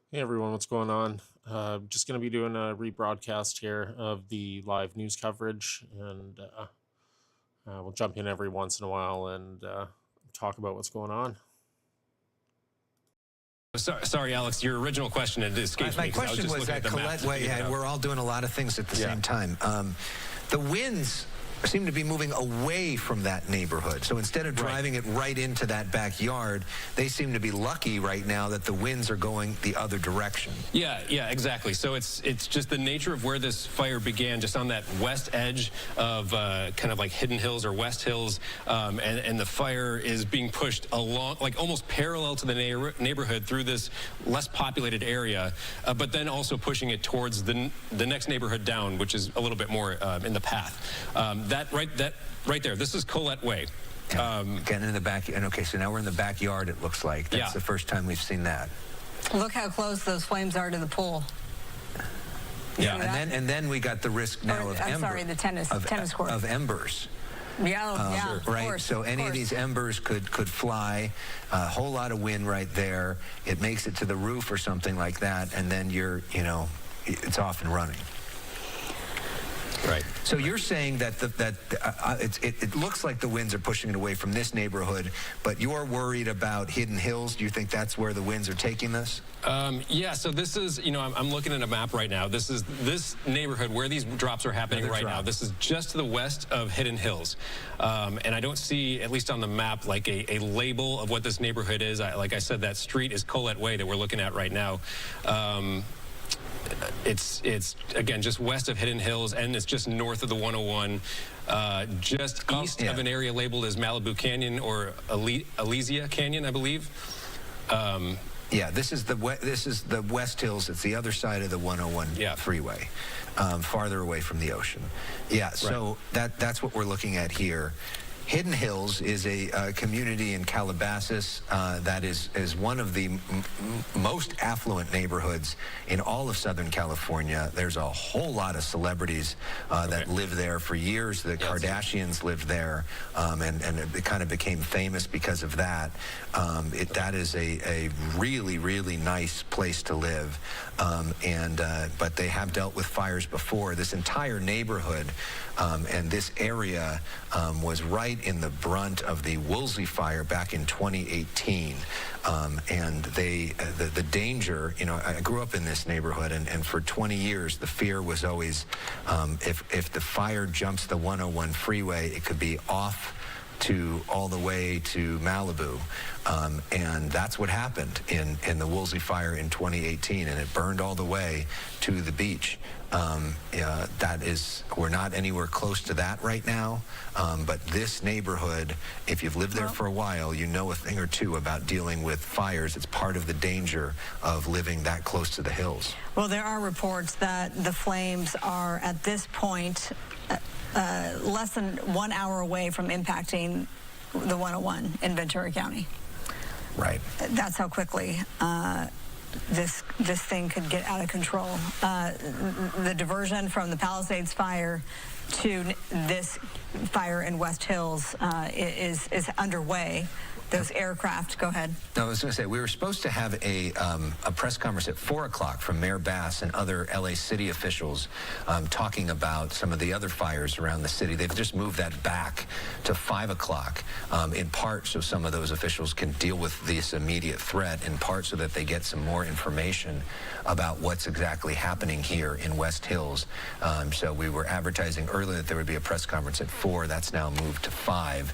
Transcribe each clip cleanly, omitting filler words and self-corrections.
Hey everyone, what's going on? Just going to be doing a rebroadcast here of the live news coverage, and we'll jump in every once in a while and talk about what's going on. Sorry, Alex, your original question had escaped My me. 'Cause I question just was looking at that the map Colette to Way, figure it out. we're all doing a lot of things at the Yeah. same time. The winds seem to be moving away from that neighborhood. So instead of driving it right into that backyard, they seem to be lucky right now that the winds are going the other direction. Yeah, exactly. So it's just the nature of where this fire began, just on that west edge of kind of like Hidden Hills or West Hills, and the fire is being pushed along, like almost parallel to the neighborhood through this less populated area, but then also pushing it towards the next neighborhood down, which is a little bit more in the path. That right there, this is Colette Way. Getting in the back, and okay, so now we're in the backyard, it looks like. That's the first time we've seen that. Look how close those flames are to the pool. Yeah, and then we got the risk now of I'm sorry, the tennis court. Of embers. Yeah, of right. course, so any of these embers could fly. A whole lot of wind right there. It makes it to the roof or something like that, and then it's off and running. Right. So you're saying that it looks like the winds are pushing it away from this neighborhood, but you're worried about Hidden Hills. Do you think that's where the winds are taking this? Yeah, so this is, I'm looking at a map right now. This is this neighborhood where these drops are happening now. This is just to the west of Hidden Hills. And I don't see, at least on the map, like a label of what this neighborhood is. Like I said, that street is Colette Way that we're looking at right now. It's again just west of Hidden Hills, and it's just north of the 101, just east of an area labeled as Malibu Canyon or Elysia Canyon, I believe. Yeah, this is the West Hills. It's the other side of the 101 freeway, farther away from the ocean. Yeah, so that's what we're looking at here. Hidden Hills is a community in Calabasas that is one of the most affluent neighborhoods in all of Southern California. There's a whole lot of celebrities that live there for years. The Kardashians lived there, and it kind of became famous because of that. That is a really, really nice place to live. But they have dealt with fires before. This entire neighborhood and this area was right in the brunt of the Woolsey fire back in 2018. And the danger, I grew up in this neighborhood, and for 20 years, the fear was always if the fire jumps the 101 freeway, it could be off to all the way to Malibu. And that's what happened in the Woolsey fire in 2018, and it burned all the way to the beach. We're not anywhere close to that right now, but this neighborhood, if you've lived there for a while, you know a thing or two about dealing with fires. It's part of the danger of living that close to the hills. Well, there are reports that the flames are, at this point, less than 1 hour away from impacting the 101 in Ventura County. Right. That's how quickly this thing could get out of control. The diversion from the Palisades fire to this fire in West Hills is underway. Those aircraft, go ahead. No, I was going to say, we were supposed to have a press conference at 4 o'clock from Mayor Bass and other LA City officials talking about some of the other fires around the city. They've just moved that back to 5 o'clock, in part so some of those officials can deal with this immediate threat, in part so that they get some more information about what's exactly happening here in West Hills. So we were advertising earlier that there would be a press conference at 4. That's now moved to 5.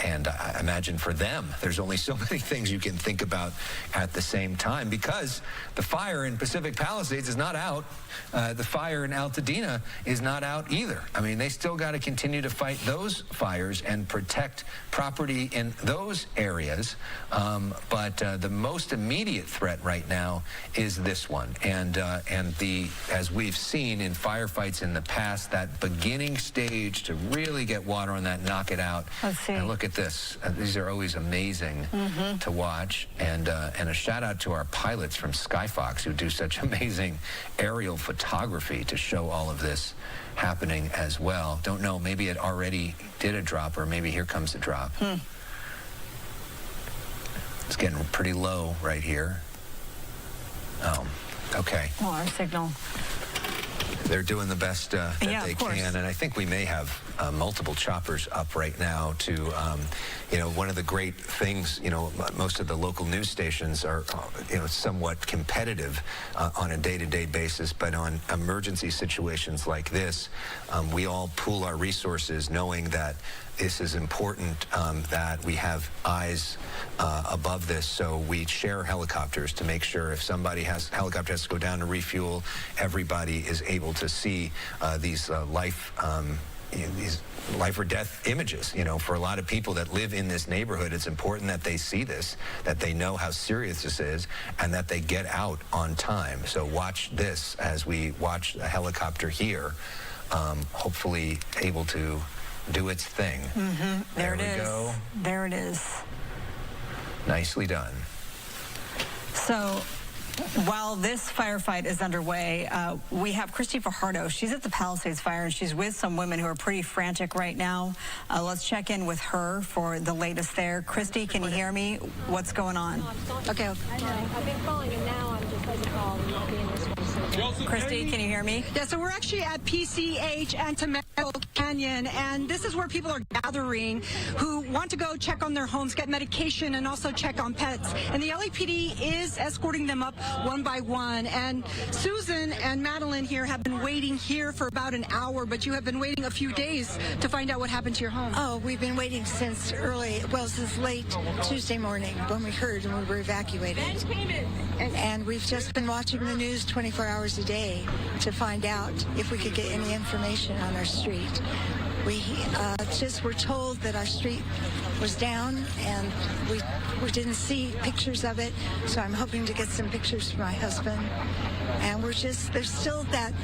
And I imagine for them, there's only so many things you can think about at the same time, because the fire in Pacific Palisades is not out. The fire in Altadena is not out either. I mean, they still got to continue to fight those fires and protect property in those areas. But the most immediate threat right now is this one. And as we've seen in firefights in the past, that beginning stage to really get water on that, knock it out. Let's see. And look at this. These are always amazing to watch. And a shout out to our pilots from Skyfox who do such amazing aerial photography to show all of this happening as well. Don't know, maybe it already did a drop, or maybe here comes the drop. It's getting pretty low right here. Oh, okay. Well, our signal. They're doing the best that Yeah, they of course. can, and I think we may have multiple choppers up right now to, one of the great things, most of the local news stations are, somewhat competitive on a day-to-day basis, but on emergency situations like this, we all pool our resources knowing that this is important, that we have eyes above this, so we share helicopters to make sure if helicopter has to go down to refuel, everybody is able to see these these life or death images. For a lot of people that live in this neighborhood, it's important that they see this, that they know how serious this is, and that they get out on time. So watch this as we watch a helicopter here, hopefully able to do its thing. Mm-hmm. There we go. There it is. Nicely done. So while this firefight is underway, we have Christy Fajardo. She's at the Palisades Fire, and she's with some women who are pretty frantic right now. Let's check in with her for the latest there. Christy, can you hear me? What's going on? Okay. I've been calling, and now I'm just like a call and not being responsive. Christy, can you hear me? Yeah, so we're actually at PCH and Temecula Canyon, and this is where people are gathering who want to go check on their homes, get medication, and also check on pets. And the LAPD is escorting them up one by one. And Susan and Madeline here have been waiting here for about an hour, but you have been waiting a few days to find out what happened to your home. Oh, we've been waiting since late Tuesday morning when we heard and we were evacuated. And we've just been watching the news 24 hours a day to find out if we could get any information on our street. We just were told that our street was down, and we didn't see pictures of it, so I'm hoping to get some pictures from my husband. And there's still that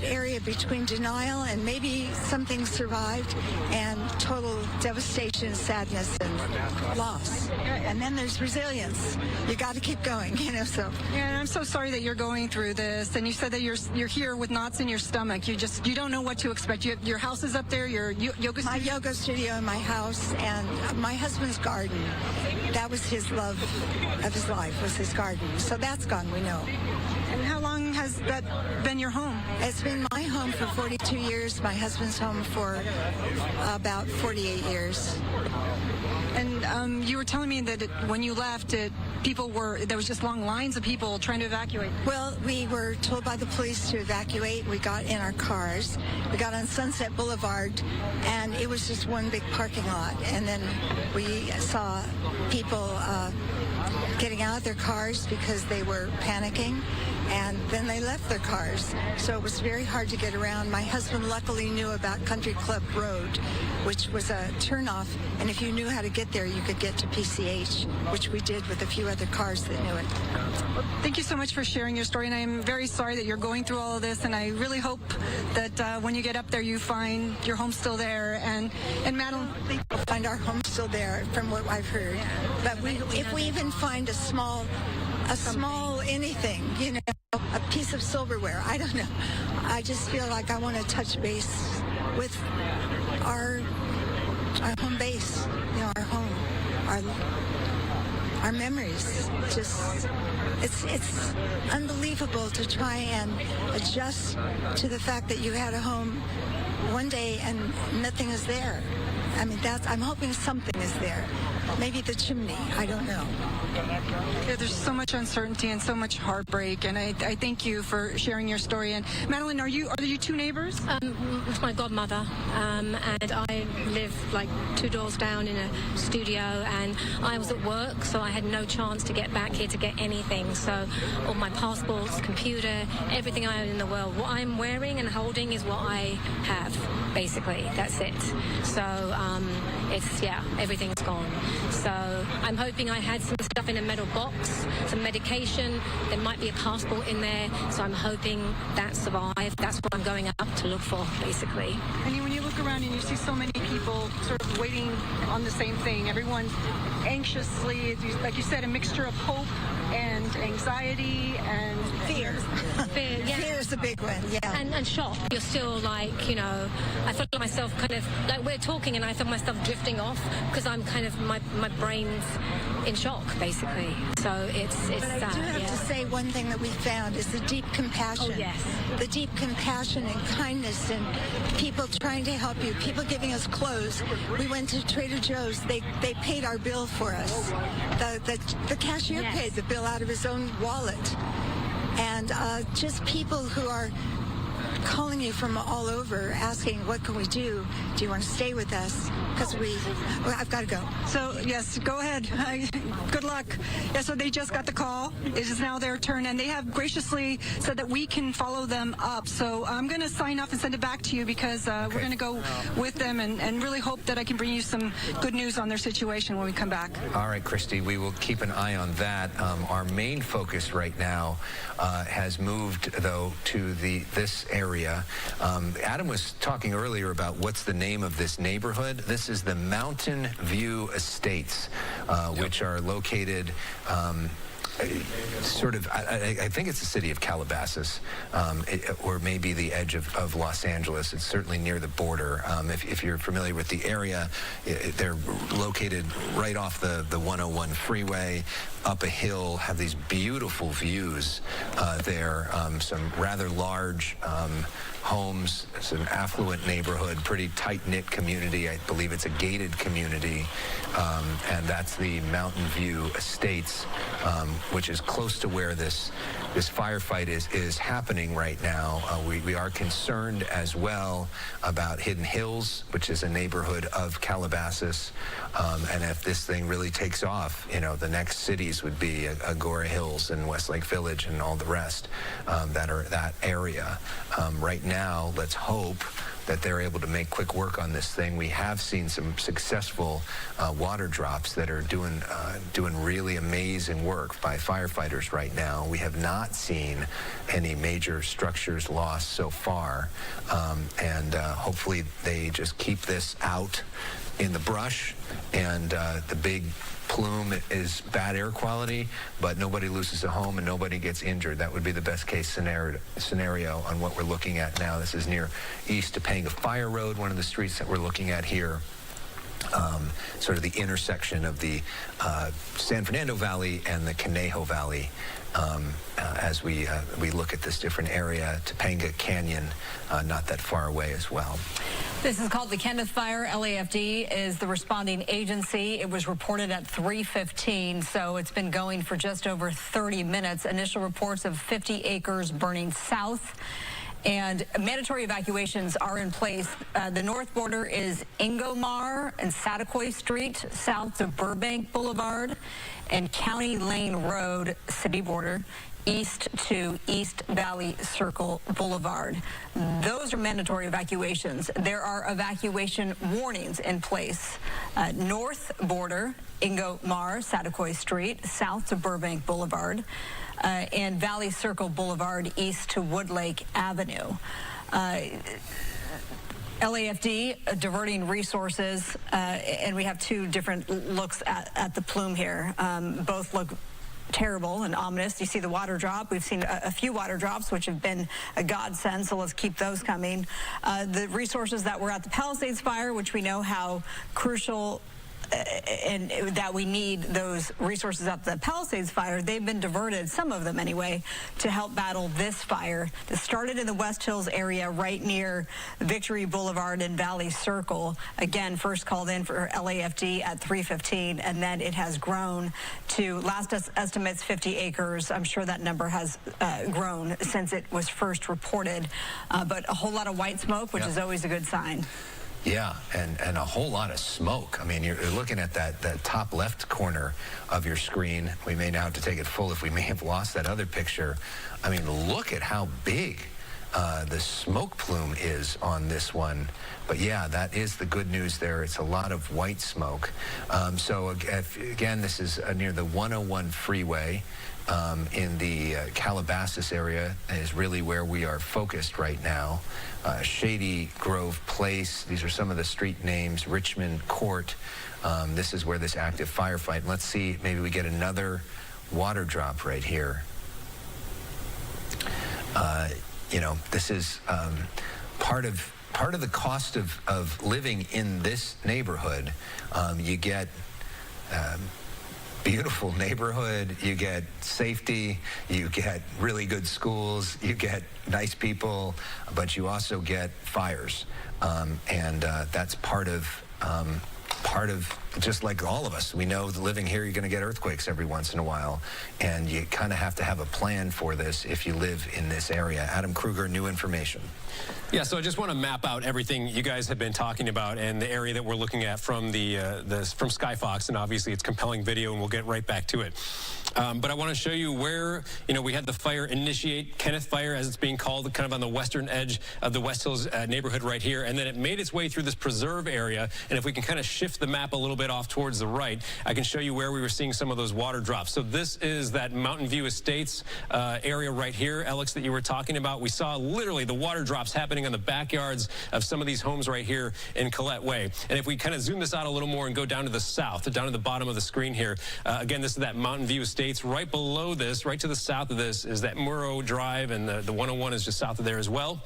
area between denial and maybe something survived and total devastation, sadness, and loss. And then there's resilience. You got to keep going, so. Yeah, and I'm so sorry that you're going through this. And you said that you're here with knots in your stomach. You don't know what to expect. Your house is up there, your yoga studio? My yoga studio in my house, and my husband's garden. That was his love of his life, was his garden. So that's gone, we know. And how long has that been your home? It's been my home for 42 years, my husband's home for about 48 years. And you were telling me that when you left, there was just long lines of people trying to evacuate. Well, we were told by the police to evacuate. We got in our cars. We got on Sunset Boulevard, and it was just one big parking lot. And then we saw people getting out of their cars because they were panicking, and then they left their cars. So it was very hard to get around. My husband luckily knew about Country Club Road, which was a turnoff, and if you knew how to get there, you could get to PCH, which we did with a few other cars that knew it. Well, thank you so much for sharing your story, and I am very sorry that you're going through all of this, and I really hope that when you get up there, you find your home still there. And Madeline, we'll find our home still there from what I've heard. But if we even find a small anything, a piece of silverware, I don't know. I just feel like I want to touch base with our home base, our home, our memories. Just, it's unbelievable to try and adjust to the fact that you had a home one day and nothing is there. I mean, I'm hoping something is there. Maybe the chimney, I don't know. Yeah, there's so much uncertainty and so much heartbreak, and I thank you for sharing your story. And Madeline, are you two neighbors? It's my godmother, and I live like 2 doors down in a studio, and I was at work, so I had no chance to get back here to get anything. So all my passports, computer, everything I own in the world, what I'm wearing and holding is what I have, basically. That's it. So everything's gone. So I'm hoping I had some stuff in a metal box, some medication. There might be a passport in there, so I'm hoping that survived. That's what I'm going up to look for, basically. And when you look around and you see so many people sort of waiting on the same thing, everyone's anxiously, like you said, a mixture of hope and anxiety and fear. Fear, yeah. Fear is the big one, yeah. And shock. You're still like, I felt myself kind of, like we're talking and I felt myself drifting off because I'm kind of, my brain's in shock, basically. So it's but I do have to say, one thing that we found is the deep compassion. Oh, yes. The deep compassion and kindness and people trying to help you, people giving us clothes. We went to Trader Joe's. They paid our bill for us. The cashier Yes. paid the bill out of his own wallet. And just people who are calling you from all over, asking, what can we do? Do you want to stay with us? Because I've got to go. So, yes, go ahead. Good luck. Yeah, so they just got the call. It is now their turn, and they have graciously said that we can follow them up. So I'm going to sign off and send it back to you because we're going to go with them and really hope that I can bring you some good news on their situation when we come back. All right, Christy, we will keep an eye on that. Our main focus right now has moved, though, to this area. Adam was talking earlier about what's the name of this neighborhood. This is the Mountain View Estates, which are located sort of, I think it's the city of Calabasas, or maybe the edge of Los Angeles. It's certainly near the border. If you're familiar with the area, they're located right off the 101 freeway, up a hill, have these beautiful views there, some rather large homes. It's an affluent neighborhood, pretty tight-knit community. I believe it's a gated community, and that's the Mountain View Estates, which is close to where this firefight is happening right now. We are concerned as well about Hidden Hills, which is a neighborhood of Calabasas, and if this thing really takes off, you know, the next cities would be Agora Hills and Westlake Village and all the rest that are that area. Right now, let's hope that they're able to make quick work on this thing. We have seen some successful water drops that are doing really amazing work by firefighters right now. We have not seen any major structures lost so far, and hopefully they just keep this out in the brush, and the big plume is bad air quality, but nobody loses a home and nobody gets injured. That would be the best case scenario on what we're looking at now. This is near East Topanga Fire Road, one of the streets that we're looking at here. Sort of the intersection of the San Fernando Valley and the Conejo Valley. As we look at this different area, Topanga Canyon, not that far away as well. This is called the Kenneth Fire. LAFD is the responding agency. It was reported at 3:15, so it's been going for just over 30 minutes. Initial reports of 50 acres burning south, and mandatory evacuations are in place. The north border is Ingomar and Satakoy Street, south of Burbank Boulevard, and County Lane Road, city border, east to East Valley Circle Boulevard. Those are mandatory evacuations. There are evacuation warnings in place. North border, Ingomar, Satakoy Street, south to Burbank Boulevard, and Valley Circle Boulevard, east to Woodlake Avenue. LAFD diverting resources, and we have two different looks at the plume here. Both look terrible and ominous. You see the water drop. We've seen a few water drops, which have been a godsend, so let's keep those coming. The resources that were at the Palisades fire, which we know how crucial and that we need those resources at the Palisades fire, they've been diverted, some of them anyway, to help battle this fire that started in the West Hills area right near Victory Boulevard and Valley Circle. Again, first called in for LAFD at 3:15, and then it has grown to, last estimates, 50 acres. I'm sure that number has grown since it was first reported, but a whole lot of white smoke, which is always a good sign. Yeah, and a whole lot of smoke. I mean, you're looking at that top left corner of your screen. We may now have to take it full if we may have lost that other picture. I mean, look at how big the smoke plume is on this one. But yeah, that is the good news there. It's a lot of white smoke. So again, this is near the 101 freeway. In the Calabasas area is really where we are focused right now. Shady Grove Place, these are some of the street names, Richmond Court. This is where this active firefight. Let's see, maybe we get another water drop right here. You know, this is part of the cost of living in this neighborhood. You get beautiful neighborhood, you get safety, you get really good schools, you get nice people, but you also get fires. And that's part of just like all of us. We know that living here, you're going to get earthquakes every once in a while, and you kind of have to have a plan for this if you live in this area. Adam Kruger, New Information. Yeah, so I just want to map out everything you guys have been talking about and the area that we're looking at from from Skyfox, and obviously it's compelling video, and we'll get right back to it. But I want to show you where, we had the fire initiate, Kenneth Fire, as it's being called, kind of on the western edge of the West Hills neighborhood right here, and then it made its way through this preserve area, and if we can kind of shift the map a little bit off towards the right, I can show you where we were seeing some of those water drops. So this is that Mountain View Estates area right here, Alex, that you were talking about. We saw literally the water drops happening on the backyards of some of these homes right here in Collette Way. And if we kind of zoom this out a little more and go down to the south, down to the bottom of the screen here, again, this is that Mountain View Estates. Right below this, right to the south of this, is that Murrow Drive, and the 101 is just south of there as well,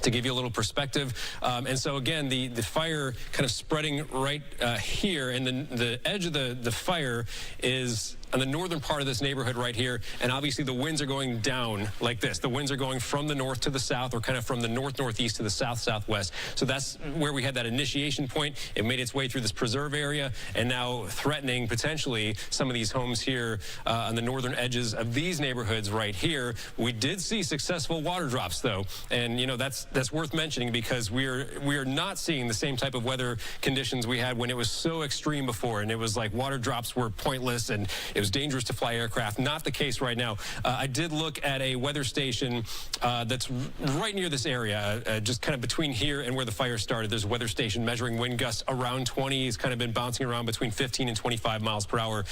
to give you a little perspective. And so again, the fire kind of spreading right here, and the edge of the fire is on the northern part of this neighborhood right here, and obviously the winds are going down like this. The winds are going from the north to the south, or kind of from the north-northeast to the south-southwest. So that's where we had that initiation point. It made its way through this preserve area, and now threatening potentially some of these homes here on the northern edges of these neighborhoods right here. We did see successful water drops, though, and that's worth mentioning, because we are not seeing the same type of weather conditions we had when it was so extreme before, and it was like water drops were pointless and it was dangerous to fly aircraft. Not the case right now. I did look at a weather station that's right near this area, just kind of between here and where the fire started. There's a weather station measuring wind gusts around 20. It's kind of been bouncing around between 15 and 25 miles per hour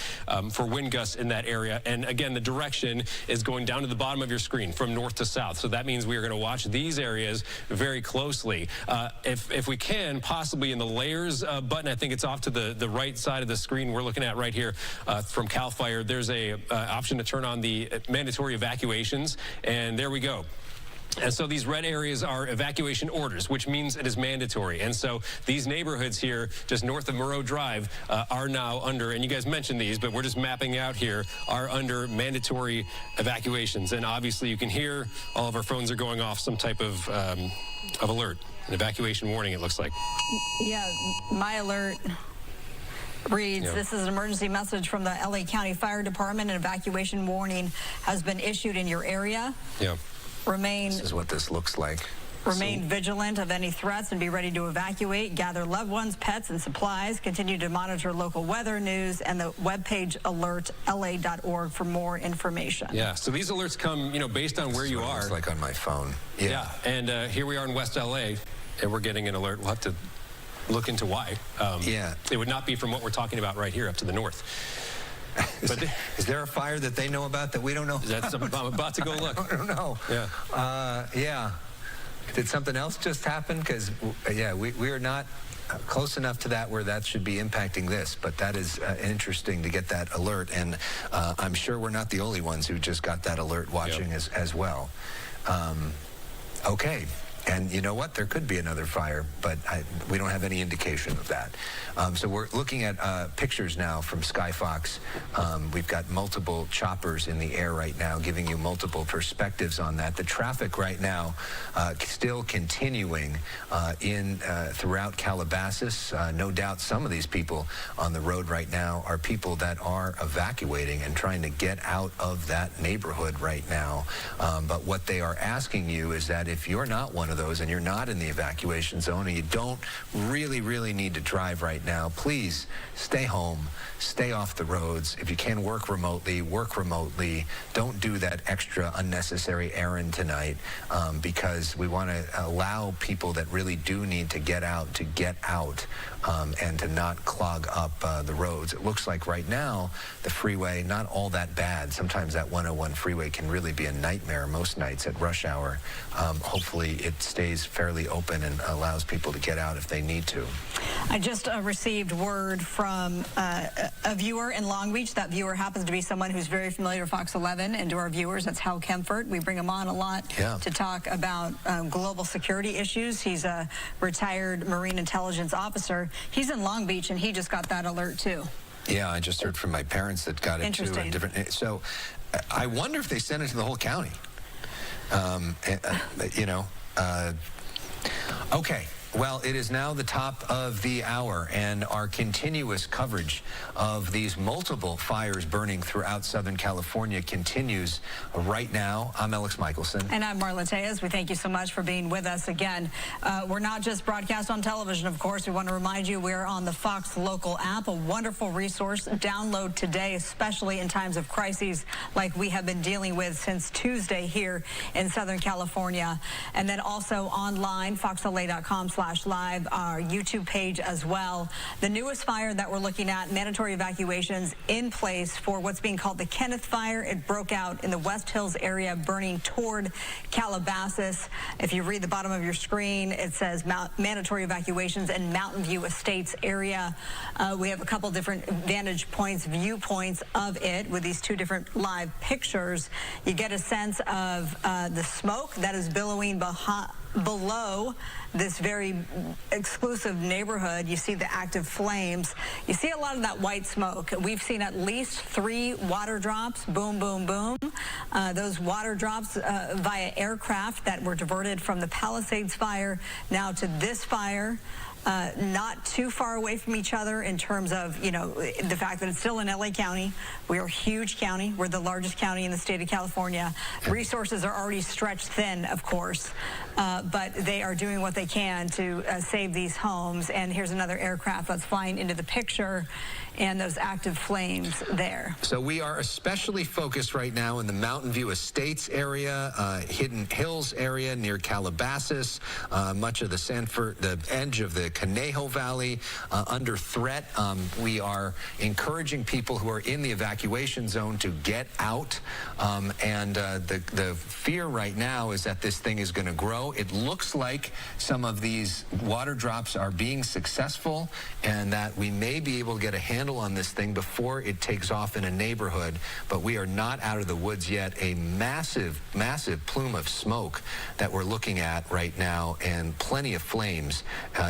for wind gusts in that area. And again, the direction is going down to the bottom of your screen from north to south. So that means we are going to watch these areas very closely. If we can, possibly in the layers button, I think it's off to the right side of the screen we're looking at right here from CAL FIRE. There's a option to turn on the mandatory evacuations, and there we go. And so these red areas are evacuation orders, which means it is mandatory. And so these neighborhoods here, just north of Murrow Drive, are now under, and you guys mentioned these, but we're just mapping out here, are under mandatory evacuations. And obviously you can hear all of our phones are going off some type of alert, an evacuation warning, it looks like. Yeah, my alert reads, This is an emergency message from the LA County Fire Department. An evacuation warning has been issued in your area. Yeah. This is what this looks like. Remain vigilant of any threats and be ready to evacuate. Gather loved ones, pets, and supplies. Continue to monitor local weather news and the webpage alertla.org for more information. Yeah, so these alerts come, based on where you are. It's like on my phone. Yeah, and here we are in West LA, and we're getting an alert. We'll have to look into why. Yeah. It would not be from what we're talking about right here up to the north. Is there a fire that they know about that we don't know? I'm about to go look. I don't know. Yeah. Yeah. Did something else just happen? Because, yeah, we are not close enough to that where that should be impacting this, but that is interesting to get that alert, and I'm sure we're not the only ones who just got that alert watching as well. Okay. And you know what? There could be another fire, but we don't have any indication of that. So we're looking at pictures now from Skyfox. We've got multiple choppers in the air right now, giving you multiple perspectives on that. The traffic right now still continuing throughout Calabasas. No doubt some of these people on the road right now are people that are evacuating and trying to get out of that neighborhood right now. But what they are asking you is that if you're not one of those and you're not in the evacuation zone and you don't really need to drive right now, please stay home, stay off the roads. If you can work remotely, work remotely. Don't do that extra unnecessary errand tonight, because we want to allow people that really do need to get out and to not clog up the roads. It looks like right now the freeway, not all that bad. Sometimes that 101 freeway can really be a nightmare most nights at rush hour. Hopefully it stays fairly open and allows people to get out if they need to. I just received word from a viewer in Long Beach. That viewer happens to be someone who's very familiar with Fox 11, and to our viewers, that's Hal Kempfert. We bring him on a lot to talk about global security issues. He's a retired Marine intelligence officer. He's in Long Beach, and he just got that alert too. Yeah, I just heard from my parents that got it too. Interesting. So I wonder if they sent it to the whole county. Okay. Well, it is now the top of the hour, and our continuous coverage of these multiple fires burning throughout Southern California continues right now. I'm Alex Michelson. And I'm Marla Tejas. We thank you so much for being with us again. We're not just broadcast on television, of course. We want to remind you we're on the Fox Local app, a wonderful resource. Download today, especially in times of crises like we have been dealing with since Tuesday here in Southern California. And then also online, foxla.com/live, our YouTube page as well. The newest fire that we're looking at, mandatory evacuations in place for what's being called the Kenneth Fire. It broke out in the West Hills area, burning toward Calabasas. If you read the bottom of your screen, it says mandatory evacuations in Mountain View Estates area. We have a couple different vantage points, viewpoints of it with these two different live pictures. You get a sense of the smoke that is billowing below this very exclusive neighborhood. You see the active flames. You see a lot of that white smoke. We've seen at least 3 water drops, boom, boom, boom. Those water drops via aircraft that were diverted from the Palisades fire now to this fire. Not too far away from each other in terms of, the fact that it's still in LA County. We are a huge county. We're the largest county in the state of California. Resources are already stretched thin, of course, but they are doing what they can to save these homes. And here's another aircraft that's flying into the picture, and those active flames there. So we are especially focused right now in the Mountain View Estates area, Hidden Hills area near Calabasas, much of the edge of the Conejo Valley under threat. We are encouraging people who are in the evacuation zone to get out, and the fear right now is that this thing is going to grow. It looks like some of these water drops are being successful, and that we may be able to get a handle on this thing before it takes off in a neighborhood, but we are not out of the woods yet. A massive, massive plume of smoke that we're looking at right now, and plenty of flames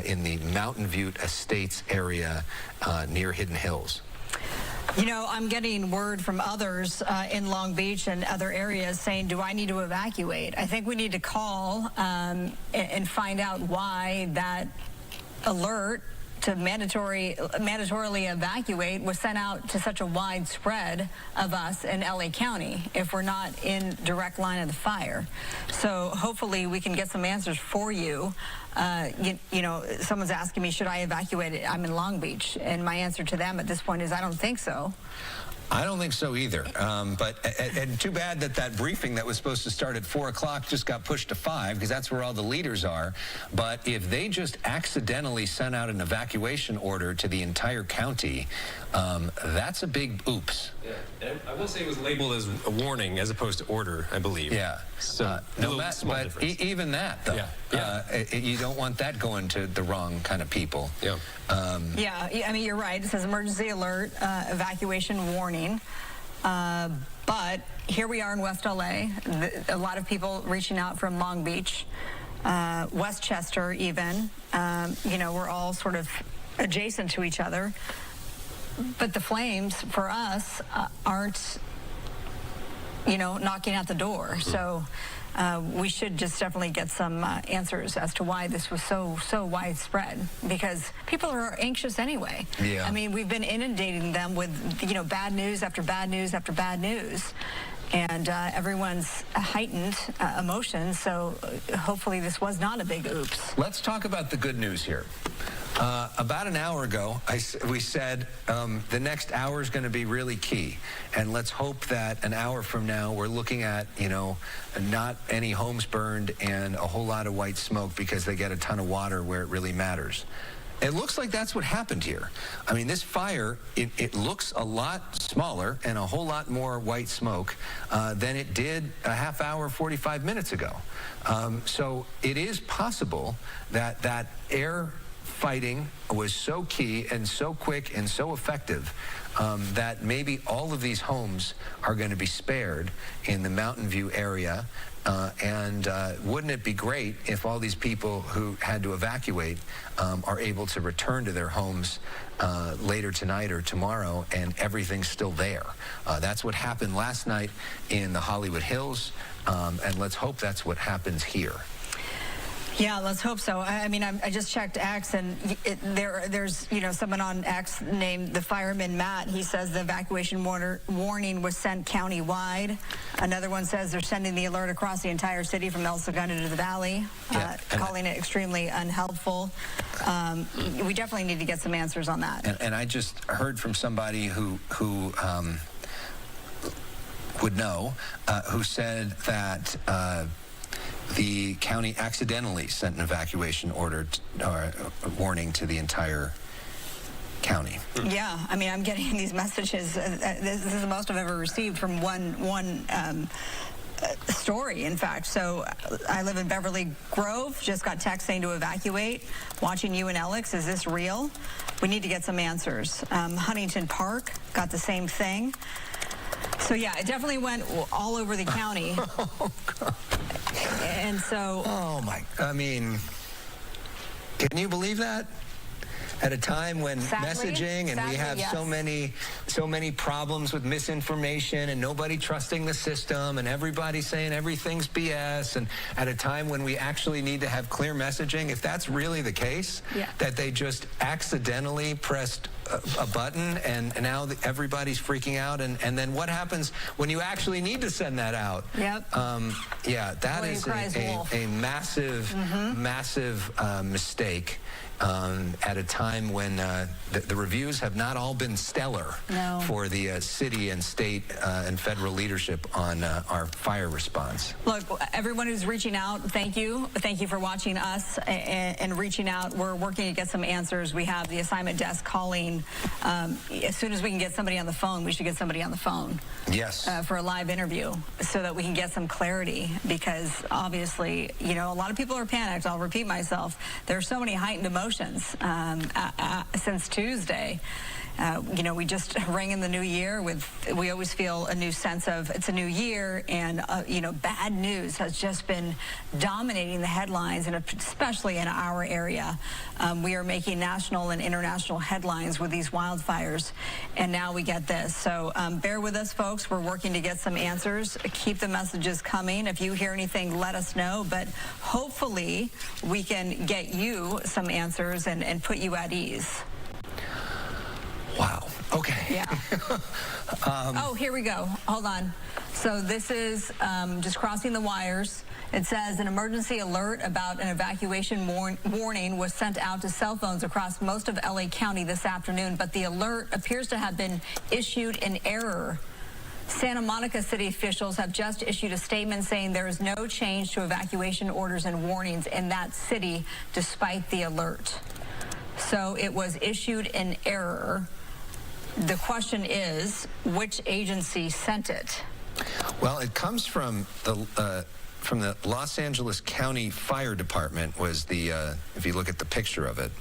in the Mountain View Estates area near Hidden Hills. I'm getting word from others in Long Beach and other areas saying, do I need to evacuate? I think we need to call and find out why that alert to mandatorily evacuate was sent out to such a wide spread of us in LA County if we're not in direct line of the fire. So hopefully we can get some answers for you. Someone's asking me, should I evacuate? I'm in Long Beach, and my answer to them at this point is I don't think so. I don't think so either. And too bad that briefing that was supposed to start at 4 o'clock just got pushed to 5, because that's where all the leaders are. But if they just accidentally sent out an evacuation order to the entire county, that's a big oops. Yeah, and I will say it was labeled as a warning as opposed to order, I believe. Yeah. So but even that, though, you don't want that going to the wrong kind of people. Yeah. I mean, you're right. It says emergency alert, evacuation warning. But here we are in West LA. A lot of people reaching out from Long Beach, Westchester even. We're all sort of adjacent to each other. But the flames for us aren't, knocking at the door. So we should just definitely get some answers as to why this was so widespread, because people are anxious anyway. Yeah. I mean, we've been inundating them with, bad news after bad news after bad news. And everyone's heightened emotions, so hopefully this was not a big oops. Let's talk about the good news here. About an hour ago, we said the next hour is going to be really key. And let's hope that an hour from now we're looking at, not any homes burned and a whole lot of white smoke because they get a ton of water where it really matters. It looks like that's what happened here. I mean, this fire, it looks a lot smaller and a whole lot more white smoke than it did a half hour, 45 minutes ago. So it is possible that that air fighting was so key and so quick and so effective that maybe all of these homes are going to be spared in the Mountain View area. And wouldn't it be great if all these people who had to evacuate are able to return to their homes later tonight or tomorrow, and everything's still there. That's what happened last night in the Hollywood Hills, and let's hope that's what happens here. Yeah, let's hope so. I mean, I just checked X, and there's someone on X named the fireman Matt. He says the evacuation warning was sent county-wide. Another one says they're sending the alert across the entire city from El Segundo to the valley, calling it extremely unhelpful. We definitely need to get some answers on that. And I just heard from somebody who would know, who said that the county accidentally sent an evacuation order warning to the entire county. Yeah, I mean, I'm getting these messages. This is the most I've ever received from one story, in fact. So I live in Beverly Grove, just got text saying to evacuate. Watching you and Alex, is this real? We need to get some answers. Huntington Park got the same thing. So yeah, it definitely went all over the county. Oh, God. And so... Oh, my... I mean, can you believe that? At a time when messaging and we have yes. so many problems with misinformation and nobody trusting the system and everybody saying everything's BS, and at a time when we actually need to have clear messaging, if that's really the case, that they just accidentally pressed a button and now everybody's freaking out, and then what happens when you actually need to send that out? Yep. Yeah, that is a massive, massive mistake. At a time when the reviews have not all been stellar for the city and state and federal leadership on our fire response. Look, everyone who's reaching out, thank you. Thank you for watching us and reaching out. We're working to get some answers. We have the assignment desk calling. As soon as we can get somebody on the phone, we should get somebody on the phone. Yes. For a live interview so that we can get some clarity, because obviously, a lot of people are panicked. I'll repeat myself. There are so many heightened emotions since Tuesday. We just rang in the new year we always feel a new sense of it's a new year, and bad news has just been dominating the headlines, and especially in our area. We are making national and international headlines with these wildfires, and now we get this. So bear with us, folks. We're working to get some answers. Keep the messages coming. If you hear anything, let us know, but hopefully we can get you some answers and put you at ease. Wow. Okay. Yeah. Oh, here we go. Hold on. So this is just crossing the wires. It says an emergency alert about an evacuation warning was sent out to cell phones across most of LA County this afternoon, but the alert appears to have been issued in error. Santa Monica city officials have just issued a statement saying there is no change to evacuation orders and warnings in that city despite the alert. So it was issued in error. The question is, which agency sent it? Well, it comes from the Los Angeles County Fire Department. Was the if you look at the picture of it.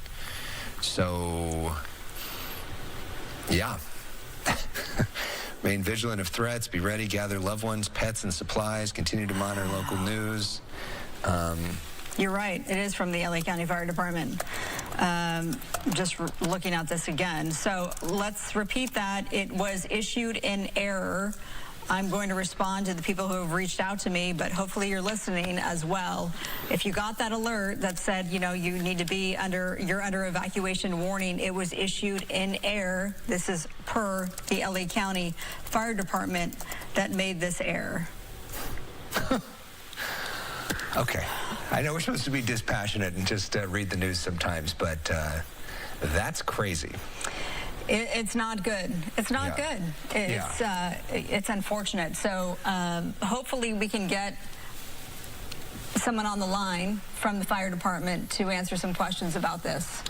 So, yeah. Remain vigilant of threats. Be ready. Gather loved ones, pets, and supplies. Continue to monitor local news. You're right. It is from the LA County Fire Department. Just looking at this again. So let's repeat that. It was issued in error. I'm going to respond to the people who have reached out to me, but hopefully you're listening as well. If you got that alert that said, you need to be you're under evacuation warning, it was issued in error. This is per the LA County Fire Department that made this error. Okay. I know we're supposed to be dispassionate and just read the news sometimes, but that's crazy. It's not good. It's not good. It's unfortunate. So hopefully we can get someone on the line from the fire department to answer some questions about this.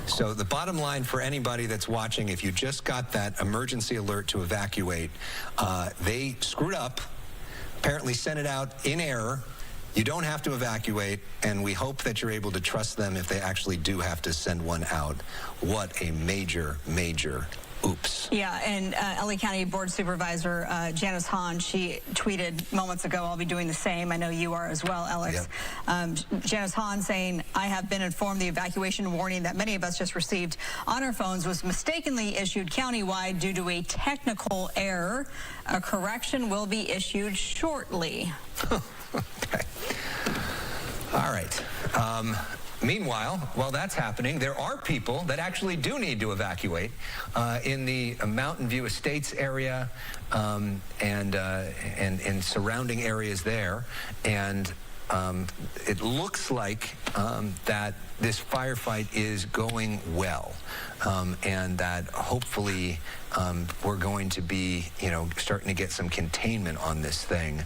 So the bottom line for anybody that's watching, if you just got that emergency alert to evacuate, they screwed up, apparently sent it out in error, You don't have to evacuate, and we hope that you're able to trust them if they actually do have to send one out. What a major, major oops. Yeah, and LA County Board Supervisor Janice Hahn, she tweeted moments ago, I'll be doing the same. I know you are as well, Alex. Yep. Janice Hahn saying, I have been informed the evacuation warning that many of us just received on our phones was mistakenly issued countywide due to a technical error. A correction will be issued shortly. Okay. All right. Meanwhile, while that's happening, there are people that actually do need to evacuate in the Mountain View Estates area and surrounding areas there. And it looks like that this firefight is going well, and that hopefully we're going to be, starting to get some containment on this thing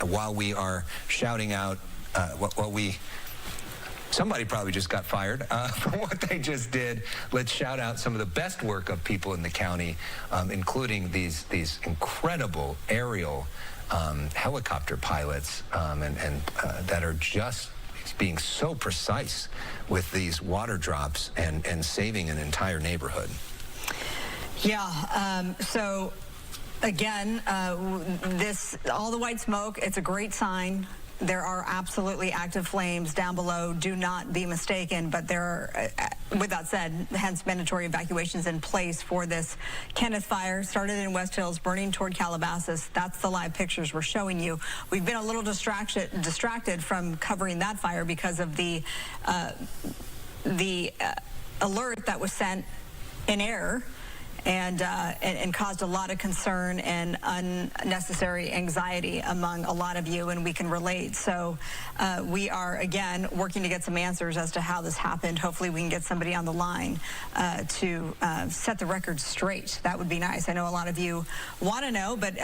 while we are shouting out, somebody probably just got fired for what they just did. Let's shout out some of the best work of people in the county, including these incredible aerial helicopter pilots and that are just being so precise with these water drops and saving an entire neighborhood. Yeah, so again, all the white smoke, it's a great sign. There are absolutely active flames down below. Do not be mistaken. But there are, with that said, hence mandatory evacuations in place for this Kenneth fire. Started in West Hills, burning toward Calabasas. That's the live pictures we're showing you. We've been a little distracted from covering that fire because of the alert that was sent in error. And caused a lot of concern and unnecessary anxiety among a lot of you, and we can relate. So we are, again, working to get some answers as to how this happened. Hopefully we can get somebody on the line to set the record straight. That would be nice. I know a lot of you want to know, but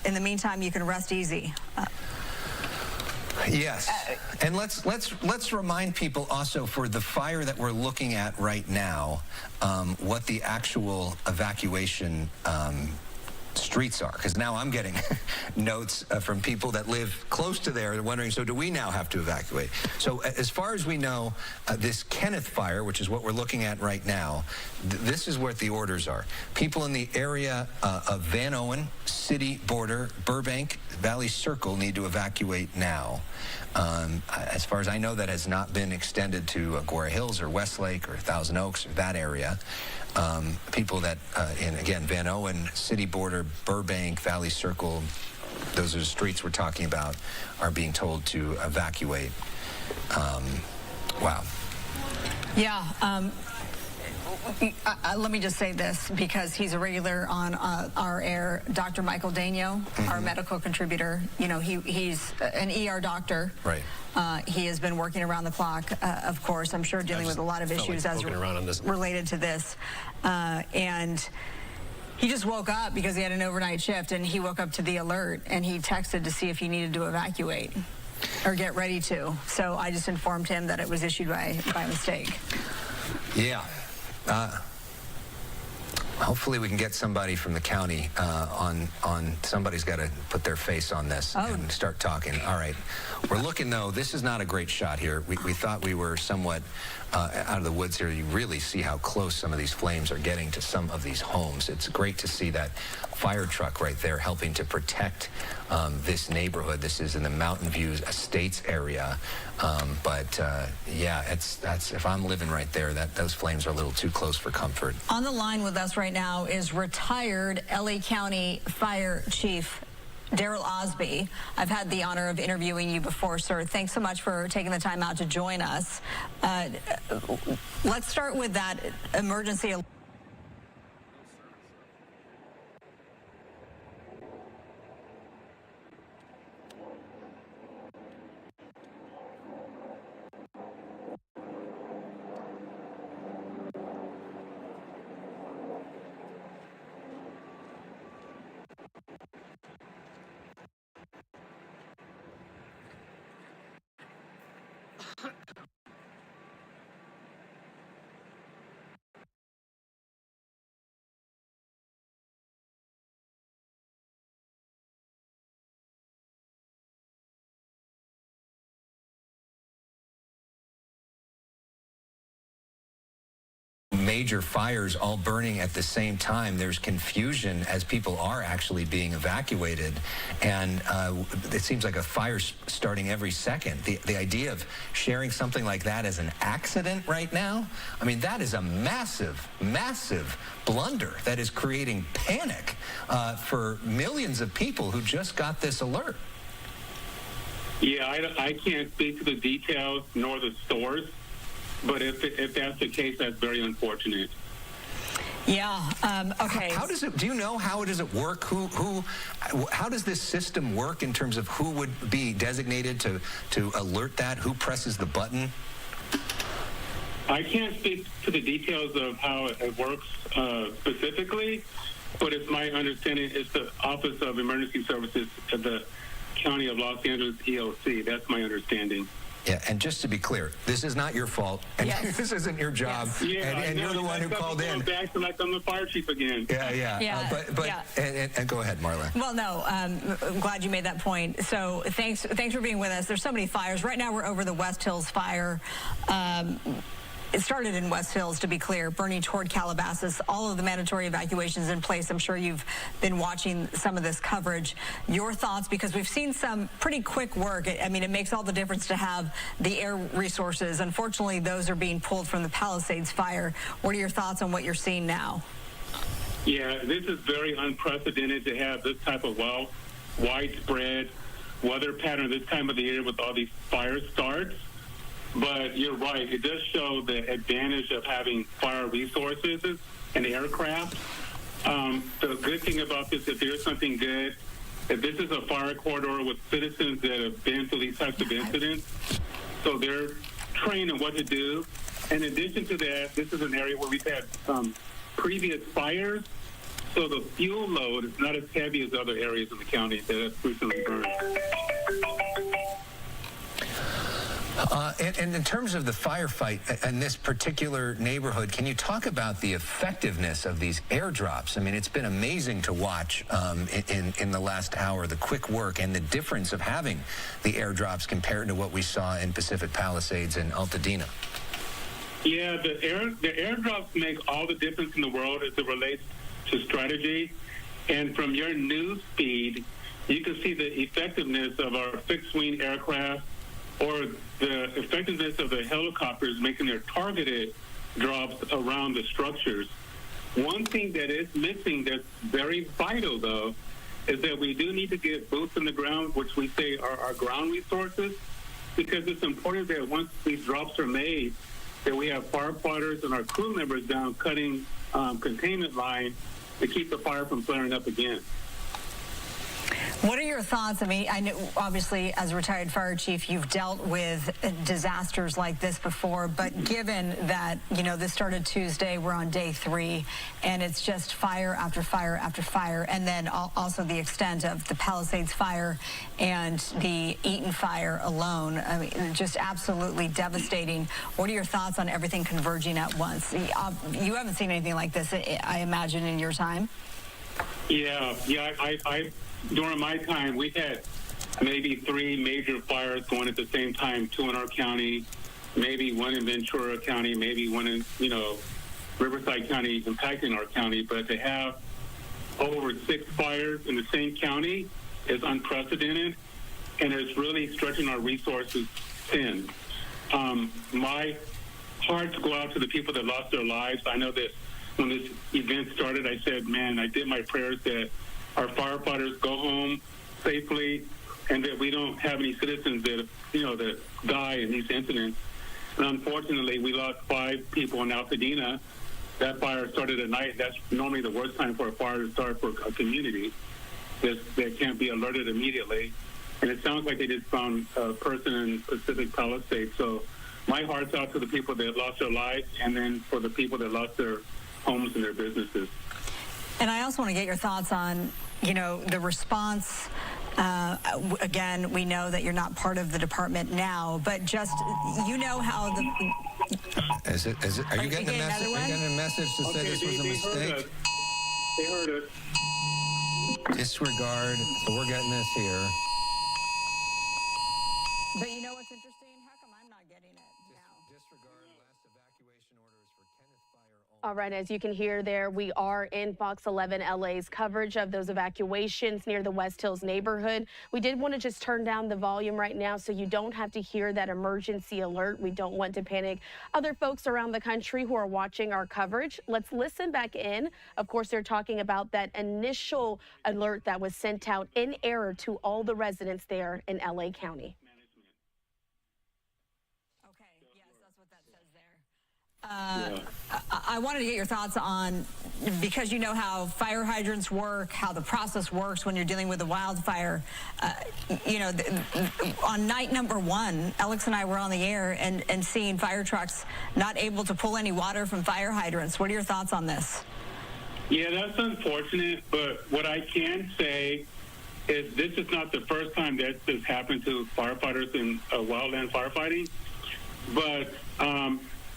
in the meantime, you can rest easy. Yes, and let's remind people also for the fire that we're looking at right now, what the actual evacuation streets are, because now I'm getting notes from people that live close to there wondering, so do we now have to evacuate? So as far as we know, this Kenneth fire, which is what we're looking at right now, this is what the orders are. People in the area of Van Owen, City Border, Burbank, Valley Circle need to evacuate now. As far as I know, that has not been extended to Agora Hills or Westlake or Thousand Oaks or that area. People that, again, Van Owen, City Border, Burbank, Valley Circle, those are the streets we're talking about, are being told to evacuate. Wow. Yeah. Let me just say this, because he's a regular on our air, Dr. Michael Daigneault, our medical contributor. He's an ER doctor. Right. He has been working around the clock, of course, I'm sure, dealing with a lot of issues as related to this. And he just woke up because he had an overnight shift, and he woke up to the alert, and he texted to see if he needed to evacuate or get ready to. So I just informed him that it was issued by mistake. Yeah. Hopefully we can get somebody from the county on somebody's got to put their face on this and start talking. All right. We're looking, though, this is not a great shot here. We thought we were somewhat out of the woods here. You really see how close some of these flames are getting to some of these homes. It's great to see that fire truck right there helping to protect this neighborhood. This is in the Mountain View Estates area. Yeah, that's if I'm living right there, those flames are a little too close for comfort. On the line with us right now is retired LA County Fire Chief Daryl Osby. I've had the honor of interviewing you before, sir. Thanks so much for taking the time out to join us. Let's start with that emergency major fires all burning at the same time. There's confusion as people are actually being evacuated, and it seems like a fire's starting every second. The idea of sharing something like that as an accident right now, I mean, that is a massive, massive blunder that is creating panic for millions of people who just got this alert. Yeah, I can't speak to the details nor the source, but if that's the case, that's very unfortunate. Yeah. Okay. How does it? Do you know how does it work? How does this system work in terms of who would be designated to alert that? Who presses the button? I can't speak to the details of how it works specifically, but it's my understanding it's the Office of Emergency Services at the County of Los Angeles, EOC. That's my understanding. Yeah, and just to be clear, this is not your fault, and this isn't your job, and you're the one who called in. Back to like I'm the fire chief again. And go ahead, Marla. Well, no, I'm glad you made that point. So thanks for being with us. There's so many fires right now. We're over the West Hills fire. It started in West Hills, to be clear, burning toward Calabasas. All of the mandatory evacuations in place. I'm sure you've been watching some of this coverage. Your thoughts, because we've seen some pretty quick work. I mean, it makes all the difference to have the air resources. Unfortunately, those are being pulled from the Palisades fire. What are your thoughts on what you're seeing now? Yeah, this is very unprecedented to have this type of widespread weather pattern this time of the year with all these fire starts. But you're right. It does show the advantage of having fire resources and aircraft. The good thing about this, if there's something good, if this is a fire corridor with citizens that have been through these types of incidents, so they're trained on what to do. In addition to that, this is an area where we've had previous fires, so the fuel load is not as heavy as other areas in the county that have recently burned. And in terms of the firefight in this particular neighborhood, can you talk about the effectiveness of these airdrops? I mean, it's been amazing to watch in the last hour, the quick work and the difference of having the airdrops compared to what we saw in Pacific Palisades and Altadena. Yeah, the airdrops make all the difference in the world as it relates to strategy. And from your news feed, you can see the effectiveness of our fixed-wing aircraft or the effectiveness of the helicopters making their targeted drops around the structures. One thing that is missing that's very vital, though, is that we do need to get boots on the ground, which we say are our ground resources, because it's important that once these drops are made, that we have firefighters and our crew members down cutting containment line to keep the fire from flaring up again. What are your thoughts? I mean, I know, obviously, as a retired fire chief, you've dealt with disasters like this before, but given that, you know, this started Tuesday, we're on day 3, and it's just fire after fire after fire, and then also the extent of the Palisades fire and the Eaton fire alone, I mean, just absolutely devastating. What are your thoughts on everything converging at once? You haven't seen anything like this, I imagine, in your time? Yeah, I during my time, we've had maybe 3 major fires going at the same time, 2 in our county, maybe 1 in Ventura County, maybe 1 in, Riverside County impacting our county. But to have over 6 fires in the same county is unprecedented, and it's really stretching our resources thin. My hearts go out to the people that lost their lives. I know that when this event started, I said, man, I did my prayers that our firefighters go home safely and that we don't have any citizens that, that die in these incidents. And unfortunately, we lost 5 people in Altadena. That fire started at night. That's normally the worst time for a fire to start for a community that can't be alerted immediately. And it sounds like they just found a person in Pacific Palisades. So my heart's out to the people that lost their lives and then for the people that lost their homes and their businesses. And I also want to get your thoughts on, the response. Again, we know that you're not part of the department now, but just, how the... Are you getting a message? Are you getting a message to say this was a mistake? They heard us. Disregard. So we're getting this here. But you know what's interesting? How come I'm not getting it now? Disregard last evacuation orders for Kenneth Fire. All right, as you can hear there, we are in Fox 11 LA's coverage of those evacuations near the West Hills neighborhood. We did want to just turn down the volume right now so you don't have to hear that emergency alert. We don't want to panic other folks around the country who are watching our coverage. Let's listen back in. Of course, they're talking about that initial alert that was sent out in error to all the residents there in LA County. I wanted to get your thoughts on, because you know how fire hydrants work, how the process works when you're dealing with a wildfire. On night number 1, Alex and I were on the air and seeing fire trucks not able to pull any water from fire hydrants. What are your thoughts on this? Yeah, that's unfortunate, but what I can say is this is not the first time that this happened to firefighters in wildland firefighting, but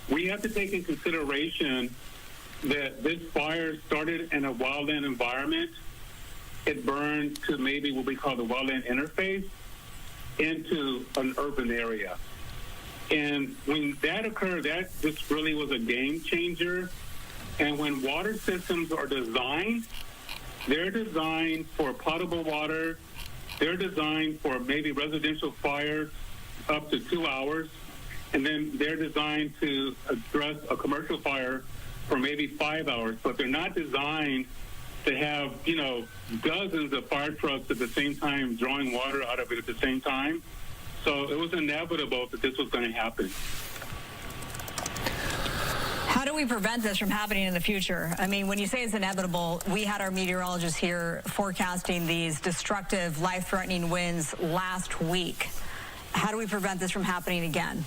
we have to take in consideration that this fire started in a wildland environment. It burned to maybe what we call the wildland interface into an urban area. And when that occurred, that just really was a game changer. And when water systems are designed, they're designed for potable water. They're designed for maybe residential fire up to 2 hours. And then they're designed to address a commercial fire for maybe 5 hours, but they're not designed to have, dozens of fire trucks at the same time drawing water out of it at the same time. So it was inevitable that this was going to happen. How do we prevent this from happening in the future? I mean, when you say it's inevitable, we had our meteorologists here forecasting these destructive, life-threatening winds last week. How do we prevent this from happening again?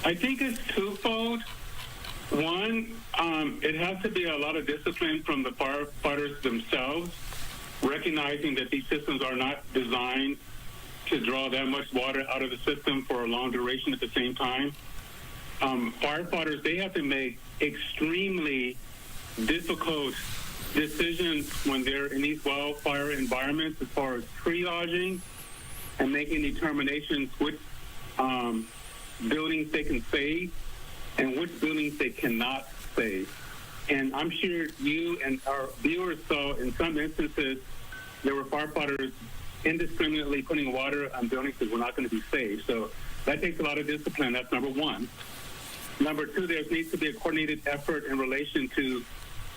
I think it's twofold. One, it has to be a lot of discipline from the firefighters themselves, recognizing that these systems are not designed to draw that much water out of the system for a long duration at the same time. Firefighters, they have to make extremely difficult decisions when they're in these wildfire environments as far as triaging and making determinations which buildings they can save and which buildings they cannot save. And I'm sure you and our viewers saw in some instances there were firefighters indiscriminately putting water on buildings that were not going to be saved. So that takes a lot of discipline. That's number one. Number two, there needs to be a coordinated effort in relation to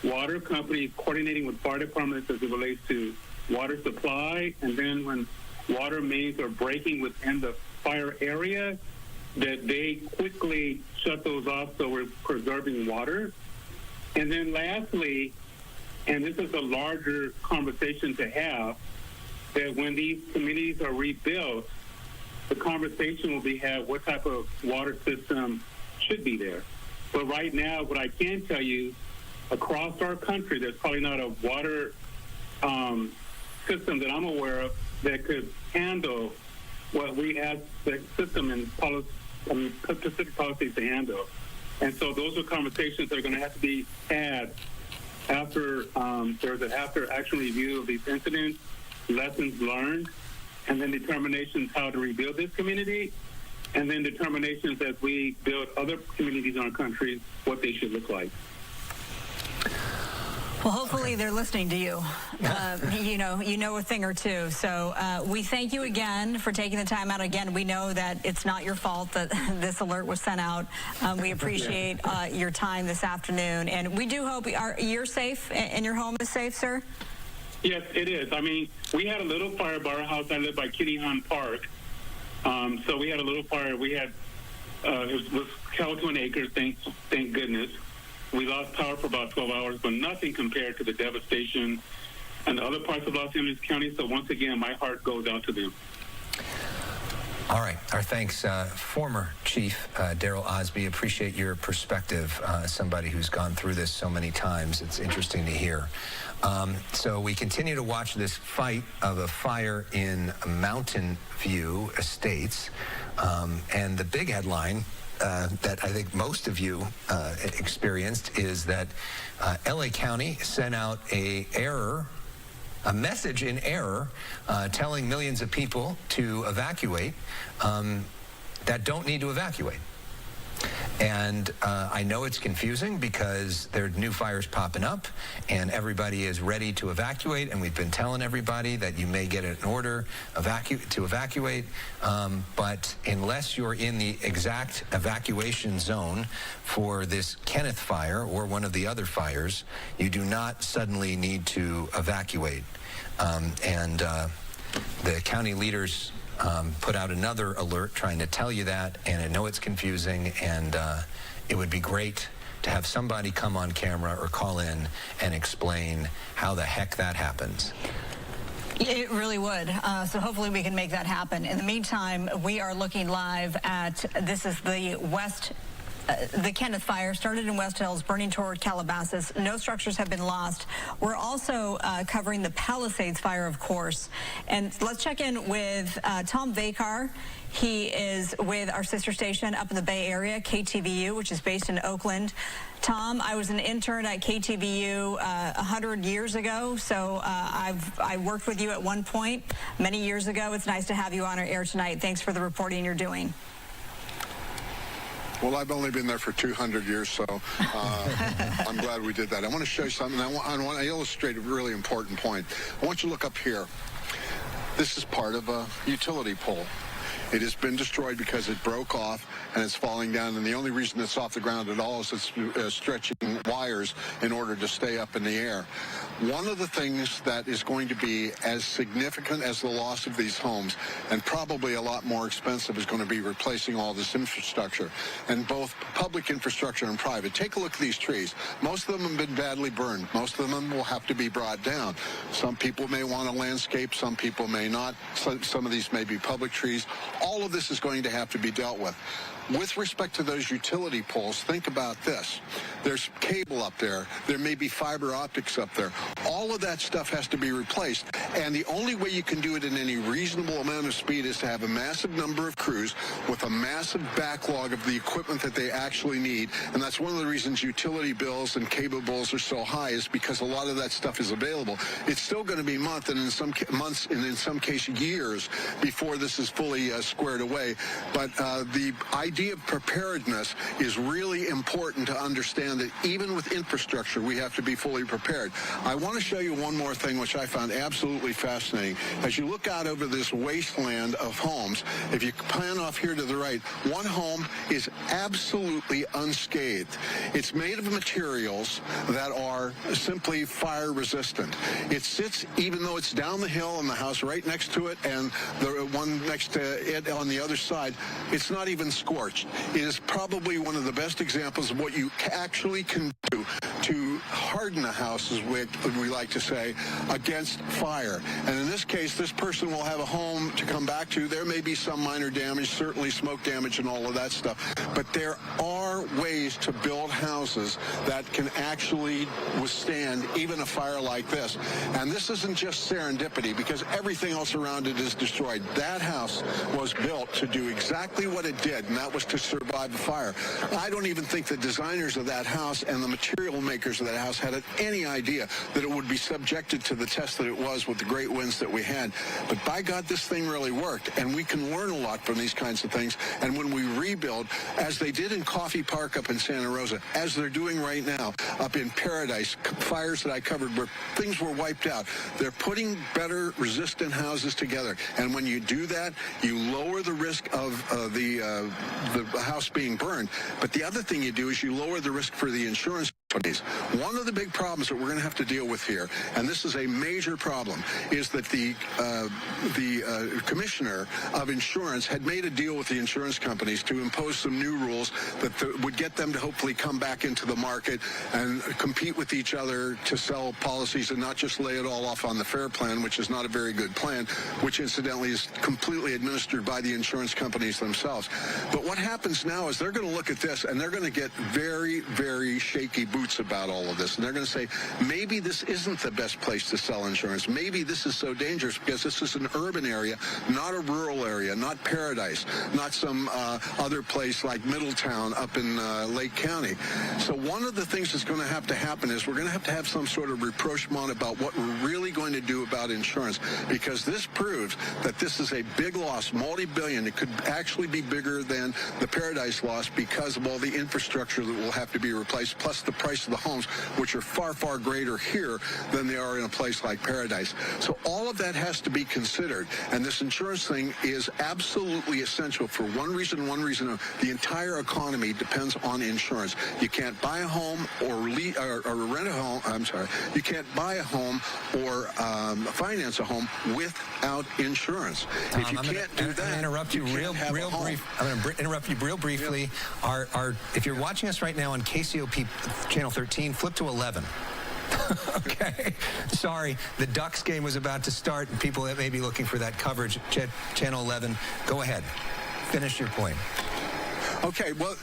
water companies coordinating with fire departments as it relates to water supply. And then when water mains are breaking within the fire area, that they quickly shut those off so we're preserving water. And then lastly, and this is a larger conversation to have, that when these communities are rebuilt, the conversation will be had what type of water system should be there. But right now, what I can tell you, across our country, there's probably not a water system that I'm aware of that could handle what we ask the system and specific policies to handle. And so those are conversations that are going to have to be had after there's an after-action review of these incidents, lessons learned, and then determinations how to rebuild this community, and then determinations as we build other communities in our country, what they should look like. Well, hopefully they're listening to you. You know a thing or two. So we thank you again for taking the time out. Again, we know that it's not your fault that this alert was sent out. We appreciate your time this afternoon. And we do hope you're safe and your home is safe, sir? Yes, it is. I mean, we had a little fire by our house. I live by Kitty Hahn Park. So we had a little fire. We had, it was held to an acre, thank goodness. We lost power for about 12 hours, but nothing compared to the devastation in the other parts of Los Angeles County. So once again, my heart goes out to them. All right. Our thanks, former Chief Daryl Osby. Appreciate your perspective, somebody who's gone through this so many times. It's interesting to hear. So we continue to watch this fight of a fire in Mountain View Estates. And the big headline that I think most of you experienced is that LA County sent out a message in error telling millions of people to evacuate that don't need to evacuate. And I know it's confusing because there are new fires popping up and everybody is ready to evacuate, and we've been telling everybody that you may get an order to evacuate, but unless you're in the exact evacuation zone for this Kenneth fire or one of the other fires, you do not suddenly need to evacuate. The county leaders put out another alert trying to tell you that, and I know it's confusing, and it would be great to have somebody come on camera or call in and explain how the heck that happens. It really would. So hopefully we can make that happen. In the meantime, we are looking live at, this is the Kenneth fire started in West Hills, burning toward Calabasas. No structures have been lost. We're also covering the Palisades fire, of course. And let's check in with Tom Vakar. He is with our sister station up in the Bay Area, KTVU, which is based in Oakland. Tom, I was an intern at KTVU 100 years ago, so I worked with you at one point many years ago. It's nice to have you on our air tonight. Thanks for the reporting you're doing. Well, I've only been there for 200 years, so I'm glad we did that. I want to show you something. I want to illustrate a really important point. I want you to look up here. This is part of a utility pole. It has been destroyed because it broke off and it's falling down, and the only reason it's off the ground at all is it's stretching wires in order to stay up in the air. One of the things that is going to be as significant as the loss of these homes, and probably a lot more expensive, is going to be replacing all this infrastructure, and both public infrastructure and private. Take a look at these trees. Most of them have been badly burned. Most of them will have to be brought down. Some people may want a landscape, some people may not. Some of these may be public trees. All of this is going to have to be dealt with. With respect to those utility poles, think about this. There's cable up there. There may be fiber optics up there. All of that stuff has to be replaced. And the only way you can do it in any reasonable amount of speed is to have a massive number of crews with a massive backlog of the equipment that they actually need. And that's one of the reasons utility bills and cable bills are so high, is because a lot of that stuff is available. It's still going to be months and in some cases years before this is fully squared away. But the idea of preparedness is really important to understand that even with infrastructure, we have to be fully prepared. I want to show you one more thing which I found absolutely fascinating. As you look out over this wasteland of homes, if you pan off here to the right, one home is absolutely unscathed. It's made of materials that are simply fire resistant. It sits, even though it's down the hill and the house right next to it and the one next to it on the other side, it's not even scorched. It is probably one of the best examples of what you actually can do to harden a house, as we like to say, against fire. And in this case, this person will have a home to come back to. There may be some minor damage, certainly smoke damage and all of that stuff. But there are ways to build houses that can actually withstand even a fire like this. And this isn't just serendipity, because everything else around it is destroyed. That house was built to do exactly what it did, and that was to survive a fire. I don't even think the designers of that house and the material makers of that house had any idea that it would be subjected to the test that it was with the great winds that we had. But by God, this thing really worked, and we can learn a lot from these kinds of things. And when we rebuild, as they did in Coffee Park up in Santa Rosa, as they're doing right now up in Paradise, fires that I covered where things were wiped out, they're putting better resistant houses together. And when you do that, you lower the risk of the house being burned. But the other thing you do is you lower the risk for the insurance companies. One of the big problems that we're going to have to deal with here, and this is a major problem, is that the commissioner of insurance had made a deal with the insurance companies to impose some new rules that would get them to hopefully come back into the market and compete with each other to sell policies and not just lay it all off on the FAIR plan, which is not a very good plan, which incidentally is completely administered by the insurance companies themselves. But what happens now is they're going to look at this and they're going to get very, very shaky boots hoots about all of this. And they're going to say, maybe this isn't the best place to sell insurance. Maybe this is so dangerous because this is an urban area, not a rural area, not Paradise, not some other place like Middletown up in Lake County. So one of the things that's going to happen is we're going to have some sort of rapprochement about what we're really going to do about insurance, because this proves that this is a big loss, multi-billion. It could actually be bigger than the Paradise loss because of all the infrastructure that will have to be replaced, plus the price of the homes, which are far, far greater here than they are in a place like Paradise. So all of that has to be considered, and this insurance thing is absolutely essential for one reason. The entire economy depends on insurance. You can't buy a home or rent a home. I'm sorry. You can't buy a home or finance a home without insurance. Tom, If you can't do that, I'm going to interrupt you real brief. I'm going to interrupt you real briefly. Yep. If you're watching us right now on KCOP Channel 13, flip to 11. Okay. Sorry, the Ducks game was about to start, and people that may be looking for that coverage, Channel 11, go ahead. Finish your point. Okay, well,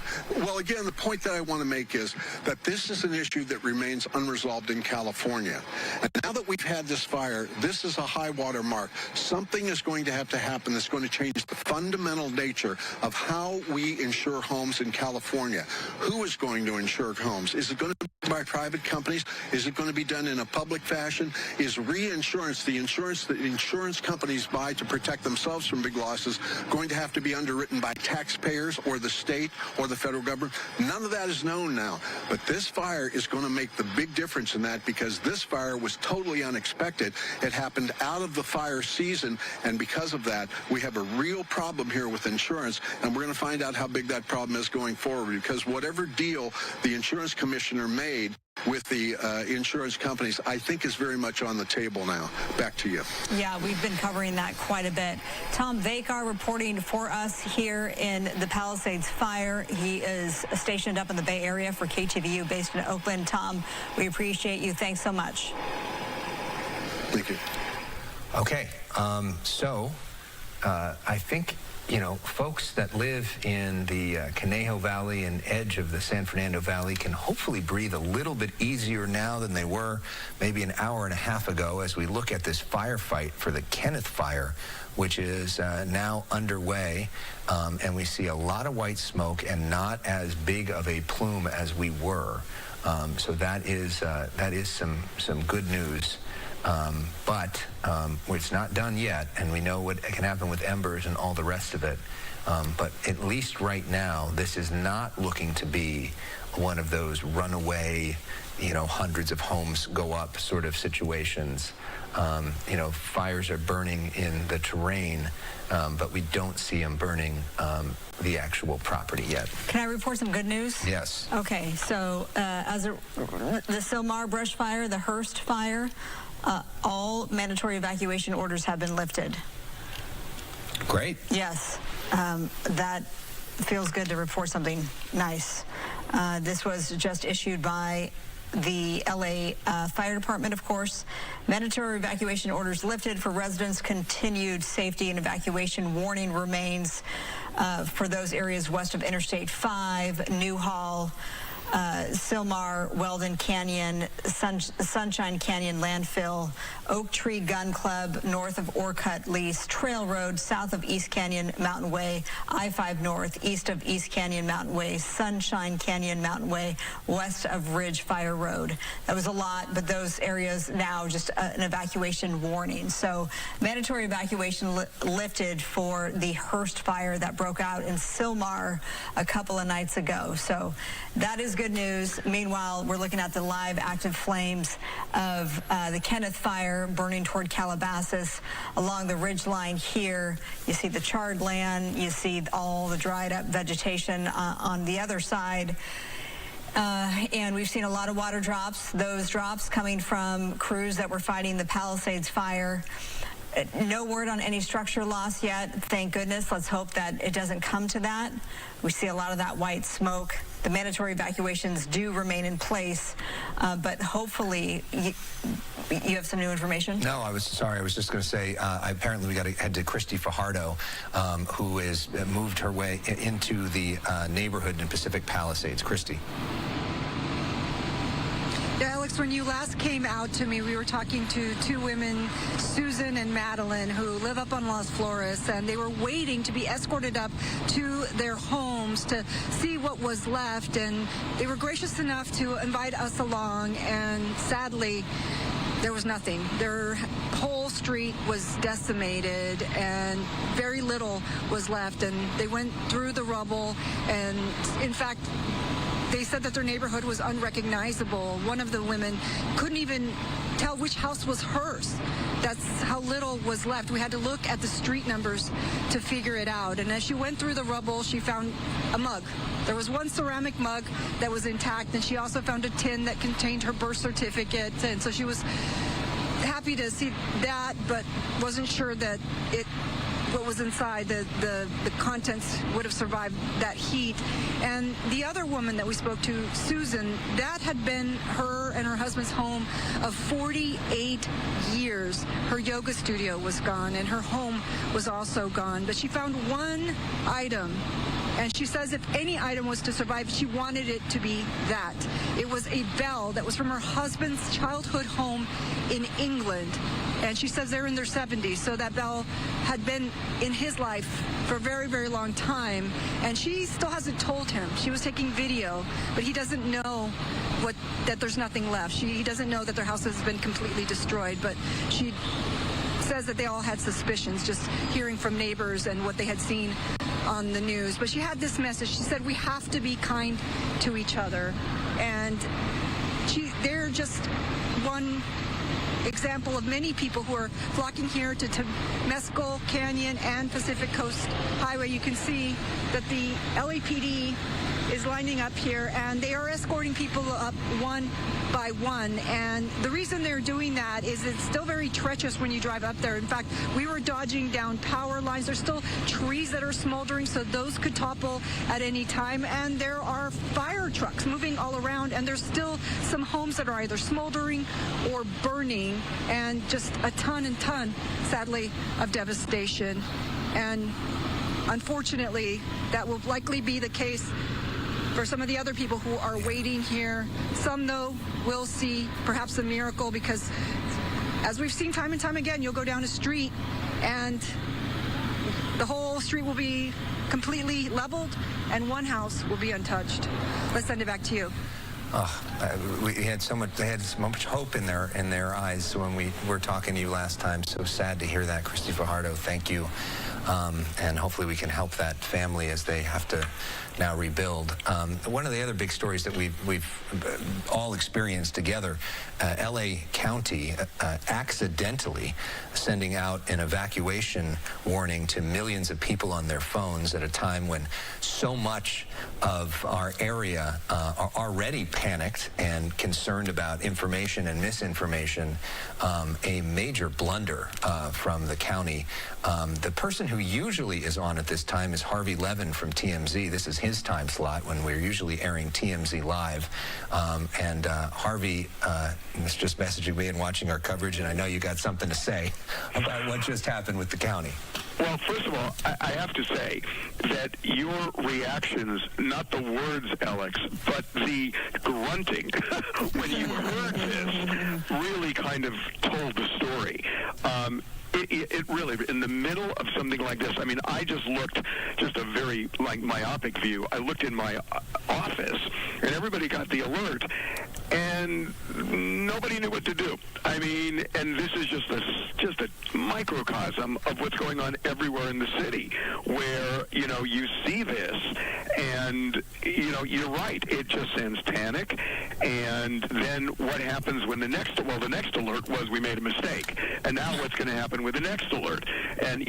again, the point that I want to make is that this is an issue that remains unresolved in California. And now that we've had this fire, this is a high water mark. Something is going to have to happen that's going to change the fundamental nature of how we insure homes in California. Who is going to insure homes? Is it going to be by private companies? Is it going to be done in a public fashion? Is reinsurance, the insurance that insurance companies buy to protect themselves from big losses, going to have to be underwritten by taxpayers or the state or the federal government? None of that is known now. But this fire is going to make the big difference in that, because this fire was totally unexpected. It happened out of the fire season, and because of that, we have a real problem here with insurance, and we're going to find out how big that problem is going forward, because whatever deal the insurance commissioner made with the insurance companies, I think, is very much on the table now. Back to you. Yeah, we've been covering that quite a bit. Tom Vakar reporting for us here in the Palisades fire. He is stationed up in the Bay Area for KTVU based in Oakland. Tom, we appreciate you. Thanks so much. Thank you. Okay, I think, folks that live in the Conejo Valley and edge of the San Fernando Valley can hopefully breathe a little bit easier now than they were maybe an hour and a half ago as we look at this firefight for the Kenneth Fire, which is now underway, and we see a lot of white smoke and not as big of a plume as we were. So that is some good news. But it's not done yet, and we know what can happen with embers and all the rest of it. But at least right now, this is not looking to be one of those runaway, hundreds of homes go up sort of situations. Fires are burning in the terrain, but we don't see them burning the actual property yet. Can I report some good news? Yes. Okay, so the Sylmar brush fire, the Hearst fire, all mandatory evacuation orders have been lifted. Great. Yes, that feels good to report something nice. This was just issued by the LA Fire Department, of course. Mandatory evacuation orders lifted for residents. Continued safety and evacuation warning remains for those areas west of Interstate 5, Newhall, Sylmar, Weldon Canyon, Sunshine Canyon Landfill, Oak Tree Gun Club, north of Orcutt Lease, Trail Road, south of East Canyon Mountain Way, I-5 North, east of East Canyon Mountain Way, Sunshine Canyon Mountain Way, west of Ridge Fire Road. That was a lot, but those areas now just an evacuation warning. So mandatory evacuation lifted for the Hearst fire that broke out in Sylmar a couple of nights ago. So that is good news. Meanwhile, we're looking at the live active flames of the Kenneth fire burning toward Calabasas along the ridge line here. You see the charred land. You see all the dried up vegetation on the other side. And we've seen a lot of water drops. Those drops coming from crews that were fighting the Palisades fire. No word on any structure loss yet, thank goodness. Let's hope that it doesn't come to that. We see a lot of that white smoke. The mandatory evacuations do remain in place, but hopefully you have some new information? No, I was sorry. I was just going to say, apparently we got to head to Christy Fajardo, who has moved her way into the neighborhood in Pacific Palisades. Christy. when you last came out to me, we were talking to two women, Susan and Madeline, who live up on Las Flores, and they were waiting to be escorted up to their homes to see what was left, and they were gracious enough to invite us along, and sadly, there was nothing. Their whole street was decimated and very little was left, and they went through the rubble, and in fact, they said that their neighborhood was unrecognizable. One of the women couldn't even tell which house was hers. That's how little was left. We had to look at the street numbers to figure it out. And as she went through the rubble, she found a mug. There was one ceramic mug that was intact, and she also found a tin that contained her birth certificate. And so she was happy to see that, but wasn't sure that what was inside, the contents would have survived that heat. And the other woman that we spoke to, Susan, that had been her and her husband's home of 48 years. Her yoga studio was gone, and her home was also gone. But she found one item, and she says if any item was to survive, she wanted it to be that. It was a bell that was from her husband's childhood home in England. And she says they're in their 70s, so that bell had been in his life for a very, very long time. And she still hasn't told him. She was taking video, but he doesn't know that there's nothing left. He doesn't know that their house has been completely destroyed, but she says that they all had suspicions, just hearing from neighbors and what they had seen on the news. But she had this message. She said, we have to be kind to each other. And they're just one example of many people who are flocking here to Temescal Canyon and Pacific Coast Highway. You can see that the LAPD is lining up here, and they are escorting people up one by one. And the reason they're doing that is it's still very treacherous when you drive up there. In fact, we were dodging down power lines. There's still trees that are smoldering, so those could topple at any time. And there are fire trucks moving all around, and there's still some homes that are either smoldering or burning, and just a ton and ton, sadly, of devastation. And unfortunately, that will likely be the case for some of the other people who are waiting here. Some, though, will see perhaps a miracle, because as we've seen time and time again, you'll go down a street and the whole street will be completely leveled and one house will be untouched. Let's send it back to you. We had so much hope in their eyes when we were talking to you last time. So sad to hear that, Christy Fajardo. Thank you. And hopefully we can help that family as they have to now rebuild. One of the other big stories that we've all experienced together, LA County accidentally sending out an evacuation warning to millions of people on their phones at a time when so much of our area are already panicked and concerned about information and misinformation. A major blunder from the county. The person who usually is on at this time is Harvey Levin from TMZ. This is his time slot when we're usually airing TMZ Live. And Harvey was just messaging me and watching our coverage, and I know you got something to say about what just happened with the county. Well, first of all, I have to say that your reactions, not the words, Alex, but the grunting when you heard this really kind of told the story. It really, in the middle of something like this, I mean, I just looked, just a very, myopic view. I looked in my office, and everybody got the alert, and nobody knew what to do. I mean, and this is just a microcosm of what's going on everywhere in the city, where, you see this, and, you're right, it just sends panic, and then what happens when the next alert was we made a mistake, and now what's going to happen with the next alert? And,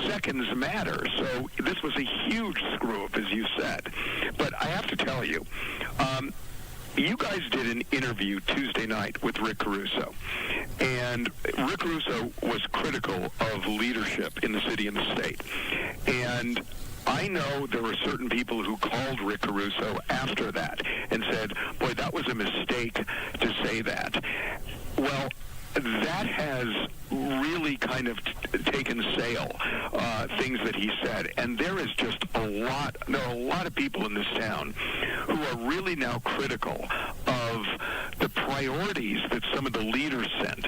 seconds matter, so this was a huge screw-up, as you said. But I have to tell you, you guys did an interview Tuesday night with Rick Caruso, and Rick Caruso was critical of leadership in the city and the state. And I know there were certain people who called Rick Caruso after that and said, boy, that was a mistake to say that. Well, that has really kind of taken sail, things that he said. And there is just there are a lot of people in this town who are really now critical of the priorities that some of the leaders sent,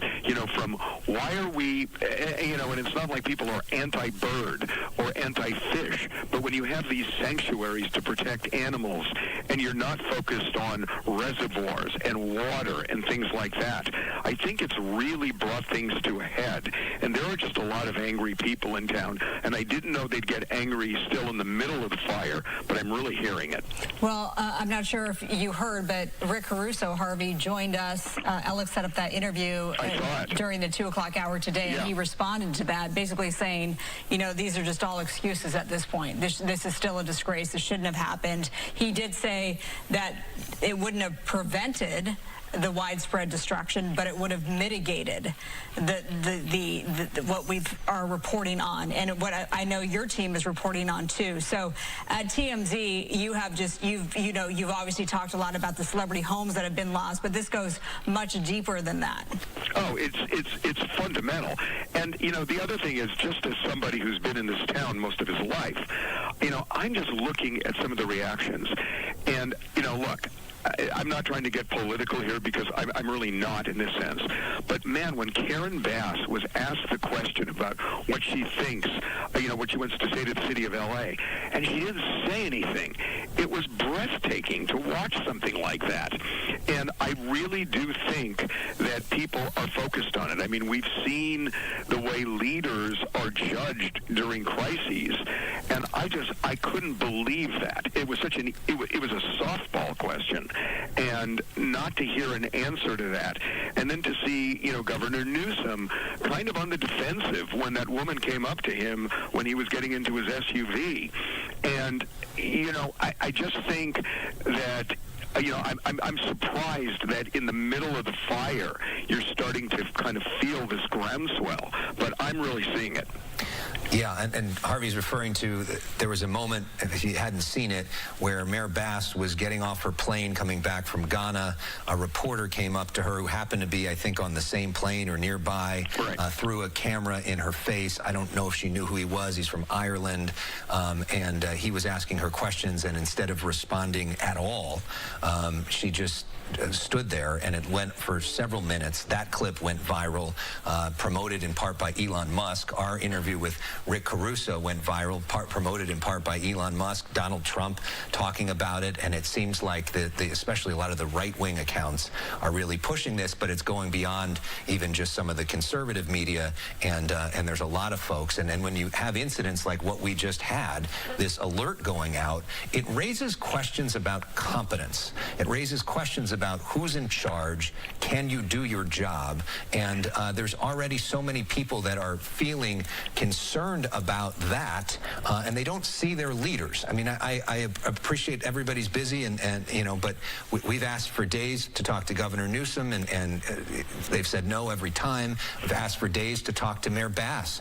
from why are we, and it's not like people are anti-bird or anti-fish, but when you have these sanctuaries to protect animals and you're not focused on reservoirs and water and things like that, I think it's really brought things to a head. And there are just a lot of angry people in town, and I didn't know they'd get angry still in the middle of the fire, but I'm really hearing it. Well, I'm not sure if you heard, but Rick Caruso, Harvey, joined us. Alex set up that interview during the 2 o'clock hour today, and he responded to that, basically saying, these are just all excuses at this point. This is still a disgrace. This shouldn't have happened. He did say that it wouldn't have prevented the widespread destruction, but it would have mitigated what we are reporting on, and what I know your team is reporting on too. So at TMZ, you've obviously talked a lot about the celebrity homes that have been lost, but this goes much deeper than that. Oh, it's fundamental. And the other thing is, just as somebody who's been in this town most of his life, I'm just looking at some of the reactions, and look, I'm not trying to get political here because I'm really not in this sense. But, man, when Karen Bass was asked the question about what she thinks, what she wants to say to the city of L.A., and she didn't say anything, it was breathtaking to watch something like that. And I really do think that people are focused on it. I mean, we've seen the way leaders are judged during crises, and I couldn't believe that. It was it was a softball question. And not to hear an answer to that. And then to see, Governor Newsom kind of on the defensive when that woman came up to him when he was getting into his SUV. And, I just think that I'm surprised that in the middle of the fire, you're starting to kind of feel this groundswell, but I'm really seeing it. Yeah, and Harvey's referring to, there was a moment, if you hadn't seen it, where Mayor Bass was getting off her plane coming back from Ghana. A reporter came up to her who happened to be, I think, on the same plane or nearby, threw a camera in her face. I don't know if she knew who he was. He's from Ireland, and he was asking her questions, and instead of responding at all, she just stood there, and it went for several minutes. That clip went viral, promoted in part by Elon Musk. Our interview with Rick Caruso went viral, promoted in part by Elon Musk. Donald Trump talking about it, and it seems like especially a lot of the right-wing accounts are really pushing this, but it's going beyond even just some of the conservative media, and there's a lot of folks. And then when you have incidents like what we just had, this alert going out, it raises questions about competence. It raises questions about who's in charge, can you do your job, and there's already so many people that are feeling concerned about that, and they don't see their leaders. I mean, I appreciate everybody's busy, but we've asked for days to talk to Governor Newsom, and they've said no every time. We've asked for days to talk to Mayor Bass.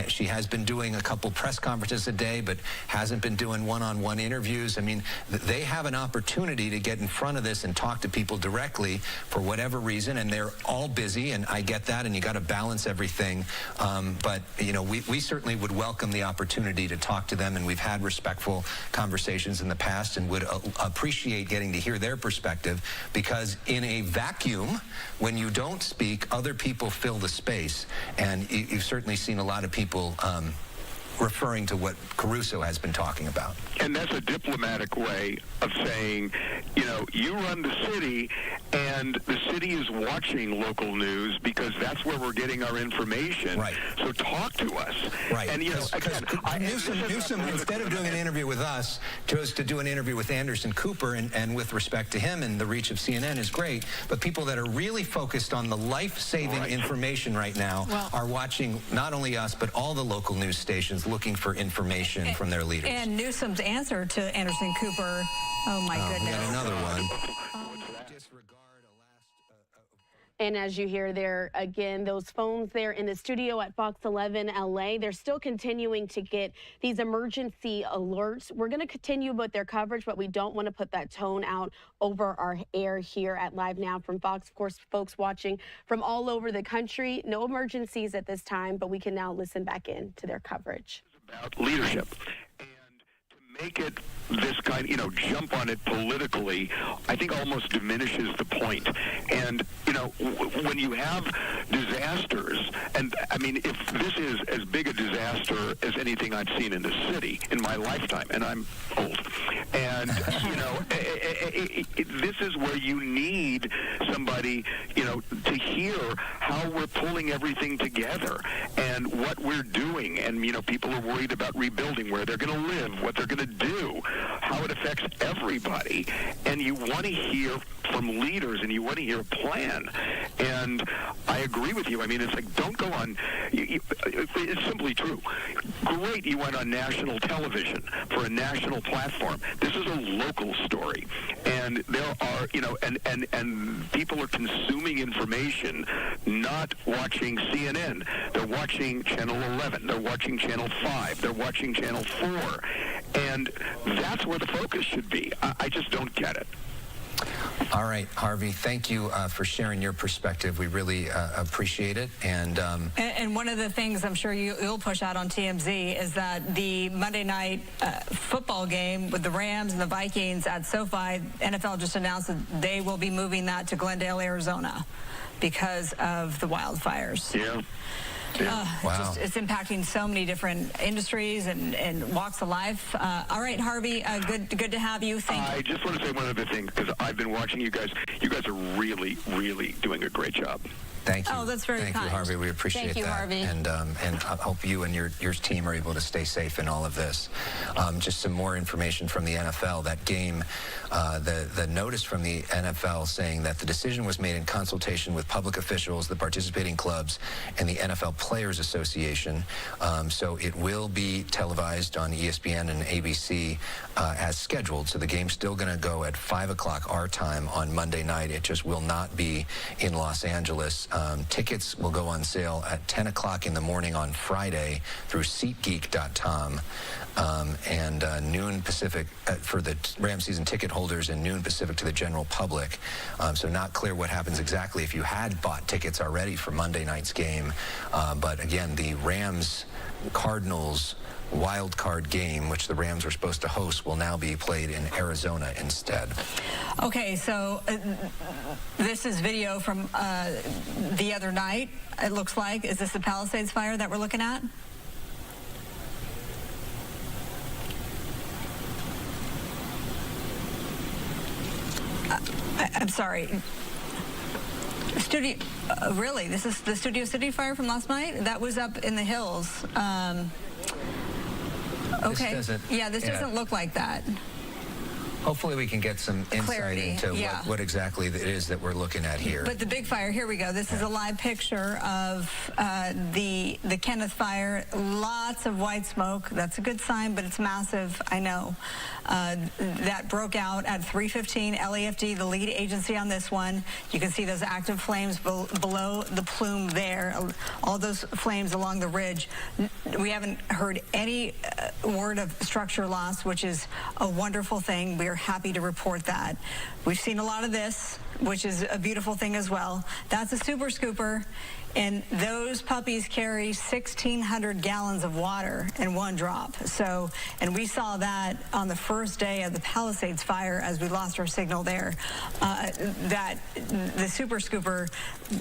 She has been doing a couple press conferences a day, but hasn't been doing one-on-one interviews. I mean, they have an opportunity to get in front of this and talk to people directly for whatever reason, and they're all busy, and I get that, and you got to balance everything. But we certainly would welcome the opportunity to talk to them, and we've had respectful conversations in the past, and would appreciate getting to hear their perspective, because in a vacuum, when you don't speak, other people fill the space, and you've certainly seen a lot of people referring to what Caruso has been talking about. And that's a diplomatic way of saying, you run the city, and the city is watching local news because that's where we're getting our information. Right. So talk to us. Right. And, Newsom, instead of doing an interview with us, chose to do an interview with Anderson Cooper, and with respect to him, and the reach of CNN is great, but people that are really focused on the life-saving information right now are watching not only us, but all the local news stations looking for information from their leaders. And Newsom's answer to Anderson Cooper, oh my goodness. We got another one. And as you hear there, again, those phones there in the studio at Fox 11 LA, they're still continuing to get these emergency alerts. We're going to continue with their coverage, but we don't want to put that tone out over our air here at Live Now from Fox. Of course, folks watching from all over the country, no emergencies at this time, but we can now listen back in to their coverage. About leadership. Make it this kind, jump on it politically, I think almost diminishes the point. And, when you have disasters, and I mean, if this is as big a disaster as anything I've seen in the city in my lifetime, and I'm old, and, this is where you need somebody, to hear how we're pulling everything together and what we're doing. And, people are worried about rebuilding, where they're going to live, what they're going to do, how it affects everybody. And you want to hear from leaders, and you want to hear a plan. And I agree with you. I mean, it's like, don't go on. It's simply true. Great, you went on national television for a national platform. This is a local story. And there are, and people are consuming information, not watching CNN. They're watching Channel 11. They're watching Channel 5. They're watching Channel 4. And that's where the focus should be. I just don't get it. All right, Harvey, thank you for sharing your perspective. We really appreciate it. And one of the things I'm sure you'll push out on TMZ is that the Monday night football game with the Rams and the Vikings at SoFi, NFL just announced that they will be moving that to Glendale, Arizona because of the wildfires. Yeah. Wow. It's impacting so many different industries and walks of life. All right, Harvey, good to have you. Thank you. I just want to say one other thing, because I've been watching you guys. You guys are really, really doing a great job. Thank you. Oh, that's very kind. Thank you, Harvey. We appreciate Thank you, that. Harvey. And I hope you and your team are able to stay safe in all of this. Just some more information from the NFL. That game, the notice from the NFL saying that the decision was made in consultation with public officials, the participating clubs, and the NFL Players Association. So it will be televised on ESPN and ABC as scheduled. So the game's still going to go at 5 o'clock our time on Monday night. It just will not be in Los Angeles. Tickets will go on sale at 10 o'clock in the morning on Friday through SeatGeek.com and noon Pacific for the Rams season ticket holders and noon Pacific to the general public. So not clear what happens exactly if you had bought tickets already for Monday night's game. But again, the Rams-Cardinals wild card game, which the Rams were supposed to host, will now be played in Arizona instead. Okay, so this is video from the other night, it looks like. Is this the Palisades fire that we're looking at? I'm sorry. Studio, really? This is the Studio City fire from last night? That was up in the hills. Okay. This doesn't look like that. Hopefully we can get some insight Clarity, into what exactly it is that we're looking at here. But the big fire, here we go. This is a live picture of the Kenneth fire. Lots of white smoke. That's a good sign, but it's massive, I know. That broke out at 3:15. LAFD, the lead agency on this one. You can see those active flames below the plume there. All those flames along the ridge. We haven't heard any word of structure loss, which is a wonderful thing. We are happy to report that. We've seen a lot of this, which is a beautiful thing as well. That's a super scooper, and those puppies carry 1,600 gallons of water in one drop. So, and we saw that on the first day of the Palisades fire as we lost our signal there, that the super scooper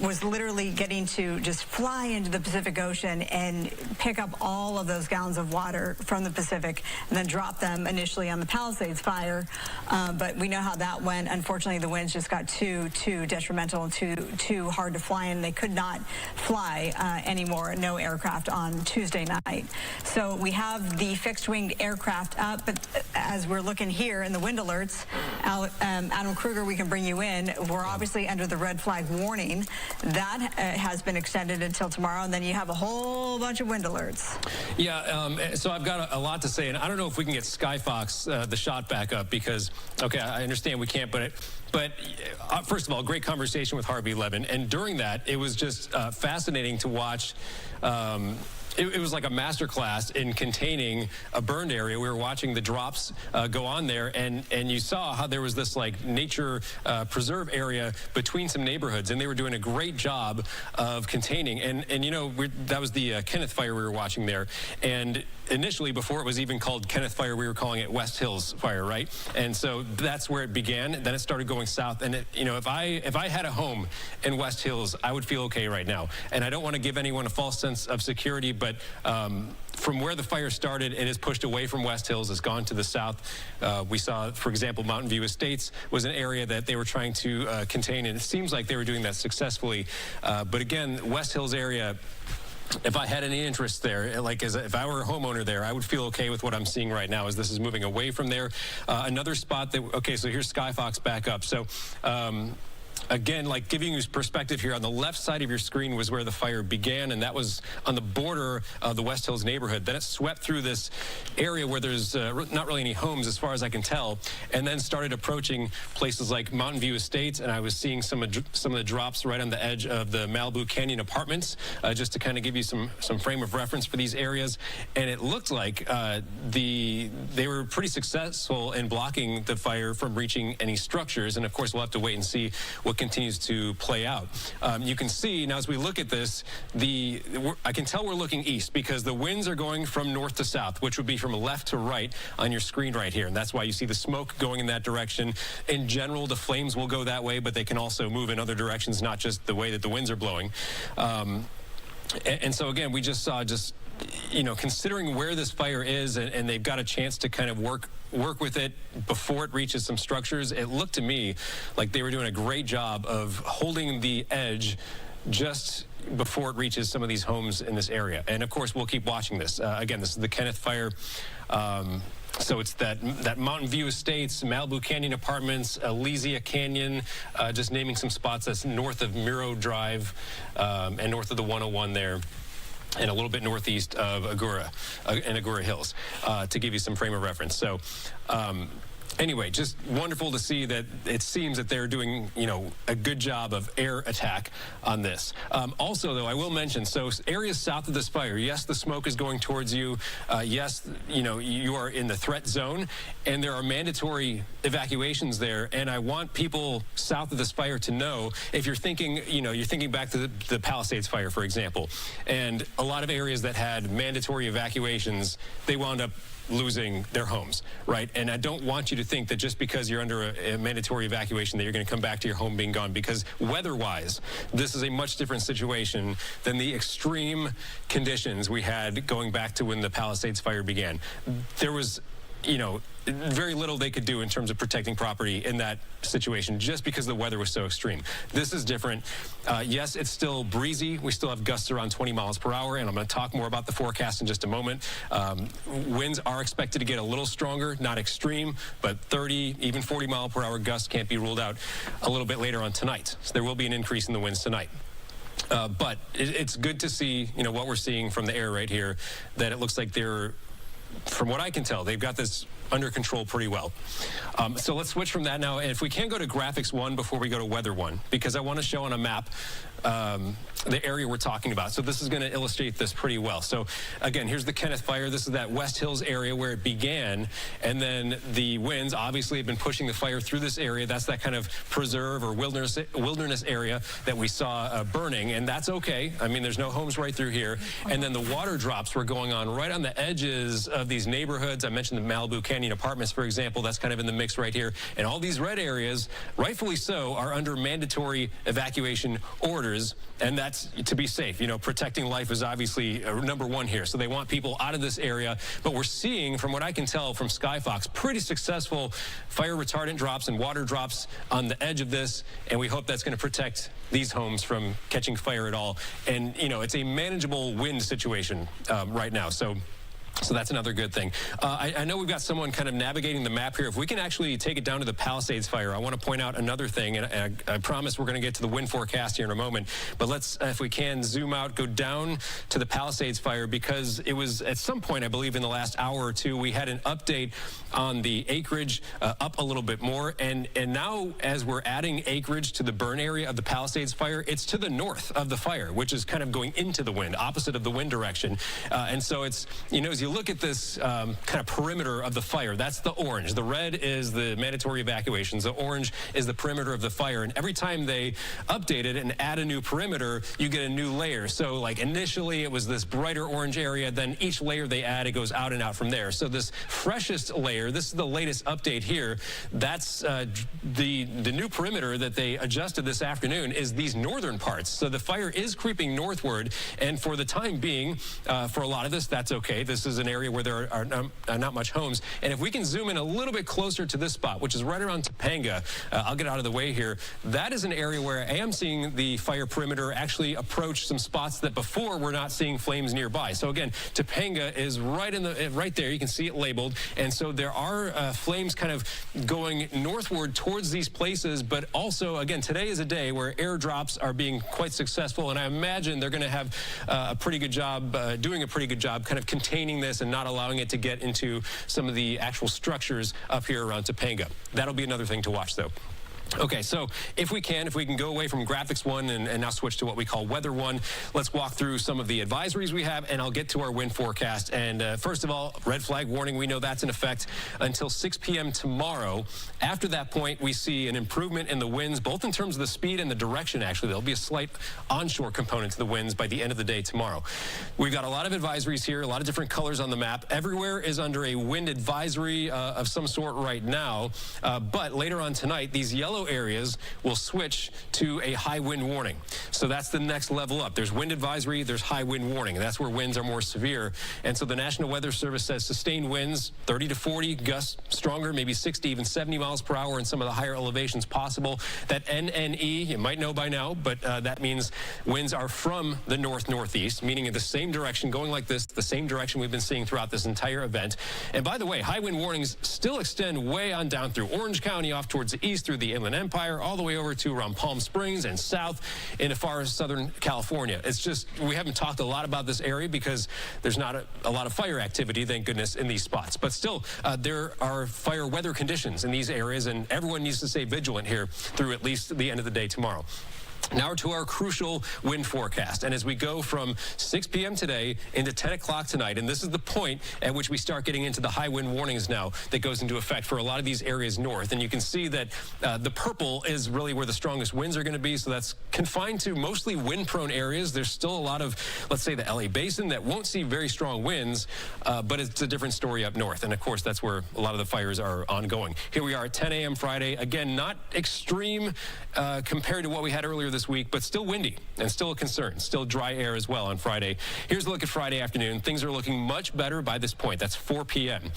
was literally getting to just fly into the Pacific Ocean and pick up all of those gallons of water from the Pacific and then drop them initially on the Palisades fire. But we know how that went. Unfortunately, the winds just got too detrimental and too hard to fly, and they could not fly anymore. No aircraft on Tuesday night. So we have the fixed-winged aircraft up, but as we're looking here in the wind alerts, Adam Kruger, we can bring you in. We're obviously under the red flag warning. That has been extended until tomorrow, and then you have a whole bunch of wind alerts. Yeah, so I've got a lot to say, and I don't know if we can get Skyfox, the shot back up, because, okay, I understand we can't, but first of all, great conversation with Harvey Levin. And during that, it was just fascinating to watch. It was like a masterclass in containing a burned area. We were watching the drops go on there, and you saw how there was this like nature preserve area between some neighborhoods, and they were doing a great job of containing. And you know, that was the Kenneth Fire we were watching there. And initially, before it was even called Kenneth Fire, we were calling it West Hills Fire, right? And so that's where it began. Then it started going south. And you know, if I had a home in West Hills, I would feel okay right now. And I don't want to give anyone a false sense of security, but from where the fire started, it has pushed away from West Hills. It's gone to the south. We saw, for example, Mountain View Estates was an area that they were trying to contain, and it seems like they were doing that successfully. But again, West Hills area, if I had any interest there, like if I were a homeowner there, I would feel okay with what I'm seeing right now as this is moving away from there. Another spot that, okay, so here's Skyfox back up. So, again, like giving you perspective here, on the left side of your screen was where the fire began, and that was on the border of the West Hills neighborhood. Then it swept through this area where there's not really any homes as far as I can tell, and then started approaching places like Mountain View Estates, and I was seeing some of the drops right on the edge of the Malibu Canyon Apartments, just to kind of give you some frame of reference for these areas. And it looked like they were pretty successful in blocking the fire from reaching any structures, and of course we'll have to wait and see what continues to play out. You can see now as we look at this, I can tell we're looking east because the winds are going from north to south, which would be from left to right on your screen right here. And that's why you see the smoke going in that direction. In general, the flames will go that way, but they can also move in other directions, not just the way that the winds are blowing. And so again, we just saw you know, considering where this fire is, and they've got a chance to kind of work with it before it reaches some structures, it looked to me like they were doing a great job of holding the edge just before it reaches some of these homes in this area. And of course, we'll keep watching this. Again, this is the Kenneth Fire. So it's that Mountain View Estates, Malibu Canyon Apartments, Elysia Canyon, just naming some spots that's north of Miro Drive and north of the 101 there, and a little bit northeast of Agoura and Agoura Hills, to give you some frame of reference. So anyway, just wonderful to see that it seems that they're doing, you know, a good job of air attack on this. Also, though, I will mention, so areas south of this fire, yes, the smoke is going towards you. Yes, you know, you are in the threat zone, and there are mandatory evacuations there. And I want people south of this fire to know, if you're thinking, you know, you're thinking back to the Palisades fire, for example, and a lot of areas that had mandatory evacuations, they wound up losing their homes, right? And I don't want you to think that just because you're under a mandatory evacuation that you're going to come back to your home being gone, because weather-wise, this is a much different situation than the extreme conditions we had going back to when the Palisades fire began. There was, you know, very little they could do in terms of protecting property in that situation just because the weather was so extreme. This is different. Yes, it's still breezy. We still have gusts around 20 miles per hour, and I'm going to talk more about the forecast in just a moment. Winds are expected to get a little stronger, not extreme, but 30, even 40 mile per hour gusts can't be ruled out a little bit later on tonight. So there will be an increase in the winds tonight. But it's good to see, you know, what we're seeing from the air right here, that it looks like they're, from what I can tell, they've got this under control pretty well. So let's switch from that now. And if we can go to graphics 1 before we go to weather 1, because I want to show on a map the area we're talking about. So this is going to illustrate this pretty well. So again, here's the Kenneth Fire. This is that West Hills area where it began. And then the winds obviously have been pushing the fire through this area. That's that kind of preserve or wilderness area that we saw burning. And that's okay. I mean, there's no homes right through here. And then the water drops were going on right on the edges of these neighborhoods. I mentioned the Malibu Canyon Apartments, for example. That's kind of in the mix right here. And all these red areas, rightfully so, are under mandatory evacuation orders. And that's to be safe. You know, protecting life is obviously number one here. So they want people out of this area. But we're seeing, from what I can tell from Skyfox, pretty successful fire retardant drops and water drops on the edge of this. And we hope that's going to protect these homes from catching fire at all. And, you know, it's a manageable wind situation right now. So So that's another good thing. I know we've got someone kind of navigating the map here. If we can actually take it down to the Palisades fire, I want to point out another thing, and I promise we're going to get to the wind forecast here in a moment. But let's, if we can, zoom out, go down to the Palisades fire, because it was at some point, I believe in the last hour or two, we had an update on the acreage up a little bit more. And now, as we're adding acreage to the burn area of the Palisades fire, it's to the north of the fire, which is kind of going into the wind, opposite of the wind direction. And so it's, you know, as you look at this kind of perimeter of the fire, that's the orange. The red is the mandatory evacuations. The orange is the perimeter of the fire. And every time they update it and add a new perimeter, you get a new layer. So like initially it was this brighter orange area, then each layer they add, it goes out and out from there. So this freshest layer, this is the latest update here, that's the new perimeter that they adjusted this afternoon is these northern parts. So the fire is creeping northward, and for the time being, for a lot of this, that's okay. This is an area where there are not much homes. And if we can zoom in a little bit closer to this spot, which is right around Topanga, I'll get out of the way here. That is an area where I am seeing the fire perimeter actually approach some spots that before we're not seeing flames nearby. So again, Topanga is right there. You can see it labeled. And so there are flames kind of going northward towards these places. But also, again, today is a day where airdrops are being quite successful. And I imagine they're going to have a pretty good job, doing a pretty good job kind of containing this and not allowing it to get into some of the actual structures up here around Topanga. That'll be another thing to watch, though. Okay, so if we can go away from graphics 1 and now switch to what we call weather 1, let's walk through some of the advisories we have, and I'll get to our wind forecast. And first of all, red flag warning, we know that's in effect until 6 p.m. tomorrow. After that point, we see an improvement in the winds, both in terms of the speed and the direction, actually. There'll be a slight onshore component to the winds by the end of the day tomorrow. We've got a lot of advisories here, a lot of different colors on the map. Everywhere is under a wind advisory of some sort right now, but later on tonight, these yellow areas will switch to a high wind warning. So that's the next level up. There's wind advisory, there's high wind warning, and that's where winds are more severe. And so the National Weather Service says sustained winds, 30 to 40, gusts stronger, maybe 60, even 70 miles per hour in some of the higher elevations possible. That NNE, you might know by now, but that means winds are from the north-northeast, meaning in the same direction, going like this, the same direction we've been seeing throughout this entire event. And by the way, high wind warnings still extend way on down through Orange County, off towards the east, through the Inland Empire, all the way over to around Palm Springs and south into far southern California. It's just, we haven't talked a lot about this area because there's not a lot of fire activity, thank goodness, in these spots. But still, there are fire weather conditions in these areas, and everyone needs to stay vigilant here through at least the end of the day tomorrow. Now to our crucial wind forecast. And as we go from 6 p.m. today into 10 o'clock tonight, and this is the point at which we start getting into the high wind warnings now that goes into effect for a lot of these areas north. And you can see that the purple is really where the strongest winds are going to be. So that's confined to mostly wind-prone areas. There's still a lot of, let's say, the LA Basin that won't see very strong winds, but it's a different story up north. And of course, that's where a lot of the fires are ongoing. Here we are at 10 a.m. Friday. Again, not extreme compared to what we had earlier this week, but still windy and still a concern. Still dry air as well on Friday. Here's a look at Friday afternoon. Things are looking much better by this point. That's 4 p.m.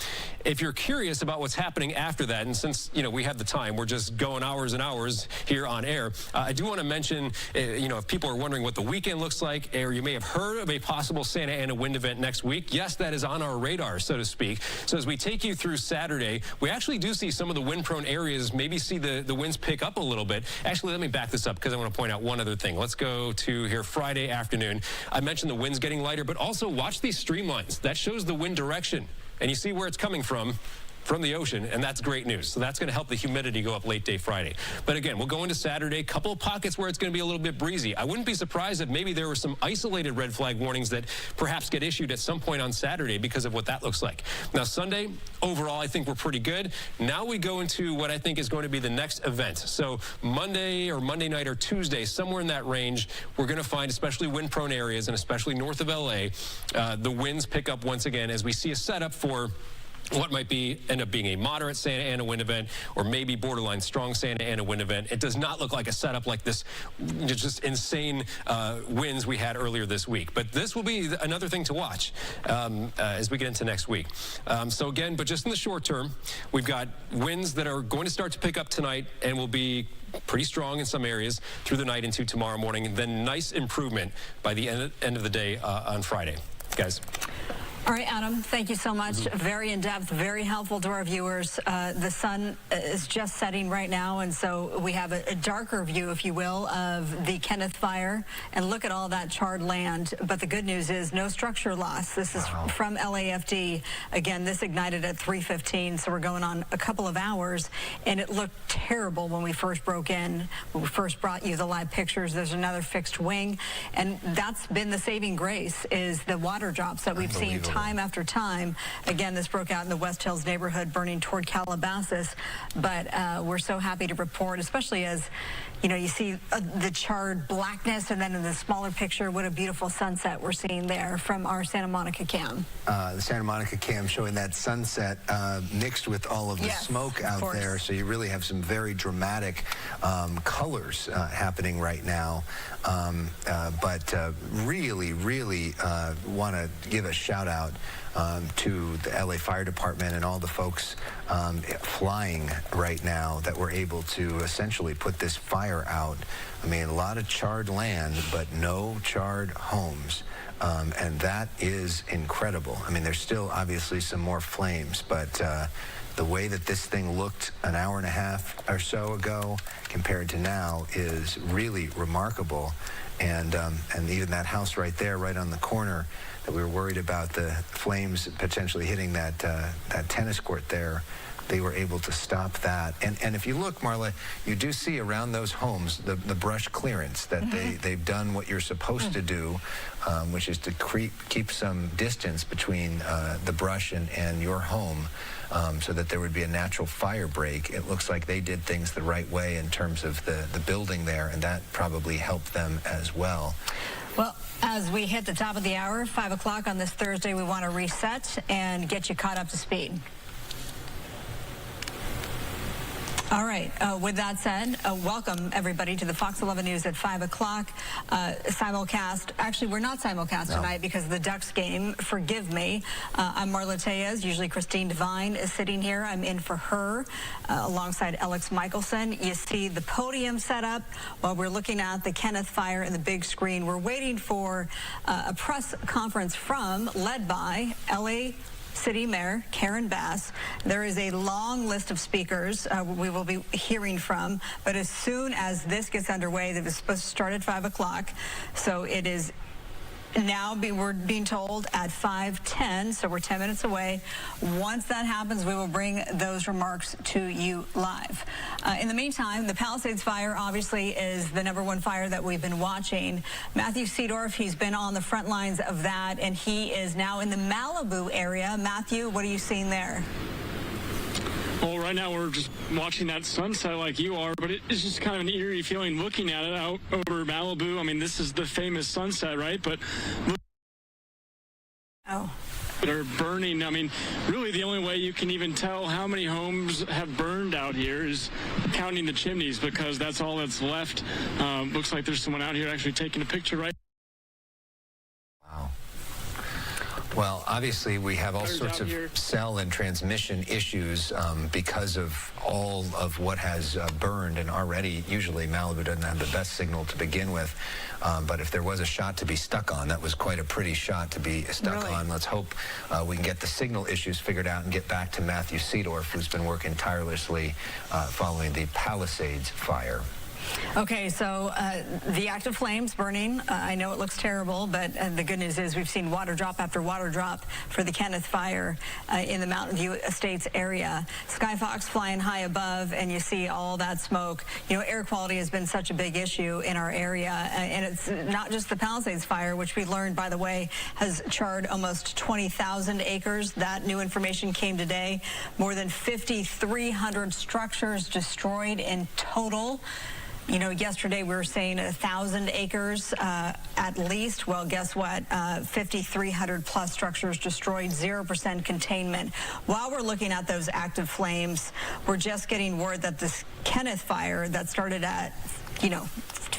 If you're curious about what's happening after that, and since, you know, we have the time, we're just going hours and hours here on air, I do want to mention, you know, if people are wondering what the weekend looks like, or you may have heard of a possible Santa Ana wind event next week, yes, that is on our radar, so to speak. So as we take you through Saturday, we actually do see some of the wind-prone areas maybe see the winds pick up a little bit. Actually, let me back this up because I want to point out one other thing. Let's go to here Friday afternoon. I mentioned the winds getting lighter, but also watch these streamlines. That shows the wind direction, and you see where it's coming from the ocean, and that's great news. So that's going to help the humidity go up late day Friday. But again, we'll go into Saturday, couple of pockets where it's going to be a little bit breezy. I wouldn't be surprised if maybe there were some isolated red flag warnings that perhaps get issued at some point on Saturday because of what that looks like. Now Sunday, overall, I think we're pretty good. Now we go into what I think is going to be the next event. So Monday or Monday night or Tuesday, somewhere in that range, we're going to find, especially wind-prone areas and especially north of LA, the winds pick up once again as we see a setup for what might end up being a moderate Santa Ana wind event or maybe borderline strong Santa Ana wind event. It does not look like a setup like this just insane winds we had earlier this week. But this will be another thing to watch as we get into next week. So again, but just in the short term, we've got winds that are going to start to pick up tonight and will be pretty strong in some areas through the night into tomorrow morning, and then nice improvement by the end of the day on Friday. Guys. All right, Adam, thank you so much. Very in-depth, very helpful to our viewers. The sun is just setting right now, and so we have a darker view, if you will, of the Kenneth fire. And look at all that charred land. But the good news is no structure loss. This is from LAFD. Again, this ignited at 3:15, so we're going on a couple of hours. And it looked terrible when we first broke in. When we first brought you the live pictures, there's another fixed wing. And that's been the saving grace, is the water drops that we've seen time after time. Again, this broke out in the West Hills neighborhood, burning toward Calabasas. But we're so happy to report, especially as, you know, you see the charred blackness, and then in the smaller picture, what a beautiful sunset we're seeing there from our Santa Monica cam. The Santa Monica cam showing that sunset mixed with all of the smoke out there. So you really have some very dramatic colors happening right now. But really want to give a shout out to the LA Fire Department and all the folks flying right now that were able to essentially put this fire out. I mean, a lot of charred land, but no charred homes. And that is incredible. I mean, there's still obviously some more flames, but the way that this thing looked an hour and a half or so ago compared to now is really remarkable. And even that house right there, right on the corner, that we were worried about the flames potentially hitting that tennis court there, they were able to stop that. And if you look, Marla, you do see around those homes the brush clearance, that they've done what you're supposed to do, which is to keep some distance between the brush and your home, so that there would be a natural fire break. It looks like they did things the right way in terms of the building there, and that probably helped them as well. Well, as we hit the top of the hour, 5 o'clock on this Thursday, we want to reset and get you caught up to speed. All right. With that said, welcome everybody to the Fox 11 News at 5 o'clock simulcast. Actually, we're not simulcast tonight because of the Ducks game. Forgive me. I'm Marla Tejas. Usually Christine Devine is sitting here. I'm in for her alongside Alex Michelson. You see the podium set up while we're looking at the Kenneth fire and the big screen. We're waiting for a press conference led by LA City Mayor Karen Bass. There is a long list of speakers we will be hearing from, but as soon as this gets underway, it was supposed to start at 5 o'clock, so it is now we're being told at 5:10, so we're 10 minutes away. Once that happens, we will bring those remarks to you live. In the meantime, the Palisades fire obviously is the #1 fire that we've been watching. Matthew Seedorf, he's been on the front lines of that, and he is now in the Malibu area. Matthew, what are you seeing there? Well, right now we're just watching that sunset like you are, but it's just kind of an eerie feeling looking at it out over Malibu. I mean, this is the famous sunset, right? But they're burning. I mean, really the only way you can even tell how many homes have burned out here is counting the chimneys, because that's all that's left. Looks like there's someone out here actually taking a picture right. Well, obviously, we have all sorts of cell and transmission issues because of all of what has burned. And already, usually, Malibu doesn't have the best signal to begin with. But if there was a shot to be stuck on, that was quite a pretty shot to be stuck on. Let's hope we can get the signal issues figured out and get back to Matthew Seedorf, who's been working tirelessly following the Palisades fire. Okay, so the active flames burning. I know it looks terrible, but the good news is we've seen water drop after water drop for the Kenneth fire in the Mountain View Estates area. Skyfox flying high above, and you see all that smoke. You know, air quality has been such a big issue in our area, and it's not just the Palisades fire, which we learned, by the way, has charred almost 20,000 acres. That new information came today. More than 5,300 structures destroyed in total. You know, yesterday we were saying 1,000 acres at least. Well, guess what? 5,300 plus structures destroyed, 0% containment. While we're looking at those active flames, we're just getting word that this Kenneth fire that started at,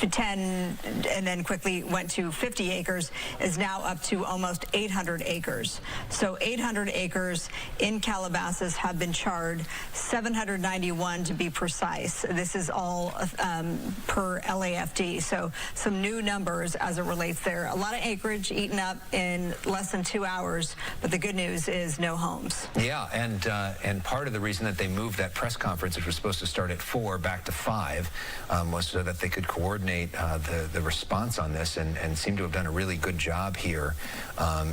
10 and then quickly went to 50 acres, is now up to almost 800 acres. So 800 acres in Calabasas have been charred, 791 to be precise. This is all per LAFD. So some new numbers as it relates there. A lot of acreage eaten up in less than 2 hours, but the good news is no homes. Yeah, and part of the reason that they moved that press conference, which was supposed to start at 4, back to 5, was so that they could coordinate the response on this, and seem to have done a really good job here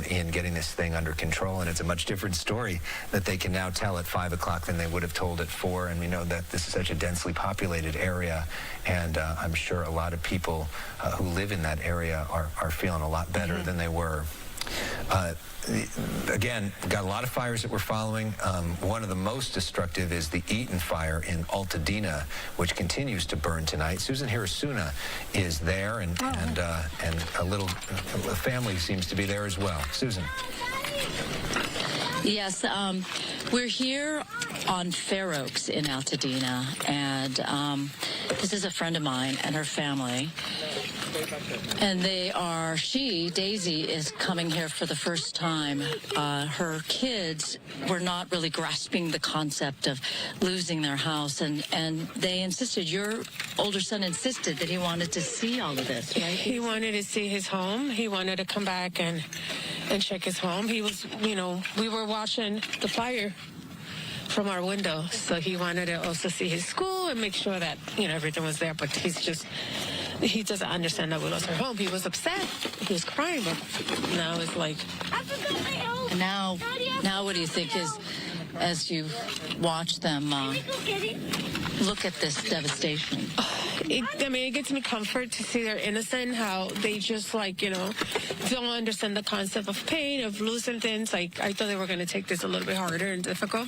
in getting this thing under control. And it's a much different story that they can now tell at 5 o'clock than they would have told at 4. And we know that this is such a densely populated area, and I'm sure a lot of people who live in that area are feeling a lot better than they were. Again, we've got a lot of fires that we're following. One of the most destructive is the Eaton fire in Altadena, which continues to burn tonight. Susan Hirasuna is there, and a little family seems to be there as well. Susan. Yes, we're here on Fair Oaks in Altadena, and this is a friend of mine and her family. And Daisy is coming here for the first time. Her kids were not really grasping the concept of losing their house, and they insisted, your older son insisted that he wanted to see all of this, right? He wanted to see his home. He wanted to come back and check his home. He was, we were watching the fire from our window, so he wanted to also see his school and make sure that, everything was there, but he doesn't understand that we lost our home. He was upset. He was crying, but now it's like... And now what do you think is, as you watch them look at this devastation? It gets me comfort to see they're innocent, how they just, don't understand the concept of pain, of losing things. I thought they were going to take this a little bit harder and difficult,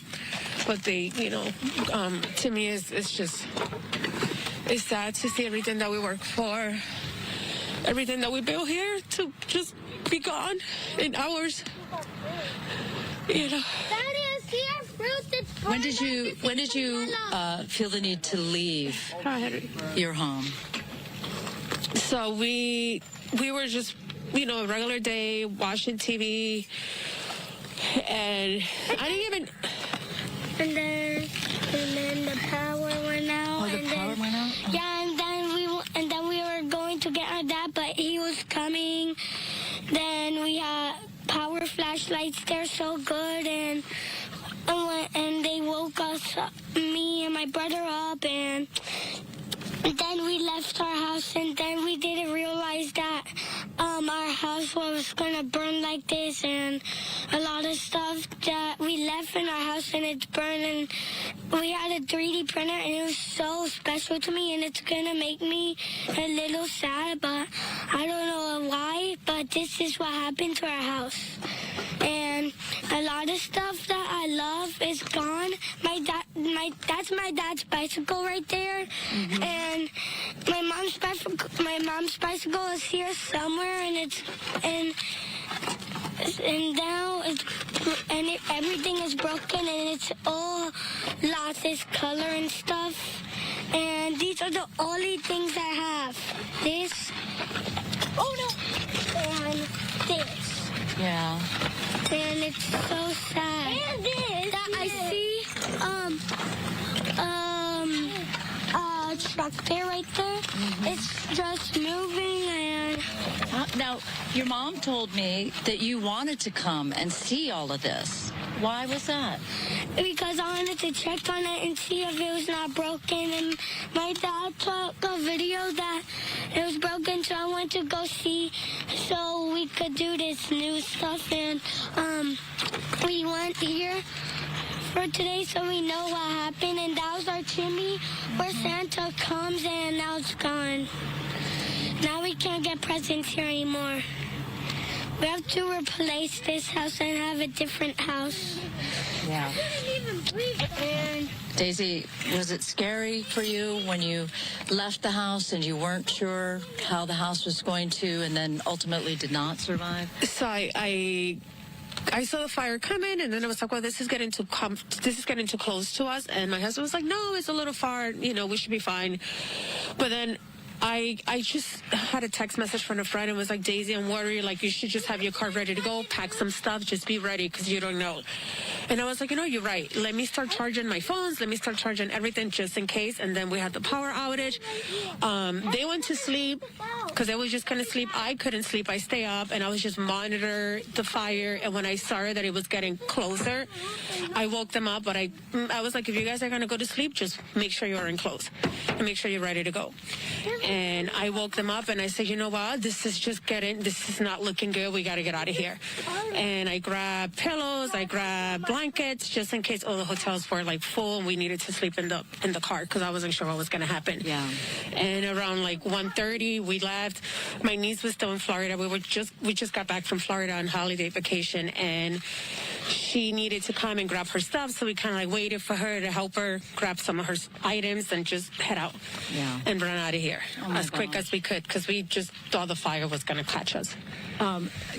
but they, to me, it's sad to see everything that we worked for, everything that we built here, to just be gone in hours. When did you feel the need to leave your home? So we were just, a regular day watching TV, and I didn't even. And then the power went out. Oh, the power went out? Yeah, and then we were going to get our dad, but he was coming. Then we had power flashlights. They're so good, and they woke us, me and my brother up, and then we left our house, and then we didn't realize that our house was gonna burn like this, and a lot of stuff that we left in our house and it's burned, and we had a 3D printer, and it was so special to me, and it's gonna make me a little sad, but I don't know why, but this is what happened to our house. And a lot of stuff that I love is gone. That's my dad's bicycle right there, and my mom's bicycle is here somewhere, and now everything is broken, and it's all lost its color and stuff. And these are the only things I have. This, and this. Yeah. And it's so sad. And this. That I see truck there right there. It's just moving, and now your mom told me that you wanted to come and see all of this. Why was that? Because I wanted to check on it and see if it was not broken, and my dad took a video that it was broken, so I went to go see so we could do this new stuff, and we went here for today so we know what happened, and that was our chimney where Santa comes, and now it's gone. Now we can't get presents here anymore. We have to replace this house and have a different house. Yeah. I didn't even breathe. And Daisy, was it scary for you when you left the house and you weren't sure how the house was going to, and then ultimately did not survive? So I saw the fire coming, and then I was like, well, this is getting too close to us. And my husband was like, no, it's a little far. We should be fine. But then I just had a text message from a friend and was like, Daisy, I'm worried. Like, you should just have your car ready to go, pack some stuff, just be ready because you don't know. And I was like, you're right. Let me start charging my phones. Let me start charging everything just in case. And then we had the power outage. They went to sleep because they was just going to sleep. I couldn't sleep. I stay up and I was just monitor the fire. And when I saw that it was getting closer, I woke them up. But I was like, if you guys are going to go to sleep, just make sure you're in clothes and make sure you're ready to go. And I woke them up and I said, you know what? This is not looking good. We got to get out of here. And I grabbed pillows. I grabbed blankets just in case all the hotels were like full and we needed to sleep in the car because I wasn't sure what was going to happen. Yeah. And around like 1:30, we left. My niece was still in Florida. We just got back from Florida on holiday vacation, and she needed to come and grab her stuff. So we kind of like waited for her to help her grab some of her items and just head out and run out of here as quick as we could because we just thought the fire was going to catch us.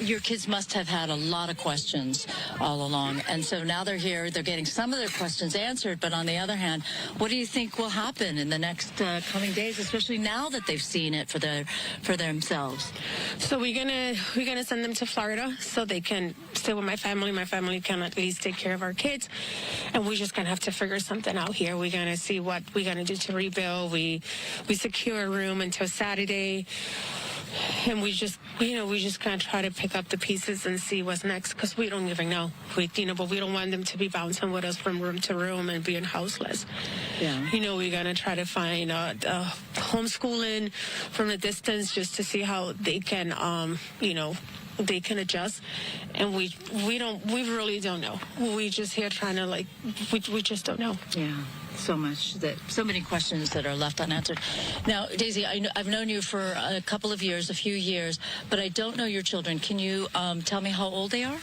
Your kids must have had a lot of questions all along, and so now they're here. They're getting some of their questions answered, but on the other hand, what do you think will happen in the next coming days, especially now that they've seen it for themselves? So we're gonna send them to Florida so they can stay with my family. My family can at least take care of our kids, and we just gonna have to figure something out here. We're gonna see what we're gonna do to rebuild. We secure a room until Saturday. And we just kind of try to pick up the pieces and see what's next because we don't even know. But we don't want them to be bouncing with us from room to room and being houseless. Yeah. We're gonna try to find homeschooling from a distance just to see how they can, they can adjust. And we really don't know. We just here trying to we just don't know. Yeah. So many questions that are left unanswered. Now, Daisy, I've known you for a few years, but I don't know your children. Can you tell me how old they are?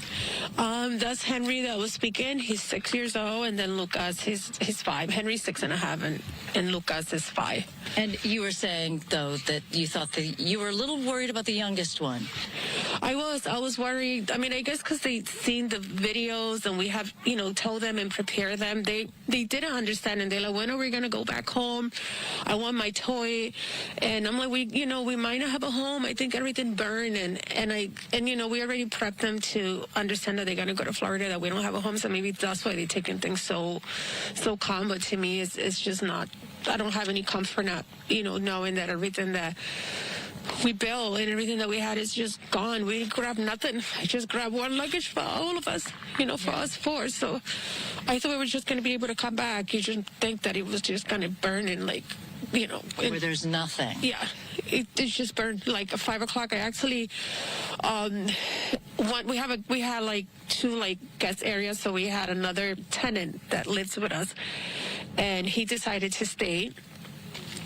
That's Henry that was speaking. He's 6 years old, and then Lucas, he's 5. Henry's 6.5, and Lucas is 5. And you were saying, though, that you thought that you were a little worried about the youngest one. I was worried. I mean, I guess because they'd seen the videos and we have, told them and prepare them. They didn't understand, and they're like, when are we going to go back home? I want my toy. And I'm like, we might not have a home. I think everything burned. And we already prepped them to understand that they're going to go to Florida, that we don't have a home. So maybe that's why they're taking things so calm. But to me, it's just not, I don't have any comfort not, knowing that everything that we built and everything that we had is just gone. We grabbed nothing. I just grabbed one luggage for all of us, for us 4. So I thought we were just going to be able to come back. You just think that it was just going to burn in where there's nothing. Yeah. It just burned like at 5 o'clock. I actually, we had 2 guest areas. So we had another tenant that lives with us, and he decided to stay.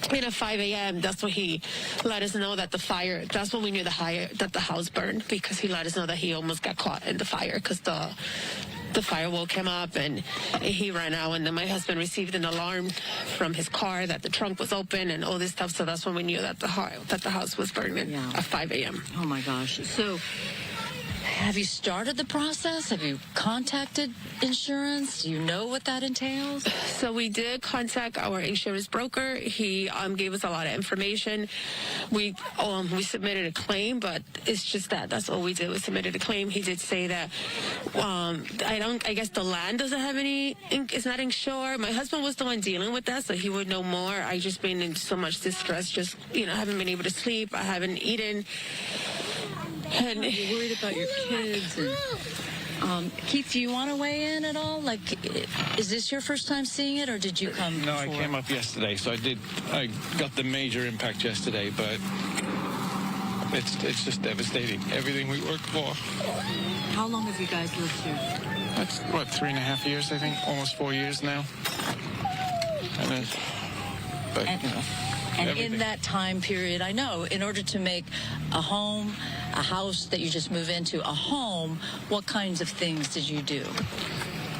And at 5 a.m., that's when he let us know that that's when we knew that the house burned, because he let us know that he almost got caught in the fire because the fire woke him up and he ran out. And then my husband received an alarm from his car that the trunk was open and all this stuff. So that's when we knew that the house was burning at 5 a.m. Oh, my gosh. So have you started the process? Have you contacted insurance? Do you know what that entails? So we did contact our insurance broker. He gave us a lot of information. We submitted a claim, but it's just that's all we did. We submitted a claim. He did say that I guess the land doesn't have it's not insured. My husband was the one dealing with that, so he would know more. I just been in so much distress, just haven't been able to sleep. I haven't eaten. And you're worried about your kids. And, Keith, do you want to weigh in at all? Is this your first time seeing it, or did you come No, before? I came up yesterday, so I got the major impact yesterday, but it's just devastating. Everything we worked for. How long have you guys lived here? That's, 3.5 years, I think. Almost 4 years now. And in that time period, I know, in order to make a home, a house that you just move into, a home, what kinds of things did you do?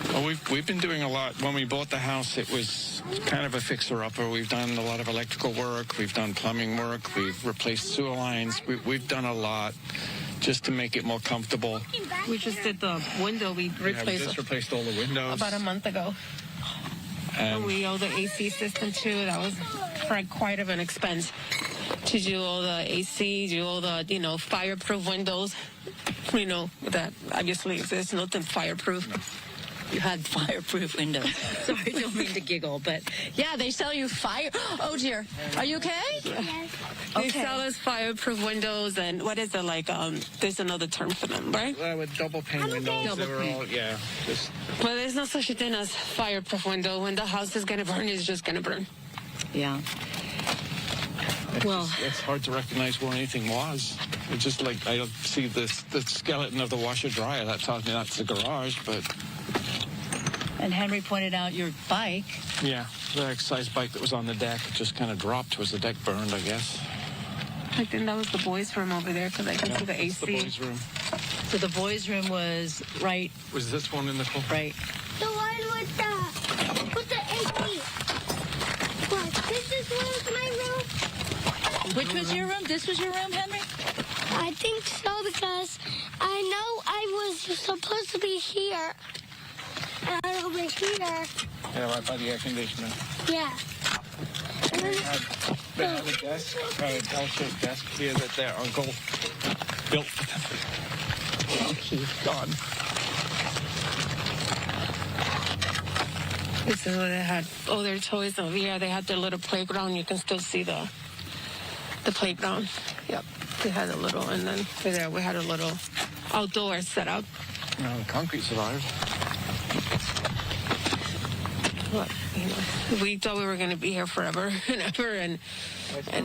Well, we've been doing a lot. When we bought the house, it was kind of a fixer-upper. We've done a lot of electrical work. We've done plumbing work. We've replaced sewer lines. We've done a lot just to make it more comfortable. We just did the window. We just replaced all the windows. About a month ago. And we owe the AC system too. That was quite of an expense to do all the AC, do all the, you know, fireproof windows. You know, that obviously there's nothing fireproof. You had fireproof windows. Sorry, I don't mean to giggle, but yeah, they sell you fire. Oh dear, are you okay? Yes. They sell us fireproof windows, and what is it like? There's another term for them, right? With double pane windows, Double they were pane. all, yeah. Just, Well, there's no such a thing as fireproof window. When the house is gonna burn, it's just gonna burn. Yeah. Well, it's hard to recognize where anything was. It's just like I see the skeleton of the washer dryer. That tells me that's the garage, but. and Henry pointed out your bike. Yeah, the exercise bike that was on the deck just kind of dropped. Was the deck burned, I guess? I think that was the boys' room over there because I can see the It's AC. the boys' room. So the boys' room was right. Was this one in the corner? Right. The one with the AC. What? This was my room? Which was your room? This was your room, Henry? I think so because I know I was supposed to be here. And over here. Yeah, right by the air conditioner. Yeah. And then They had a desk, an L-shaped desk here that their uncle built. She's gone. This is where they had all their toys over here. They had their little playground. You can still see the playground. Yep. They had a little, and then there we had a little outdoor setup. No, the concrete survived. But, you know, we thought we were going to be here forever and ever, and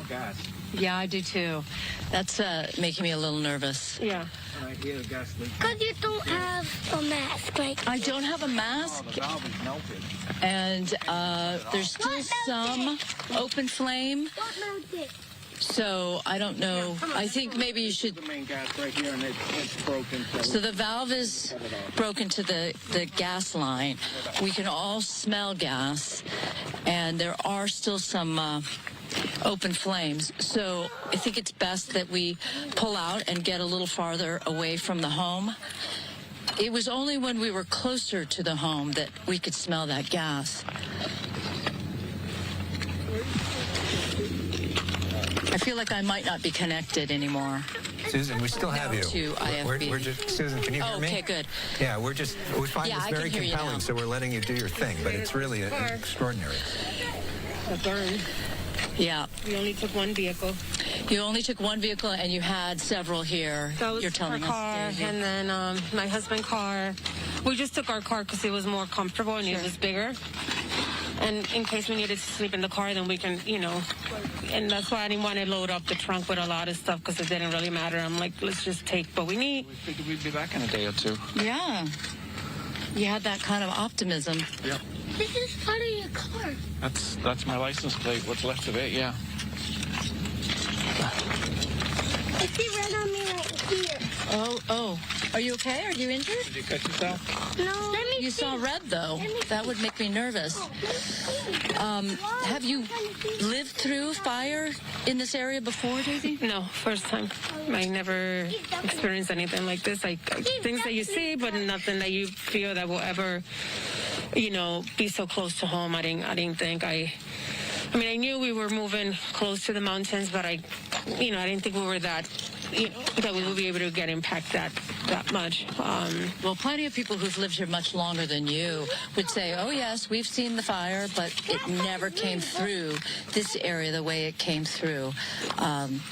gas. Yeah, I do too. That's making me a little nervous. Yeah. And I hear the gas leak. because you don't have a mask. Like I don't have a mask, The valve is melted. and there's still some open flame. what melted? So I don't know. I think maybe you should. The main gas right here, and it's broken. So the valve is broken to the gas line. We can all smell gas, and there are still some open flames. So I think it's best that we pull out and get a little farther away from the home. It was only when we were closer to the home that we could smell that gas. I feel like I might not be connected anymore. Susan, we still have you. To IFB. We're just, Susan, can you hear me? Okay, good. Yeah, we find Yeah, this I very can hear you compelling, now. so we're letting you do your thing, but it's really extraordinary. A burn. Yeah. We only took one vehicle. You only took one vehicle, and you had several here. That was You're telling our car, us, Daisy. and then my husband's car. We just took our car because it was more comfortable and it was bigger. And in case we needed to sleep in the car, then we can, you know. And that's why I didn't want to load up the trunk with a lot of stuff because it didn't really matter. I'm like, let's just take what we need. We figured we'd be back in a day or two. Yeah. You had that kind of optimism. Yep. This is part of your car. That's my license plate. What's left of it? Yeah. I see red on me right here. Oh. Are you okay? Are you injured? Did you cut yourself? No. Let me You see. saw red, though. That would make me nervous. Have you lived through fire in this area before, Daisy? No, first time. I never experienced anything like this. Like things that you see, but nothing that you feel that will ever, you know, be so close to home. I didn't think I mean, I knew we were moving close to the mountains, but I didn't think we were that, that we would be able to get impacted that much. Well, plenty of people who've lived here much longer than you would say, oh, yes, we've seen the fire, but it never came through this area the way it came through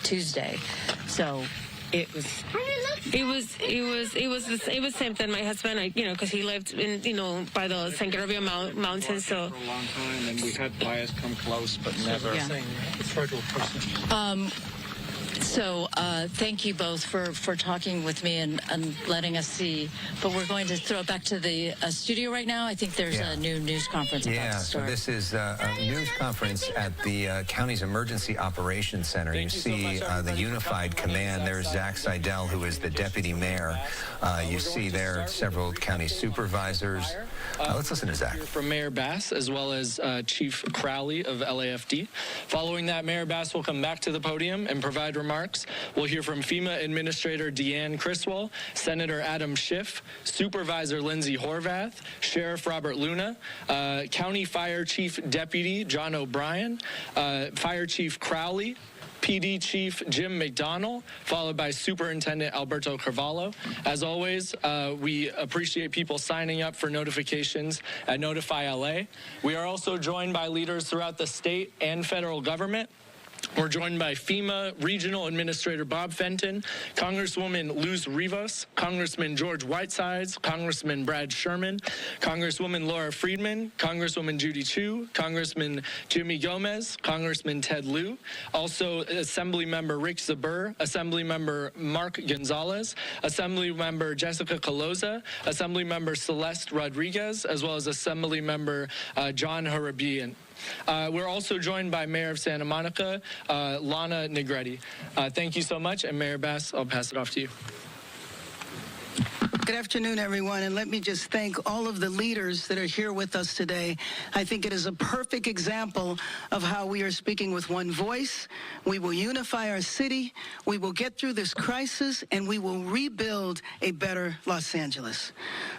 Tuesday. So it was the same thing. My husband, because he lived in, by the San Gabriel Mountains, so. For a long time, and we had fires come close, but never. Yeah. Fragile person. So thank you both for talking with me and letting us see. But we're going to throw it back to the studio right now. I think there's a new news conference about to So start. this is a news conference at the county's Emergency Operations Center. You see the Unified Command. There's Zach Seidel, who is the deputy mayor. You see there several county supervisors. Let's listen to Zach. From Mayor Bass, as well as Chief Crowley of LAFD. Following that, Mayor Bass will come back to the podium and provide remarks. We'll hear from FEMA Administrator Deanne Criswell, Senator Adam Schiff, Supervisor Lindsay Horvath, Sheriff Robert Luna, County Fire Chief Deputy John O'Brien, Fire Chief Crowley, PD Chief Jim McDonnell, followed by Superintendent Alberto Carvalho. As always, we appreciate people signing up for notifications at Notify LA. We are also joined by leaders throughout the state and federal government. We're joined by FEMA Regional Administrator Bob Fenton, Congresswoman Luz Rivas, Congressman George Whitesides, Congressman Brad Sherman, Congresswoman Laura Friedman, Congresswoman Judy Chu, Congressman Jimmy Gomez, Congressman Ted Lieu, also Assemblymember Rick Zabur, Assemblymember Mark Gonzalez, Assemblymember Jessica Caloza, Assemblymember Celeste Rodriguez, as well as Assemblymember John Harabian. We're also joined by Mayor of Santa Monica, Lana Negretti. Thank you so much, and Mayor Bass, I'll pass it off to you. Good afternoon, everyone, and let me just thank all of the leaders that are here with us today. I think it is a perfect example of how we are speaking with one voice. We will unify our city, we will get through this crisis, and we will rebuild a better Los Angeles.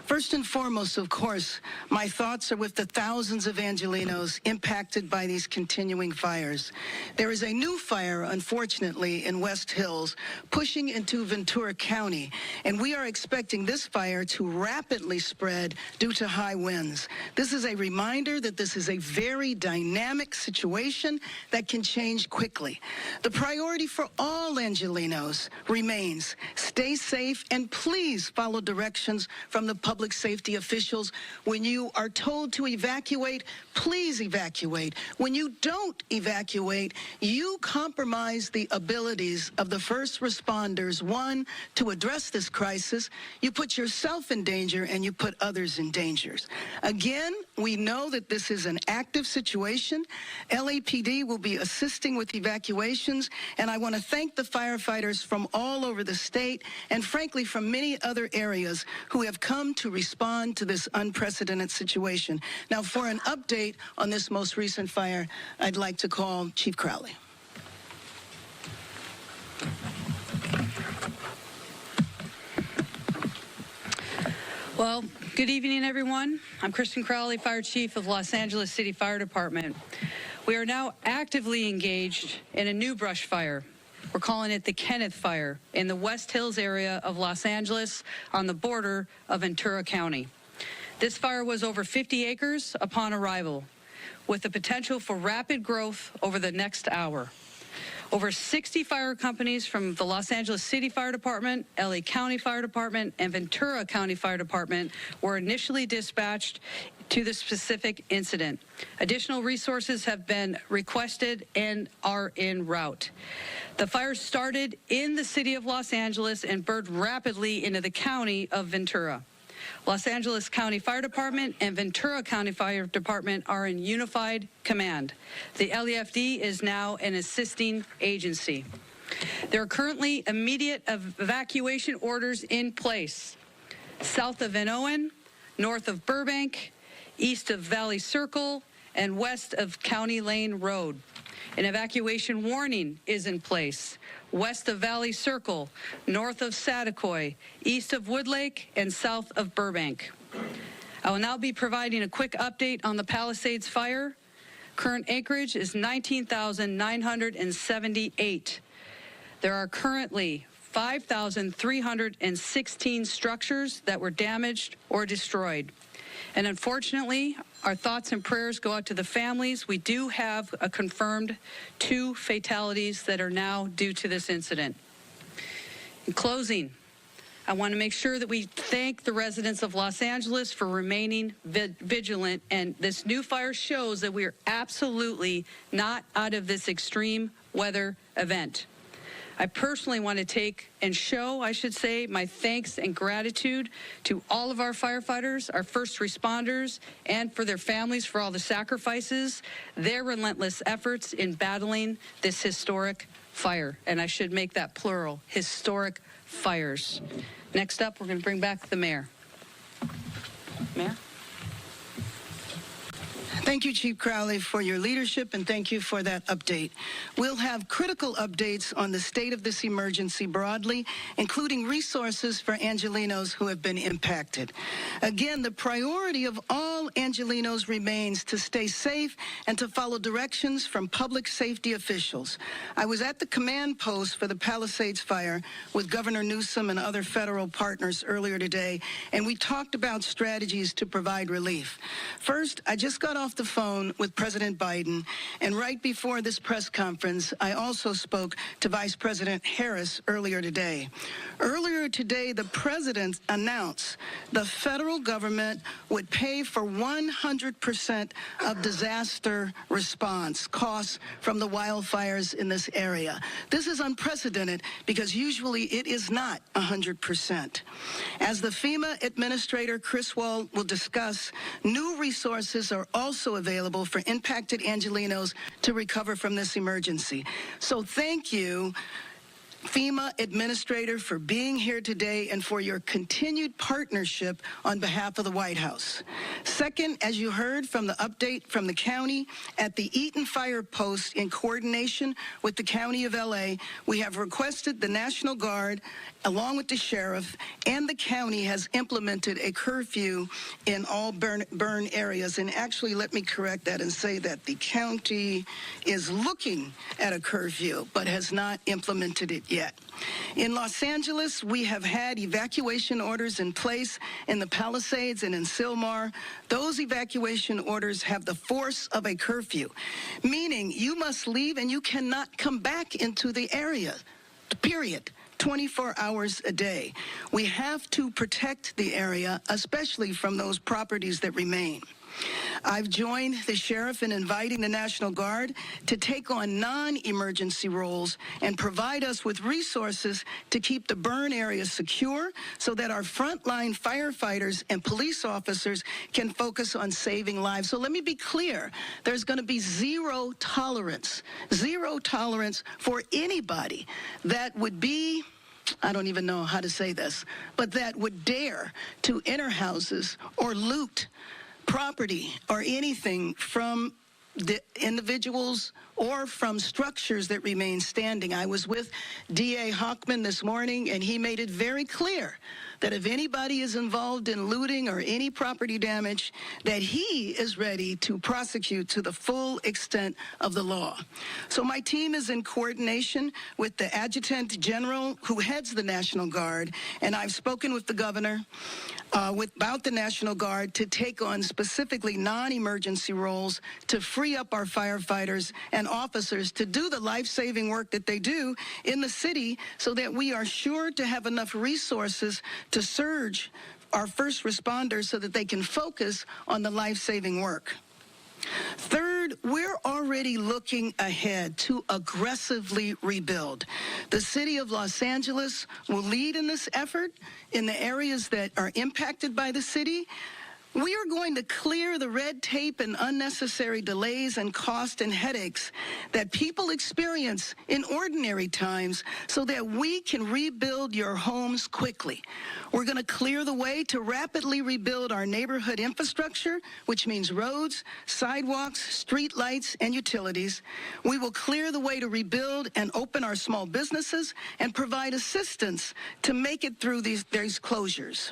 First and foremost, of course, my thoughts are with the thousands of Angelenos impacted by these continuing fires. There is a new fire, unfortunately, in West Hills, pushing into Ventura County, and we are expecting this fire to rapidly spread due to high winds. This is a reminder that this is a very dynamic situation that can change quickly. The priority for all Angelenos remains stay safe and please follow directions from the public safety officials. When you are told to evacuate, please evacuate. When you don't evacuate, you compromise the abilities of the first responders, one, to address this crisis. You put yourself in danger and you put others in danger. Again, we know that this is an active situation. LAPD will be assisting with evacuations, and I want to thank the firefighters from all over the state and frankly from many other areas who have come to respond to this unprecedented situation. Now, for an update on this most recent fire, I'd like to call Chief Crowley. Well, good evening, everyone. I'm Kristen Crowley, Fire Chief of Los Angeles City Fire Department. We are now actively engaged in a new brush fire. We're calling it the Kenneth Fire in the West Hills area of Los Angeles on the border of Ventura County. This fire was over 50 acres upon arrival, with the potential for rapid growth over the next hour. Over 60 fire companies from the Los Angeles City Fire Department, LA County Fire Department, and Ventura County Fire Department were initially dispatched to the specific incident. Additional resources have been requested and are en route. The fire started in the city of Los Angeles and burned rapidly into the county of Ventura. Los Angeles County Fire Department and Ventura County Fire Department are in unified command. The LAFD is now an assisting agency. There are currently immediate evacuation orders in place south of Van Owen, north of Burbank, east of Valley Circle, and west of County Lane Road. An evacuation warning is in place west of Valley Circle, north of Saticoy, east of Woodlake, and south of Burbank. I will now be providing a quick update on the Palisades fire. Current acreage is 19,978. There are currently 5,316 structures that were damaged or destroyed. And unfortunately, our thoughts and prayers go out to the families. We do have a confirmed 2 fatalities that are now due to this incident. In closing, I want to make sure that we thank the residents of Los Angeles for remaining vigilant, and this new fire shows that we are absolutely not out of this extreme weather event. I personally want to take and show, I should say, my thanks and gratitude to all of our firefighters, our first responders, and for their families for all the sacrifices, their relentless efforts in battling this historic fire. And I should make that plural, historic fires. Next up, we're going to bring back the mayor. Mayor? Thank you, Chief Crowley, for your leadership, and thank you for that update. We'll have critical updates on the state of this emergency broadly, including resources for Angelenos who have been impacted. Again, the priority of all all Angelenos remains to stay safe and to follow directions from public safety officials. I was at the command post for the Palisades fire with Governor Newsom and other federal partners earlier today, and we talked about strategies to provide relief. First, I just got off the phone with President Biden, and right before this press conference, I also spoke to Vice President Harris earlier today. Earlier today, the president announced the federal government would pay for 100% of disaster response costs from the wildfires in this area. This is unprecedented because usually it is not 100%. As the FEMA Administrator Chris Wall will discuss, new resources are also available for impacted Angelenos to recover from this emergency. So thank you, FEMA Administrator, for being here today and for your continued partnership on behalf of the White House. Second, as you heard from the update from the county, at the Eaton Fire Post, in coordination with the County of LA, we have requested the National Guard, along with the sheriff, and the county has implemented a curfew in all burn areas. And actually, let me correct that and say that the county is looking at a curfew, but has not implemented it yet. In Los Angeles, we have had evacuation orders in place in the Palisades and in Sylmar. Those evacuation orders have the force of a curfew, meaning you must leave and you cannot come back into the area, period. 24 hours a day. We have to protect the area, especially from those properties that remain. I've joined the sheriff in inviting the National Guard to take on non-emergency roles and provide us with resources to keep the burn areas secure so that our frontline firefighters and police officers can focus on saving lives. So let me be clear. There's going to be zero tolerance for anybody that would be, I don't even know how to say this, but that would dare to enter houses or loot property or anything from the individuals or from structures that remain standing. I was with D.A. Hochman this morning, and he made it very clear that if anybody is involved in looting or any property damage, that he is ready to prosecute to the full extent of the law. So my team is in coordination with the Adjutant General who heads the National Guard, and I've spoken with the governor about the National Guard to take on specifically non-emergency roles to free up our firefighters and officers to do the life-saving work that they do in the city so that we are sure to have enough resources to surge our first responders so that they can focus on the life-saving work. Third, we're already looking ahead to aggressively rebuild. The city of Los Angeles will lead in this effort in the areas that are impacted by the city. We are going to clear the red tape and unnecessary delays and cost and headaches that people experience in ordinary times so that we can rebuild your homes quickly. We're going to clear the way to rapidly rebuild our neighborhood infrastructure, which means roads, sidewalks, street lights, and utilities. We will clear the way to rebuild and open our small businesses and provide assistance to make it through these closures.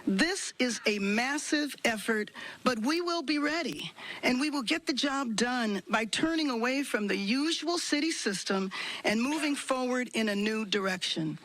This is a massive effort, but we will be ready, and we will get the job done by turning away from the usual city system and moving forward in a new direction.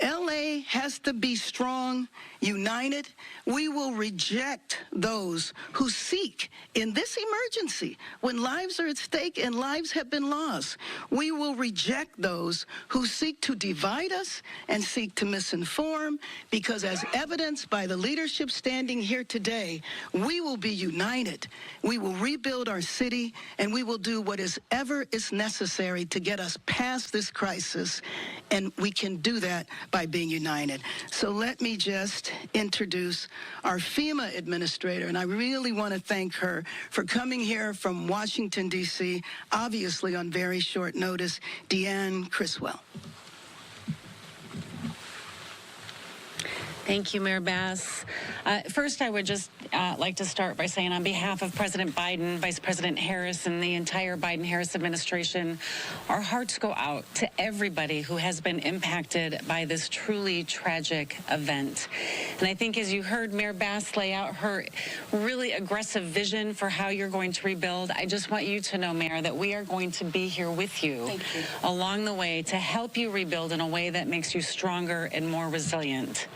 LA has to be strong, united. We will reject those who seek, in this emergency, when lives are at stake and lives have been lost, we will reject those who seek to divide us and seek to misinform, because as evidenced by the leadership standing here today, we will be united. We will rebuild our city, and we will do whatever is necessary to get us past this crisis, and we can do that by being united. So let me just introduce our FEMA administrator, and I really want to thank her for coming here from Washington, D.C., obviously on very short notice, Deanne Criswell. Thank you, Mayor Bass. First, I would just like to start by saying on behalf of President Biden, Vice President Harris, and the entire Biden-Harris administration, our hearts go out to everybody who has been impacted by this truly tragic event. And I think as you heard Mayor Bass lay out her really aggressive vision for how you're going to rebuild, I just want you to know, Mayor, that we are going to be here with you along the way to help you rebuild in a way that makes you stronger and more resilient.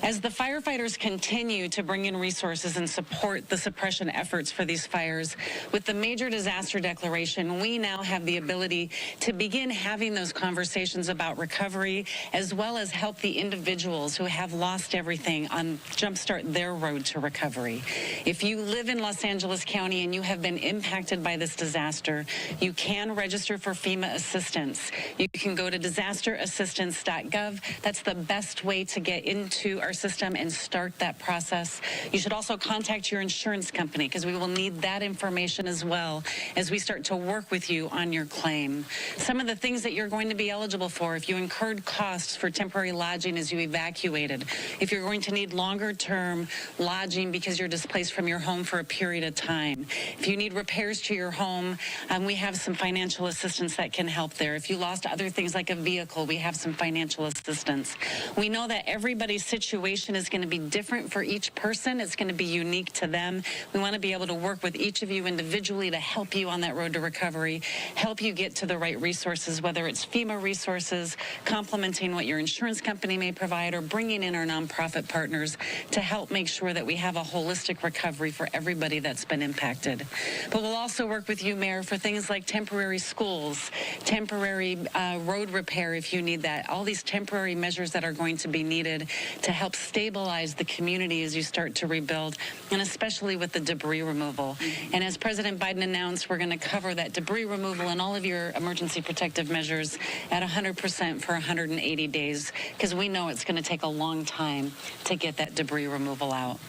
As the firefighters continue to bring in resources and support the suppression efforts for these fires, with the major disaster declaration, we now have the ability to begin having those conversations about recovery, as well as help the individuals who have lost everything on jumpstart their road to recovery. If you live in Los Angeles County and you have been impacted by this disaster, you can register for FEMA assistance. You can go to disasterassistance.gov. That's the best way to get into our system and start that process. You should also contact your insurance company because we will need that information as well as we start to work with you on your claim. Some of the things that you're going to be eligible for: if you incurred costs for temporary lodging as you evacuated, if you're going to need longer-term lodging because you're displaced from your home for a period of time, if you need repairs to your home, we have some financial assistance that can help there. If you lost other things like a vehicle, we have some financial assistance. We know that everybody's situation is going to be different for each person. It's going to be unique to them. We want to be able to work with each of you individually to help you on that road to recovery, help you get to the right resources, whether it's FEMA resources, complementing what your insurance company may provide, or bringing in our nonprofit partners to help make sure that we have a holistic recovery for everybody that's been impacted. But we'll also work with you, Mayor, for things like temporary schools, temporary road repair if you need that, all these temporary measures that are going to be needed to help stabilize the community as you start to rebuild, and especially with the debris removal. And as President Biden announced, we're going to cover that debris removal and all of your emergency protective measures at 100% for 180 days, because we know it's going to take a long time to get that debris removal out.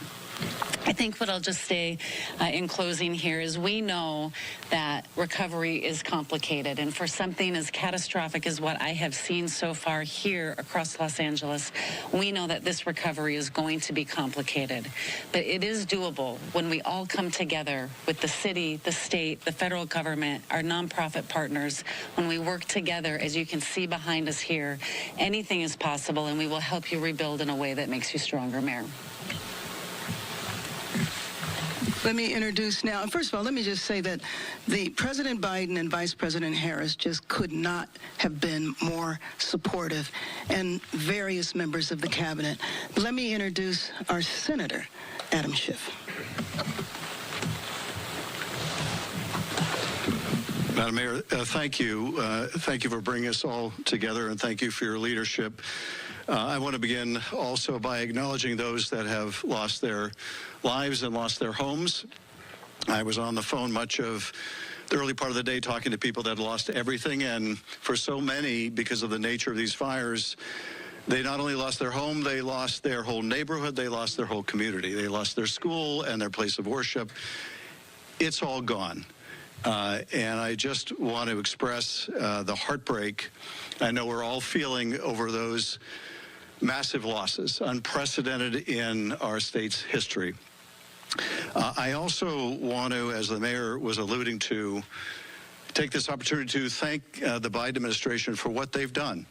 I think what I'll just say in closing here is we know that recovery is complicated, and for something as catastrophic as what I have seen so far here across Los Angeles, we know that this recovery is going to be complicated. But it is doable when we all come together with the city, the state, the federal government, our nonprofit partners. When we work together, as you can see behind us here, anything is possible, and we will help you rebuild in a way that makes you stronger, Mayor. Let me introduce now. First of all, let me just say that the President Biden and Vice President Harris just could not have been more supportive, and various members of the cabinet. But let me introduce our Senator, Adam Schiff. Madam Mayor, thank you. Thank you for bringing us all together, and thank you for your leadership. I want to begin also by acknowledging those that have lost their lives and lost their homes. I was on the phone much of the early part of the day talking to people that lost everything, and for so many, because of the nature of these fires, they not only lost their home, they lost their whole neighborhood, they lost their whole community. They lost their school and their place of worship. It's all gone. And I just want to express the heartbreak I know we're all feeling over those massive losses, unprecedented in our state's history. I also want to, as the mayor was alluding to, take this opportunity to thank the Biden administration for what they've done.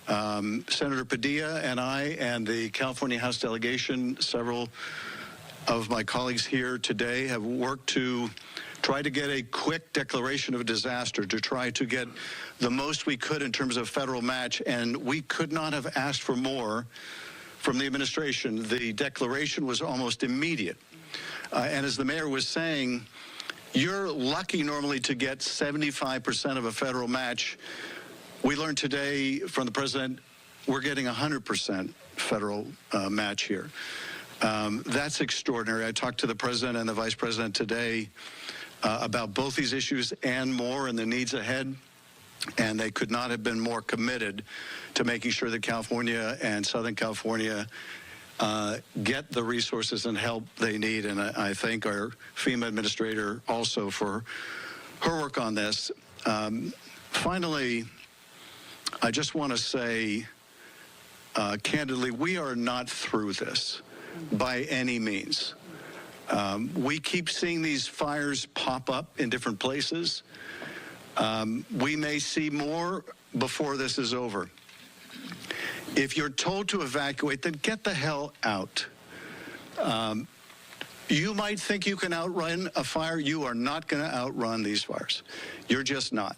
Senator Padilla and I and the California House delegation, several of my colleagues here today, have worked to try to get a quick declaration of a disaster, to try to get the most we could in terms of federal match, and we could not have asked for more from the administration. The declaration was almost immediate. And as the mayor was saying, you're lucky normally to get 75% of a federal match. We learned today from the president we're getting 100% federal match here. That's extraordinary. I talked to the president and the vice president today about both these issues and more and the needs ahead, and they could not have been more committed to making sure that California and Southern California get the resources and help they need. And I thank our FEMA administrator also for her work on this. Finally, I just want to say candidly, we are not through this by any means. We keep seeing these fires pop up in different places. We may see more before this is over. If you're told to evacuate, then get the hell out. You might think you can outrun a fire. You are not going to outrun these fires. You're just not.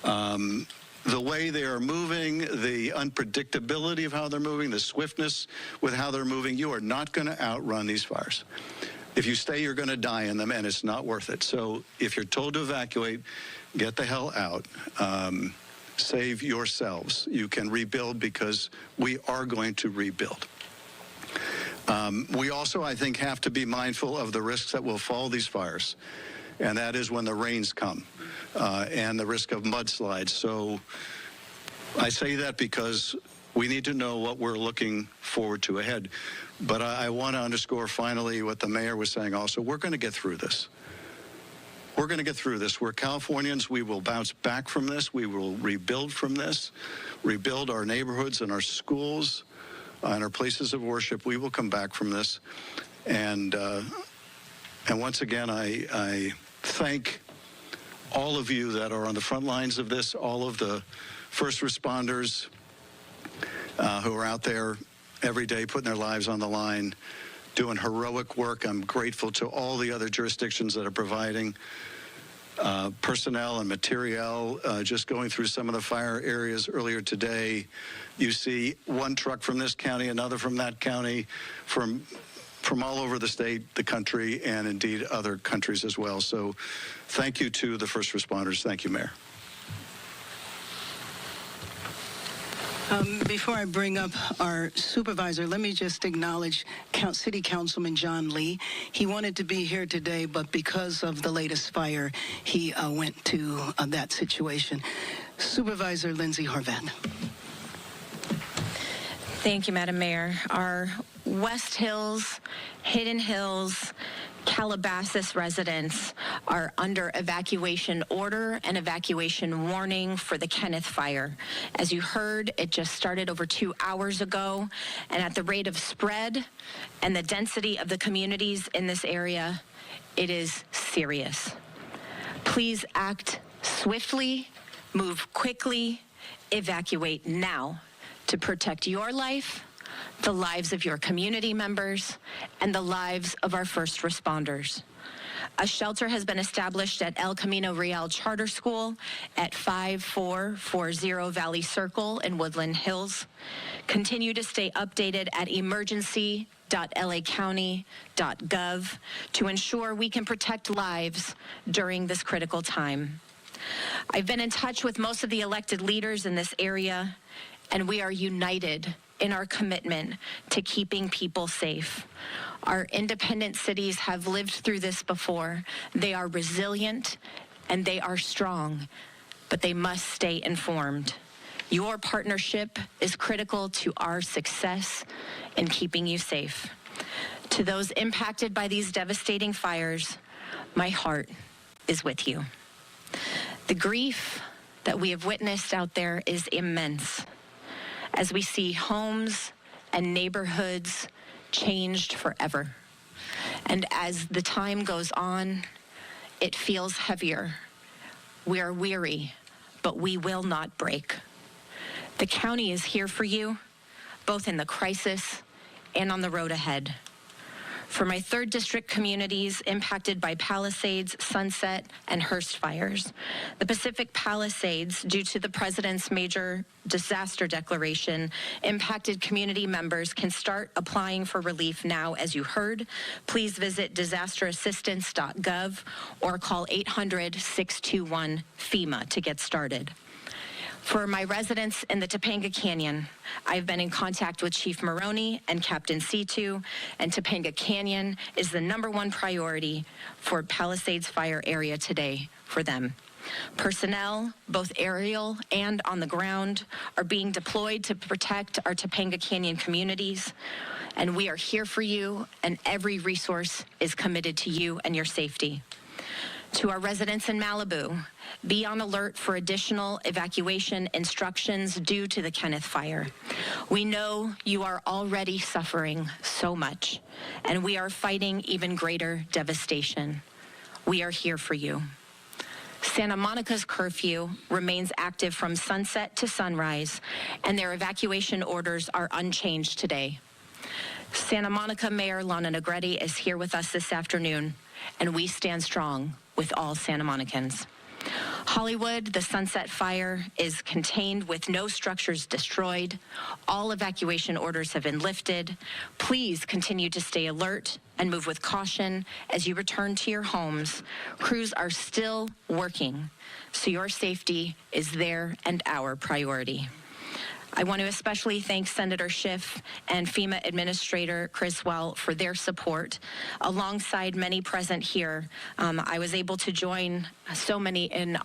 The way they are moving, the unpredictability of how they're moving, the swiftness with how they're moving, you are not going to outrun these fires. If you stay, you're going to die in them, and it's not worth it. So if you're told to evacuate, get the hell out. Save yourselves. You can rebuild because we are going to rebuild. We also, I think, have to be mindful of the risks that will follow these fires, and that is when the rains come and the risk of mudslides. So I say that because we need to know what we're looking forward to ahead. But I want to underscore finally what the mayor was saying also. We're going to get through this. We're going to get through this. We're Californians. We will bounce back from this. We will rebuild from this, rebuild our neighborhoods and our schools and our places of worship. We will come back from this. And once again, I thank all of you that are on the front lines of this, all of the first responders who are out there every day putting their lives on the line, doing heroic work. I'm grateful to all the other jurisdictions that are providing personnel and materiel. Just going through some of the fire areas earlier today, you see one truck from this county, another from that county, from all over the state, the country, and indeed other countries as well. So thank you to the first responders. Thank you, Mayor. Before I bring up our supervisor, let me just acknowledge City Councilman John Lee. He wanted to be here today, but because of the latest fire, he went to that situation. Supervisor Lindsay Horvath. Thank you, Madam Mayor. Our West Hills, Hidden Hills, Calabasas residents are under evacuation order and evacuation warning for the Kenneth fire. As you heard, it just started over 2 hours ago, and at the rate of spread and the density of the communities in this area, it is serious. Please act swiftly, move quickly, evacuate now to protect your life, the lives of your community members, and the lives of our first responders. A shelter has been established at El Camino Real Charter School at 5440 Valley Circle in Woodland Hills. Continue to stay updated at emergency.lacounty.gov to ensure we can protect lives during this critical time. I've been in touch with most of the elected leaders in this area, and we are united in our commitment to keeping people safe. Our independent cities have lived through this before. They are resilient and they are strong, but they must stay informed. Your partnership is critical to our success in keeping you safe. To those impacted by these devastating fires, my heart is with you. The grief that we have witnessed out there is immense, as we see homes and neighborhoods changed forever. And as the time goes on, it feels heavier. We are weary, but we will not break. The county is here for you, both in the crisis and on the road ahead. For my 3rd District communities impacted by Palisades, Sunset, and Hearst fires, the Pacific Palisades, due to the President's major disaster declaration, impacted community members can start applying for relief now. As you heard, please visit disasterassistance.gov or call 800-621-FEMA to get started. For my residents in the Topanga Canyon, I've been in contact with Chief Maroney and Captain Situ, and Topanga Canyon is the #1 priority for Palisades fire area today for them. Personnel, both aerial and on the ground, are being deployed to protect our Topanga Canyon communities, and we are here for you, and every resource is committed to you and your safety. To our residents in Malibu, be on alert for additional evacuation instructions due to the Kenneth fire. We know you are already suffering so much, and we are fighting even greater devastation. We are here for you. Santa Monica's curfew remains active from sunset to sunrise, and their evacuation orders are unchanged today. Santa Monica Mayor Lana Negretti is here with us this afternoon, and we stand strong with all Santa Monicans. Hollywood, the Sunset Fire is contained with no structures destroyed. All evacuation orders have been lifted. Please continue to stay alert and move with caution as you return to your homes. Crews are still working, so your safety is their and our priority. I want to especially thank Senator Schiff and FEMA Administrator Criswell for their support. Alongside many present here, I was able to join so many in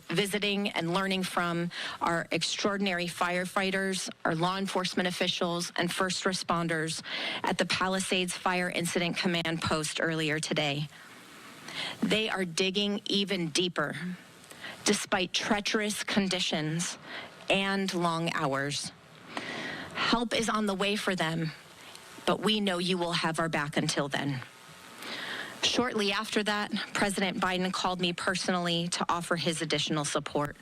visiting and learning from our extraordinary firefighters, our law enforcement officials, and first responders at the Palisades Fire Incident Command Post earlier today. They are digging even deeper, despite treacherous conditions and long hours. Help is on the way for them, but we know you will have our back until then. Shortly after that, President Biden called me personally to offer his additional support.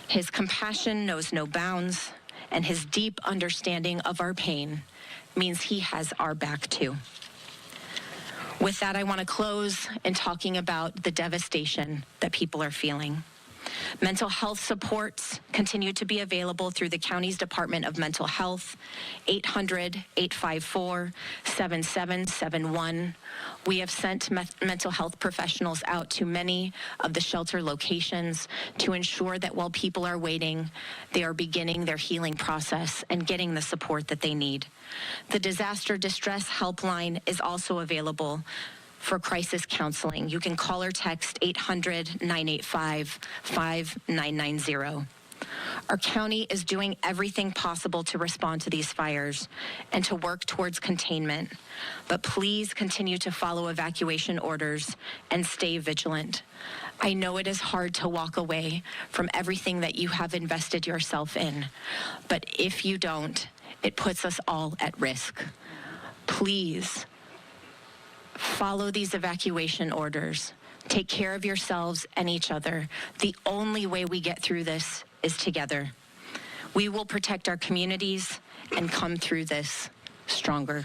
His compassion knows no bounds, and his deep understanding of our pain means he has our back too. With that, I want to close in talking about the devastation that people are feeling. Mental health supports continue to be available through the county's Department of Mental Health, 800-854-7771. We have sent mental health professionals out to many of the shelter locations to ensure that while people are waiting, they are beginning their healing process and getting the support that they need. The Disaster Distress Helpline is also available for crisis counseling. You can call or text 800-985-5990. Our county is doing everything possible to respond to these fires and to work towards containment. But please continue to follow evacuation orders and stay vigilant. I know it is hard to walk away from everything that you have invested yourself in, but if you don't, it puts us all at risk. Please follow these evacuation orders. Take care of yourselves and each other. The only way we get through this is together. We will protect our communities and come through this stronger.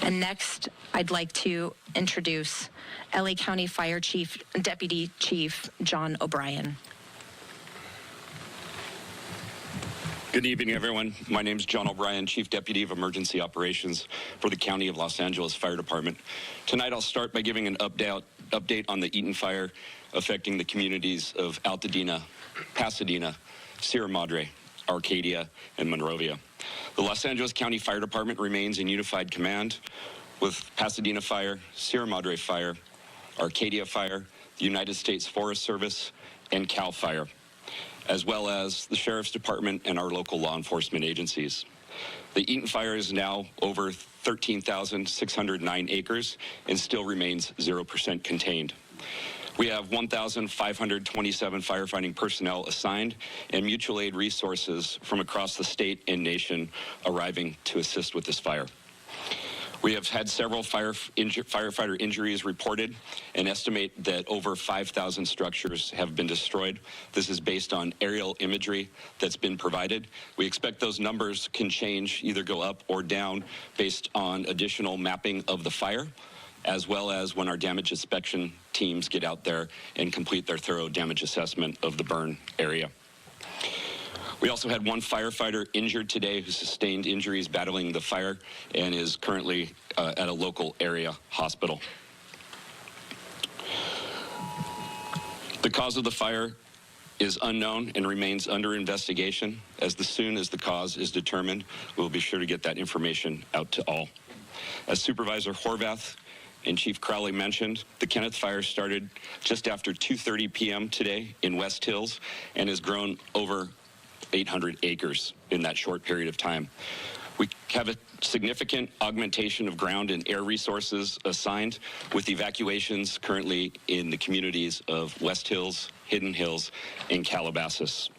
And next, I'd like to introduce LA County Fire Chief, Deputy Chief John O'Brien. Good evening, everyone. My name is John O'Brien, Chief Deputy of Emergency Operations for the County of Los Angeles Fire Department. Tonight, I'll start by giving an update on the Eaton fire affecting the communities of Altadena, Pasadena, Sierra Madre, Arcadia, and Monrovia. The Los Angeles County Fire Department remains in unified command with Pasadena Fire, Sierra Madre Fire, Arcadia Fire, the United States Forest Service, and CAL FIRE, as well as the Sheriff's Department and our local law enforcement agencies. The Eaton fire is now over 13,609 acres and still remains 0% contained. We have 1,527 firefighting personnel assigned and mutual aid resources from across the state and nation arriving to assist with this fire. We have had several firefighter injuries reported and estimate that over 5,000 structures have been destroyed. This is based on aerial imagery that's been provided. We expect those numbers can change, either go up or down based on additional mapping of the fire, as well as when our damage inspection teams get out there and complete their thorough damage assessment of the burn area. We also had one firefighter injured today who sustained injuries battling the fire and is currently at a local area hospital. The cause of the fire is unknown and remains under investigation. As soon as the cause is determined, we'll be sure to get that information out to all. As Supervisor Horvath and Chief Crowley mentioned, the Kenneth fire started just after 2:30 p.m. today in West Hills and has grown over 800 acres in that short period of time. We have a significant augmentation of ground and air resources assigned, with evacuations currently in the communities of West Hills, Hidden Hills, and Calabasas.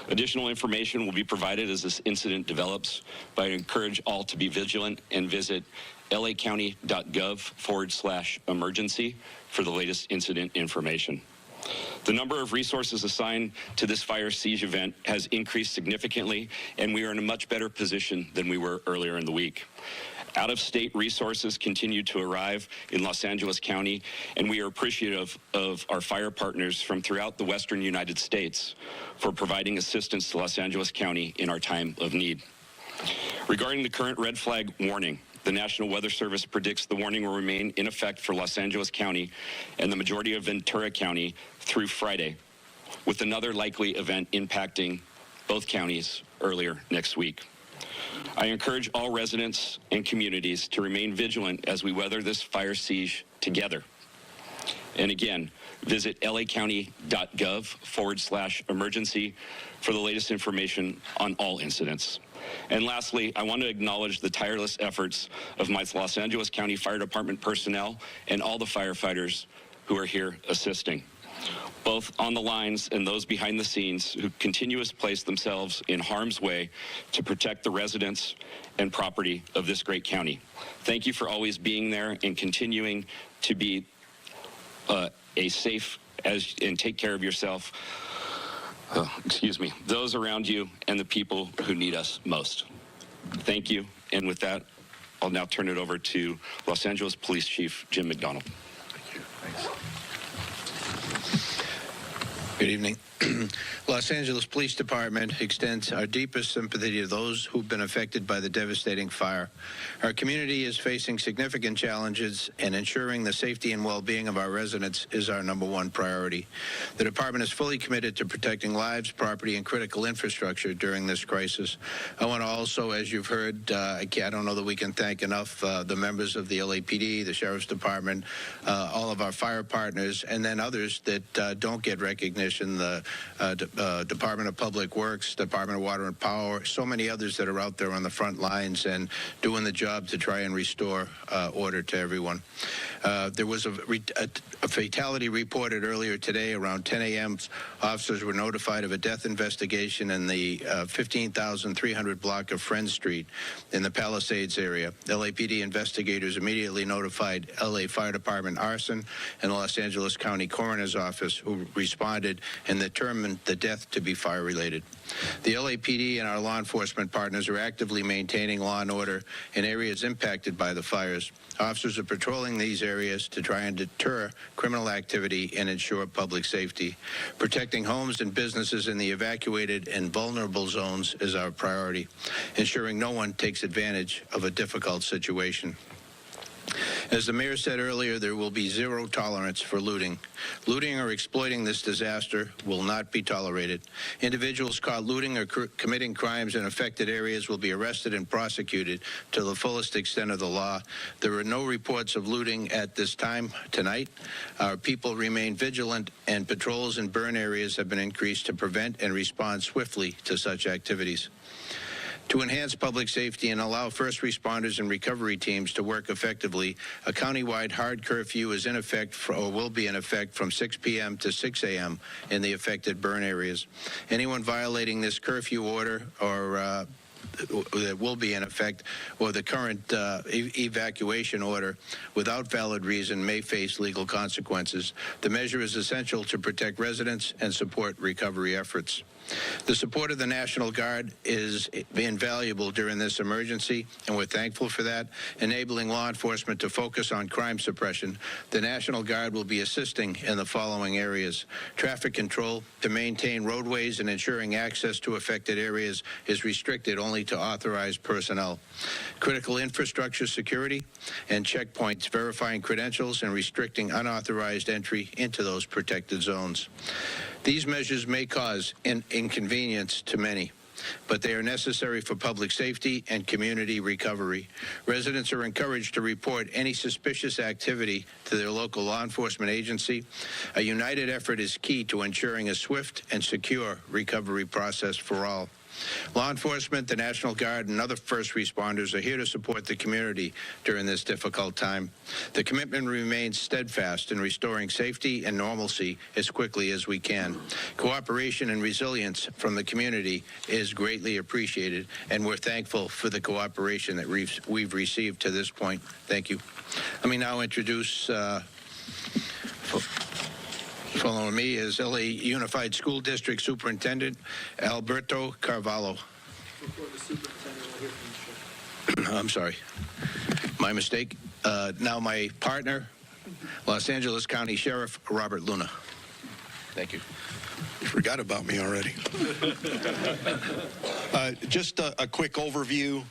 Additional information will be provided as this incident develops, but I encourage all to be vigilant and visit lacounty.gov/emergency for the latest incident information. The number of resources assigned to this fire siege event has increased significantly, and we are in a much better position than we were earlier in the week. Out-of-state resources continue to arrive in Los Angeles County, and we are appreciative of our fire partners from throughout the western United States for providing assistance to Los Angeles County in our time of need. Regarding the current red flag warning, the National Weather Service predicts the warning will remain in effect for Los Angeles County and the majority of Ventura County through Friday, with another likely event impacting both counties earlier next week. I encourage all residents and communities to remain vigilant as we weather this fire siege together. And again, visit lacounty.gov/emergency for the latest information on all incidents. And lastly, I want to acknowledge the tireless efforts of my Los Angeles County Fire Department personnel and all the firefighters who are here assisting, both on the lines and those behind the scenes who continue to place themselves in harm's way to protect the residents and property of this great county. Thank you for always being there and continuing to be a safe and take care of yourself. Those around you and the people who need us most. Thank you. And with that, I'll now turn it over to Los Angeles Police Chief Jim McDonald. Thank you. Thanks. Good evening. Los Angeles Police Department extends our deepest sympathy to those who've been affected by the devastating fire. Our community is facing significant challenges, and ensuring the safety and well-being of our residents is our #1 priority. The department is fully committed to protecting lives, property, and critical infrastructure during this crisis. I want to also, as you've heard, I don't know that we can thank enough the members of the LAPD, the Sheriff's Department, all of our fire partners, and then others that don't get recognition, the Department of Public Works, Department of Water and Power, so many others that are out there on the front lines and doing the job to try and restore order to everyone. There was a fatality reported earlier today around 10 a.m. Officers were notified of a death investigation in the 15,300 block of Friend Street in the Palisades area. LAPD investigators immediately notified LA Fire Department Arson and the Los Angeles County Coroner's Office, who responded and determined the death to be fire-related. The LAPD and our law enforcement partners are actively maintaining law and order in areas impacted by the fires. Officers are patrolling these areas to try and deter criminal activity and ensure public safety. Protecting homes and businesses in the evacuated and vulnerable zones is our priority, ensuring no one takes advantage of a difficult situation. As the mayor said earlier, there will be zero tolerance for looting. Looting or exploiting this disaster will not be tolerated. Individuals caught looting or committing crimes in affected areas will be arrested and prosecuted to the fullest extent of the law. There are no reports of looting at this time tonight. Our people remain vigilant, and patrols in burn areas have been increased to prevent and respond swiftly to such activities. To enhance public safety and allow first responders and recovery teams to work effectively, a countywide hard curfew is in effect or will be in effect from 6 p.m. to 6 a.m. in the affected burn areas. Anyone violating this curfew order or that will be in effect, or the current evacuation order without valid reason may face legal consequences. The measure is essential to protect residents and support recovery efforts. The support of the National Guard is invaluable during this emergency, and we're thankful for that, enabling law enforcement to focus on crime suppression. The National Guard will be assisting in the following areas: traffic control, to maintain roadways and ensuring access to affected areas is restricted only to authorized personnel; critical infrastructure security and checkpoints, verifying credentials and restricting unauthorized entry into those protected zones. These measures may cause inconvenience to many, but they are necessary for public safety and community recovery. Residents are encouraged to report any suspicious activity to their local law enforcement agency. A united effort is key to ensuring a swift and secure recovery process for all. Law enforcement, the National Guard, and other first responders are here to support the community during this difficult time. The commitment remains steadfast in restoring safety and normalcy as quickly as we can. Cooperation and resilience from the community is greatly appreciated, and we're thankful for the cooperation that we've received to this point. Thank you. Let me now introduce following me is LA Unified School District Superintendent Alberto Carvalho. I'm sorry. My mistake. Now my partner, Los Angeles County Sheriff Robert Luna. Thank you. You forgot about me already. Just a quick overview.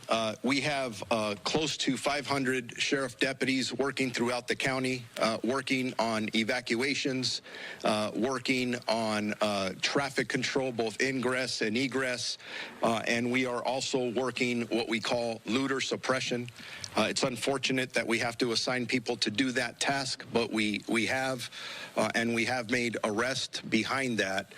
We have close to 500 sheriff deputies working throughout the county, working on evacuations, working on traffic control, both ingress and egress, and we are also working what we call looter suppression. It's unfortunate that we have to assign people to do that task, but we have, and we have made arrests behind that.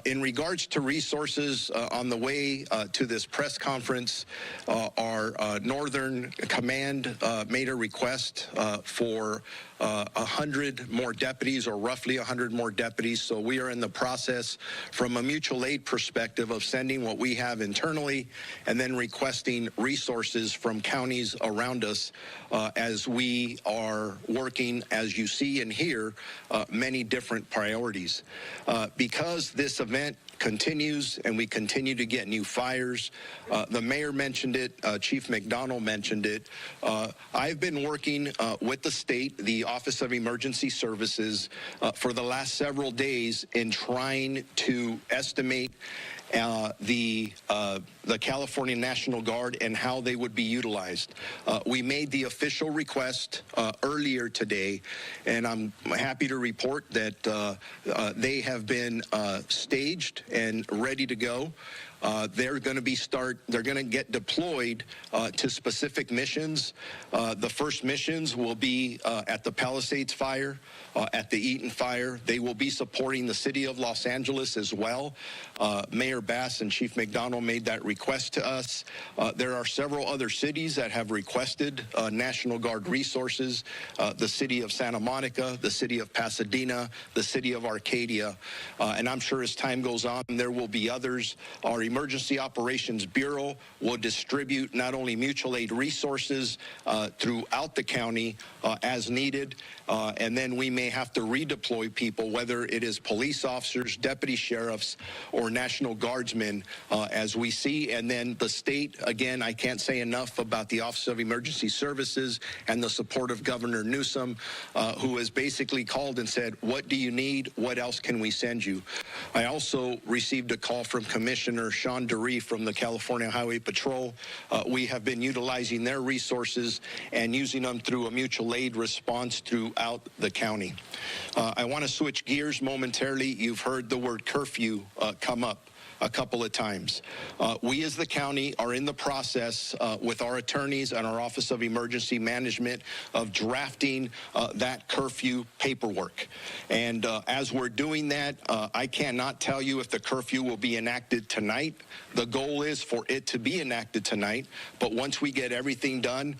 In regards to resources, on the way to this press conference, our Northern Command made a request for 100 more deputies, or roughly 100 more deputies. So we are in the process, from a mutual aid perspective, of sending what we have internally and then requesting resources from counties around us as we are working, as you see and hear, many different priorities. Because this event continues and we continue to get new fires. The mayor mentioned it, Chief McDonald mentioned it. I've been working with the state, the Office of Emergency Services, for the last several days in trying to estimate the California National Guard and how they would be utilized. We made the official request earlier today, and I'm happy to report that they have been staged and ready to go. They're going to get deployed to specific missions. The first missions will be at the Palisades Fire, at the Eaton Fire. They will be supporting the city of Los Angeles as well. Mayor Bass and Chief McDonald made that request to us. There are several other cities that have requested National Guard resources. The city of Santa Monica, the city of Pasadena, the city of Arcadia. And I'm sure as time goes on, there will be others. Our Emergency Operations Bureau will distribute not only mutual aid resources throughout the county as needed, and then we may have to redeploy people, whether it is police officers, deputy sheriffs, or National Guardsmen, as we see. And then the state, again, I can't say enough about the Office of Emergency Services and the support of Governor Newsom, who has basically called and said, what do you need? What else can we send you? I also received a call from Commissioner Sean Dury from the California Highway Patrol. We have been utilizing their resources and using them through a mutual aid response throughout the county. I want to switch gears momentarily. You've heard the word curfew come up a couple of times. We as the county are in the process with our attorneys and our Office of Emergency Management of drafting that curfew paperwork. And as we're doing that, I cannot tell you if the curfew will be enacted tonight. The goal is for it to be enacted tonight, but once we get everything done,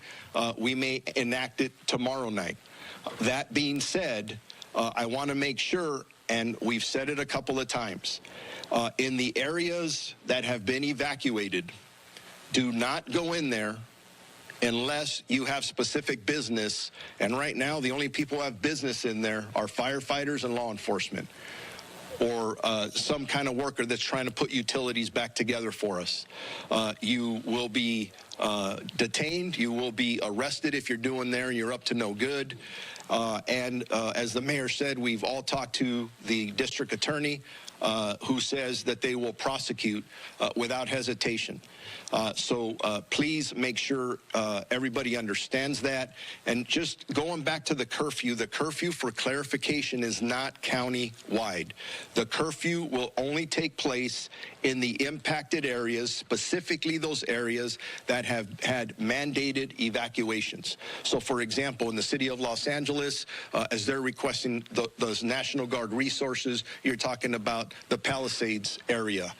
we may enact it tomorrow night. That being said, I want to make sure, and we've said it a couple of times, in the areas that have been evacuated, do not go in there unless you have specific business. And right now, the only people who have business in there are firefighters and law enforcement, or some kind of worker that's trying to put utilities back together for us. You will be detained. You will be arrested if you're doing there and you're up to no good. And as the mayor said, we've all talked to the district attorney, who says that they will prosecute without hesitation. So please make sure everybody understands that. And just going back to the curfew for clarification is not county-wide. The curfew will only take place in the impacted areas, specifically those areas that have had mandated evacuations. So for example, in the city of Los Angeles, Angeles, as they're requesting those National Guard resources, you're talking about the Palisades area.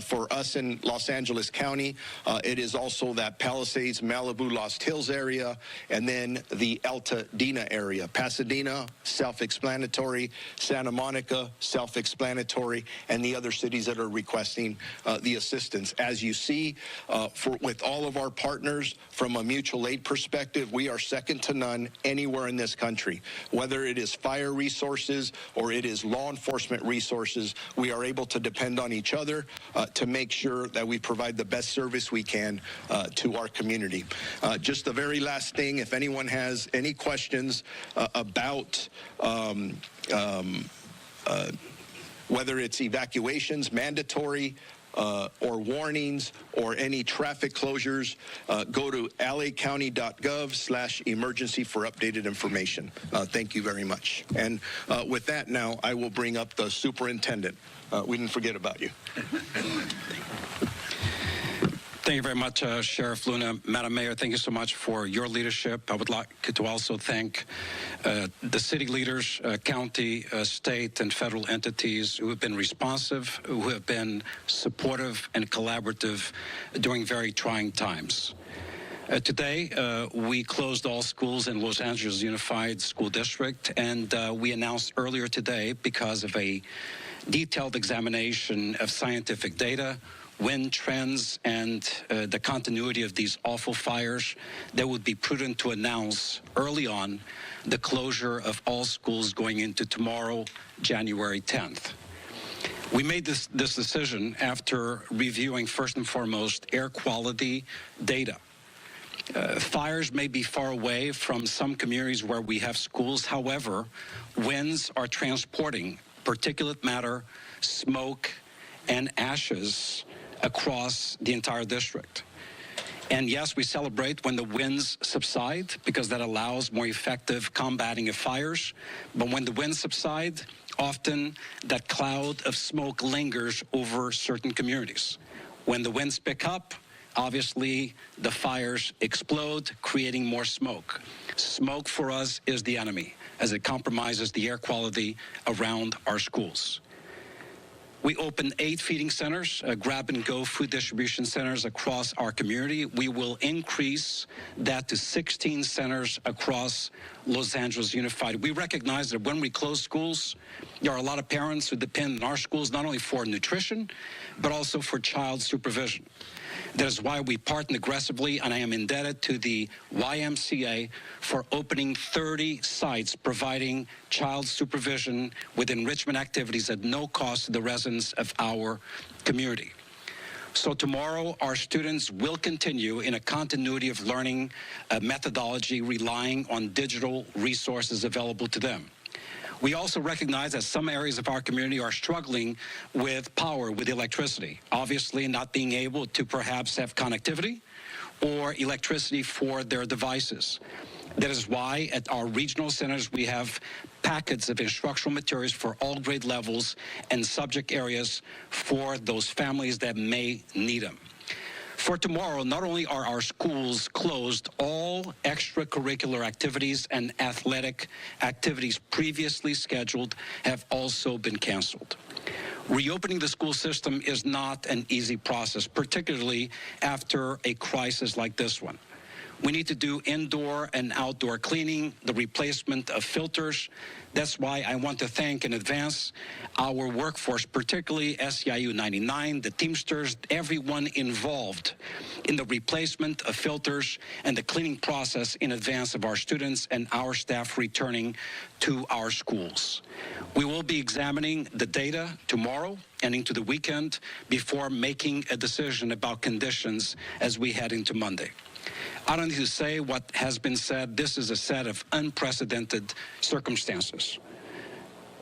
For us in Los Angeles County, it is also that Palisades, Malibu, Lost Hills area, and then the Altadena area. Pasadena, self-explanatory. Santa Monica, self-explanatory, and the other cities that are requesting the assistance. As you see, with all of our partners, from a mutual aid perspective, we are second to none anywhere in this country. Whether it is fire resources or it is law enforcement resources, we are able to depend on each other to make sure that we provide the best service we can to our community. Just the very last thing, if anyone has any questions about whether it's evacuations, mandatory, or warnings, or any traffic closures, go to lacounty.gov/emergency for updated information. Thank you very much. And with that now, I will bring up the superintendent. We didn't forget about you. Thank you very much, Sheriff Luna. Madam Mayor, thank you so much for your leadership. I would like to also thank the city leaders, county, state, and federal entities who have been responsive, who have been supportive and collaborative during very trying times. Today, we closed all schools in Los Angeles Unified School District, and we announced earlier today, because of a detailed examination of scientific data, wind trends, and the continuity of these awful fires, that would be prudent to announce early on the closure of all schools going into tomorrow, January 10th. We made this decision after reviewing, first and foremost, air quality data. Fires may be far away from some communities where we have schools. However, winds are transporting particulate matter, smoke, and ashes across the entire district. And yes, we celebrate when the winds subside, because that allows more effective combating of fires. But when the winds subside, often that cloud of smoke lingers over certain communities. When the winds pick up, obviously the fires explode, creating more smoke. Smoke for us is the enemy, as it compromises the air quality around our schools. We opened 8 feeding centers, grab-and-go food distribution centers across our community. We will increase that to 16 centers across Los Angeles Unified. We recognize that when we close schools, there are a lot of parents who depend on our schools not only for nutrition, but also for child supervision. That is why we partner aggressively, and I am indebted to the YMCA for opening 30 sites providing child supervision with enrichment activities at no cost to the residents of our community. So tomorrow, our students will continue in a continuity of learning methodology, relying on digital resources available to them. We also recognize that some areas of our community are struggling with power, with electricity, obviously not being able to perhaps have connectivity or electricity for their devices. That is why at our regional centers we have packets of instructional materials for all grade levels and subject areas for those families that may need them. For tomorrow, not only are our schools closed, all extracurricular activities and athletic activities previously scheduled have also been canceled. Reopening the school system is not an easy process, particularly after a crisis like this one. We need to do indoor and outdoor cleaning, the replacement of filters. That's why I want to thank in advance our workforce, particularly SEIU 99, the Teamsters, everyone involved in the replacement of filters and the cleaning process in advance of our students and our staff returning to our schools. We will be examining the data tomorrow and into the weekend before making a decision about conditions as we head into Monday. I don't need to say what has been said. This is a set of unprecedented circumstances.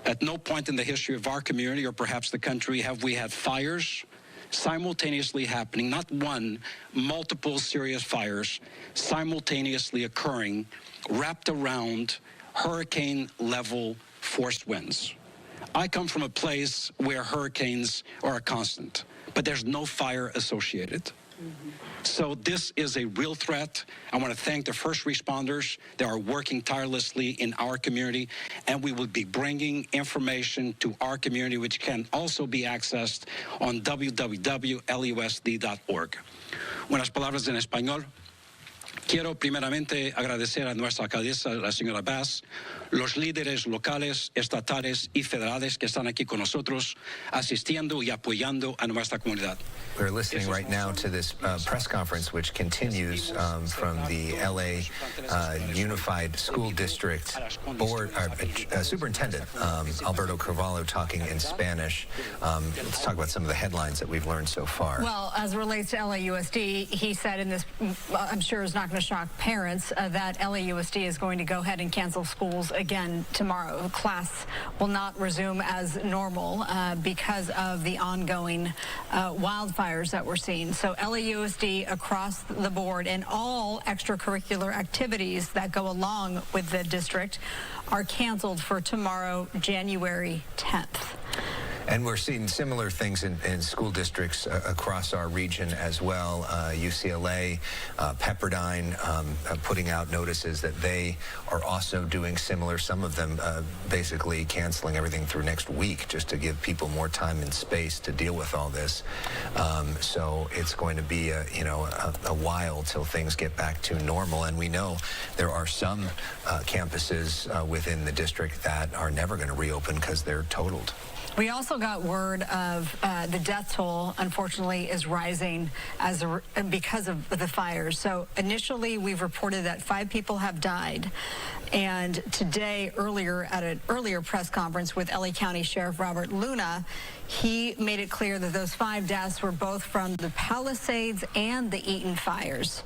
At no point in the history of our community, or perhaps the country, have we had fires simultaneously happening, not one, multiple serious fires simultaneously occurring, wrapped around hurricane-level force winds. I come from a place where hurricanes are a constant, but there's no fire associated. So this is a real threat. I want to thank the first responders that are working tirelessly in our community, and we will be bringing information to our community, which can also be accessed on www.lusd.org. Unas palabras en español. Quiero primeramente agradecer a nuestra alcaldesa, la señora Bass, los líderes locales, estatales y federales que están aquí con nosotros, asistiendo y apoyando a nuestra comunidad. We're listening right now to this press conference, which continues from the LA Unified School District Board Superintendent Alberto Carvalho talking in Spanish. Let's talk about some of the headlines that we've learned so far. Well, as it relates to LAUSD, he said in this, I'm sure is not going to shock parents, that LAUSD is going to go ahead and cancel schools again tomorrow. Class will not resume as normal because of the ongoing wildfires that we're seeing. So LAUSD across the board and all extracurricular activities that go along with the district are canceled for tomorrow, January 10th. And we're seeing similar things in school districts across our region as well. UCLA, Pepperdine putting out notices that they are also doing similar. Some of them basically canceling everything through next week just to give people more time and space to deal with all this. So it's going to be a while till things get back to normal. And we know there are some campuses within the district that are never going to reopen because they're totaled. We also got word of the death toll, unfortunately, is rising because of the fires. So initially, we've reported that 5 people have died. And today, at an earlier press conference with LA County Sheriff Robert Luna, he made it clear that those 5 deaths were both from the Palisades and the Eaton fires.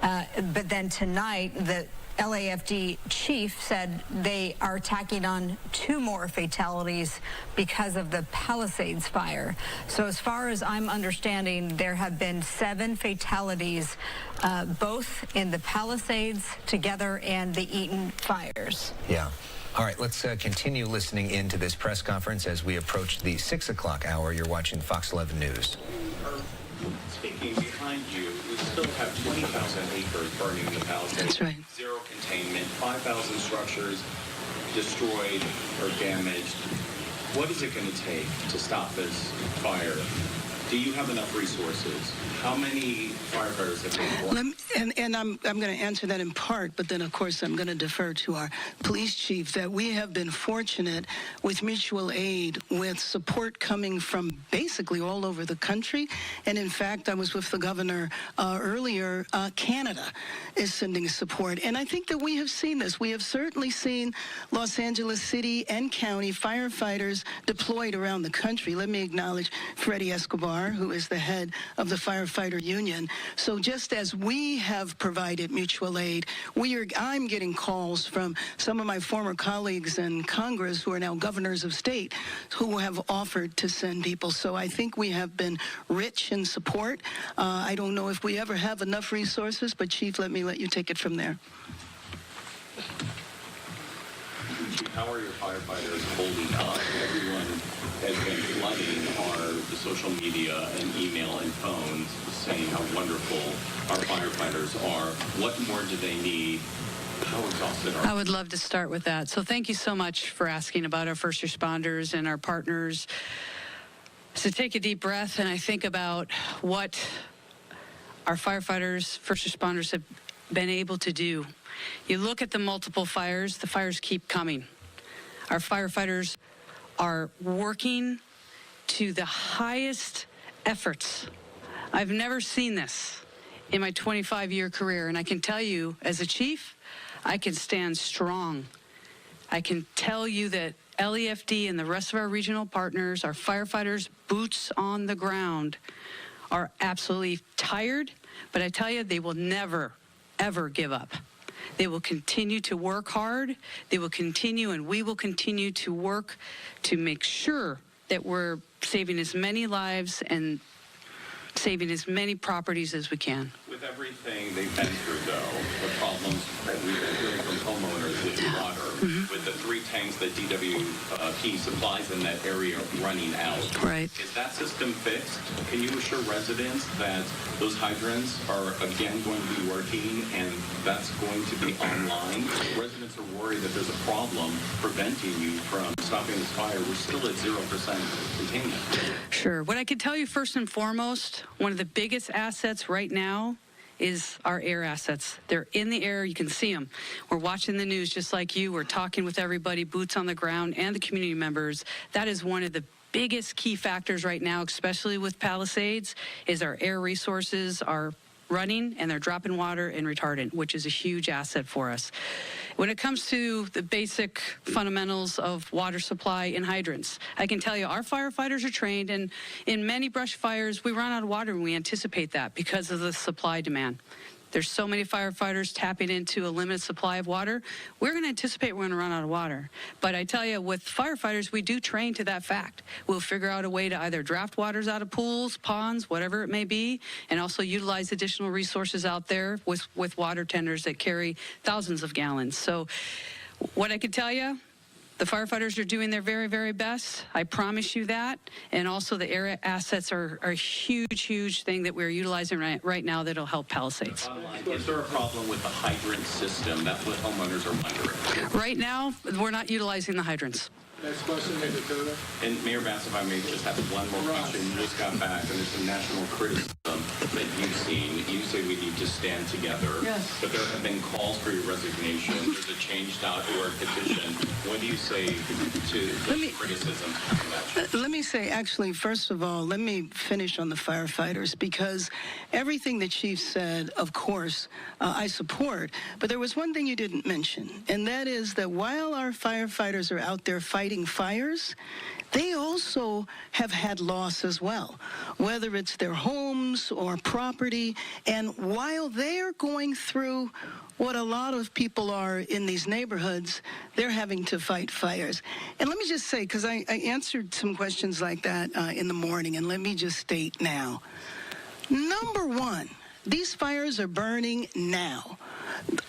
But then tonight, the LAFD chief said they are tacking on 2 more fatalities because of the Palisades fire. So as far as I'm understanding, there have been 7 fatalities, both in the Palisades together and the Eaton fires. Yeah. All right, let's continue listening into this press conference as we approach the 6 o'clock hour. You're watching Fox 11 News. Speaking behind you, we still have 20,000 acres burning in the Palisades. That's right. 0 containment, 5,000 structures destroyed or damaged. What is it going to take to stop this fire? Do you have enough resources? How many firefighters have been And I'm going to answer that in part, but then, of course, I'm going to defer to our police chief that we have been fortunate with mutual aid, with support coming from basically all over the country. And, in fact, I was with the governor earlier. Canada is sending support. And I think that we have seen this. We have certainly seen Los Angeles City and County firefighters deployed around the country. Let me acknowledge Freddie Escobar, who is the head of the Firefighter Union. So just as we have provided mutual aid, I'm getting calls from some of my former colleagues in Congress who are now governors of state who have offered to send people. So I think we have been rich in support. I don't know if we ever have enough resources, but Chief, let you take it from there. How are your firefighters holding up? Everyone has been flooding the social media and email and phones saying how wonderful our firefighters are. What more do they need? How exhausted are they? I would love to start with that. So thank you so much for asking about our first responders and our partners. So take a deep breath, and I think about what our firefighters, first responders have been able to do. You look at the multiple fires, the fires keep coming. Our firefighters are working to the highest efforts. I've never seen this in my 25-year career, and I can tell you, as a chief, I can stand strong. I can tell you that LAFD and the rest of our regional partners, our firefighters, boots on the ground, are absolutely tired, but I tell you, they will never, ever give up. They will continue to work hard. They will continue, and we will continue to work to make sure that we're saving as many lives and saving as many properties as we can. With everything they've been through, though, the problems that we've been hearing from homeowners with water, with the 3 tanks tanks that DWP supplies in that area running out. Right. Is that system fixed? Can you assure residents that those hydrants are again going to be working and that's going to be online? Residents are worried that there's a problem preventing you from stopping this fire. We're still at 0% containment. Sure. What I can tell you first and foremost, one of the biggest assets right now is our air assets. They're in the air. You can see them. We're watching the news just like you. We're talking with everybody, boots on the ground, and the community members. That is one of the biggest key factors right now, especially with Palisades, is our air resources are running and they're dropping water and retardant, which is a huge asset for us. When it comes to the basic fundamentals of water supply and hydrants, I can tell you our firefighters are trained, and in many brush fires, we run out of water, and we anticipate that because of the supply demand. There's so many firefighters tapping into a limited supply of water. We're going to anticipate we're going to run out of water. But I tell you, with firefighters, we do train to that fact. We'll figure out a way to either draft waters out of pools, ponds, whatever it may be, and also utilize additional resources out there with water tenders that carry thousands of gallons. So what I can tell you, the firefighters are doing their very, very best. I promise you that. And also the air assets are a huge, huge thing that we're utilizing right now that'll help Palisades. Is there a problem with the hydrant system? That's what homeowners are wondering. Right now, we're not utilizing the hydrants. Next question, Mayor Dakota. And Mayor Bass, if I may just have one more question. You just got back, and there's some national criticism that you've seen. You say we need to stand together. Yes. But there have been calls for your resignation. There's a change.org petition. What do you say to the criticism? Let me say, actually, first of all, let me finish on the firefighters, because everything the chief said, of course, I support. But there was one thing you didn't mention, and that is that while our firefighters are out there fighting fires, they also have had loss as well, whether it's their homes or property. And while they're going through what a lot of people are in these neighborhoods, they're having to fight fires. And let me just say, because I answered some questions like that in the morning, and let me just state now. Number one, these fires are burning now.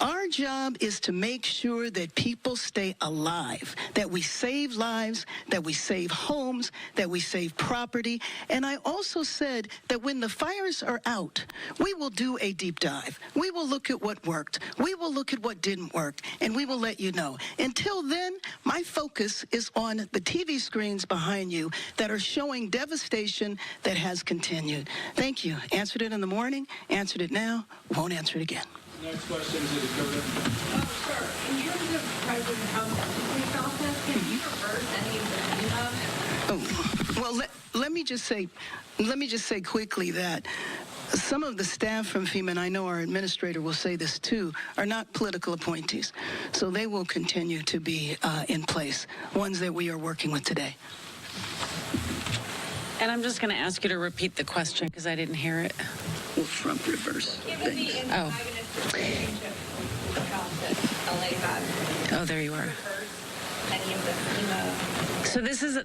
Our job is to make sure that people stay alive, that we save lives, that we save homes, that we save property. And I also said that when the fires are out, we will do a deep dive. We will look at what worked. We will look at what didn't work, and we will let you know. Until then, my focus is on the TV screens behind you that are showing devastation that has continued. Thank you. Answered it in the morning, answered it now, won't answer it again. Next question is Dakota. Sir, in terms of President Trump's impeachment process, can you reverse any of the Well, let me just say quickly that some of the staff from FEMA, and I know our administrator will say this too, are not political appointees. So they will continue to be in place, ones that we are working with today. And I'm just going to ask you to repeat the question because I didn't hear it. Well, Trump reverse things. Oh, there you are. So this is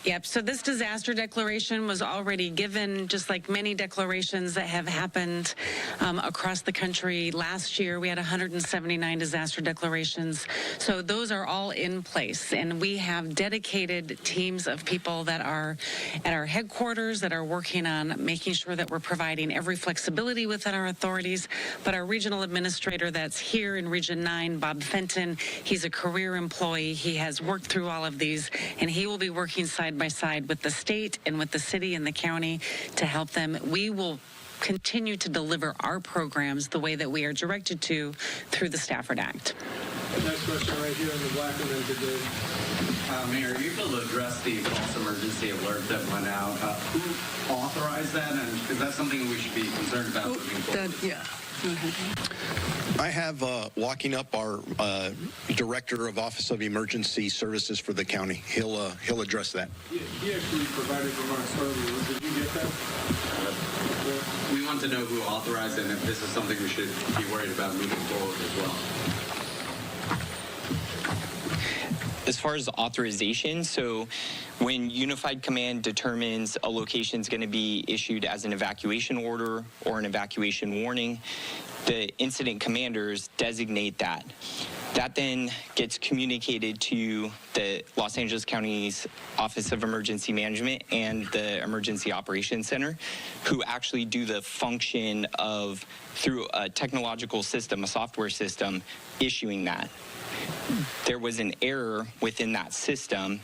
Yep. So this disaster declaration was already given, just like many declarations that have happened across the country. Last year, we had 179 disaster declarations. So those are all in place. And we have dedicated teams of people that are at our headquarters that are working on making sure that we're providing every flexibility within our authorities. But our regional administrator that's here in Region 9, Bob Fenton, he's a career employee. He has worked through all of these, and he will be working side by side with the state and with the city and the county to help them. We will continue to deliver our programs the way that we are directed to through the Stafford Act. Next question right here in the black and then today. Mayor, are you able to address the false emergency alert that went out? Who authorized that, and is that something we should be concerned about moving forward? I have walking up our director of Office of Emergency Services for the county. He'll address that. He actually provided remarks earlier. Did you get that? We want to know who authorized it and if this is something we should be worried about moving forward as well. As far as authorization, so when Unified Command determines a location is going to be issued as an evacuation order or an evacuation warning, the incident commanders designate that. That then gets communicated to the Los Angeles County's Office of Emergency Management and the Emergency Operations Center, who actually do the function of, through a technological system, a software system, issuing that. There was an error within that system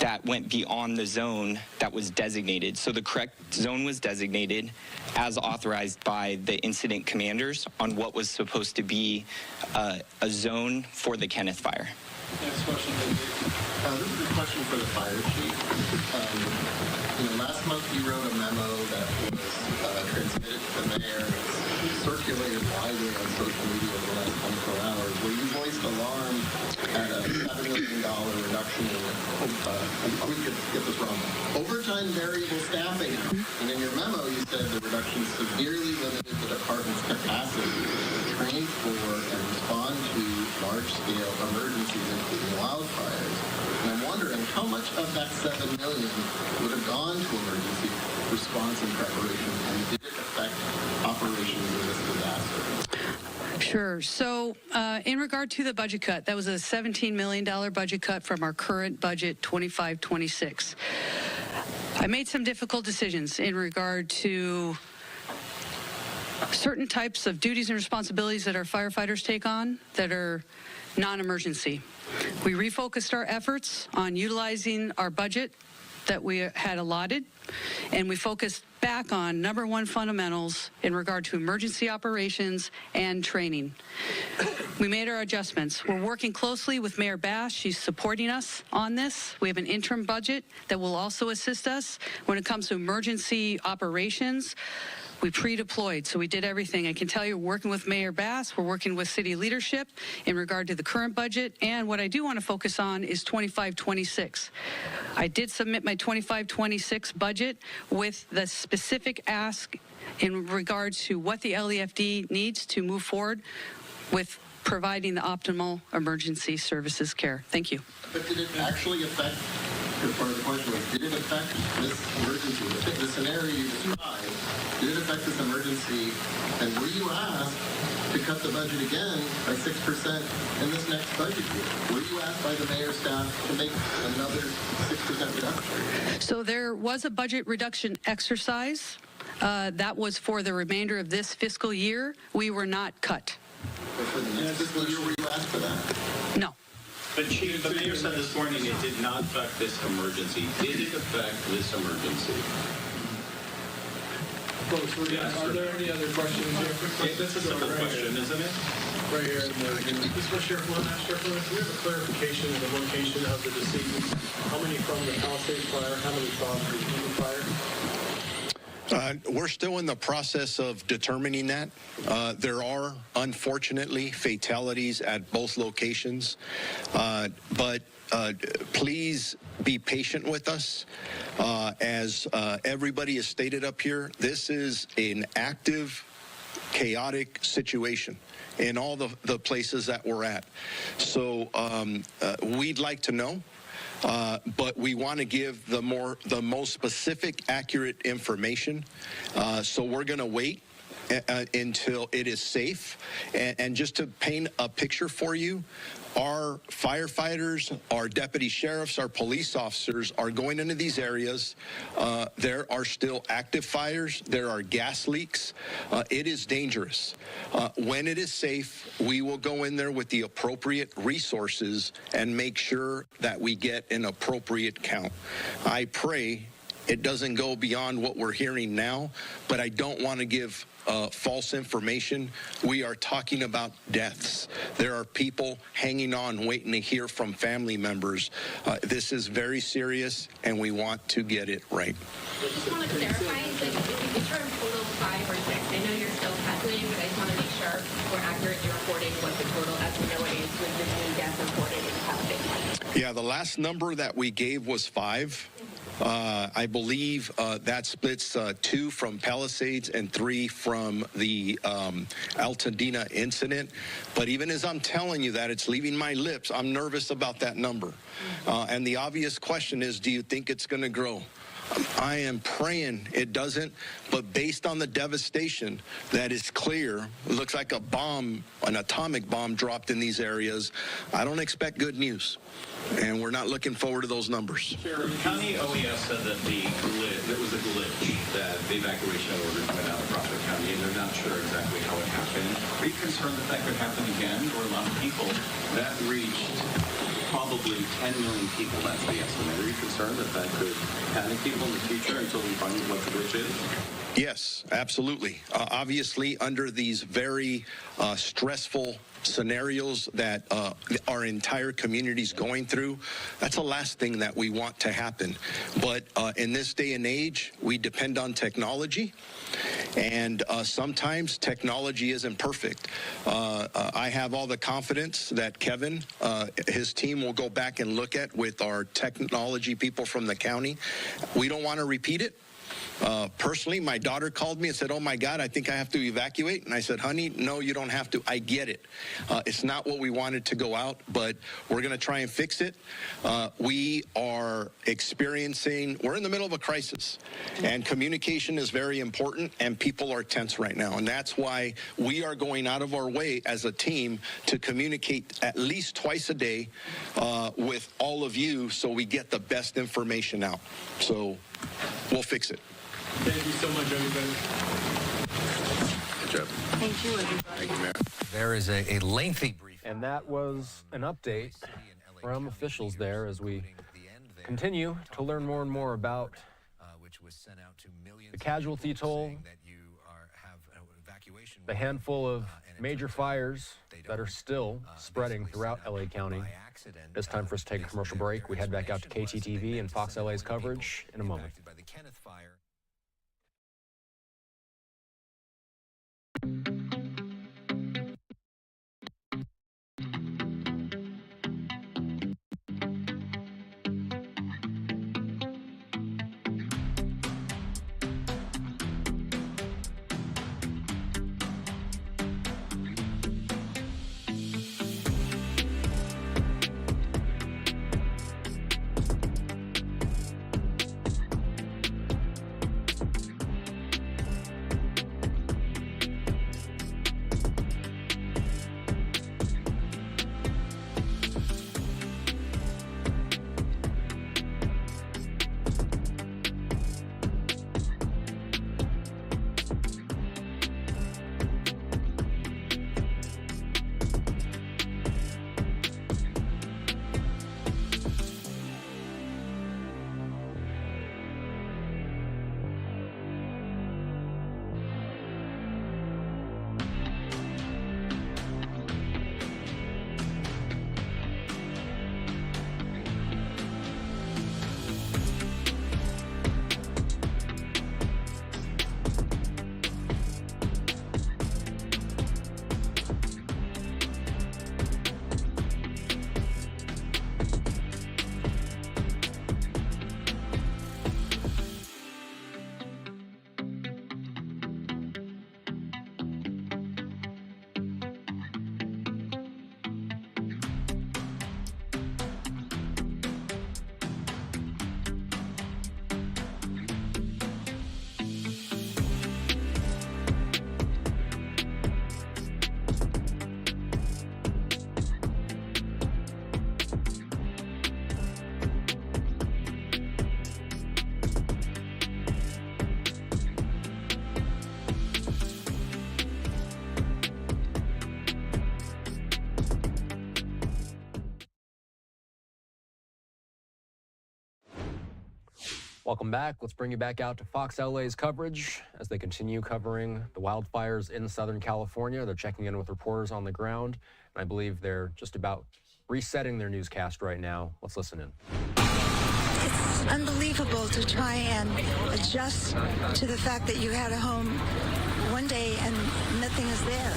that went beyond the zone that was designated. So the correct zone was designated as authorized by the incident commanders on what was supposed to be a zone for the Kenneth Fire. Next question, this is a question for the fire chief. Last month you wrote a memo that was transmitted to the mayor, circulated widely on social media over the last 24 hours, where you voiced alarm at a $7 million reduction in, we could get this wrong, overtime variable staffing. And in your memo, you said the reduction severely limited the department's capacity to train for and respond to large-scale emergencies, including wildfires. And I'm wondering how much of that $7 million would have gone to emergency response and preparation, and did it affect operations in this disaster? Sure. So in regard to the budget cut, that was a $17 million budget cut from our current budget, 25-26. I made some difficult decisions in regard to certain types of duties and responsibilities that our firefighters take on that are non-emergency. We refocused our efforts on utilizing our budget that we had allotted, and we focused back on number one fundamentals in regard to emergency operations and training. We made our adjustments. We're working closely with Mayor Bass. She's supporting us on this. We have an interim budget that will also assist us when it comes to emergency operations. We pre-deployed, so we did everything. I can tell you, we're working with Mayor Bass, we're working with city leadership in regard to the current budget, and what I do want to focus on is 25-26. I did submit my 25-26 budget with the specific ask in regard to what the LEFD needs to move forward with providing the optimal emergency services care. Thank you. But did it actually affect, part of the question was, did it affect this emergency, the scenario you described, did it affect this emergency, and were you asked to cut the budget again by 6% in this next budget year? Were you asked by the mayor's staff to make another 6% reduction? So there was a budget reduction exercise. That was for the remainder of this fiscal year. We were not cut. But for the next fiscal year, were you asked for that? No. But Chief, the mayor said this morning it did not affect this emergency. Did it affect this emergency? Folks, are there any other questions here? That's a simple question, isn't it? Right here. This was Sheriff Luna. Sheriff Luna, do we have a clarification of the location of the decedents? How many from the Palisades fire? How many from the Eaton fire? We're still in the process of determining that. There are, unfortunately, fatalities at both locations, but please be patient with us. As everybody has stated up here, this is an active, chaotic situation in all the places that we're at. So we'd like to know. But we want to give the most specific, accurate information. So we're going to wait until it is safe. And just to paint a picture for you, our firefighters, our deputy sheriffs, our police officers are going into these areas. There are still active fires. There are gas leaks. It is dangerous. When it is safe, we will go in there with the appropriate resources and make sure that we get an appropriate count. I pray it doesn't go beyond what we're hearing now, but I don't want to give false information. We are talking about deaths. There are people hanging on, waiting to hear from family members. This is very serious, and we want to get it right. I just want to clarify, if you term total 5 or 6, I know you're still calculating, but I just want to make sure we're accurately reporting what the total, as we know it is, with the new death reported in Palisades. Yeah, the last number that we gave was 5. I believe that splits 2 from Palisades and 3 from the Altadena incident. But even as I'm telling you that, it's leaving my lips. I'm nervous about that number. And the obvious question is, do you think it's going to grow? I am praying it doesn't, but based on the devastation that is clear, it looks like a bomb, an atomic bomb dropped in these areas. I don't expect good news, and we're not looking forward to those numbers. Sheriff, County OES said that there was a glitch, that the evacuation orders went out across the county, and they're not sure exactly how it happened. Are you concerned that that could happen again? Or a lot of people that reached probably 10 million people, that's the estimate. Are you concerned that that could panic people in the future until we find what the glitch is? Yes, absolutely. Obviously, under these very stressful scenarios that our entire community's going through, that's the last thing that we want to happen. But in this day and age, we depend on technology, and sometimes technology isn't perfect. I have all the confidence that Kevin, his team will go back and look at with our technology people from the county. We don't want to repeat it. Personally, my daughter called me and said, "Oh my God, I think I have to evacuate." And I said, "Honey, no, you don't have to. I get it. It's not what we wanted to go out, but we're going to try and fix it." We are we're in the middle of a crisis, and communication is very important, and people are tense right now. And that's why we are going out of our way as a team to communicate at least twice a day with all of you so we get the best information out. So we'll fix it. Thank you so much, everybody. Good job. Thank you, everybody. Thank you, Mayor. There is a lengthy briefing. And that was an update from officials there as we continue to learn more and more about the casualty toll, the handful of major fires that are still spreading throughout LA County. It's time for us to take a commercial break. We head back out to KTTV and Fox LA's coverage in a moment. Welcome back. Let's bring you back out to Fox LA's coverage as they continue covering the wildfires in Southern California. They're checking in with reporters on the ground, and I believe they're just about resetting their newscast right now. Let's listen in. It's unbelievable to try and adjust to the fact that you had a home one day and nothing is there.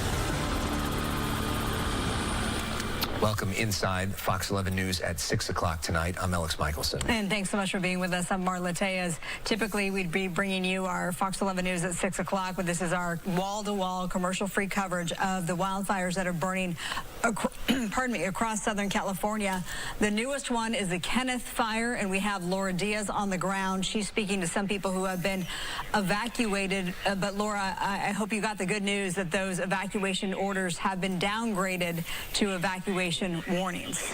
Welcome inside Fox 11 News at 6 o'clock tonight. I'm Alex Michelson. And thanks so much for being with us. I'm Marla Tejas. Typically, we'd be bringing you our Fox 11 News at 6 o'clock, but this is our wall-to-wall commercial-free coverage of the wildfires that are burning across Southern California. The newest one is the Kenneth Fire, and we have Laura Diaz on the ground. She's speaking to some people who have been evacuated. But Laura, I hope you got the good news that those evacuation orders have been downgraded to evacuation warnings.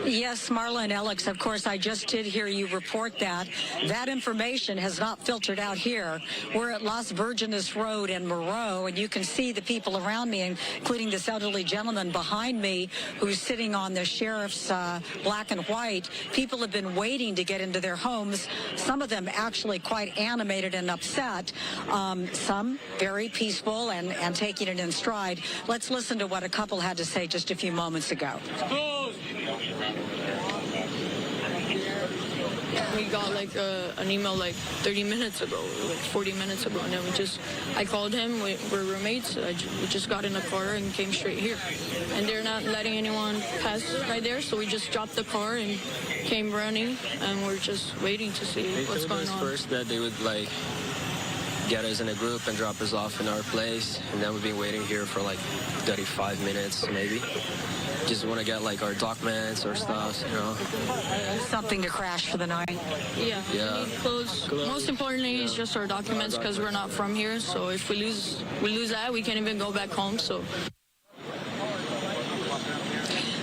Yes, Marla and Alex, of course, I just did hear you report that. That information has not filtered out here. We're at Las Virgenes Road in Moreau, and you can see the people around me, including this elderly gentleman behind me who's sitting on the sheriff's black and white. People have been waiting to get into their homes, some of them actually quite animated and upset, some very peaceful and taking it in stride. Let's listen to what a couple had to say just a few moments ago. We got like an email like 30 minutes ago, like 40 minutes ago, and then I called him. We're roommates. We just got in the car and came straight here. And they're not letting anyone pass right there, so we just dropped the car and came running, and we're just waiting to see what's going on. They told us first that they would like get us in a group and drop us off in our place, and then we've been waiting here for like 35 minutes maybe. Just want to get like our documents or stuff, you know. Something to crash for the night. Yeah. Yeah. We need clothes. Most importantly, it's just our documents because we're not from here. So if we lose that, we can't even go back home. So.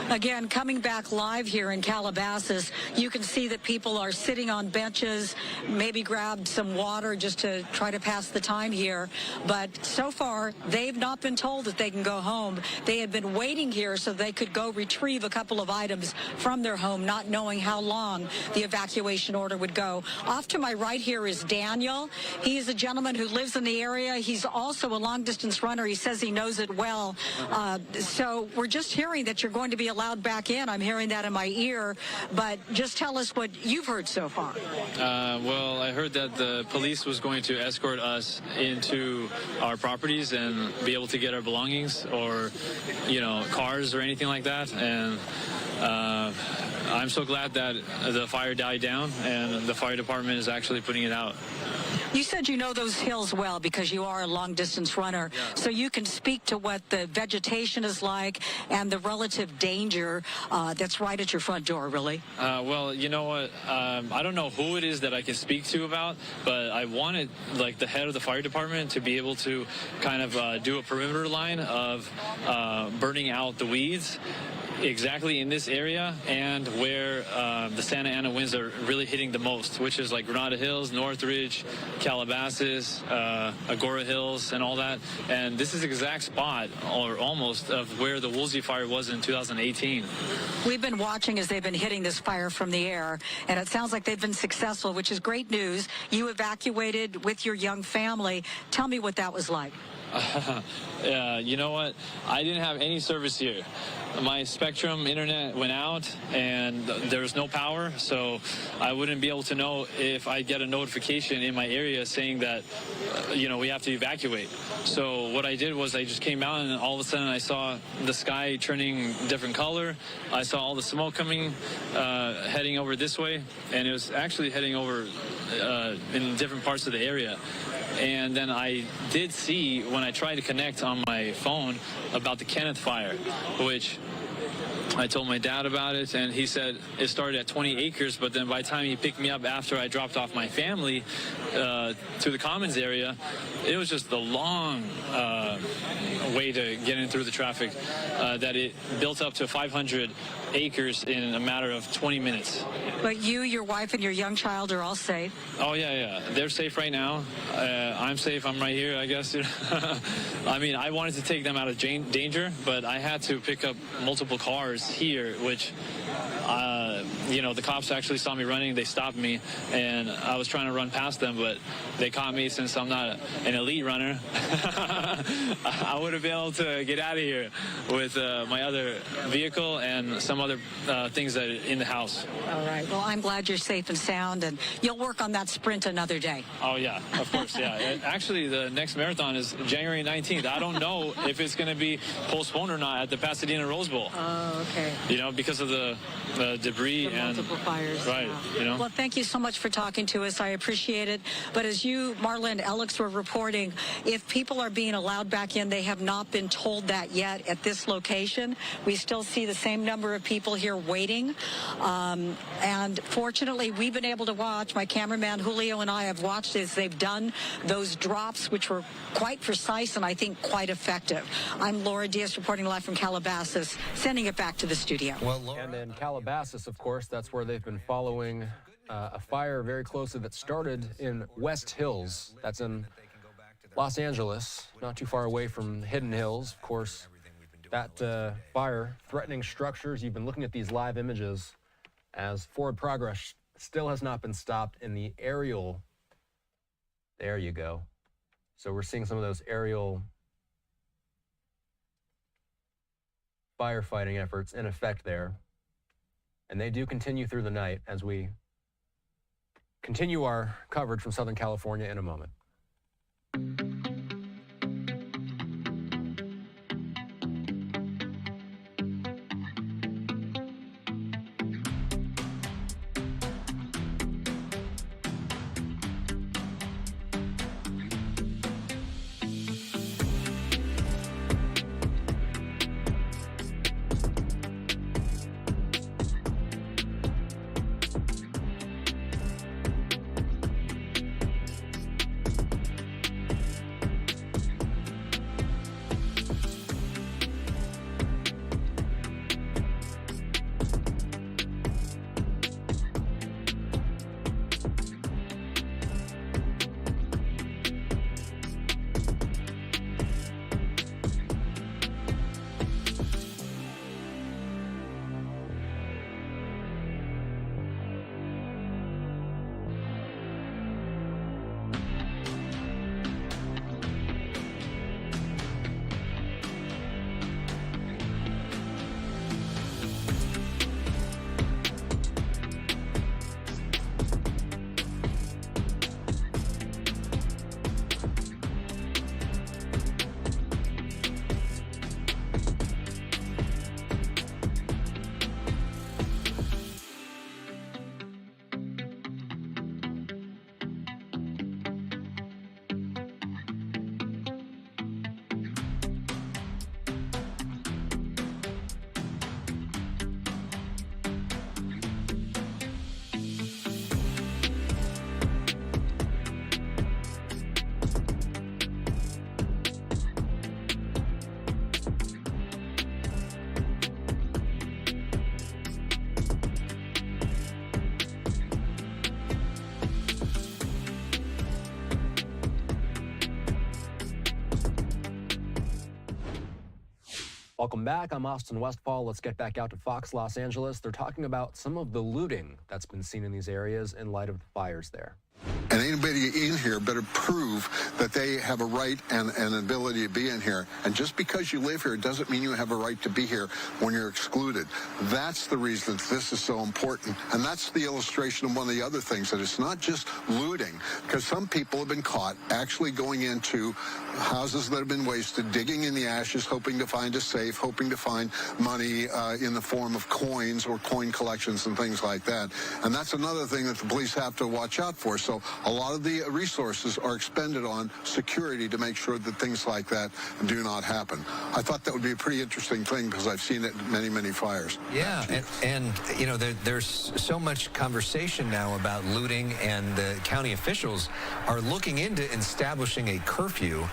Again, coming back live here in Calabasas, you can see that people are sitting on benches, maybe grabbed some water just to try to pass the time here. But so far, they've not been told that they can go home. They had been waiting here so they could go retrieve a couple of items from their home, not knowing how long the evacuation order would go. Off to my right here is Daniel. He is a gentleman who lives in the area. He's also a long-distance runner. He says he knows it well. So we're just hearing that you're going to be allowed back in. I'm hearing that in my ear, but just tell us what you've heard so far. Well, I heard that the police was going to escort us into our properties and be able to get our belongings or, you know, cars or anything like that. And I'm so glad that the fire died down and the fire department is actually putting it out. You said you know those hills well because you are a long-distance runner, so you can speak to what the vegetation is like and the relative danger that's right at your front door, really. Well, you know what? I don't know who it is that I can speak to about, but I wanted, like, the head of the fire department to be able to kind of do a perimeter line of burning out the weeds exactly in this area and where the Santa Ana winds are really hitting the most, which is like Granada Hills, Northridge, Calabasas, Agora Hills, and all that. And this is the exact spot, or almost, of where the Woolsey fire was in 2018. We've been watching as they've been hitting this fire from the air, and it sounds like they've been successful, which is great news. You evacuated with your young family. Tell me what that was like. You know what? I didn't have any service here. My Spectrum internet went out and there was no power, so I wouldn't be able to know if I get a notification in my area saying that, you know, we have to evacuate. So what I did was I just came out and all of a sudden I saw the sky turning different color. I saw all the smoke coming, heading over this way, and it was actually heading over in different parts of the area. And then I did see, when I tried to connect on my phone, about the Kenneth fire, which I told my dad about it, and he said it started at 20 acres, but then by the time he picked me up after I dropped off my family to the Commons area, it was just the long way to get in through the traffic that it built up to 500 acres in a matter of 20 minutes. But you, your wife, and your young child are all safe. Oh, yeah. They're safe right now. I'm safe. I'm right here, I guess. I mean, I wanted to take them out of danger, but I had to pick up multiple cars here, which the cops actually saw me running. They stopped me, and I was trying to run past them, but they caught me. Since I'm not an elite runner, I would have been able to get out of here with my other vehicle and some other things that are in the house. All right. Well, I'm glad you're safe and sound, and you'll work on that sprint another day. Oh, yeah, of course, yeah. Actually, the next marathon is January 19th. I don't know if it's going to be postponed or not at the Pasadena Rose Bowl. Oh, okay. Because of the debris and multiple fires. Right. Yeah. Well, thank you so much for talking to us. I appreciate it. But as you, Marla and Alex, were reporting, if people are being allowed back in, they have not been told that yet at this location. We still see the same number of people here waiting. And fortunately, we've been able to watch. My cameraman Julio and I have watched as they've done those drops, which were quite precise and I think quite effective. I'm Laura Diaz reporting live from Calabasas, sending it back to the studio. And in Calabasas, of course, that's where they've been following a fire very closely that started in West Hills. That's in Los Angeles, not too far away from Hidden Hills. Of course, that fire threatening structures. You've been looking at these live images as forward progress still has not been stopped in the aerial. There you go. So we're seeing some of those aerial firefighting efforts in effect there. And they do continue through the night as we continue our coverage from Southern California in a moment. Welcome back. I'm Austin Westfall. Let's get back out to Fox Los Angeles. They're talking about some of the looting that's been seen in these areas in light of the fires there. And anybody in here better prove that they have a right and an ability to be in here. And just because you live here doesn't mean you have a right to be here when you're excluded. That's the reason that this is so important. And that's the illustration of one of the other things, that it's not just looting, because some people have been caught actually going into houses that have been wasted, digging in the ashes, hoping to find a safe, hoping to find money in the form of coins or coin collections and things like that. And that's another thing that the police have to watch out for. So a lot of the resources are expended on security to make sure that things like that do not happen. I thought that would be a pretty interesting thing because I've seen it in many, many fires. Yeah, and you know, there's so much conversation now about looting, and the county officials are looking into establishing a curfew.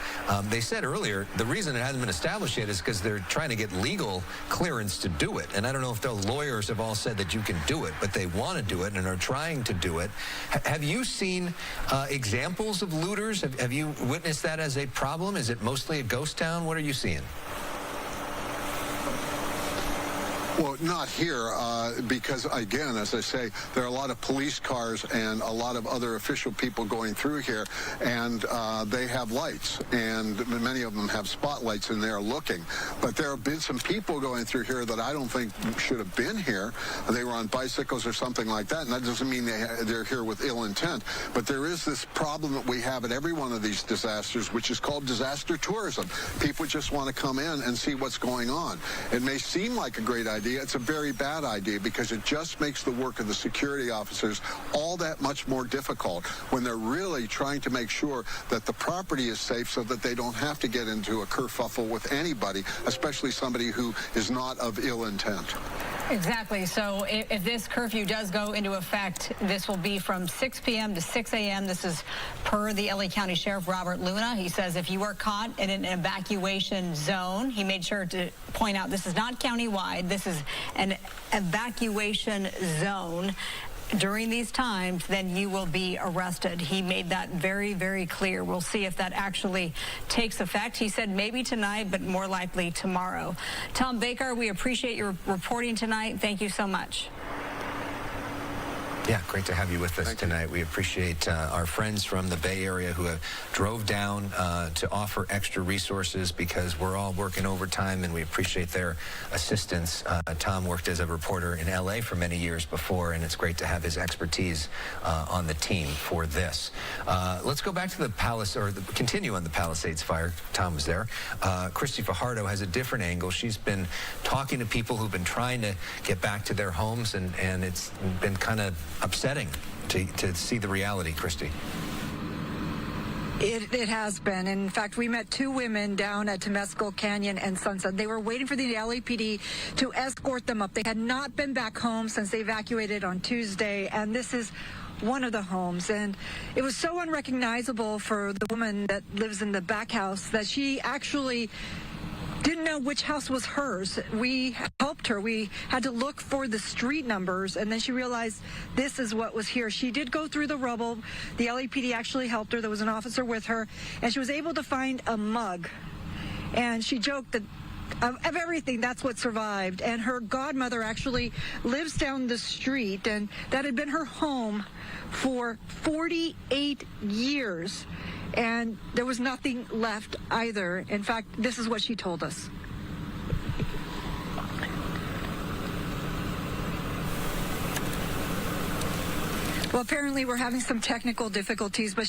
They said earlier the reason it hasn't been established yet is because they're trying to get legal clearance to do it. And I don't know if the lawyers have all said that you can do it, but they want to do it and are trying to do it. Have you seen examples of looters? Have you witnessed that as a problem? Is it mostly a ghost town? What are you seeing? Well, not here, because, again, as I say, there are a lot of police cars and a lot of other official people going through here, and they have lights, and many of them have spotlights, and they're looking. But there have been some people going through here that I don't think should have been here. They were on bicycles or something like that, and that doesn't mean they're here with ill intent. But there is this problem that we have at every one of these disasters, which is called disaster tourism. People just want to come in and see what's going on. It may seem like a great idea. It's a very bad idea because it just makes the work of the security officers all that much more difficult when they're really trying to make sure that the property is safe so that they don't have to get into a kerfuffle with anybody, especially somebody who is not of ill intent. Exactly. So if this curfew does go into effect, this will be from 6 p.m. to 6 a.m. This is per the LA County Sheriff Robert Luna. He says if you are caught in an evacuation zone, he made sure to point out this is not countywide. This is an evacuation zone. During these times, then you will be arrested. He made that very, very clear. We'll see if that actually takes effect. He said maybe tonight, but more likely tomorrow. Tom Baker, we appreciate your reporting tonight. Thank you so much. Yeah, great to have you with us tonight. We appreciate our friends from the Bay Area who have drove down to offer extra resources because we're all working overtime, and we appreciate their assistance. Tom worked as a reporter in LA for many years before, and it's great to have his expertise on the team for this. Let's go back to the continue on the Palisades fire. Tom was there. Christy Fajardo has a different angle. She's been talking to people who've been trying to get back to their homes, and it's been kind of upsetting to see the reality, Christy. It has been. In fact, we met two women down at Temescal Canyon and Sunset. They were waiting for the LAPD to escort them up. They had not been back home since they evacuated on Tuesday, and this is one of the homes. And it was so unrecognizable for the woman that lives in the back house that she actually didn't know which house was hers. We helped her. We had to look for the street numbers, and then she realized this is what was here. She did go through the rubble. The LAPD actually helped her. There was an officer with her, and she was able to find a mug. And she joked that of everything, that's what survived. And her godmother actually lives down the street, and that had been her home for 48 years. And there was nothing left either. In fact, this is what she told us. Well, apparently we're having some technical difficulties, but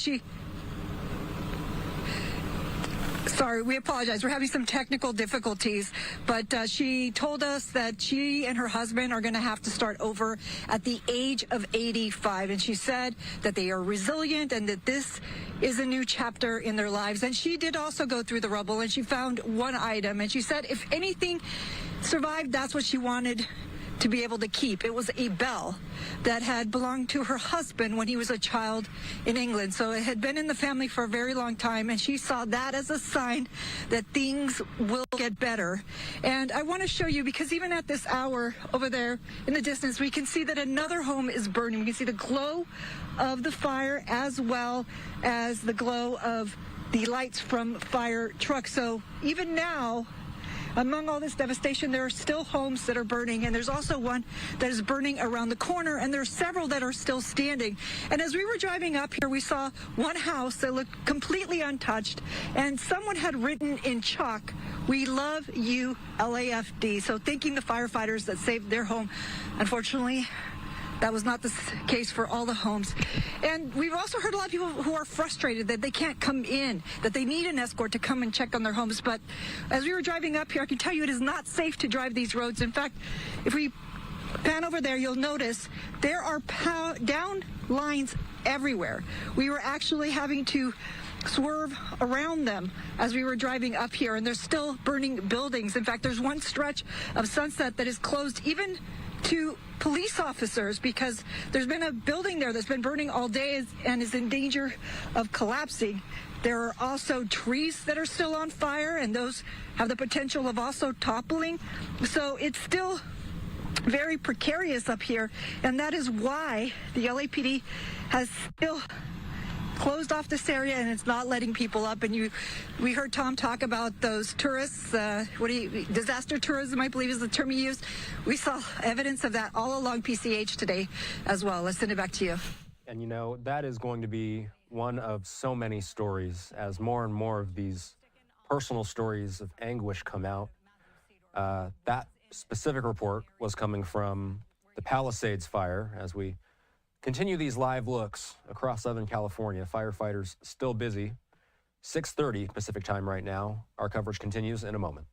sorry, we apologize. We're having some technical difficulties, but she told us that she and her husband are going to have to start over at the age of 85. And she said that they are resilient and that this is a new chapter in their lives. And she did also go through the rubble, and she found one item. And she said if anything survived, that's what she wanted to be able to keep. It was a bell that had belonged to her husband when he was a child in England. So it had been in the family for a very long time, and she saw that as a sign that things will get better. And I want to show you, because even at this hour over there in the distance, we can see that another home is burning. We can see the glow of the fire as well as the glow of the lights from fire trucks. So even now, among all this devastation, there are still homes that are burning, and there's also one that is burning around the corner, and there's several that are still standing. And as we were driving up here, we saw one house that looked completely untouched, and someone had written in chalk, "We love you, LAFD." So thanking the firefighters that saved their home. Unfortunately, that was not the case for all the homes. And we've also heard a lot of people who are frustrated that they can't come in, that they need an escort to come and check on their homes. But as we were driving up here, I can tell you it is not safe to drive these roads. In fact, if we pan over there, you'll notice there are down lines everywhere. We were actually having to swerve around them as we were driving up here, and there's still burning buildings. In fact, there's one stretch of Sunset that is closed even to police officers because there's been a building there that's been burning all day and is in danger of collapsing. There are also trees that are still on fire, and those have the potential of also toppling. So it's still very precarious up here, and that is why the LAPD has still closed off this area and it's not letting people up. And we heard Tom talk about those tourists, disaster tourism, I believe is the term he used. We saw evidence of that all along PCH today as well. Let's send it back to you. And you know, that is going to be one of so many stories as more and more of these personal stories of anguish come out. That specific report was coming from the Palisades fire. As we continue these live looks across Southern California, firefighters still busy. 6:30 Pacific time right now. Our coverage continues in a moment.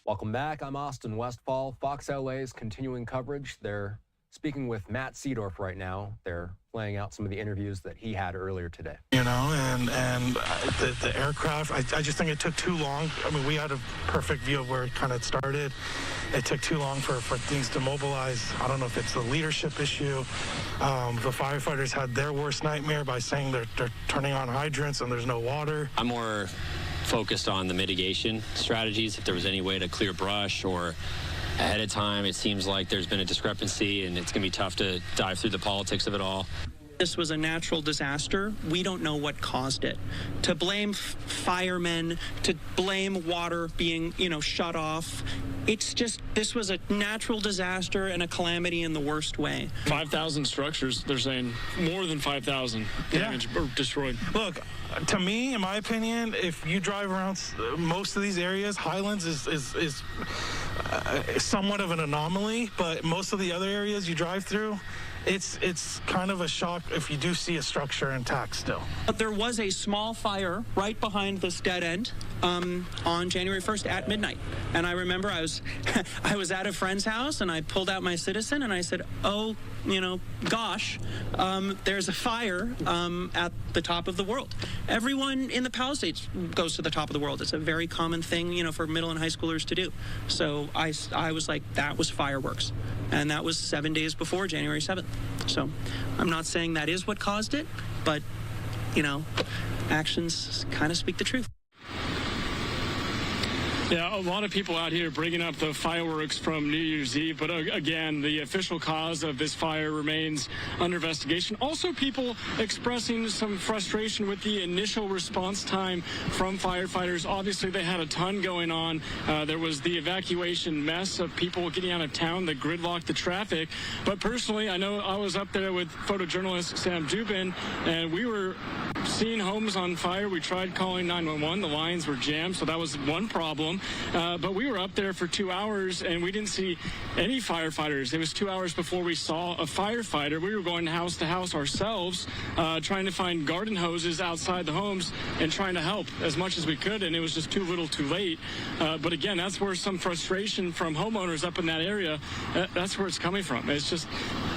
Welcome back. I'm Austin Westfall. Fox LA's continuing coverage. They're speaking with Matt Seedorf right now. They're playing out some of the interviews that he had earlier today. You know, and the aircraft, I just think it took too long. I mean, we had a perfect view of where it kind of started. It took too long for things to mobilize. I don't know if it's the leadership issue. The firefighters had their worst nightmare by saying they're turning on hydrants and there's no water. I'm more focused on the mitigation strategies. If there was any way to clear brush or ahead of time, it seems like there's been a discrepancy and it's going to be tough to dive through the politics of it all. This was a natural disaster. We don't know what caused it. To blame firemen, to blame water being, shut off, it's just, this was a natural disaster and a calamity in the worst way. 5,000 structures, they're saying more than 5,000 damaged or destroyed. Look, to me, in my opinion, if you drive around most of these areas, Highlands is somewhat of an anomaly, but most of the other areas you drive through, it's kind of a shock if you do see a structure intact still. But there was a small fire right behind this dead end on January 1st at midnight. And I remember I was at a friend's house and I pulled out my Citizen and I said, oh, gosh, there's a fire at the top of the world. Everyone in the Palisades goes to the top of the world. It's a very common thing, for middle and high schoolers to do. So I was like, that was fireworks. And that was 7 days before January 7th. So I'm not saying that is what caused it, but, actions kind of speak the truth. Yeah, a lot of people out here bringing up the fireworks from New Year's Eve, but again, the official cause of this fire remains under investigation. Also, people expressing some frustration with the initial response time from firefighters. Obviously, they had a ton going on. There was the evacuation mess of people getting out of town that gridlocked the traffic. But personally, I know I was up there with photojournalist Sam Jubin, and we were seen homes on fire. We tried calling 911. The lines were jammed, so that was one problem. But we were up there for 2 hours, and we didn't see any firefighters. It was 2 hours before we saw a firefighter. We were going house to house ourselves, trying to find garden hoses outside the homes and trying to help as much as we could, and it was just too little too late. But again, that's where some frustration from homeowners up in that area, that's where it's coming from. It's just,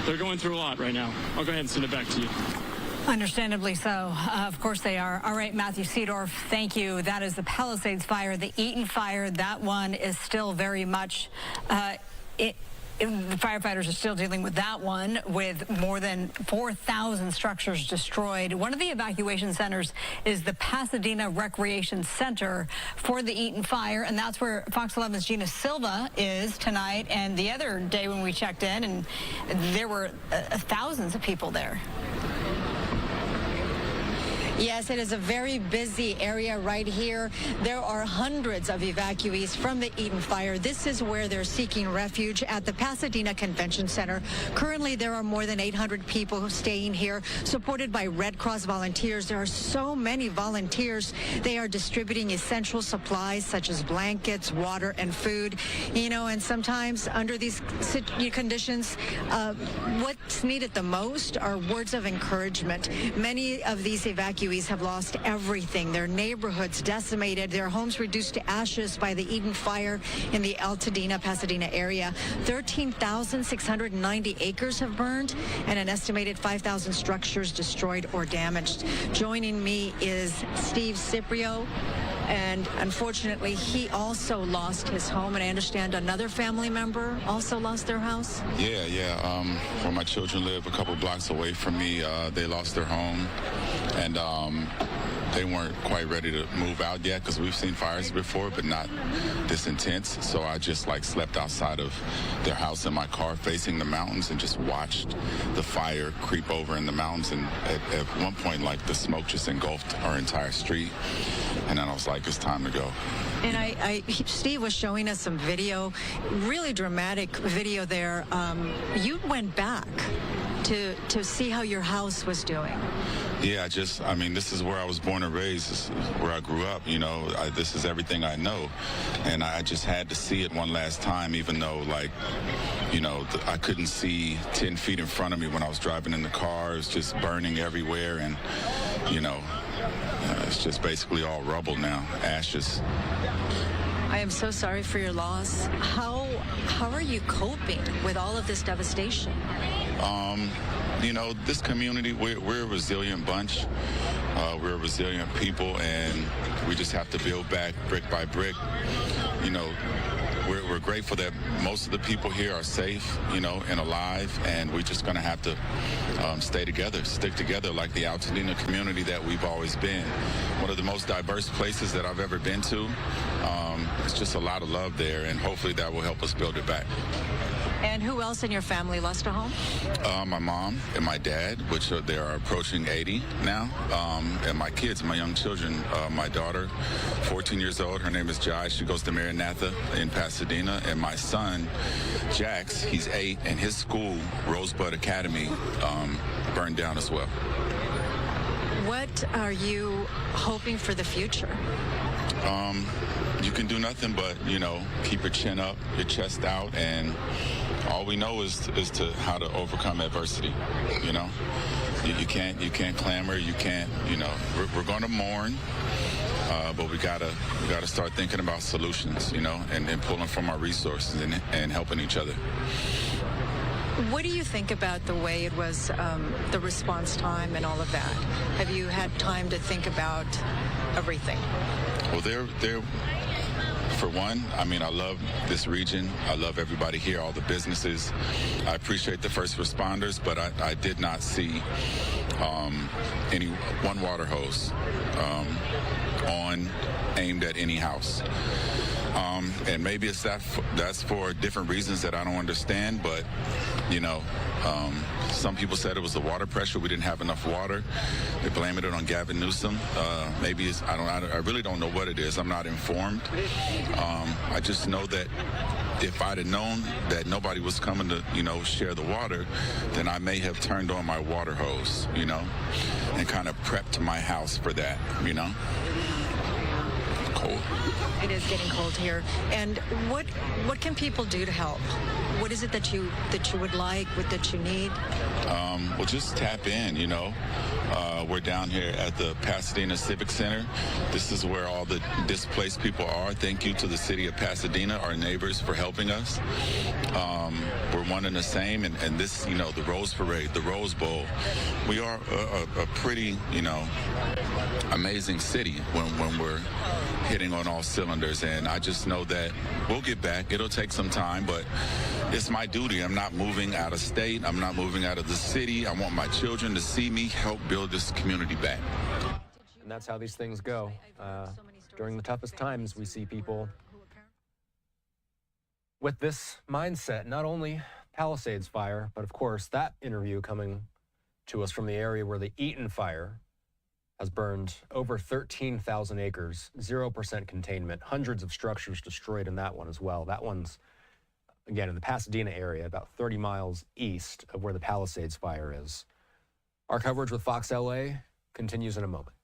they're going through a lot right now. I'll go ahead and send it back to you. Understandably so. Of course they are. All right, Matthew Seedorf, thank you. That is the Palisades fire. The Eaton fire, that one is still very much... the firefighters are still dealing with that one, with more than 4,000 structures destroyed. One of the evacuation centers is the Pasadena Recreation Center for the Eaton fire, and that's where Fox 11's Gina Silva is tonight. And the other day when we checked in, and there were thousands of people there. Yes, it is a very busy area right here. There are hundreds of evacuees from the Eaton fire. This is where they're seeking refuge at the Pasadena Convention Center. Currently, there are more than 800 people staying here, supported by Red Cross volunteers. There are so many volunteers. They are distributing essential supplies such as blankets, water, and food. You know, and sometimes under these conditions, what's needed the most are words of encouragement. Many of these evacuees have lost everything. Their neighborhoods decimated, their homes reduced to ashes by the Eaton fire in the Altadena, Pasadena area. 13,690 acres have burned and an estimated 5,000 structures destroyed or damaged. Joining me is Steve Ciprio, and unfortunately he also lost his home, and I understand another family member also lost their house. Yeah. Where my children live a couple blocks away from me, they lost their home, and they weren't quite ready to move out yet, because we've seen fires before, but not this intense. So I just slept outside of their house in my car facing the mountains and just watched the fire creep over in the mountains. And at one point, the smoke just engulfed our entire street. And then I was like, it's time to go. And Steve was showing us some video, really dramatic video there. You went back to see how your house was doing. Yeah, this is where I was born and raised. This is where I grew up. This is everything I know. And I just had to see it one last time, even though, I couldn't see 10 feet in front of me when I was driving in the car. It was just burning everywhere. And, it's just basically all rubble now, ashes. I am so sorry for your loss. How are you coping with all of this devastation? This community, we're a resilient bunch. We're a resilient people, and we just have to build back brick by brick. We're grateful that most of the people here are safe, and alive, and we're just going to have to stay together, stick together like the Altadena community that we've always been. One of the most diverse places that I've ever been to. It's just a lot of love there, and hopefully that will help us build it back. And who else in your family lost a home? My mom and my dad, which they are approaching 80 now, and my kids, my young children. My daughter, 14 years old, her name is Jai. She goes to Maranatha in Pasadena. And my son, Jax, he's 8, and his school, Rosebud Academy, burned down as well. What are you hoping for the future? You can do nothing but, keep your chin up, your chest out, and all we know is how to overcome adversity. You can't clamor, you can't, we're going to mourn, but we gotta start thinking about solutions, and pulling from our resources and helping each other. What do you think about the way it was, the response time and all of that? Have you had time to think about everything? Well, for one, I love this region. I love everybody here, all the businesses. I appreciate the first responders, but I did not see one water hose aimed at any house. And maybe that's for different reasons that I don't understand, but some people said it was the water pressure. We didn't have enough water. They're blaming it on Gavin Newsom. Maybe I really don't know what it is. I'm not informed. I just know that if I'd have known that nobody was coming to, share the water, then I may have turned on my water hose, and kind of prepped my house for that, Cold. It is getting cold here. And what can people do to help? What is it that you would like, that you need? Well, just tap in, We're down here at the Pasadena Civic Center. This is where all the displaced people are. Thank you to the city of Pasadena, our neighbors, for helping us. We're one and the same, and this, the Rose Parade, the Rose Bowl. We are a pretty, amazing city when we're hitting on all cylinders, and I just know that we'll get back. It'll take some time, but it's my duty. I'm not moving out of state. I'm not moving out of the city. I want my children to see me help build this community back. And that's how these things go. During the toughest times, we see people with this mindset, not only Palisades fire, but of course that interview coming to us from the area where the Eaton fire has burned over 13,000 acres, 0% containment, hundreds of structures destroyed in that one as well. That one's, again, in the Pasadena area, about 30 miles east of where the Palisades fire is. Our coverage with Fox LA continues in a moment.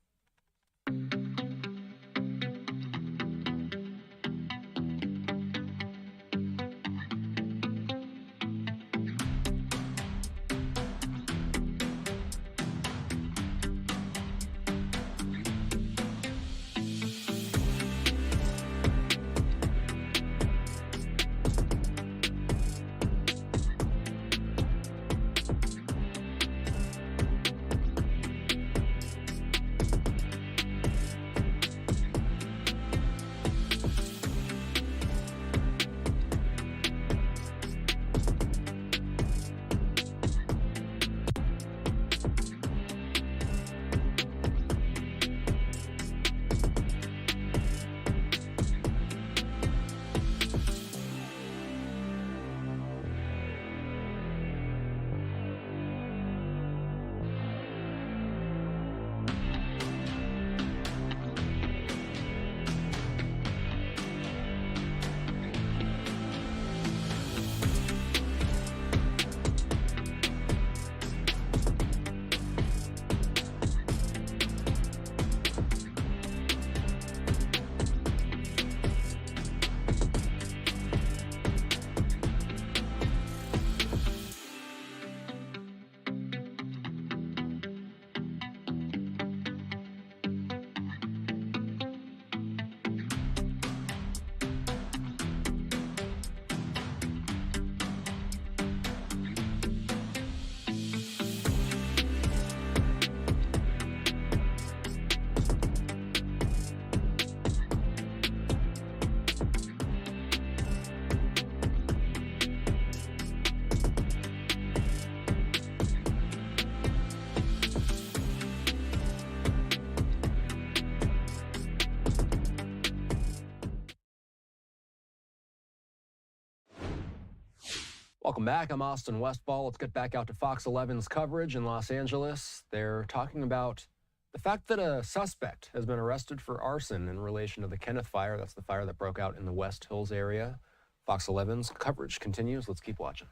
Welcome back. I'm Austin Westfall. Let's get back out to Fox 11's coverage in Los Angeles. They're talking about the fact that a suspect has been arrested for arson in relation to the Kenneth fire. That's the fire that broke out in the West Hills area. Fox 11's coverage continues. Let's keep watching.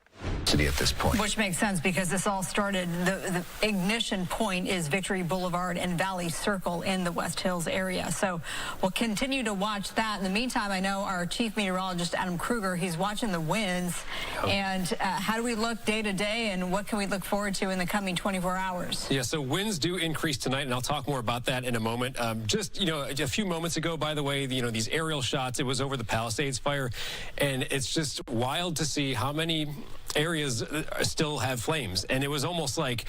At this point. Which makes sense because this all started, the ignition point is Victory Boulevard and Valley Circle in the West Hills area. So we'll continue to watch that. In the meantime, I know our chief meteorologist, Adam Kruger, he's watching the winds. And how do we look day to day and what can we look forward to in the coming 24 hours? Yeah, so winds do increase tonight, and I'll talk more about that in a moment. Just, a few moments ago, by the way, these aerial shots, it was over the Palisades fire, and it's just wild to see how many areas still have flames. And it was almost like,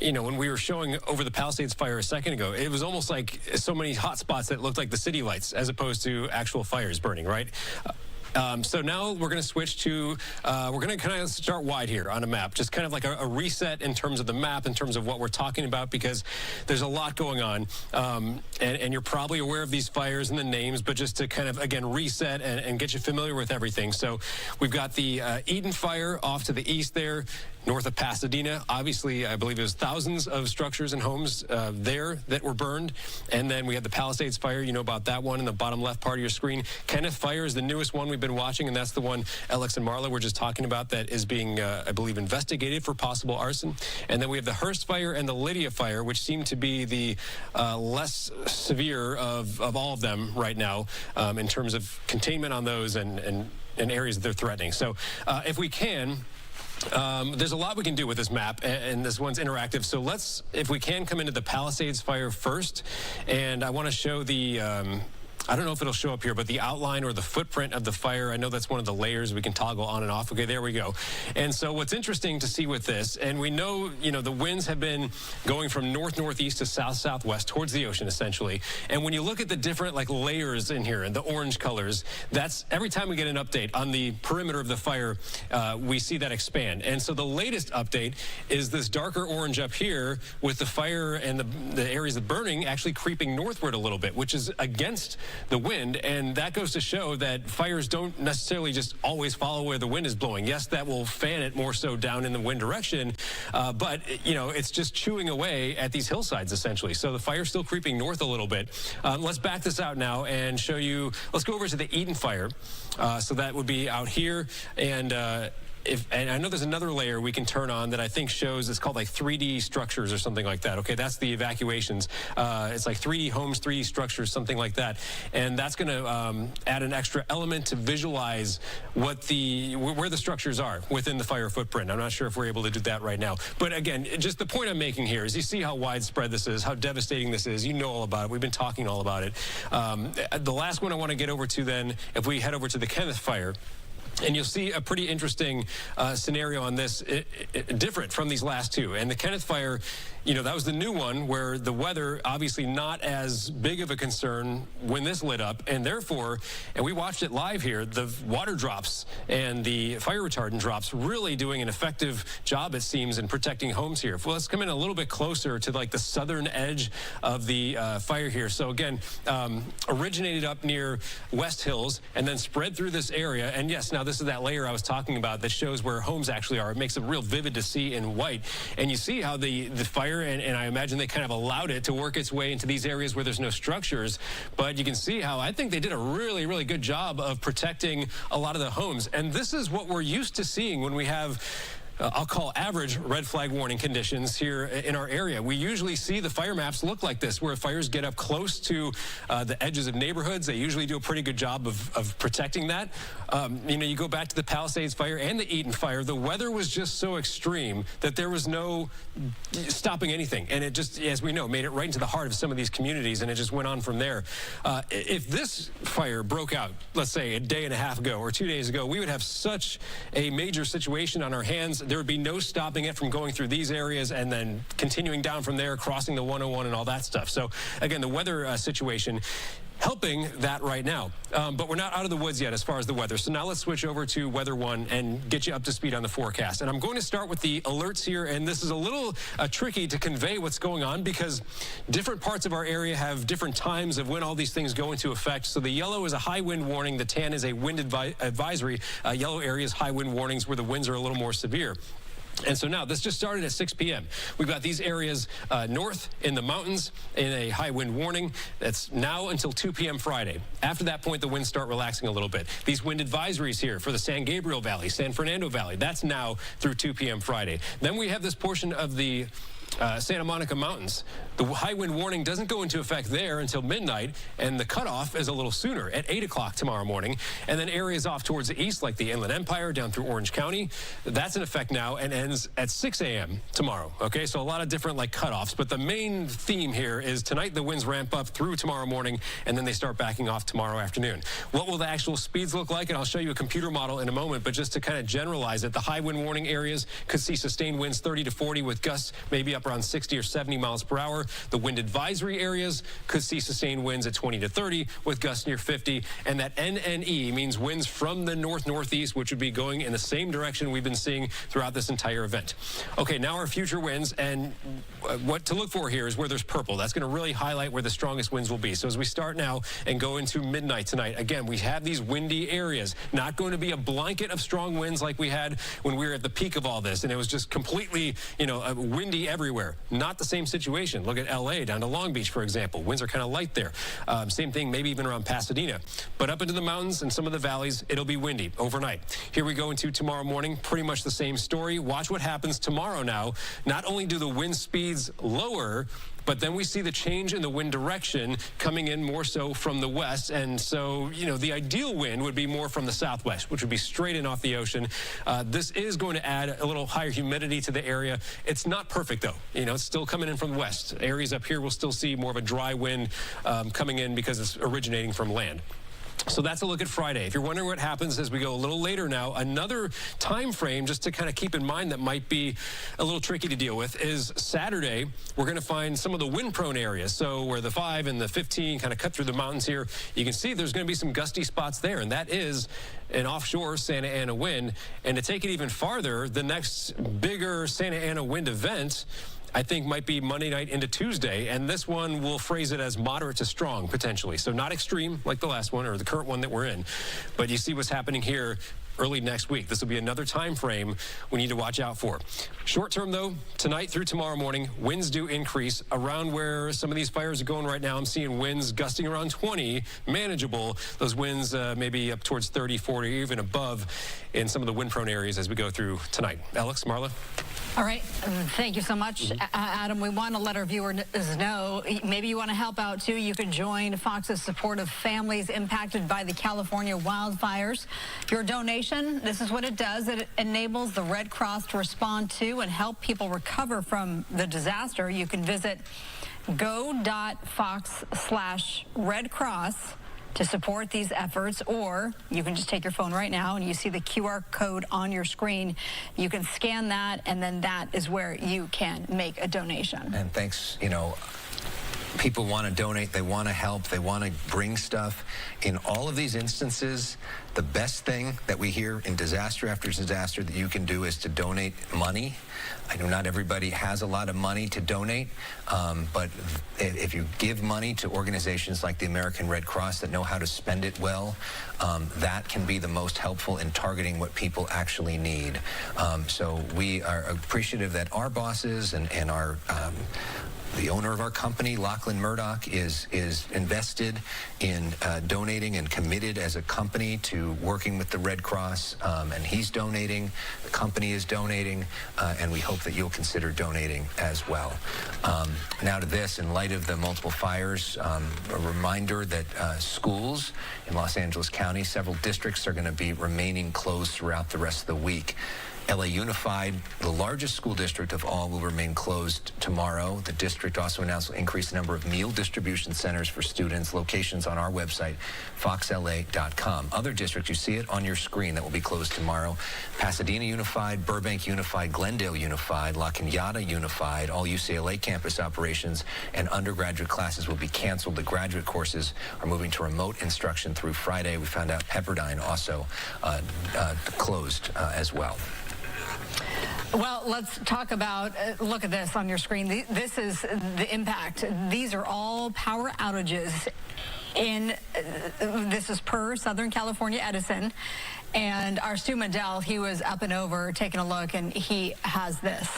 when we were showing over the Palisades fire a second ago, it was almost like so many hot spots that looked like the city lights as opposed to actual fires burning, right? So now we're going to switch to, we're going to kind of start wide here on a map, just kind of like a reset in terms of the map, in terms of what we're talking about, because there's a lot going on. And you're probably aware of these fires and the names, but just to kind of, again, reset and get you familiar with everything. So we've got the Eaton fire off to the east there. north of Pasadena. Obviously, I believe it was thousands of structures and homes there that were burned. And then we had the Palisades fire. You know about that one in the bottom left part of your screen. Kenneth fire is the newest one we've been watching, and that's the one Alex and Marla were just talking about that is being, I believe, investigated for possible arson. And then we have the Hearst fire and the Lydia fire, which seem to be the less severe of all of them right now in terms of containment on those and areas that they're threatening. So if we can, there's a lot we can do with this map, and this one's interactive. So let's, if we can, come into the Palisades fire first. And I want to show the, I don't know if it'll show up here, but the outline or the footprint of the fire. I know that's one of the layers we can toggle on and off. Okay, there we go. And so what's interesting to see with this, and we know, you know, the winds have been going from north-northeast to south-southwest towards the ocean, essentially. And when you look at the different, like, layers in here and the orange colors, that's every time we get an update on the perimeter of the fire, we see that expand. And so the latest update is this darker orange up here with the fire and the areas of burning actually creeping northward a little bit, which is against the wind, and that goes to show that fires don't necessarily just always follow where the wind is blowing. Yes, that will fan it more so down in the wind direction, but, you know, it's just chewing away at these hillsides, essentially. So the fire's still creeping north a little bit. Let's back this out now and show you, let's go over to the Eden fire. So that would be out here, and I know there's another layer we can turn on that I think shows, it's called like 3D structures or something like that. Okay, that's the evacuations. It's like 3D homes, 3D structures, something like that. And that's going to add an extra element to visualize what where the structures are within the fire footprint. I'm not sure if we're able to do that right now. But again, just the point I'm making here is you see how widespread this is, how devastating this is. You know all about it. We've been talking all about it. The last one I want to get over to then, if we head over to the Kenneth fire, and you'll see a pretty interesting scenario on this, different from these last two. And the Kenneth fire, you know, that was the new one where the weather obviously not as big of a concern when this lit up. And therefore, and we watched it live here, the water drops and the fire retardant drops really doing an effective job, it seems, in protecting homes here. Well, let's come in a little bit closer to like the southern edge of the fire here. So again, originated up near West Hills and then spread through this area. And yes, now this is that layer I was talking about that shows where homes actually are. It makes it real vivid to see in white. And you see how the fire, and I imagine they kind of allowed it to work its way into these areas where there's no structures. But you can see how I think they did a really, really good job of protecting a lot of the homes. And this is what we're used to seeing when we have I'll call average red flag warning conditions here in our area. We usually see the fire maps look like this, where fires get up close to the edges of neighborhoods. They usually do a pretty good job of protecting that. You know, you go back to the Palisades fire and the Eaton fire, the weather was just so extreme that there was no stopping anything. And it just, as we know, made it right into the heart of some of these communities, and it just went on from there. If this fire broke out, let's say a day and a half ago or 2 days ago, we would have such a major situation on our hands. There would be no stopping it from going through these areas and then continuing down from there, crossing the 101 and all that stuff. So again, the weather situation helping that right now. But we're not out of the woods yet as far as the weather. So now let's switch over to Weather One and get you up to speed on the forecast. And I'm going to start with the alerts here. And this is a little tricky to convey what's going on because different parts of our area have different times of when all these things go into effect. So the yellow is a high wind warning. The tan is a wind advisory. Yellow areas, high wind warnings where the winds are a little more severe. And so now, this just started at 6 p.m. We've got these areas north in the mountains in a high wind warning. That's now until 2 p.m. Friday. After that point, the winds start relaxing a little bit. These wind advisories here for the San Gabriel Valley, San Fernando Valley, that's now through 2 p.m. Friday. Then we have this portion of the Santa Monica Mountains. The high wind warning doesn't go into effect there until midnight, and the cutoff is a little sooner at 8 o'clock tomorrow morning. And then areas off towards the east, like the Inland Empire down through Orange County, that's in effect now and ends at 6 a.m. tomorrow. Okay, so a lot of different like cutoffs, but the main theme here is tonight the winds ramp up through tomorrow morning, and then they start backing off tomorrow afternoon. What will the actual speeds look like? And I'll show you a computer model in a moment, but just to kind of generalize it, the high wind warning areas could see sustained winds 30 to 40 with gusts maybe up up around 60 or 70 miles per hour. The wind advisory areas could see sustained winds at 20 to 30 with gusts near 50. And that NNE means winds from the north-northeast, which would be going in the same direction we've been seeing throughout this entire event. Okay, now our future winds, and what to look for here is where there's purple. That's going to really highlight where the strongest winds will be. So as we start now and go into midnight tonight, again, we have these windy areas. Not going to be a blanket of strong winds like we had when we were at the peak of all this, and it was just completely, windy everywhere. Not the same situation. Look at LA down to Long Beach, for example. Winds are kind of light there. Same thing, maybe even around Pasadena. But up into the mountains and some of the valleys, it'll be windy overnight. Here we go into tomorrow morning. Pretty much the same story. Watch what happens tomorrow now. Not only do the wind speeds lower, but then we see the change in the wind direction coming in more so from the west. And so, the ideal wind would be more from the southwest, which would be straight in off the ocean. This is going to add a little higher humidity to the area. It's not perfect, though. It's still coming in from the west. Areas up here will still see more of a dry wind coming in because it's originating from land. So that's a look at Friday. If you're wondering what happens as we go a little later now, another time frame just to kind of keep in mind that might be a little tricky to deal with is Saturday. We're going to find some of the wind-prone areas. So where the 5 and the 15 kind of cut through the mountains here, you can see there's going to be some gusty spots there, and that is an offshore Santa Ana wind. And to take it even farther, the next bigger Santa Ana wind event I think might be Monday night into Tuesday, and this one will phrase it as moderate to strong, potentially. So not extreme like the last one or the current one that we're in, but you see what's happening here early next week. This will be another time frame we need to watch out for. Short term, though, tonight through tomorrow morning, winds do increase around where some of these fires are going right now. I'm seeing winds gusting around 20, manageable. Those winds maybe up towards 30, 40, even above in some of the wind-prone areas as we go through tonight. Alex, Marla? All right. Thank you so much, Adam. We want to let our viewers know, maybe you want to help out, too. You can join Fox's support of families impacted by the California wildfires. Your donation, this is what it does. It enables the Red Cross to respond to and help people recover from the disaster. You can visit go.fox/Red Cross to support these efforts, or you can just take your phone right now and you see the QR code on your screen. You can scan that, and then that is where you can make a donation. And thanks, people want to donate, they want to help, they want to bring stuff. In all of these instances, the best thing that we hear in disaster after disaster that you can do is to donate money. I know not everybody has a lot of money to donate, but if you give money to organizations like the American Red Cross that know how to spend it well, that can be the most helpful in targeting what people actually need. So we are appreciative that our bosses and our the owner of our company, Lachlan Murdoch, is invested in donating and committed as a company to working with the Red Cross, and he's donating, the company is donating, and we hope that you'll consider donating as well. Now to this, in light of the multiple fires, a reminder that schools in Los Angeles County, several districts are going to be remaining closed throughout the rest of the week. LA Unified, the largest school district of all, will remain closed tomorrow. The district also announced will increase the number of meal distribution centers for students. Locations on our website, foxla.com. Other districts, you see it on your screen, that will be closed tomorrow. Pasadena Unified, Burbank Unified, Glendale Unified, La Cañada Unified, all UCLA campus operations and undergraduate classes will be canceled. The graduate courses are moving to remote instruction through Friday. We found out Pepperdine also closed as well. Well, let's talk about, look at this on your screen. This is the impact. These are all power outages this is per Southern California Edison. And our Stu Mandel, he was up and over taking a look, and he has this.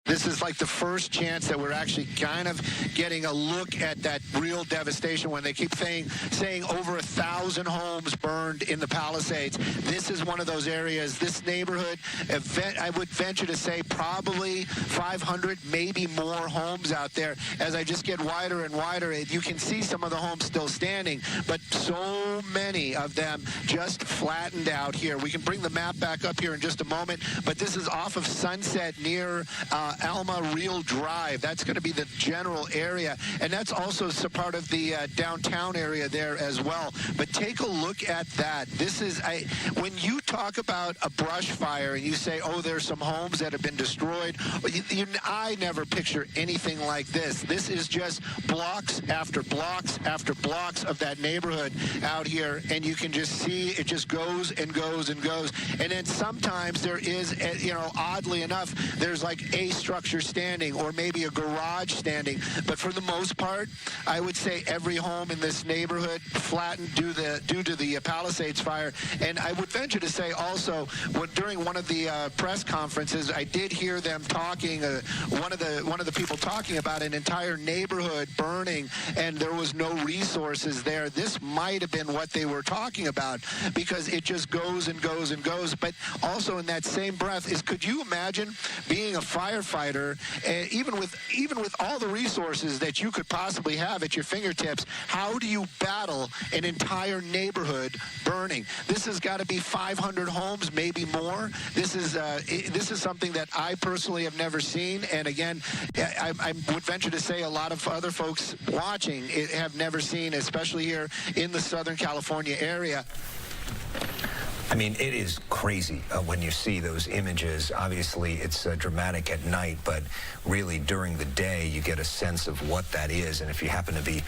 This is like the first chance that we're actually kind of getting a look at that real devastation when they keep saying over 1,000 homes burned in the Palisades. This is one of those areas, this neighborhood, I would venture to say probably 500, maybe more homes out there. As I just get wider and wider, you can see some of the homes still standing, but so many of them just flattened out here. We can bring the map back up here in just a moment, but this is off of Sunset near Alma Real Drive. That's going to be the general area, and that's also part of the downtown area there as well. But take a look at that. This is, when you talk about a brush fire and you say, oh, there's some homes that have been destroyed, I never picture anything like this. This is just blocks after blocks after blocks of that neighborhood out here, and you can just see it just goes and goes and goes. And then sometimes there is, oddly enough, there's like a structure standing or maybe a garage standing. But for the most part, I would say every home in this neighborhood flattened due to the Palisades fire. And I would venture to say also, during one of the press conferences, I did hear them talking, one of the people talking about an entire neighborhood burning, and there was no resources there. This might have been what they were talking about, because it just goes and goes and goes. But also in that same breath could you imagine being a firefighter, even with all the resources that you could possibly have at your fingertips? How do you battle an entire neighborhood burning? This has got to be 500 homes, maybe more. This is something that I personally have never seen, and again, I would venture to say a lot of other folks watching have never seen, especially here in the Southern California area. I mean, it is crazy when you see those images. Obviously, it's dramatic at night, but really during the day, you get a sense of what that is. And if you happen to be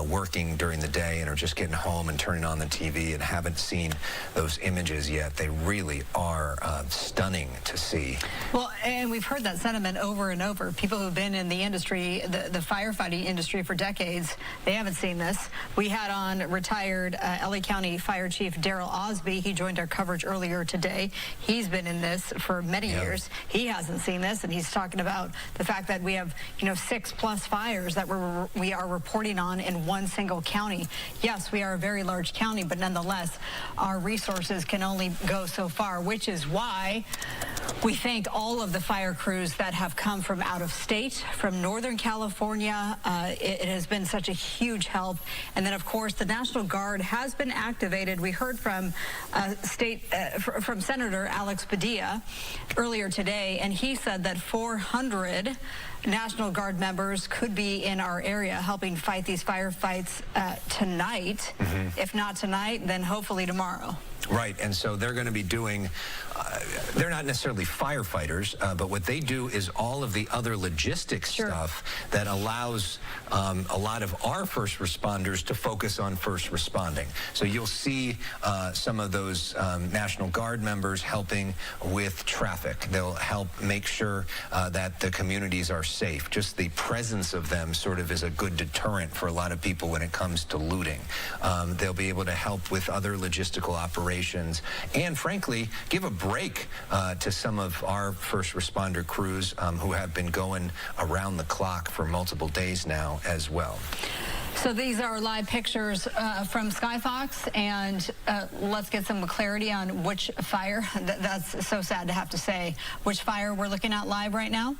working during the day and are just getting home and turning on the TV and haven't seen those images yet, they really are stunning to see. Well, and we've heard that sentiment over and over. People who've been in the industry, the firefighting industry for decades, they haven't seen this. We had on retired LA County Fire Chief Daryl Osby. He joined our coverage earlier today. He's been in this for many years. He hasn't seen this, and he's talking about the fact that we have, 6+ fires that we are reporting on in one single county. Yes, we are a very large county, but nonetheless, our resources can only go so far, which is why we thanked all of the fire crews that have come from out of state, from Northern California. It has been such a huge help. And then, of course, the National Guard has been activated. We heard from from Senator Alex Padilla earlier today, and he said that 400 National Guard members could be in our area helping fight these firefights tonight. If not tonight, then hopefully tomorrow. Right, and so they're going to be doing, they're not necessarily firefighters, but what they do is all of the other logistics stuff that allows a lot of our first responders to focus on first responding. So you'll see some of those National Guard members helping with traffic. They'll help make sure that the communities are safe. Just the presence of them sort of is a good deterrent for a lot of people when it comes to looting. They'll be able to help with other logistical operations and, frankly, give a break to some of our first responder crews who have been going around the clock for multiple days now as well. So these are live pictures from Skyfox, and let's get some clarity on which fire. That's so sad to have to say. Which fire we're looking at live right now?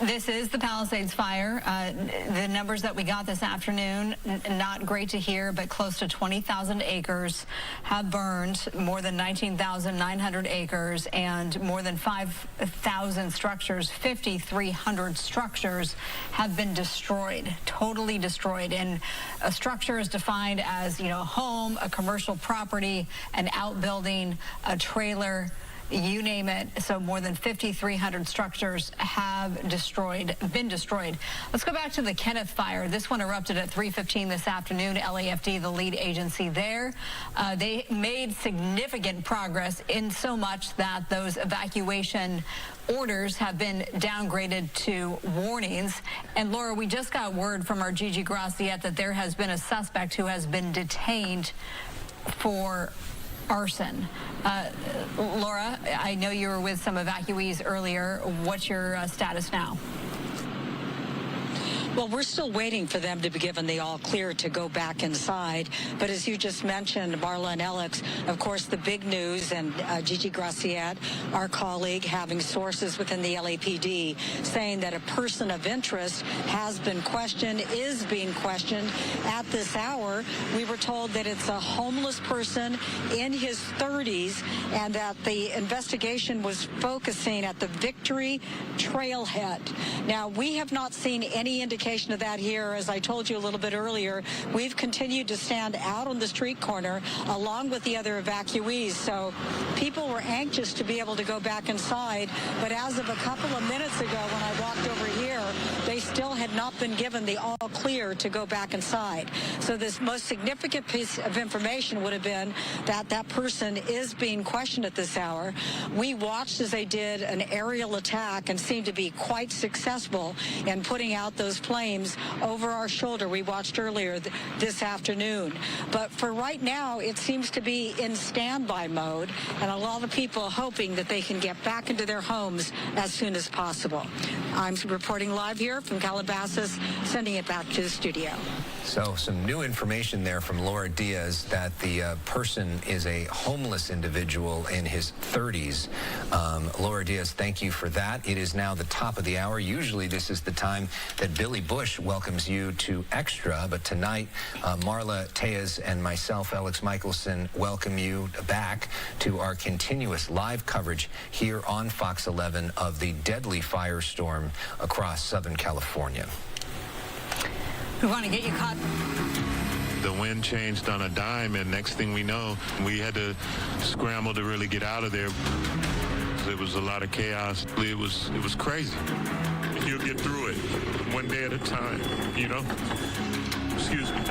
This is the Palisades fire. The numbers that we got this afternoon, not great to hear, but close to 20,000 acres have burned, more than 19,900 acres, and more than 5,000 structures, 5,300 structures have been destroyed, totally destroyed. And a structure is defined as, a home, a commercial property, an outbuilding, a trailer, you name it. So more than 5,300 structures have been destroyed. Let's go back to the Kenneth fire. This one erupted at 3:15 this afternoon. LAFD, the lead agency there, they made significant progress in so much that those evacuation orders have been downgraded to warnings. And Laura, we just got word from our Gigi Graciette that there has been a suspect who has been detained for arson. Laura, I know you were with some evacuees earlier. What's your status now? Well, we're still waiting for them to be given the all clear to go back inside. But as you just mentioned, Marla and Alex, of course, the big news, and Gigi Graciette, our colleague, having sources within the LAPD, saying that a person of interest has been questioned, is being questioned at this hour. We were told that it's a homeless person in his 30s and that the investigation was focusing at the Victory Trailhead. Now, we have not seen any indication of that here. As I told you a little bit earlier, we've continued to stand out on the street corner along with the other evacuees. So people were anxious to be able to go back inside. But as of a couple of minutes ago when I walked over here, they still had not been given the all clear to go back inside. So this most significant piece of information would have been that that person is being questioned at this hour. We watched as they did an aerial attack and seemed to be quite successful in putting out those flames over our shoulder. We watched earlier this afternoon. But for right now, it seems to be in standby mode, and a lot of people hoping that they can get back into their homes as soon as possible. I'm reporting live here from Calabasas, sending it back to the studio. So some new information there from Laura Diaz that the person is a homeless individual in his 30s. Laura Diaz, thank you for that. It is now the top of the hour. Usually this is the time that Billy Bush welcomes you to Extra, but tonight Marla Tejas and myself, Alex Michelson, welcome you back to our continuous live coverage here on Fox 11 of the deadly firestorm across Southern California. We want to get you caught. The wind changed on a dime, and next thing we know, we had to scramble to really get out of there. It was a lot of chaos. It was crazy. You'll get through it one day at a time, you know? Excuse me.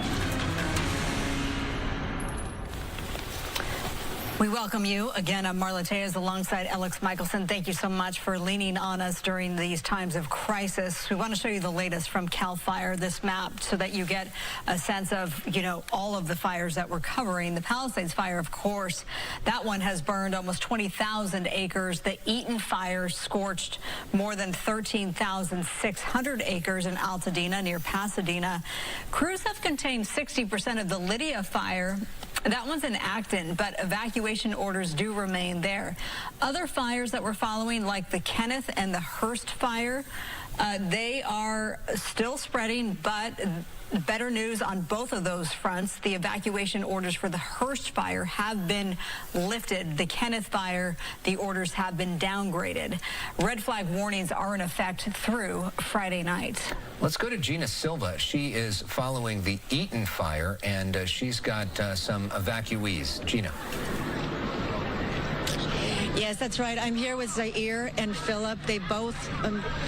We welcome you. Again, I'm Marla Tejas alongside Alex Michelson. Thank you so much for leaning on us during these times of crisis. We want to show you the latest from CAL FIRE, this map, so that you get a sense of, all of the fires that we're covering. The Palisades fire, of course, that one has burned almost 20,000 acres. The Eaton fire scorched more than 13,600 acres in Altadena near Pasadena. Crews have contained 60% of the Lydia fire. That one's in Acton, but evacuation orders do remain there. Other fires that we're following, like the Kenneth and the Hearst fire, they are still spreading, but better news on both of those fronts. The evacuation orders for the Hearst fire have been lifted. The Kenneth fire, the orders have been downgraded. Red flag warnings are in effect through Friday night. Let's go to Gina Silva. She is following the Eaton fire, and she's got some evacuees. Gina. Yes, that's right. I'm here with Zaire and Philip. They both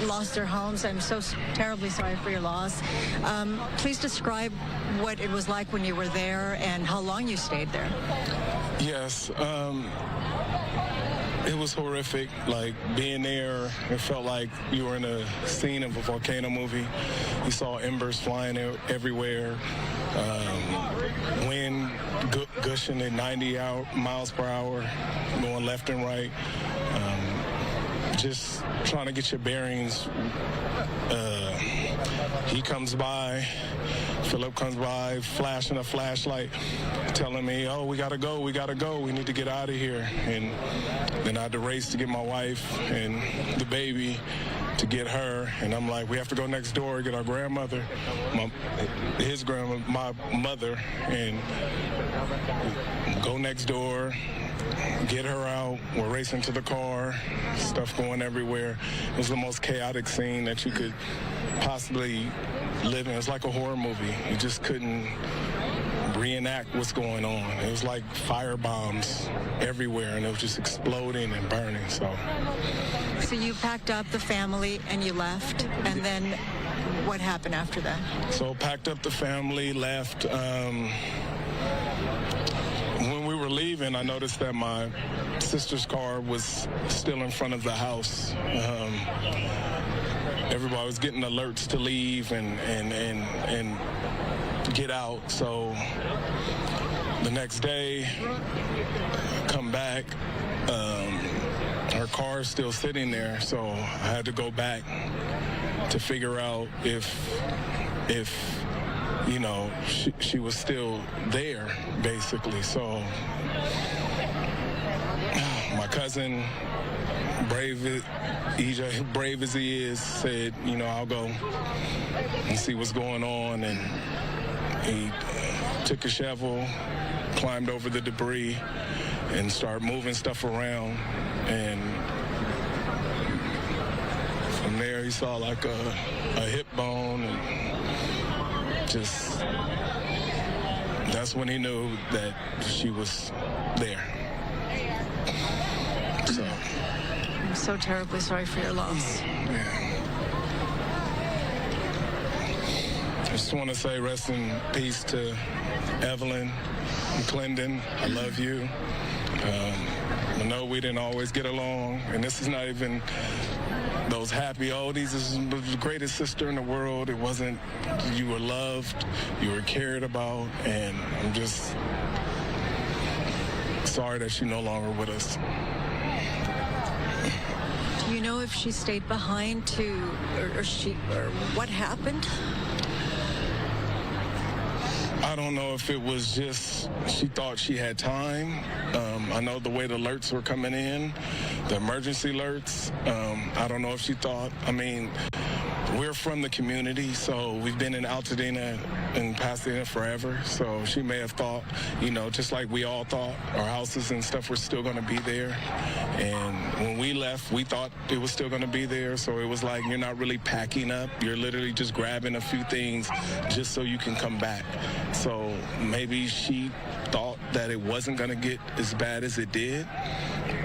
lost their homes. I'm so terribly sorry for your loss. Please describe what it was like when you were there and how long you stayed there. Yes. It was horrific. Like, being there, it felt like you were in a scene of a volcano movie. You saw embers flying everywhere. Wind gushing at 90 miles per hour, going left and right. Just trying to get your bearings. He comes by, Philip comes by, flashing a flashlight, telling me, oh, we gotta go, we need to get out of here. And then I had to race to get my wife and the baby, to get her, and I'm like, we have to go next door, get our grandmother, my mother, and go next door, get her out. We're racing to the car, stuff going everywhere. It was the most chaotic scene that you could possibly live in. It was like a horror movie. You just couldn't reenact what's going on. It was like fire bombs everywhere, and it was just exploding and burning. So you packed up the family and you left, and then what happened after that? So packed up the family, left. When we were leaving, I noticed that my sister's car was still in front of the house. Everybody was getting alerts to leave and get out. So the next day, come back, her car is still sitting there, so I had to go back to figure out if you know, she was still there, basically. So my cousin, brave as he is, said, you know, I'll go and see what's going on. And he took a shovel, climbed over the debris, and started moving stuff around. And from there, he saw like a hip bone, and just, that's when he knew that she was there. So. I'm so terribly sorry for your loss. I just want to say rest in peace to Evelyn and Clendon. I love you. I know we didn't always get along, and this is not even those happy oldies. This is the greatest sister in the world. It wasn't, you were loved, you were cared about, and I'm just sorry that she's no longer with us. Do you know if she stayed behind or what happened? I don't know if it was just she thought she had time. I know the way the alerts were coming in, the emergency alerts. I don't know if she thought, I mean, we're from the community, so we've been in Altadena and Pasadena forever. So she may have thought, you know, just like we all thought, our houses and stuff were still going to be there. And when we left, we thought it was still going to be there. So it was like, you're not really packing up. You're literally just grabbing a few things just so you can come back. So maybe she thought that it wasn't going to get as bad as it did,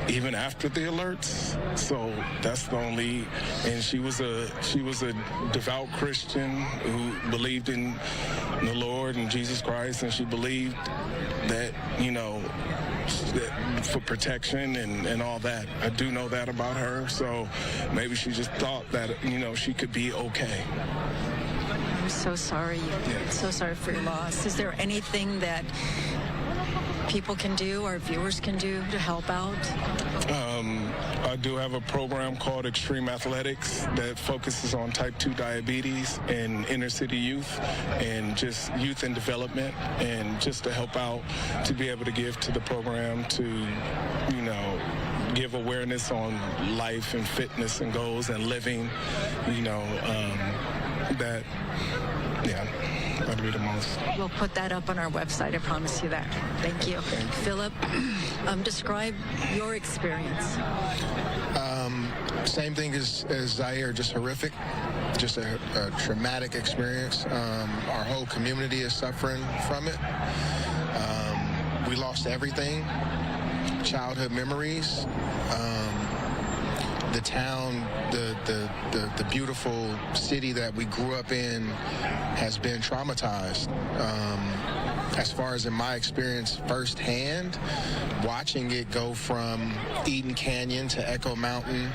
even after the alerts. So that's the only, and she was a devout Christian who believed in the Lord and Jesus Christ, and she believed that, you know, that for protection and all that. I do know that about her, so maybe she just thought that, you know, she could be okay. I'm so sorry. So sorry for your loss. Is there anything that people can do, our viewers can do to help out? I do have a program called Extreme Athletics that focuses on type 2 diabetes and inner city youth and just youth and development, and just to help out, to be able to give to the program, to, you know, give awareness on life and fitness and goals and living, you know, that, yeah. That'd be the most. We'll put that up on our website, I promise you that. Thank you. Philip, describe your experience. Same thing as Zaire, just horrific, just a traumatic experience. Our whole community is suffering from it. We lost everything, childhood memories. The town, the beautiful city that we grew up in has been traumatized. As far as in my experience firsthand, watching it go from Eden Canyon to Echo Mountain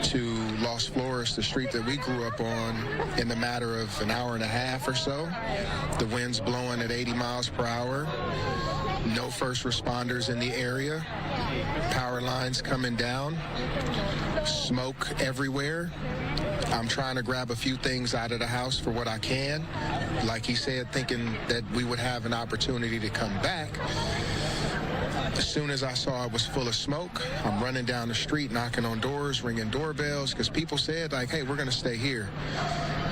to Los Flores, the street that we grew up on, in the matter of an hour and a half or so. The wind's blowing at 80 miles per hour. No first responders in the area. Power lines coming down. Smoke everywhere. I'm trying to grab a few things out of the house for what I can. Like he said, thinking that we would have an opportunity to come back. As soon as I saw it was full of smoke, I'm running down the street, knocking on doors, ringing doorbells, because people said, like, hey, we're going to stay here.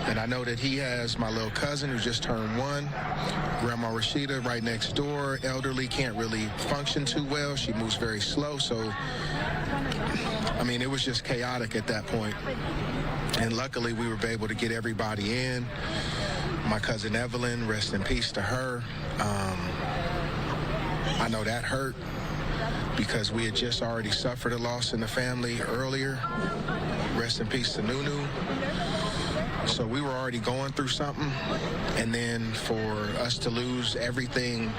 And I know that he has my little cousin who just turned 1, Grandma Rashida right next door, elderly, can't really function too well. She moves very slow. So, I mean, it was just chaotic at that point. And luckily, we were able to get everybody in. My cousin Evelyn, rest in peace to her. I know that hurt because we had just already suffered a loss in the family earlier. Rest in peace to Nunu. So we were already going through something. And then for us to lose everything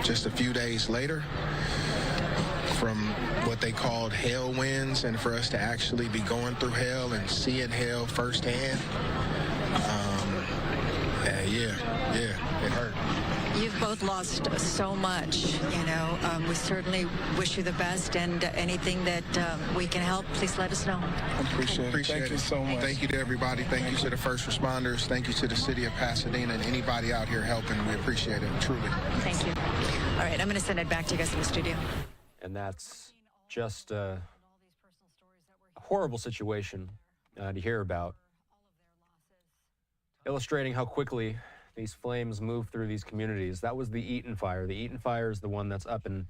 just a few days later from what they called hell winds, and for us to actually be going through hell and seeing hell firsthand, yeah, it hurt. You've both lost so much, you know. We certainly wish you the best, and anything that we can help, please let us know. Appreciate it. Thank you so much. Thank you to everybody. Thank you to the first responders. Thank you to the city of Pasadena and anybody out here helping. We appreciate it, truly. Thank you. All right, I'm going to send it back to you guys in the studio. And that's just a horrible situation to hear about, illustrating how quickly these flames move through these communities. That was the Eaton Fire. The Eaton Fire is the one that's up in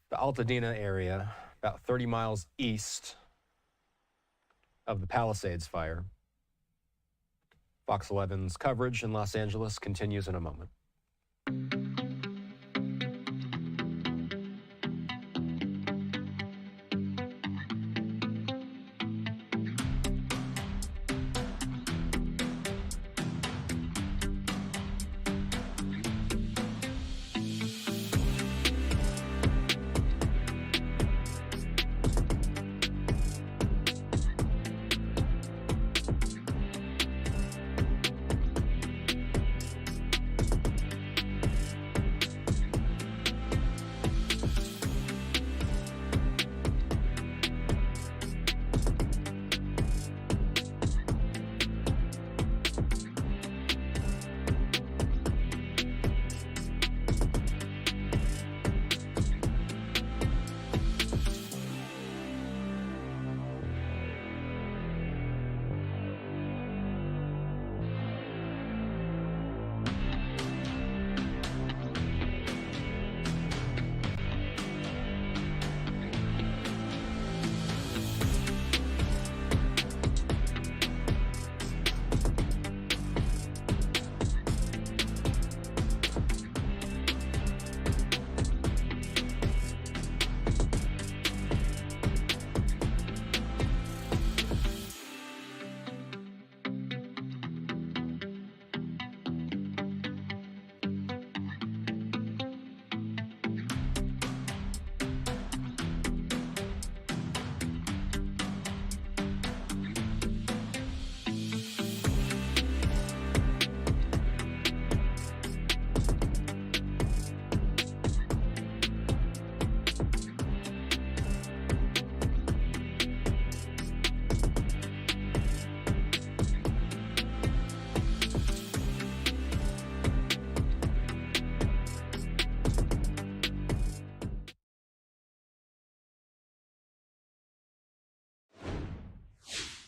the Altadena area, about 30 miles east of the Palisades Fire. Fox 11's coverage in Los Angeles continues in a moment.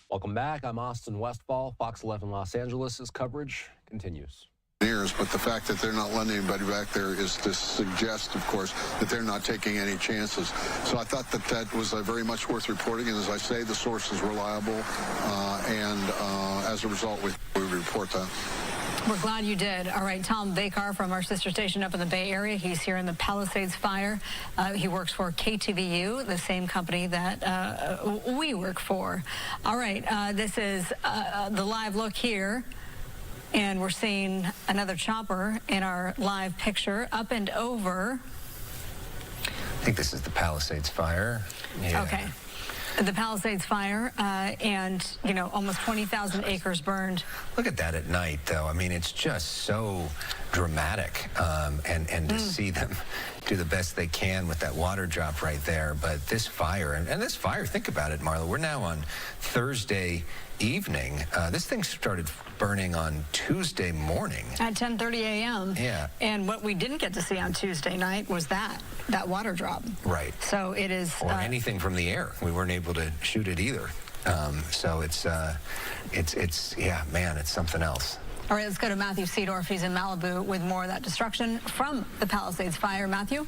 Welcome back. I'm Austin Westfall. Fox 11 Los Angeles' coverage continues. But the fact that they're not letting anybody back there is to suggest, of course, that they're not taking any chances. So I thought that that was very much worth reporting. And as I say, the source is reliable. As a result, we report that. We're glad you did. All right, Tom Bakar from our sister station up in the Bay Area. He's here in the Palisades Fire. He works for KTVU, the same company that we work for. All right, this is the live look here. And we're seeing another chopper in our live picture up and over. I think this is the Palisades Fire. Yeah. Okay. The Palisades Fire, and, you know, almost 20,000 acres burned. Look at that at night, though. I mean, it's just so dramatic, and to see them do the best they can with that water drop right there. But this fire, and this fire, think about it, Marla. We're now on Thursday evening. This thing started burning on Tuesday morning. At 10:30 a.m. Yeah. And what we didn't get to see on Tuesday night was that water drop. Right. So it is... Or anything from the air. We weren't able to shoot it either. So it's yeah, man, it's something else. All right, let's go to Matthew Seedorf. He's in Malibu with more of that destruction from the Palisades Fire. Matthew?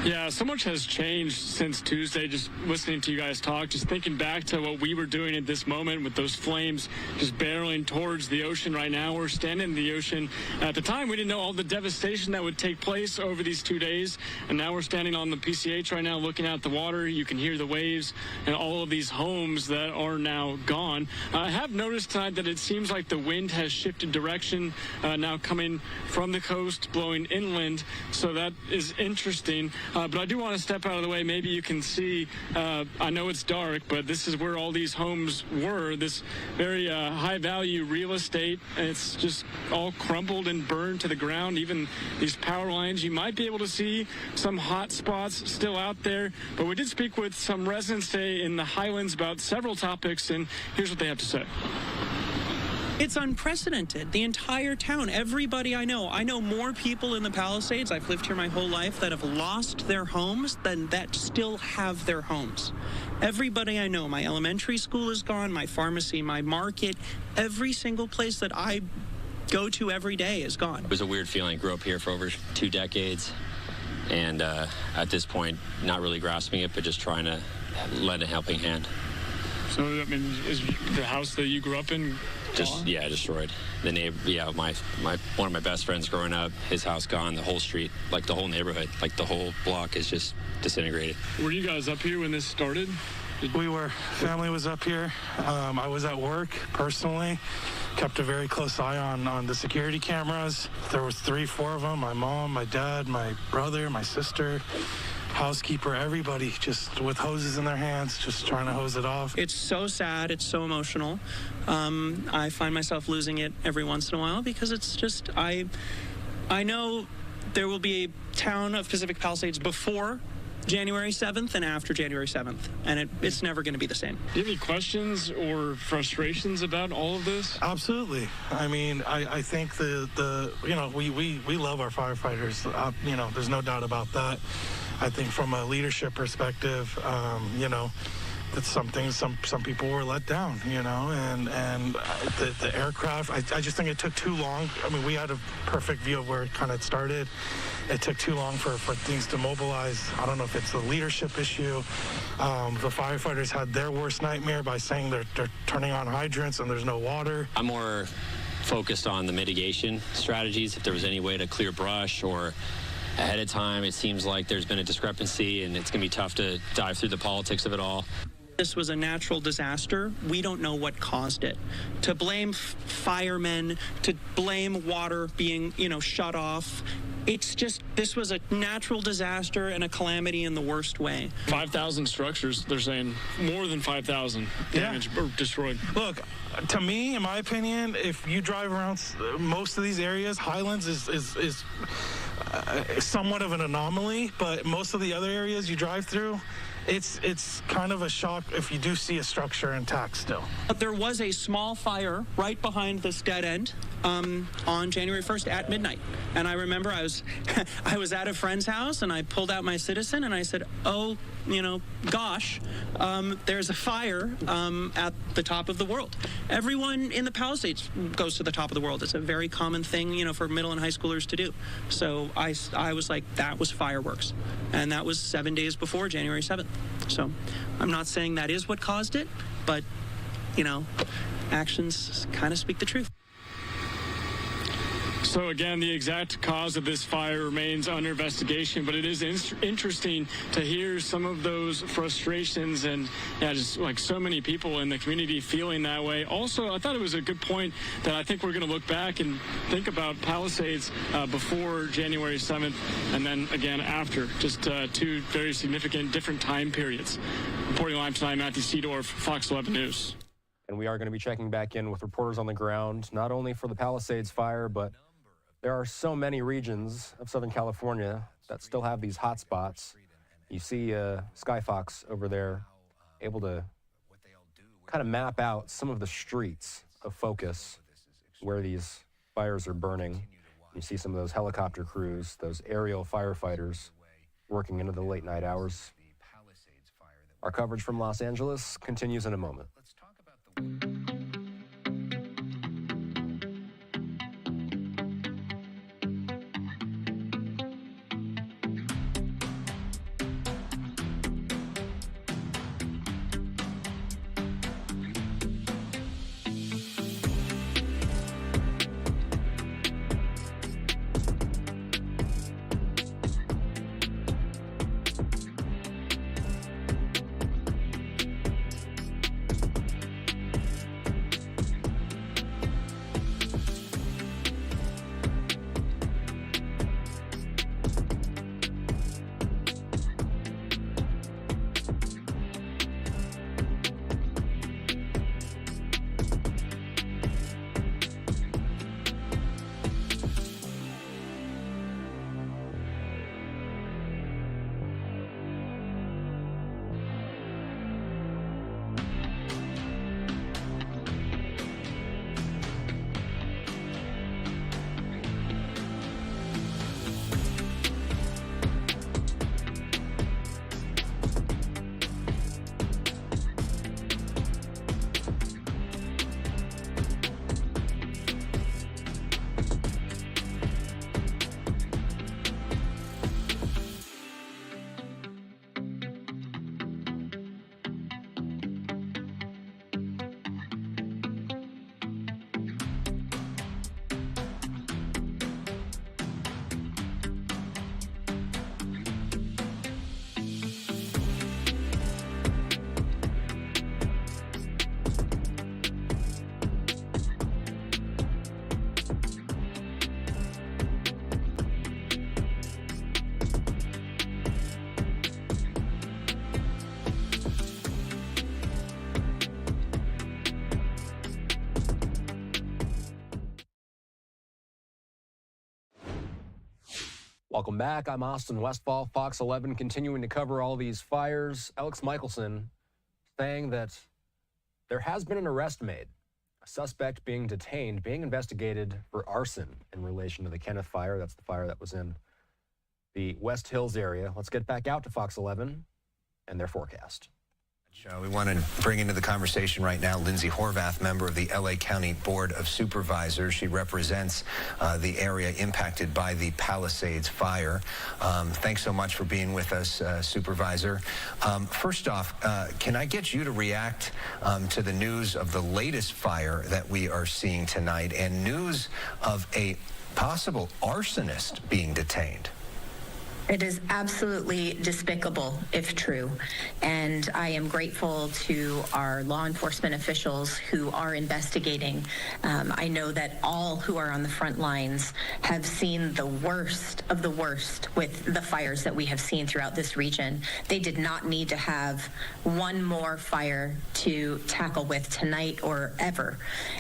Yeah, so much has changed since Tuesday, just listening to you guys talk, just thinking back to what we were doing at this moment with those flames just barreling towards the ocean right now. We're standing in the ocean. At the time, we didn't know all the devastation that would take place over these 2 days, and now we're standing on the PCH right now looking at the water. You can hear the waves and all of these homes that are now gone. I have noticed tonight that it seems like the wind has shifted direction, now coming from the coast, blowing inland, so that is interesting. But I do want to step out of the way. Maybe you can see, I know it's dark, but this is where all these homes were, this very high-value real estate. And it's just all crumbled and burned to the ground. Even these power lines, you might be able to see some hot spots still out there. But we did speak with some residents today in the Highlands about several topics, and here's what they have to say. It's unprecedented. The entire town, everybody I know more people in the Palisades, I've lived here my whole life, that have lost their homes than that still have their homes. Everybody I know, my elementary school is gone, my pharmacy, my market, every single place that I go to every day is gone. It was a weird feeling. I grew up here for over 2 decades, and at this point, not really grasping it, but just trying to lend a helping hand. So, I mean, is the house that you grew up in just gone? Destroyed. The neighbor, one of my best friends growing up, his house gone, the whole street, like the whole neighborhood, like the whole block is just disintegrated. Were you guys up here when this started? We were. Family was up here. I was at work personally. Kept a very close eye on the security cameras. There was 3, 4 of them. My mom, my dad, my brother, my sister, housekeeper, everybody just with hoses in their hands, just trying to hose it off. It's so sad. It's so emotional. I find myself losing it every once in a while because it's just, I know there will be a town of Pacific Palisades before January 7th and after January 7th, and it's never going to be the same. Do you have any questions or frustrations about all of this? Absolutely. I mean, I think we love our firefighters. There's no doubt about that. I think from a leadership perspective, that's something some people were let down, and the aircraft, I just think it took too long. I mean, we had a perfect view of where it kind of started. It took too long for things to mobilize. I don't know if it's the leadership issue. The firefighters had their worst nightmare by saying they're turning on hydrants and there's no water. I'm more focused on the mitigation strategies. If there was any way to clear brush or ahead of time, it seems like there's been a discrepancy and it's going to be tough to dive through the politics of it all. This was a natural disaster. We don't know what caused it. To blame firemen, to blame water being, shut off, it's just, this was a natural disaster and a calamity in the worst way. 5,000 structures, they're saying more than 5,000 damaged or destroyed. Look, to me, in my opinion, if you drive around most of these areas, Highlands is somewhat of an anomaly, but most of the other areas you drive through, it's kind of a shock if you do see a structure intact still. But there was a small fire right behind this dead end on January 1st at midnight. And I remember I was at a friend's house and I pulled out my Citizen and I said, oh, gosh, there's a fire at the top of the world. Everyone in the Palisades goes to the top of the world. It's a very common thing, for middle and high schoolers to do. So I was like, that was fireworks. And that was 7 days before January 7th. So I'm not saying that is what caused it, but, actions kind of speak the truth. So again, the exact cause of this fire remains under investigation, but it is interesting to hear some of those frustrations and just like so many people in the community feeling that way. Also, I thought it was a good point that I think we're going to look back and think about Palisades before January 7th and then again after, just 2 very significant different time periods. Reporting live tonight, Matthew Seedorf, Fox 11 News. And we are going to be checking back in with reporters on the ground, not only for the Palisades fire, but there are so many regions of Southern California that still have these hot spots. You see Skyfox over there able to kind of map out some of the streets of focus where these fires are burning. You see some of those helicopter crews, those aerial firefighters working into the late night hours. Our coverage from Los Angeles continues in a moment. Welcome back. I'm Austin Westfall, Fox 11, continuing to cover all these fires. Alex Michelson saying that there has been an arrest made. A suspect being detained, being investigated for arson in relation to the Kenneth fire. That's the fire that was in the West Hills area. Let's get back out to Fox 11 and their forecast. We want to bring into the conversation right now Lindsay Horvath, member of the LA County Board of Supervisors. She represents the area impacted by the Palisades fire. Thanks so much for being with us, Supervisor. First off, can I get you to react to the news of the latest fire that we are seeing tonight and news of a possible arsonist being detained? It is absolutely despicable if true, and I am grateful to our law enforcement officials who are investigating. I know that all who are on the front lines have seen the worst of the worst with the fires that we have seen throughout this region. They did not need to have one more fire to tackle with tonight or ever,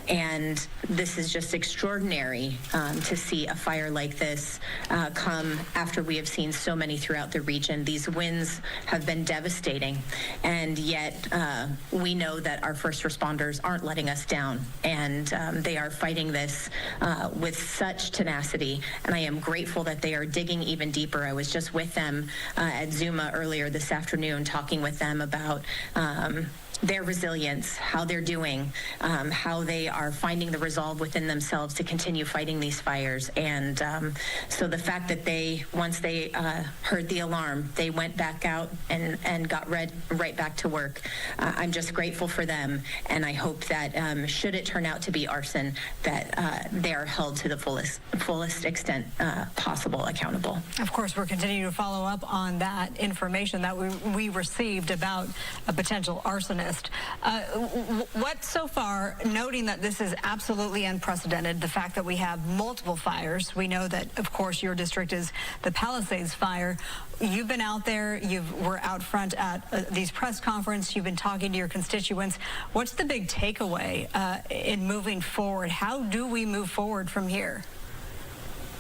and this is just extraordinary to see a fire like this come after we have seen so many throughout the region. These winds have been devastating, and yet we know that our first responders aren't letting us down, and they are fighting this with such tenacity, and I am grateful that they are digging even deeper. I was just with them at Zuma earlier this afternoon, talking with them about their resilience, how they're doing, how they are finding the resolve within themselves to continue fighting these fires. And so the fact that they, once they heard the alarm, they went back out and got right back to work. I'm just grateful for them, and I hope that should it turn out to be arson, that they are held to the fullest extent possible accountable. Of course, we're continuing to follow up on that information that we received about a potential arsonist. What so far, noting that this is absolutely unprecedented, the fact that we have multiple fires, we know that, of course, your district is the Palisades fire. You've been out there, you were out front at these press conferences, you've been talking to your constituents. What's the big takeaway in moving forward? How do we move forward from here?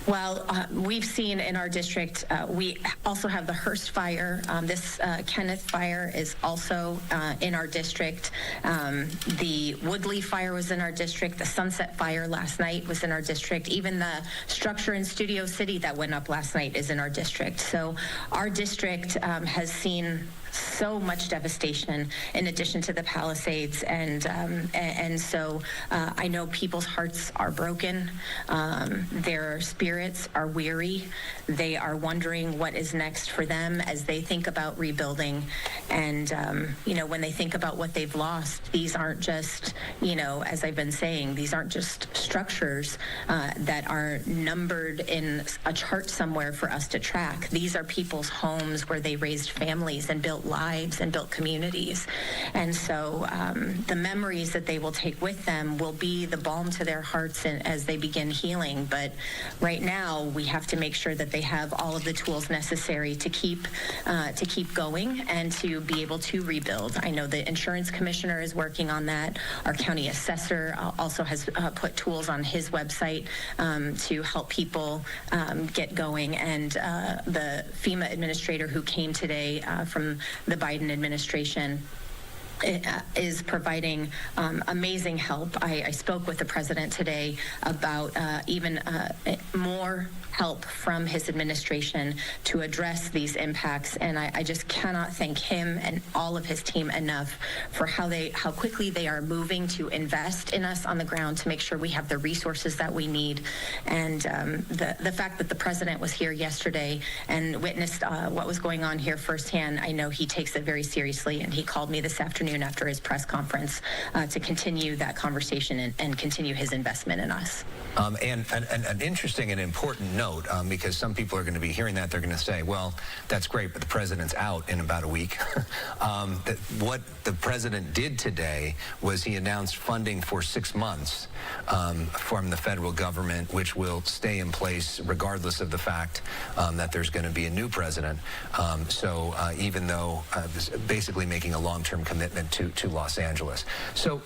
Well, we've seen in our district, we also have the Hearst fire. This Kenneth fire is also in our district. The Woodley fire was in our district. The Sunset fire last night was in our district. Even the structure in Studio City that went up last night is in our district. So our district has seen so much devastation in addition to the Palisades, and so I know people's hearts are broken, their spirits are weary, they are wondering what is next for them as they think about rebuilding, and you know, when they think about what they've lost, these aren't just, you know, as I've been saying, these aren't just structures that are numbered in a chart somewhere for us to track. These are people's homes where they raised families and built lives and built communities, and so the memories that they will take with them will be the balm to their hearts as they begin healing. But right now we have to make sure that they have all of the tools necessary to keep going and to be able to rebuild. I know the insurance commissioner is working on that. Our county assessor also has put tools on his website to help people get going, and the FEMA administrator who came today from the Biden administration is providing amazing help. I spoke with the president today about even more help from his administration to address these impacts, and I just cannot thank him and all of his team enough for how quickly they are moving to invest in us on the ground to make sure we have the resources that we need. And the fact that the president was here yesterday and witnessed what was going on here firsthand, I know he takes it very seriously, and he called me this afternoon after his press conference to continue that conversation and continue his investment in us. And an interesting and important note, because some people are going to be hearing that, they're going to say, well, that's great, but the president's out in about a week. What the president did today was he announced funding for 6 months from the federal government, which will stay in place regardless of the fact that there's going to be a new president. So even though basically making a long-term commitment to Los Angeles. So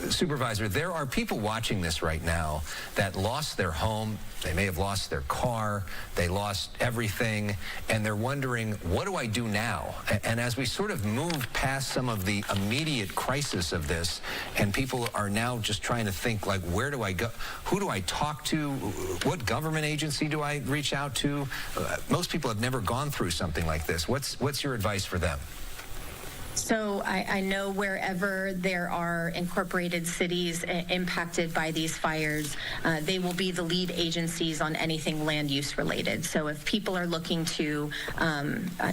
Supervisor, there are people watching this right now that lost their home. They may have have lost their car, they lost everything, and they're wondering, what do I do now? And as we sort of move past some of the immediate crisis of this, and people are now just trying to think, like, where do I go? Who do I talk to? What government agency do I reach out to? Most people have never gone through something like this. What's your advice for them? So I know wherever there are incorporated cities impacted by these fires, they will be the lead agencies on anything land use related. So if people are looking to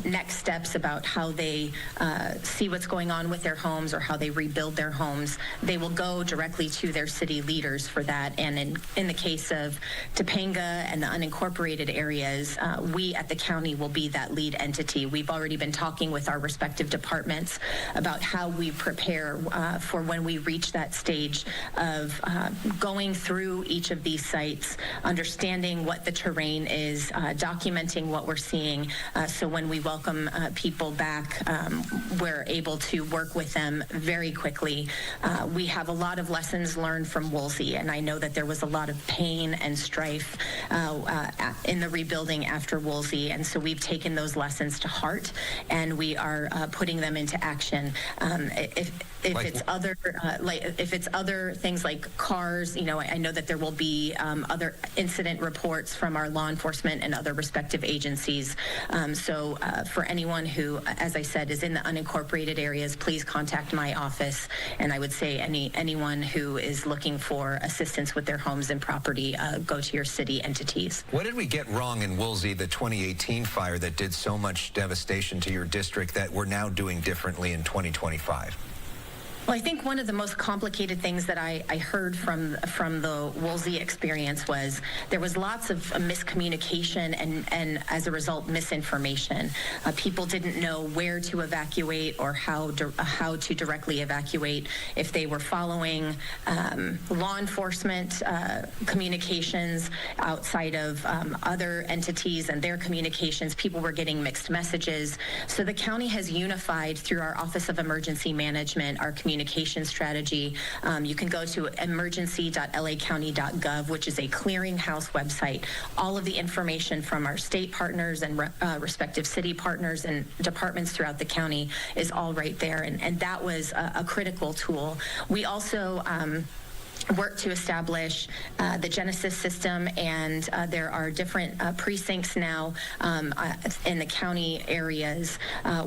next steps about how they see what's going on with their homes or how they rebuild their homes, they will go directly to their city leaders for that. And in the case of Topanga and the unincorporated areas, we at the county will be that lead entity. We've already been talking with our respective departments about how we prepare for when we reach that stage of going through each of these sites, understanding what the terrain is, documenting what we're seeing, so when we welcome people back, we're able to work with them very quickly. We have a lot of lessons learned from Woolsey, and I know that there was a lot of pain and strife in the rebuilding after Woolsey, and so we've taken those lessons to heart, and we are putting them into action. If it's other things like cars, I know that there will be other incident reports from our law enforcement and other respective agencies. So for anyone who, as I said, is in the unincorporated areas, please contact my office. And I would say anyone who is looking for assistance with their homes and property, go to your city entities. What did we get wrong in Woolsey, the 2018 fire that did so much devastation to your district, that we're now doing differently in 2025? Well, I think one of the most complicated things that I heard from the Woolsey experience was there was lots of miscommunication and as a result, misinformation. People didn't know where to evacuate or how to directly evacuate. If they were following law enforcement communications outside of other entities and their communications, people were getting mixed messages. So the county has unified through our Office of Emergency Management, our communication strategy. You can go to emergency.lacounty.gov, which is a clearinghouse website. All of the information from our state partners and respective city partners and departments throughout the county is all right there, and that was a critical tool. We also work to establish the Genesis system, and there are different precincts now in the county areas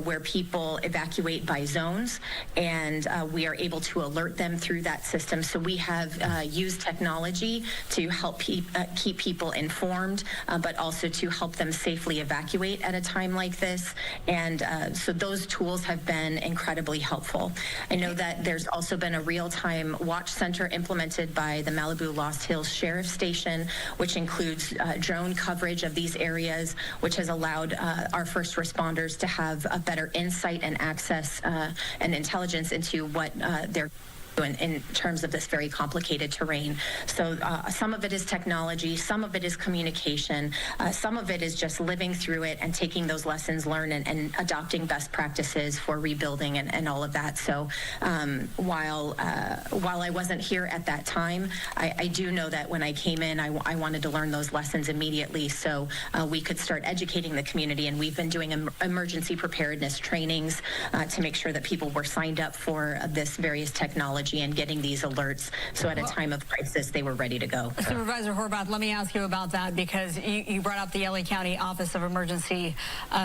where people evacuate by zones, and we are able to alert them through that system. So we have used technology to help keep people informed, but also to help them safely evacuate at a time like this. And so those tools have been incredibly helpful. I know that there's also been a real-time watch center implemented by the Malibu Lost Hills Sheriff Station, which includes drone coverage of these areas, which has allowed our first responders to have a better insight and access and intelligence into what they're in terms of this very complicated terrain. So some of it is technology, some of it is communication, some of it is just living through it and taking those lessons learned and adopting best practices for rebuilding and all of that. So while I wasn't here at that time, I do know that when I came in, I wanted to learn those lessons immediately so we could start educating the community, and we've been doing emergency preparedness trainings to make sure that people were signed up for this various technology and getting these alerts, so at a time of crisis they were ready to go. Supervisor Horvath, let me ask you about that, because you brought up the LA County Office of Emergency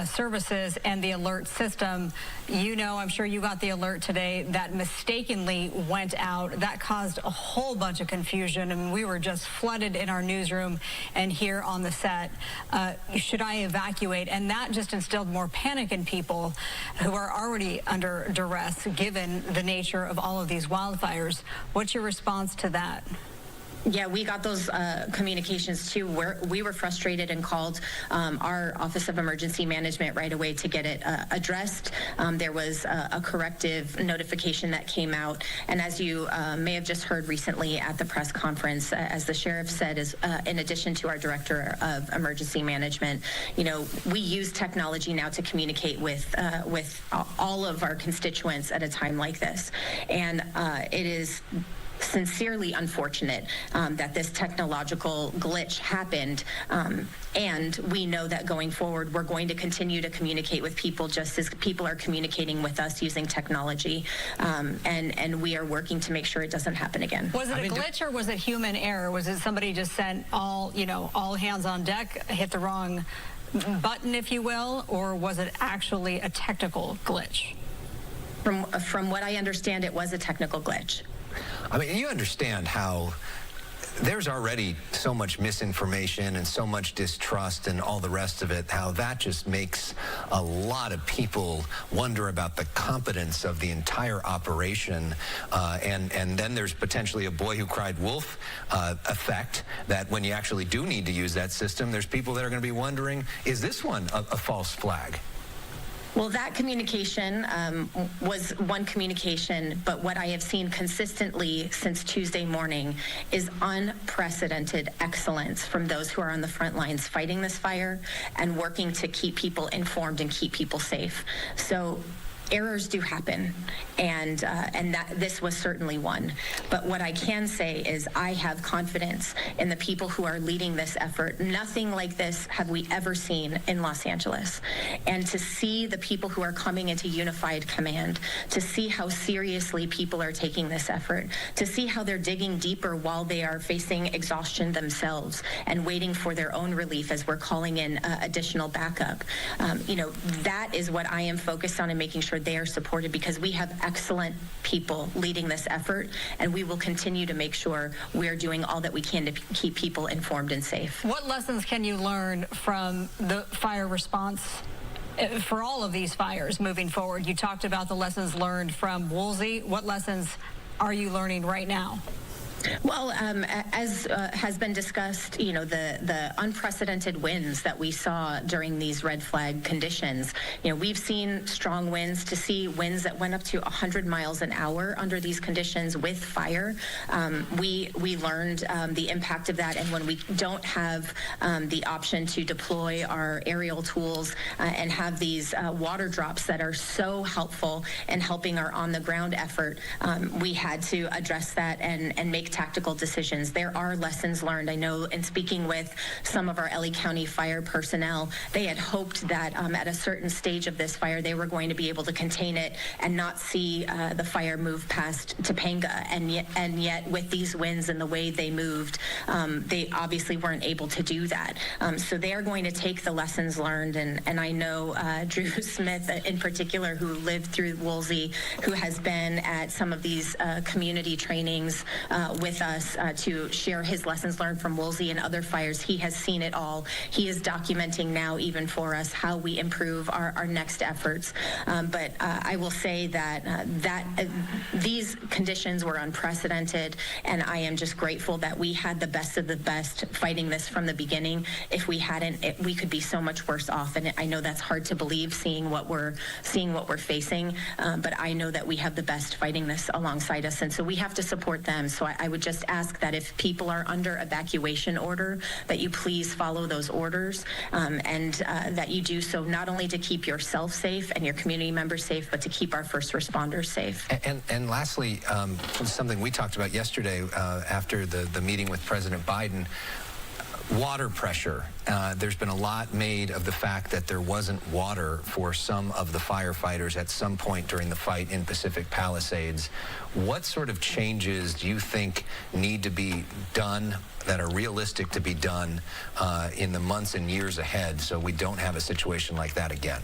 Services and the alert system. I'm sure you got the alert today that mistakenly went out. That caused a whole bunch of confusion, and we were just flooded in our newsroom and here on the set. Should I evacuate? And that just instilled more panic in people who are already under duress given the nature of all of these wildfires. What's your response to that? Yeah, we got those communications too. We were frustrated and called our Office of Emergency Management right away to get it addressed. There was a corrective notification that came out, and as you may have just heard recently at the press conference, as the sheriff said, is in addition to our Director of Emergency Management, we use technology now to communicate with all of our constituents at a time like this, and it is sincerely unfortunate that this technological glitch happened. And we know that going forward, we're going to continue to communicate with people just as people are communicating with us using technology. And we are working to make sure it doesn't happen again. Was it a glitch or was it human error? Was it somebody just sent all hands on deck, hit the wrong button, if you will, or was it actually a technical glitch? From what I understand, it was a technical glitch. I mean, you understand how there's already so much misinformation and so much distrust and all the rest of it, how that just makes a lot of people wonder about the competence of the entire operation. And then there's potentially a boy who cried wolf effect, that when you actually do need to use that system, there's people that are going to be wondering, is this one a false flag? Well, that communication was one communication, but what I have seen consistently since Tuesday morning is unprecedented excellence from those who are on the front lines fighting this fire and working to keep people informed and keep people safe. So errors do happen, and that this was certainly one. But what I can say is I have confidence in the people who are leading this effort. Nothing like this have we ever seen in Los Angeles. And to see the people who are coming into unified command, to see how seriously people are taking this effort, to see how they're digging deeper while they are facing exhaustion themselves and waiting for their own relief as we're calling in additional backup. That is what I am focused on, and making sure they are supported, because we have excellent people leading this effort, and we will continue to make sure we're doing all that we can to keep people informed and safe. What lessons can you learn from the fire response for all of these fires moving forward? You talked about the lessons learned from Woolsey. What lessons are you learning right now? Well, as has been discussed, the unprecedented winds that we saw during these red flag conditions. We've seen strong winds. To see winds that went up to 100 miles an hour under these conditions with fire, we learned the impact of that. And when we don't have the option to deploy our aerial tools and have these water drops that are so helpful in helping our on-the-ground effort, we had to address that and make tactical decisions. There are lessons learned. I know in speaking with some of our LA County fire personnel, they had hoped that at a certain stage of this fire, they were going to be able to contain it and not see the fire move past Topanga. And yet with these winds and the way they moved, they obviously weren't able to do that. So they are going to take the lessons learned. And I know Drew Smith in particular, who lived through Woolsey, who has been at some of these community trainings with us to share his lessons learned from Woolsey and other fires. He has seen it all. He is documenting now, even for us, how we improve our next efforts. But I will say that these conditions were unprecedented, and I am just grateful that we had the best of the best fighting this from the beginning. If we hadn't, we could be so much worse off. And I know that's hard to believe, seeing what we're facing. But I know that we have the best fighting this alongside us, and so we have to support them. So I would just ask that if people are under evacuation order, that you please follow those orders, and that you do so not only to keep yourself safe and your community members safe, but to keep our first responders safe. And lastly, something we talked about yesterday after the meeting with President Biden, water pressure. There's been a lot made of the fact that there wasn't water for some of the firefighters at some point during the fight in Pacific Palisades. What sort of changes do you think need to be done, that are realistic to be done in the months and years ahead, so we don't have a situation like that again?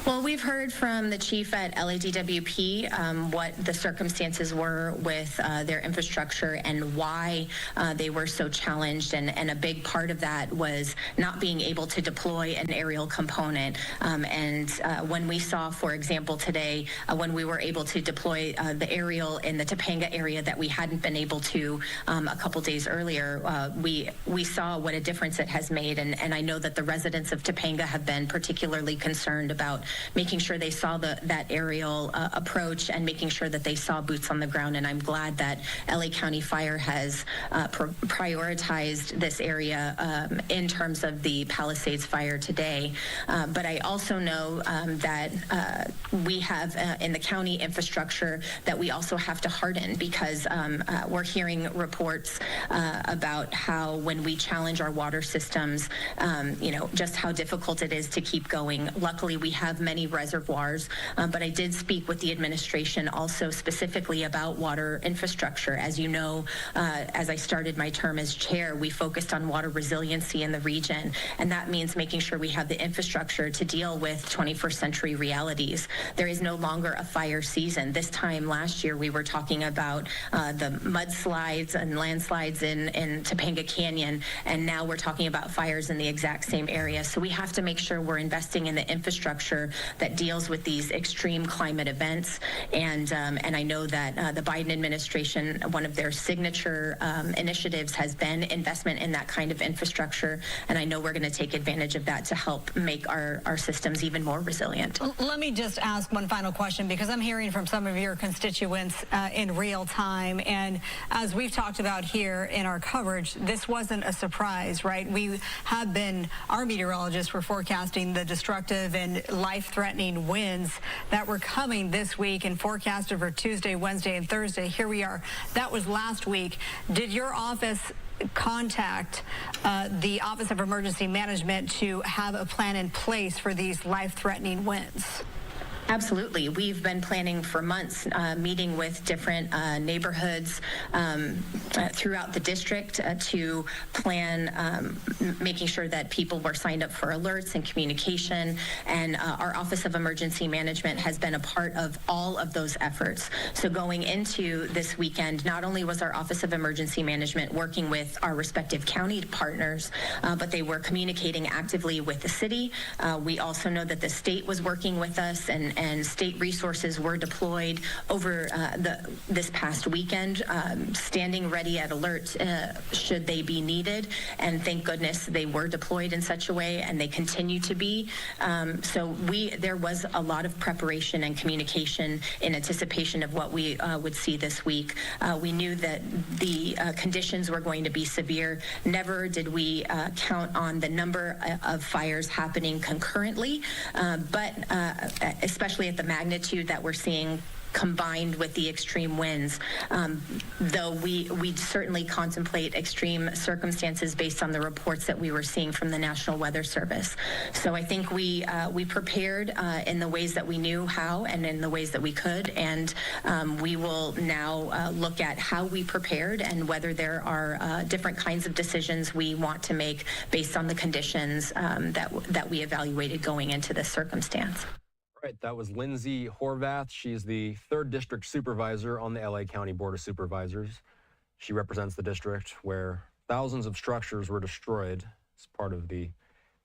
Well, we've heard from the chief at LADWP what the circumstances were with their infrastructure and why they were so challenged. And a big part of that was not being able to deploy an aerial component. And when we saw, for example, today, when we were able to deploy the aerial in the Topanga area that we hadn't been able to a couple days earlier, we saw what a difference it has made. And I know that the residents of Topanga have been particularly concerned about making sure they saw that aerial approach and making sure that they saw boots on the ground. And I'm glad that LA County Fire has prioritized this area in terms of the Palisades fire today. But I also know that we have in the county infrastructure that we also have to harden, because we're hearing reports about how when we challenge our water systems, just how difficult it is to keep going. Luckily, we have many reservoirs, but I did speak with the administration also specifically about water infrastructure. As you know, as I started my term as chair, we focused on water resiliency in the region, and that means making sure we have the infrastructure to deal with 21st century realities. There is no longer a fire season. This time last year, we were talking about the mudslides and landslides in Topanga Canyon, and now we're talking about fires in the exact same area. So we have to make sure we're investing in the infrastructure that deals with these extreme climate events. And I know that the Biden administration, one of their signature initiatives has been investment in that kind of infrastructure, and I know we're going to take advantage of that to help make our systems even more resilient. Let me just ask one final question, because I'm hearing from some of your constituents in real time, and as we've talked about here in our coverage, this wasn't a surprise, right? Our meteorologists were forecasting the destructive and life-threatening winds that were coming this week and forecasted for Tuesday, Wednesday, and Thursday. Here we are. That was last week. Did your office contact the Office of Emergency Management to have a plan in place for these life-threatening winds? Absolutely. We've been planning for months, meeting with different neighborhoods throughout the district to plan making sure that people were signed up for alerts and communication. And our Office of Emergency Management has been a part of all of those efforts. So going into this weekend, not only was our Office of Emergency Management working with our respective county partners, but they were communicating actively with the city. We also know that the state was working with us, and state resources were deployed over this past weekend, standing ready at alert should they be needed. And thank goodness they were deployed in such a way, and they continue to be. So there was a lot of preparation and communication in anticipation of what we would see this week. We knew that the conditions were going to be severe. Never did we count on the number of fires happening concurrently, but especially at the magnitude that we're seeing combined with the extreme winds, though we certainly contemplate extreme circumstances based on the reports that we were seeing from the National Weather Service. So I think we prepared in the ways that we knew how and in the ways that we could, and we will now look at how we prepared and whether there are different kinds of decisions we want to make based on the conditions that we evaluated going into this circumstance. Right, that was Lindsay Horvath. She's the 3rd District Supervisor on the LA County Board of Supervisors. She represents the district where thousands of structures were destroyed as part of the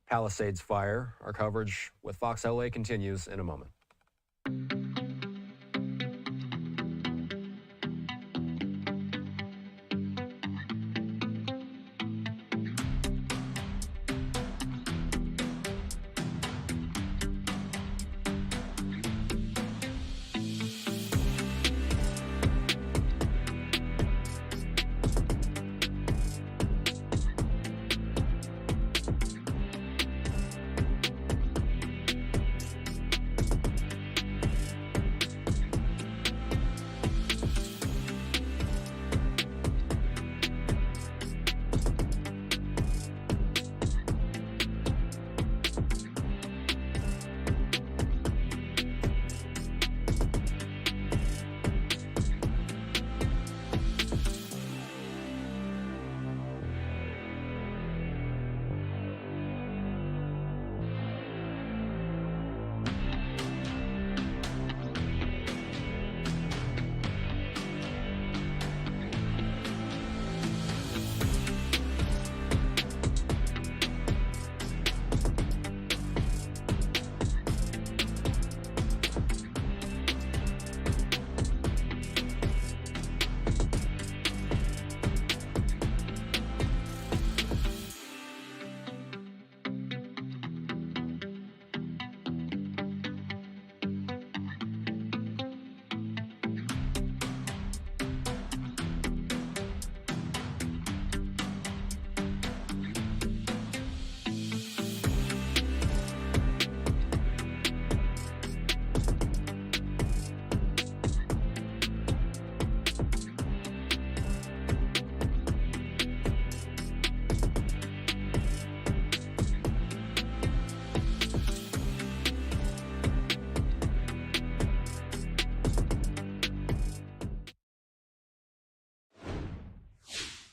Palisades fire. Our coverage with Fox LA continues in a moment.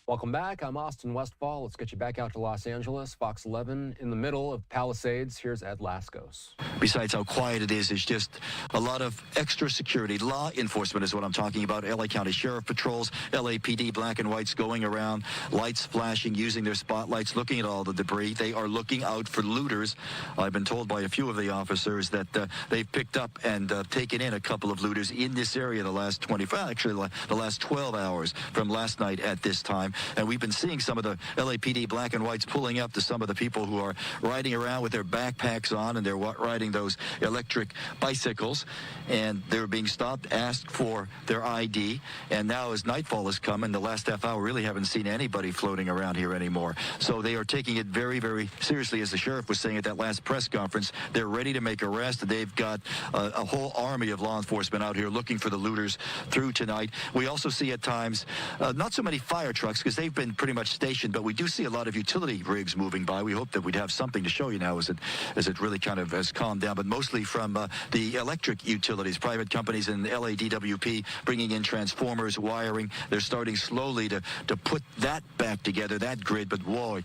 Welcome back. I'm Austin Westfall. Let's get you back out to Los Angeles. Fox 11 in the middle of Palisades. Here's Ed Laskos. Besides how quiet it is, it's just a lot of extra security. Law enforcement is what I'm talking about. LA County Sheriff Patrols, LAPD black and whites going around, lights flashing, using their spotlights, looking at all the debris. They are looking out for looters. I've been told by a few of the officers that they've picked up and taken in a couple of looters in this area the last 12 hours from last night at this time. And we've been seeing some of the LAPD black and whites pulling up to some of the people who are riding around with their backpacks on, and they're riding those electric bicycles, and they're being stopped, asked for their ID. And now as nightfall has come, in the last half hour, really haven't seen anybody floating around here anymore. So they are taking it very, very seriously. As the sheriff was saying at that last press conference, they're ready to make arrests. They've got a whole army of law enforcement out here looking for the looters through tonight. We also see at times not so many fire trucks, because they've been pretty much stationed, but we do see a lot of utility rigs moving by. We hope that we'd have something to show you now as it really kind of has calmed down, but mostly from the electric utilities, private companies and LADWP bringing in transformers, wiring. They're starting slowly to put that back together, that grid, but boy,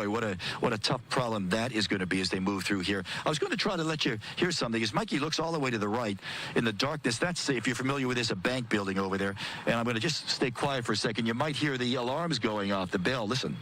what a tough problem that is going to be as they move through here. I was going to try to let you hear something. As Mikey looks all the way to the right in the darkness, that's, if you're familiar with this, a bank building over there. And I'm going to just stay quiet for a second. You might hear the alarms going off, the bell. Listen.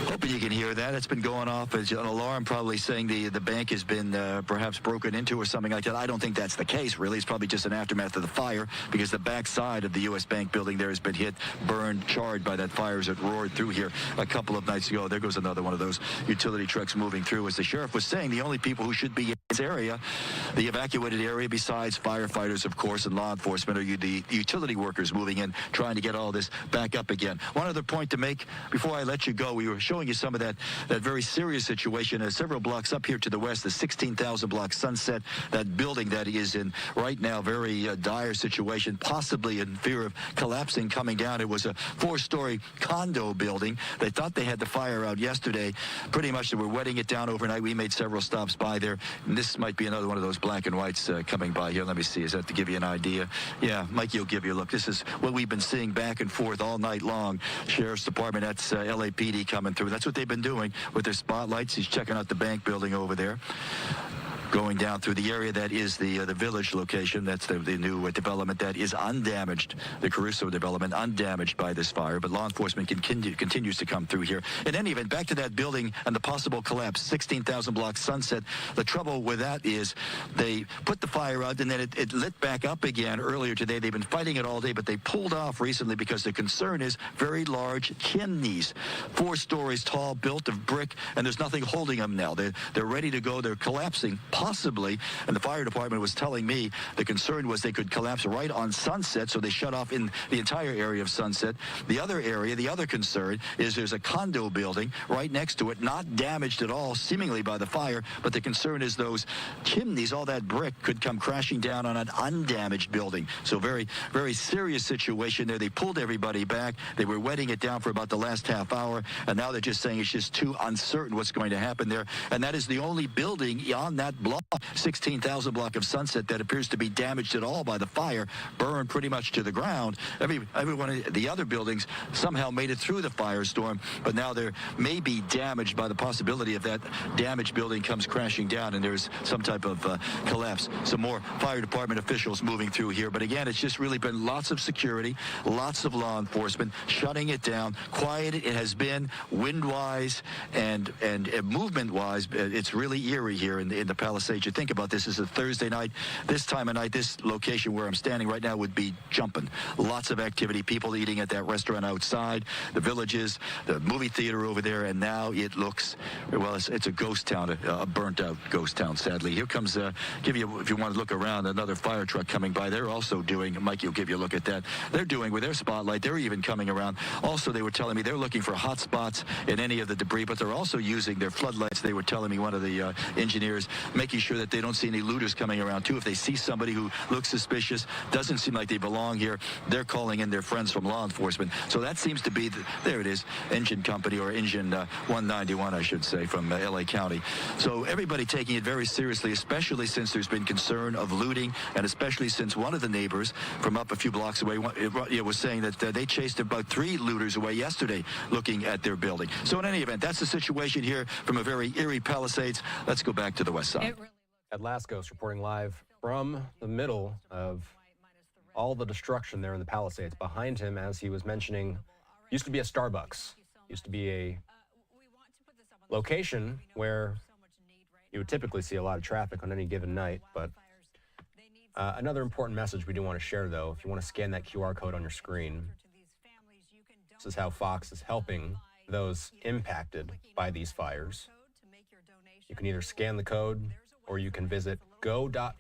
Hoping you can hear that. It's been going off as an alarm, probably saying the bank has been perhaps broken into or something like that. I don't think that's the case, really. It's probably just an aftermath of the fire, because the back side of the U.S. Bank building there has been hit, burned, charred by that fire as it roared through here a couple of nights ago. There goes another one of those utility trucks moving through. As the sheriff was saying, the only people who should be in this area, the evacuated area, besides firefighters, of course, and law enforcement, are the utility workers moving in, trying to get all this back up again. One other point to make before I let you go, we were showing you some of that very serious situation several blocks up here to the west, the 16,000 block Sunset, that building that is in right now very dire situation, possibly in fear of collapsing, coming down. It was a 4-story condo building. They thought they had the fire out yesterday. Pretty much they were wetting it down overnight. We made several stops by there, and this might be another one of those black and whites coming by here. Let me see. Is that to give you an idea? Yeah, Mikey will give you a look. This is what we've been seeing back and forth all night long. Sheriff's Department, that's LAPD coming through. That's what they've been doing with their spotlights. He's checking out the bank building over there, going down through the area that is the Village location. That's the new development that is undamaged, the Caruso development, undamaged by this fire. But law enforcement continues to come through here. In any event, back to that building and the possible collapse, 16,000 block Sunset. The trouble with that is they put the fire out, and then it lit back up again earlier today. They've been fighting it all day, but they pulled off recently because the concern is very large chimneys, 4 stories tall, built of brick, and there's nothing holding them now. They're ready to go. They're collapsing. Possibly, and the fire department was telling me the concern was they could collapse right on Sunset, so they shut off in the entire area of Sunset. The other area, the other concern is there's a condo building right next to it, not damaged at all, seemingly by the fire, but the concern is those chimneys, all that brick, could come crashing down on an undamaged building. So very, very serious situation there. They pulled everybody back. They were wetting it down for about the last half hour, and now they're just saying it's just too uncertain what's going to happen there. And that is the only building on that block, 16,000 block of Sunset, that appears to be damaged at all by the fire, burned pretty much to the ground. Every one of the other buildings somehow made it through the firestorm, but now they're maybe damaged by the possibility of that damaged building comes crashing down and there's some type of collapse. Some more fire department officials moving through here, but again, it's just really been lots of security, lots of law enforcement shutting it down. Quiet it has been, wind-wise and movement-wise. It's really eerie here in the Palisades. You think about this, is a Thursday night. This time of night, this location where I'm standing right now would be jumping. Lots of activity, people eating at that restaurant outside, the Villages, the movie theater over there, and now it looks, well, it's a ghost town, a burnt-out ghost town, sadly. Here comes, give you, if you want to look around, another fire truck coming by. They're also doing, Mikey will give you a look at that. They're doing with their spotlight. They're even coming around. Also, they were telling me they're looking for hot spots in any of the debris, but they're also using their floodlights. They were telling me, one of the engineers, making making sure that they don't see any looters coming around, too. If they see somebody who looks suspicious, doesn't seem like they belong here, they're calling in their friends from law enforcement. So that seems to be, there it is, Engine Company, or Engine 191, I should say, from L.A. County. So everybody taking it very seriously, especially since there's been concern of looting, and especially since one of the neighbors from up a few blocks away was saying that they chased about 3 looters away yesterday looking at their building. So in any event, that's the situation here from a very eerie Palisades. Let's go back to the west side. Ed Laskos reporting live from the middle of all the destruction there in the Palisades. Behind him, as he was mentioning, used to be a Starbucks. Used to be a location where you would typically see a lot of traffic on any given night. But another important message we do want to share, though, if you want to scan that QR code on your screen, this is how Fox is helping those impacted by these fires. You can either scan the code or you can visit go.fox/Red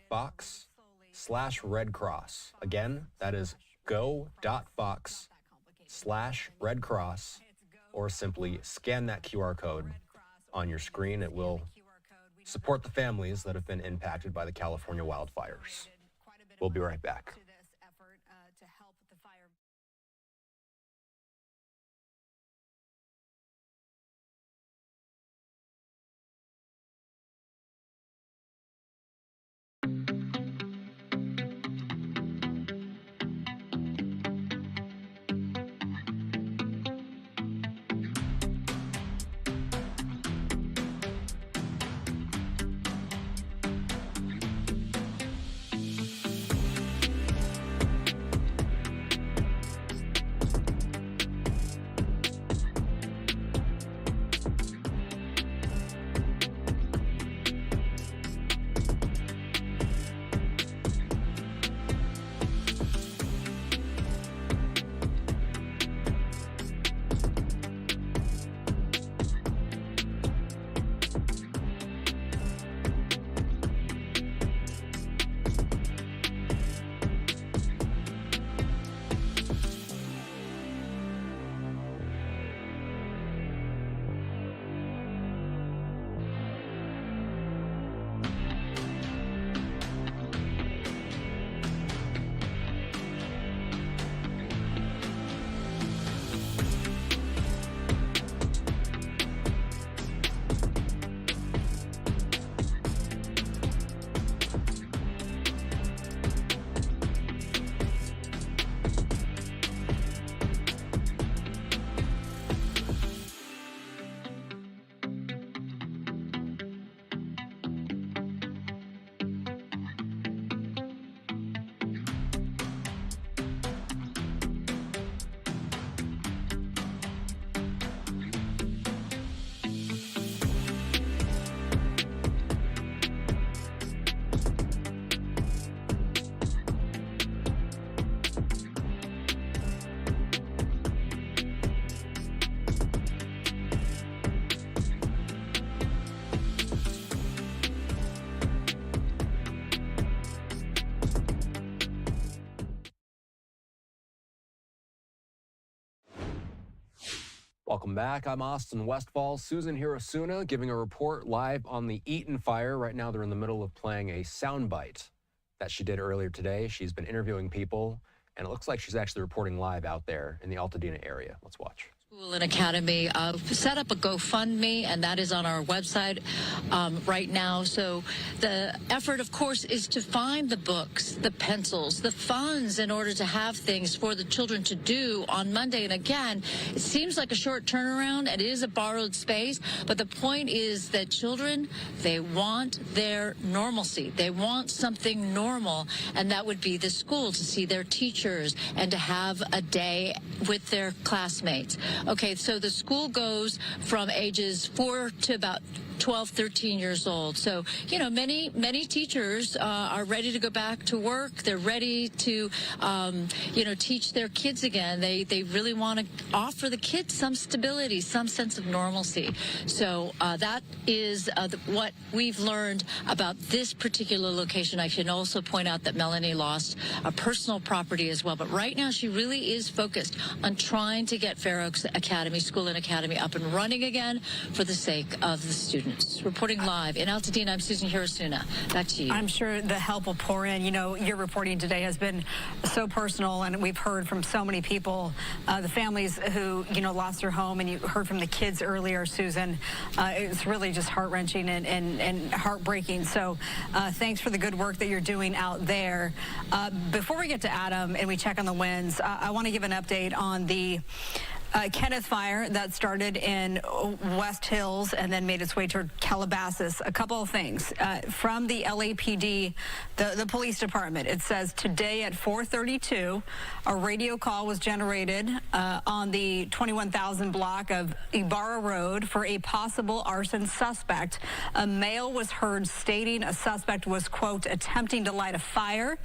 Cross. Again, that is go.fox/Red Cross, or simply scan that QR code on your screen. It will support the families that have been impacted by the California wildfires. We'll be right back. Welcome back. I'm Austin Westfall. Susan Hirosuna giving a report live on the Eaton fire. Right now, they're in the middle of playing a soundbite that she did earlier today. She's been interviewing people, and it looks like she's actually reporting live out there in the Altadena area. Let's watch. School and Academy set up a GoFundMe, and that is on our website right now. So the effort, of course, is to find the books, the pencils, the funds in order to have things for the children to do on Monday. And again, it seems like a short turnaround. It is a borrowed space, but the point is that children, they want their normalcy. They want something normal, and that would be the school, to see their teachers and to have a day with their classmates. Okay, so the school goes from ages 4 to about 12, 13 years old. So, you know, many teachers are ready to go back to work. They're ready to, you know, teach their kids again. They really want to offer the kids some stability, some sense of normalcy. So that is what we've learned about this particular location. I can also point out that Melanie lost a personal property as well. But right now, she really is focused on trying to get Fair Oaks Academy, School and Academy up and running again for the sake of the students. News. Reporting live in Altadena, I'm Susan Hirosuna. Back to you. I'm sure the help will pour in. You know, your reporting today has been so personal, and we've heard from so many people, the families who, you know, lost their home, and you heard from the kids earlier, Susan. It's really just heart-wrenching and heartbreaking. So thanks for the good work that you're doing out there. Before we get to Adam and we check on the winds, I want to give an update on the Kenneth fire that started in West Hills and then made its way toward Calabasas. A couple of things from the LAPD, the police department. It says today at 4:32, a radio call was generated on the 21,000 block of Ibarra Road for a possible arson suspect. A male was heard stating a suspect was, quote, attempting to light a fire.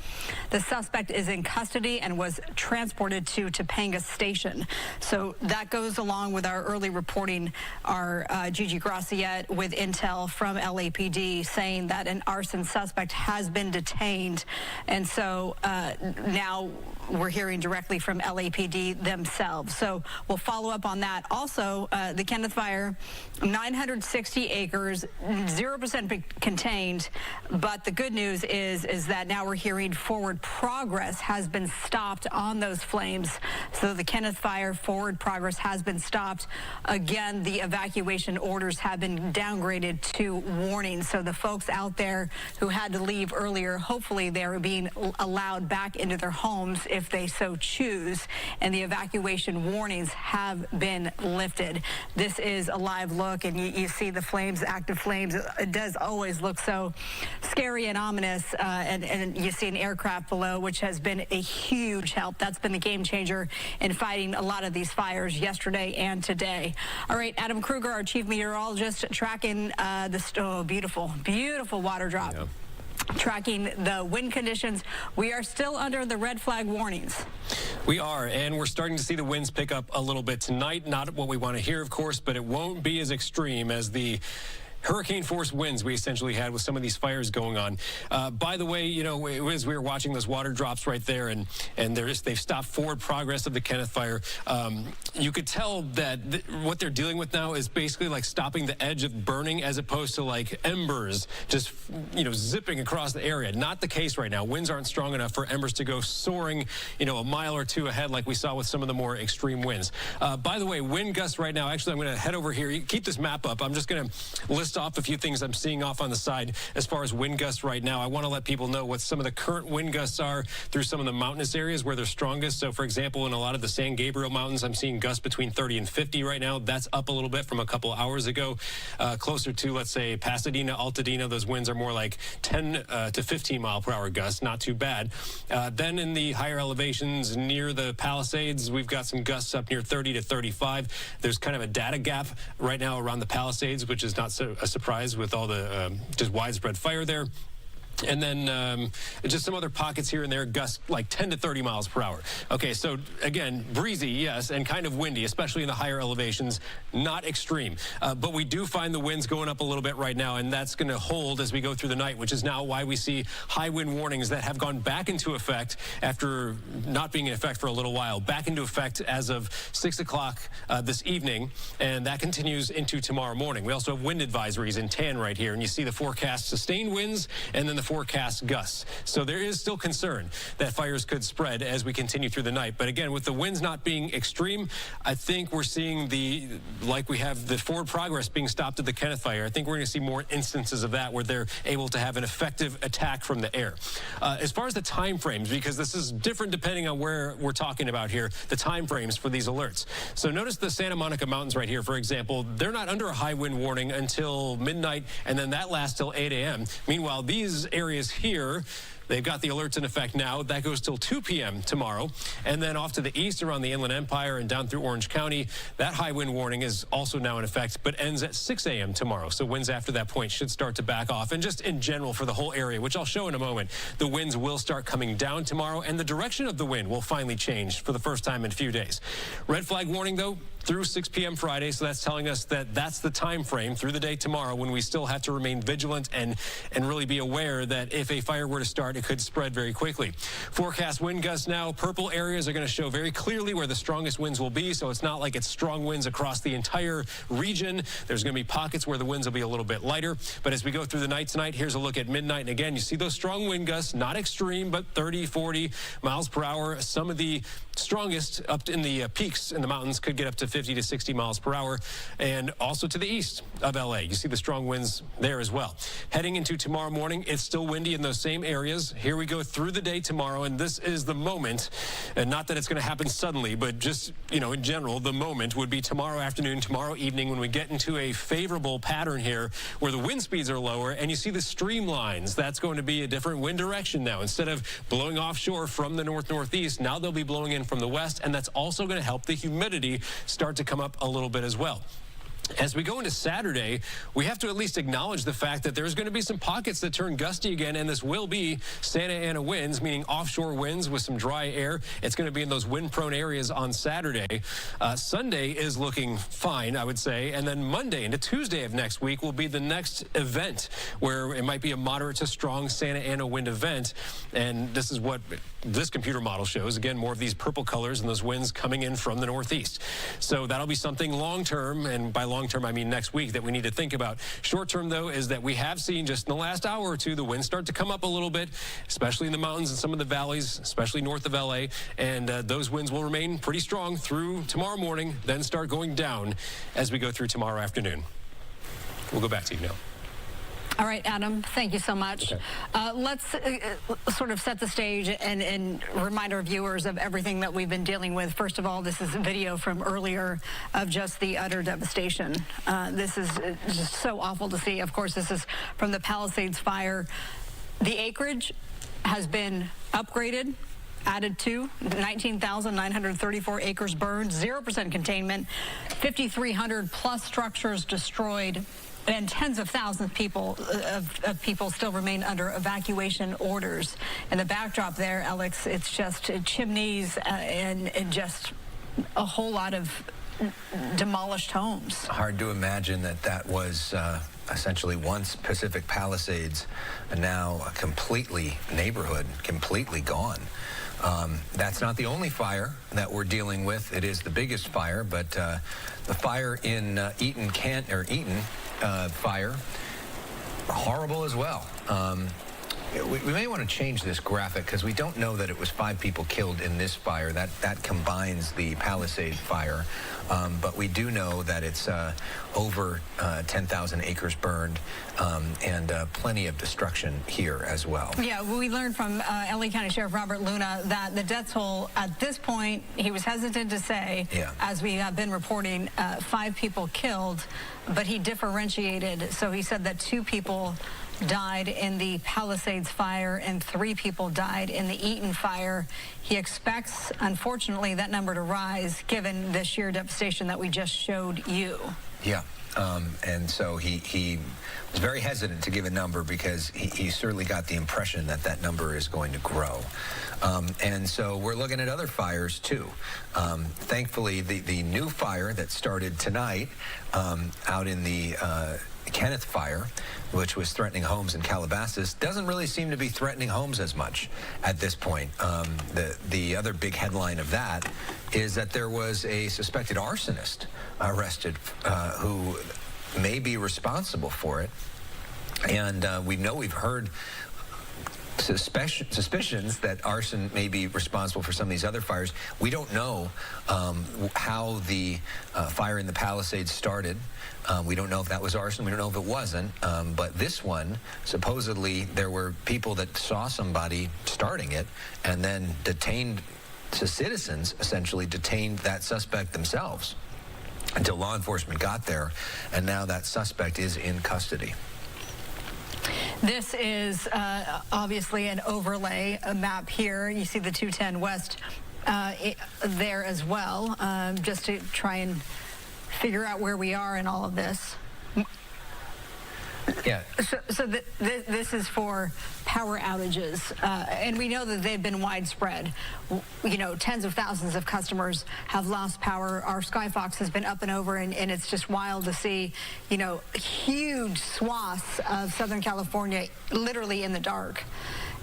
The suspect is in custody and was transported to Topanga Station. So that goes along with our early reporting, our Gigi Graciette with intel from LAPD saying that an arson suspect has been detained. And so now we're hearing directly from LAPD themselves. So we'll follow up on that. Also, the Kenneth fire, 960 acres, 0% contained. But the good news is that now we're hearing forward progress has been stopped on those flames. So the Kenneth fire forward progress has been stopped. Again, the evacuation orders have been downgraded to warnings. So the folks out there who had to leave earlier, hopefully they're being allowed back into their homes if they so choose, and the evacuation warnings have been lifted. This is a live look, and you see the flames, active flames. It does always look so scary and ominous, and you see an aircraft below, which has been a huge help. That's been the game changer in fighting a lot of these fires yesterday and today. All right, Adam Kruger, our chief meteorologist, tracking the beautiful, beautiful water drop. Yeah. Tracking the wind conditions. We are still under the red flag warnings. We are, and we're starting to see the winds pick up a little bit tonight. Not what we want to hear, of course, but it won't be as extreme as the hurricane force winds we essentially had with some of these fires going on. By the way, you know, as we were watching those water drops right there, and they've stopped forward progress of the Kenneth fire. You could tell that what they're dealing with now is basically like stopping the edge of burning as opposed to like embers just, you know, zipping across the area. Not the case right now. Winds aren't strong enough for embers to go soaring, you know, a mile or two ahead like we saw with some of the more extreme winds. By the way, wind gusts right now. Actually, I'm going to head over here. You keep this map up. I'm just going to list off a few things I'm seeing off on the side as far as wind gusts right now. I want to let people know what some of the current wind gusts are through some of the mountainous areas where they're strongest. So, for example, in a lot of the San Gabriel Mountains, I'm seeing gusts between 30 and 50 right now. That's up a little bit from a couple hours ago. Closer to, let's say, Pasadena, Altadena, those winds are more like 10 to 15 mile per hour gusts. Not too bad. Then in the higher elevations near the Palisades, we've got some gusts up near 30 to 35. There's kind of a data gap right now around the Palisades, which is not a surprise with all the just widespread fire there. And then just some other pockets here and there, gusts like 10 to 30 miles per hour. Okay, so again, breezy, yes, and kind of windy, especially in the higher elevations, not extreme. But we do find the winds going up a little bit right now, and that's going to hold as we go through the night, which is now why we see high wind warnings that have gone back into effect after not being in effect for a little while, back into effect as of 6 o'clock this evening, and that continues into tomorrow morning. We also have wind advisories in tan right here, and you see the forecast sustained winds and then the forecast gusts. So there is still concern that fires could spread as we continue through the night. But again, with the winds not being extreme, I think we're seeing like we have the forward progress being stopped at the Kenneth fire. I think we're going to see more instances of that where they're able to have an effective attack from the air. As far as the time frames, because this is different depending on where we're talking about here, the time frames for these alerts. So notice the Santa Monica Mountains right here, for example, they're not under a high wind warning until midnight, and then that lasts till 8 a.m. Meanwhile, these areas here, they've got the alerts in effect now. That goes till 2 p.m. tomorrow. And then off to the east around the Inland Empire and down through Orange County, that high wind warning is also now in effect, but ends at 6 a.m. tomorrow. So winds after that point should start to back off. And just in general for the whole area, which I'll show in a moment, the winds will start coming down tomorrow, and the direction of the wind will finally change for the first time in a few days. Red flag warning, though, through 6 p.m. Friday, so that's telling us that that's the time frame through the day tomorrow when we still have to remain vigilant and really be aware that if a fire were to start start, it could spread very quickly. Forecast wind gusts now. Purple areas are going to show very clearly where the strongest winds will be, so it's not like it's strong winds across the entire region. There's going to be pockets where the winds will be a little bit lighter. But as we go through the night tonight, here's a look at midnight. And again, you see those strong wind gusts, not extreme, but 30, 40 miles per hour. Some of the strongest up in the peaks in the mountains could get up to 50 to 60 miles per hour. And also to the east of LA, you see the strong winds there as well. Heading into tomorrow morning, it's still windy in those same areas. Here we go through the day tomorrow, and this is the moment, and not that it's going to happen suddenly, but just, you know, in general, the moment would be tomorrow afternoon, tomorrow evening, when we get into a favorable pattern here where the wind speeds are lower and you see the streamlines. That's going to be a different wind direction now. Instead of blowing offshore from the north-northeast, now they'll be blowing in from the west, and that's also going to help the humidity start to come up a little bit as well. As we go into Saturday, we have to at least acknowledge the fact that there's going to be some pockets that turn gusty again, and this will be Santa Ana winds, meaning offshore winds with some dry air. It's going to be in those wind-prone areas on Saturday. Sunday is looking fine, I would say, and then Monday into Tuesday of next week will be the next event where it might be a moderate to strong Santa Ana wind event, and this is what this computer model shows. Again, more of these purple colors and those winds coming in from the northeast. So that'll be something long-term, and by long-term I mean next week, that we need to think about. Short-term, though, is that we have seen just in the last hour or two the winds start to come up a little bit, especially in the mountains and some of the valleys, especially north of LA, and those winds will remain pretty strong through tomorrow morning, then start going down as we go through tomorrow afternoon. We'll go back to you now. All right, Adam, thank you so much. Okay. Let's sort of set the stage and remind our viewers of everything that we've been dealing with. First of all, this is a video from earlier of just the utter devastation. This is just so awful to see. Of course, this is from the Palisades fire. The acreage has been upgraded, added to 19,934 acres burned, 0% containment, 5,300 plus structures destroyed, and tens of thousands of people still remain under evacuation orders. And the backdrop there, Alex, it's just chimneys and just a whole lot of demolished homes. Hard to imagine that that was essentially once Pacific Palisades, and now a completely neighborhood, completely gone. That's not the only fire that we're dealing with. It is the biggest fire, but the fire in Eaton fire, horrible as well. We may want to change this graphic because we don't know that it was 5 people killed in this fire. That combines the Palisade fire. But we do know that it's over 10,000 acres burned and plenty of destruction here as well. Yeah, we learned from LA County Sheriff Robert Luna that the death toll at this point, he was hesitant to say, as we have been reporting, 5 people killed, but he differentiated. So he said that 2 people died in the Palisades fire and 3 people died in the Eaton fire. He expects, unfortunately, that number to rise given the sheer devastation that we just showed you. Yeah. And so he was very hesitant to give a number because he certainly got the impression that that number is going to grow. And so we're looking at other fires, too. Thankfully, the new fire that started tonight out in the Kenneth fire, which was threatening homes in Calabasas, doesn't really seem to be threatening homes as much at this point. The other big headline of that is that there was a suspected arsonist arrested who may be responsible for it. And we've heard suspicions that arson may be responsible for some of these other fires. We don't know how the fire in the Palisades started. We don't know if that was arson. We don't know if it wasn't. But this one, supposedly, there were people that saw somebody starting it and then detained, the citizens essentially detained that suspect themselves until law enforcement got there. And now that suspect is in custody. This is obviously an overlay, a map here. You see the 210 West there as well, just to try and figure out where we are in all of this. Yeah. So this is for power outages, and we know that they've been widespread. You know, tens of thousands of customers have lost power. Our Skyfox has been up and over, and it's just wild to see, you know, huge swaths of Southern California literally in the dark.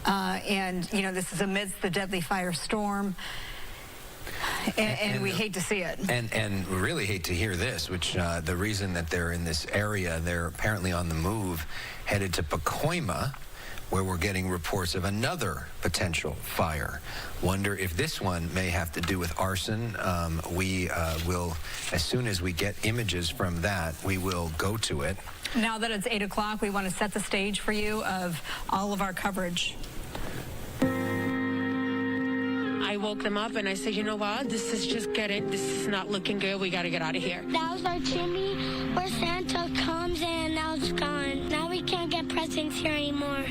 And, you know, this is amidst the deadly firestorm. And we hate to see it. And we really hate to hear this, which the reason that they're in this area, they're apparently on the move, headed to Pacoima, where we're getting reports of another potential fire. Wonder if this one may have to do with arson. We will, as soon as we get images from that, we will go to it. Now that it's 8 o'clock, we want to set the stage for you of all of our coverage. I woke them up and I said, you know what? This is not looking good. We got to get out of here. That was our chimney where Santa comes and now it's gone. Now we can't get presents here anymore.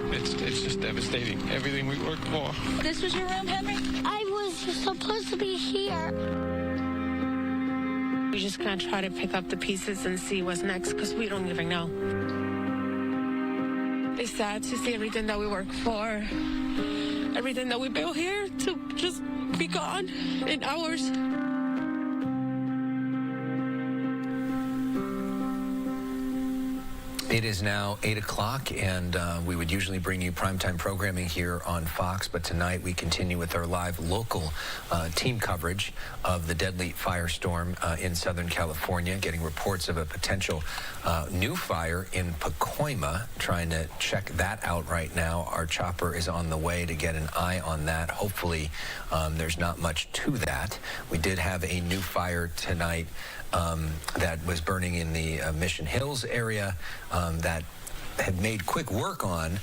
It's just devastating. Everything we worked for. This was your room, Henry? I was supposed to be here. We just gotta try to pick up the pieces and see what's next because we don't even know. It's sad to see everything that we worked for, everything that we built here to just be gone in hours. It is now 8 o'clock, and we would usually bring you primetime programming here on Fox, but tonight we continue with our live local team coverage of the deadly firestorm in Southern California, getting reports of a potential new fire in Pacoima, trying to check that out right now. Our chopper is on the way to get an eye on that. Hopefully there's not much to that. We did have a new fire tonight that was burning in the Mission Hills area that had made quick work on,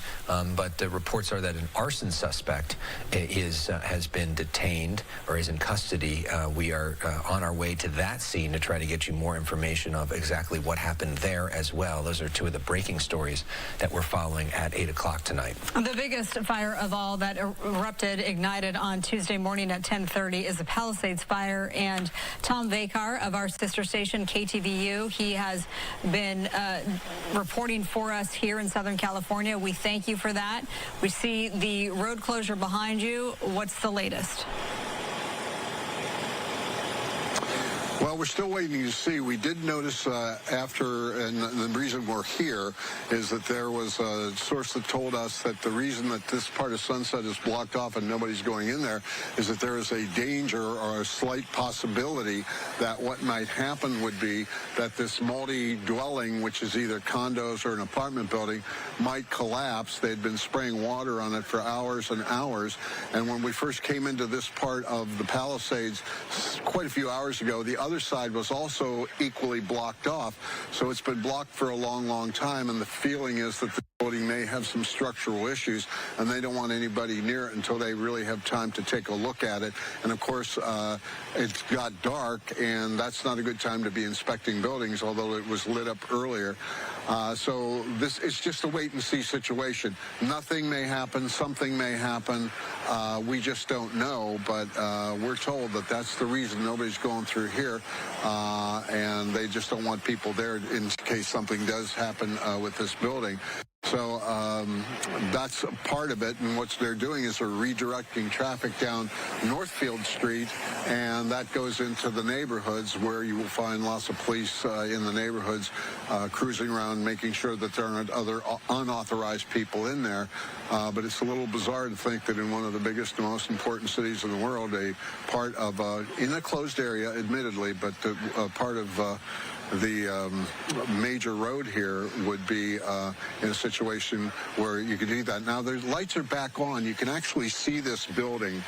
but the reports are that an arson suspect has been detained or is in custody. We are on our way to that scene to try to get you more information of exactly what happened there as well. Those are two of the breaking stories that we're following at 8 o'clock tonight. The biggest fire of all that ignited on Tuesday morning at 10:30 is the Palisades fire. And Tom Vakar of our sister station, KTVU, he has been reporting for us here in Southern California. We thank you for that. We see the road closure behind you. What's the latest? Well, we're still waiting to see. We did notice and the reason we're here is that there was a source that told us that the reason that this part of Sunset is blocked off and nobody's going in there is that there is a danger or a slight possibility that what might happen would be that this multi-dwelling, which is either condos or an apartment building, might collapse. They'd been spraying water on it for hours and hours. And when we first came into this part of the Palisades quite a few hours ago, the other side was also equally blocked off. So it's been blocked for a long, long time, and the feeling is that the building may have some structural issues, and they don't want anybody near it until they really have time to take a look at it. And of course, it's got dark, and that's not a good time to be inspecting buildings, although it was lit up earlier. So it's just a wait-and-see situation. Nothing may happen. Something may happen. We just don't know, but we're told that that's the reason nobody's going through here, and they just don't want people there in case something does happen with this building. So that's a part of it, and what they're doing is they're redirecting traffic down Northfield Street, and that goes into the neighborhoods where you will find lots of police in the neighborhoods cruising around, making sure that there aren't other unauthorized people in there. But it's a little bizarre to think that in one of the biggest and most important cities in the world, a part of, in a closed area, admittedly, but part of the major road here would be in a situation where you could do that. Now, the lights are back on. You can actually see this building.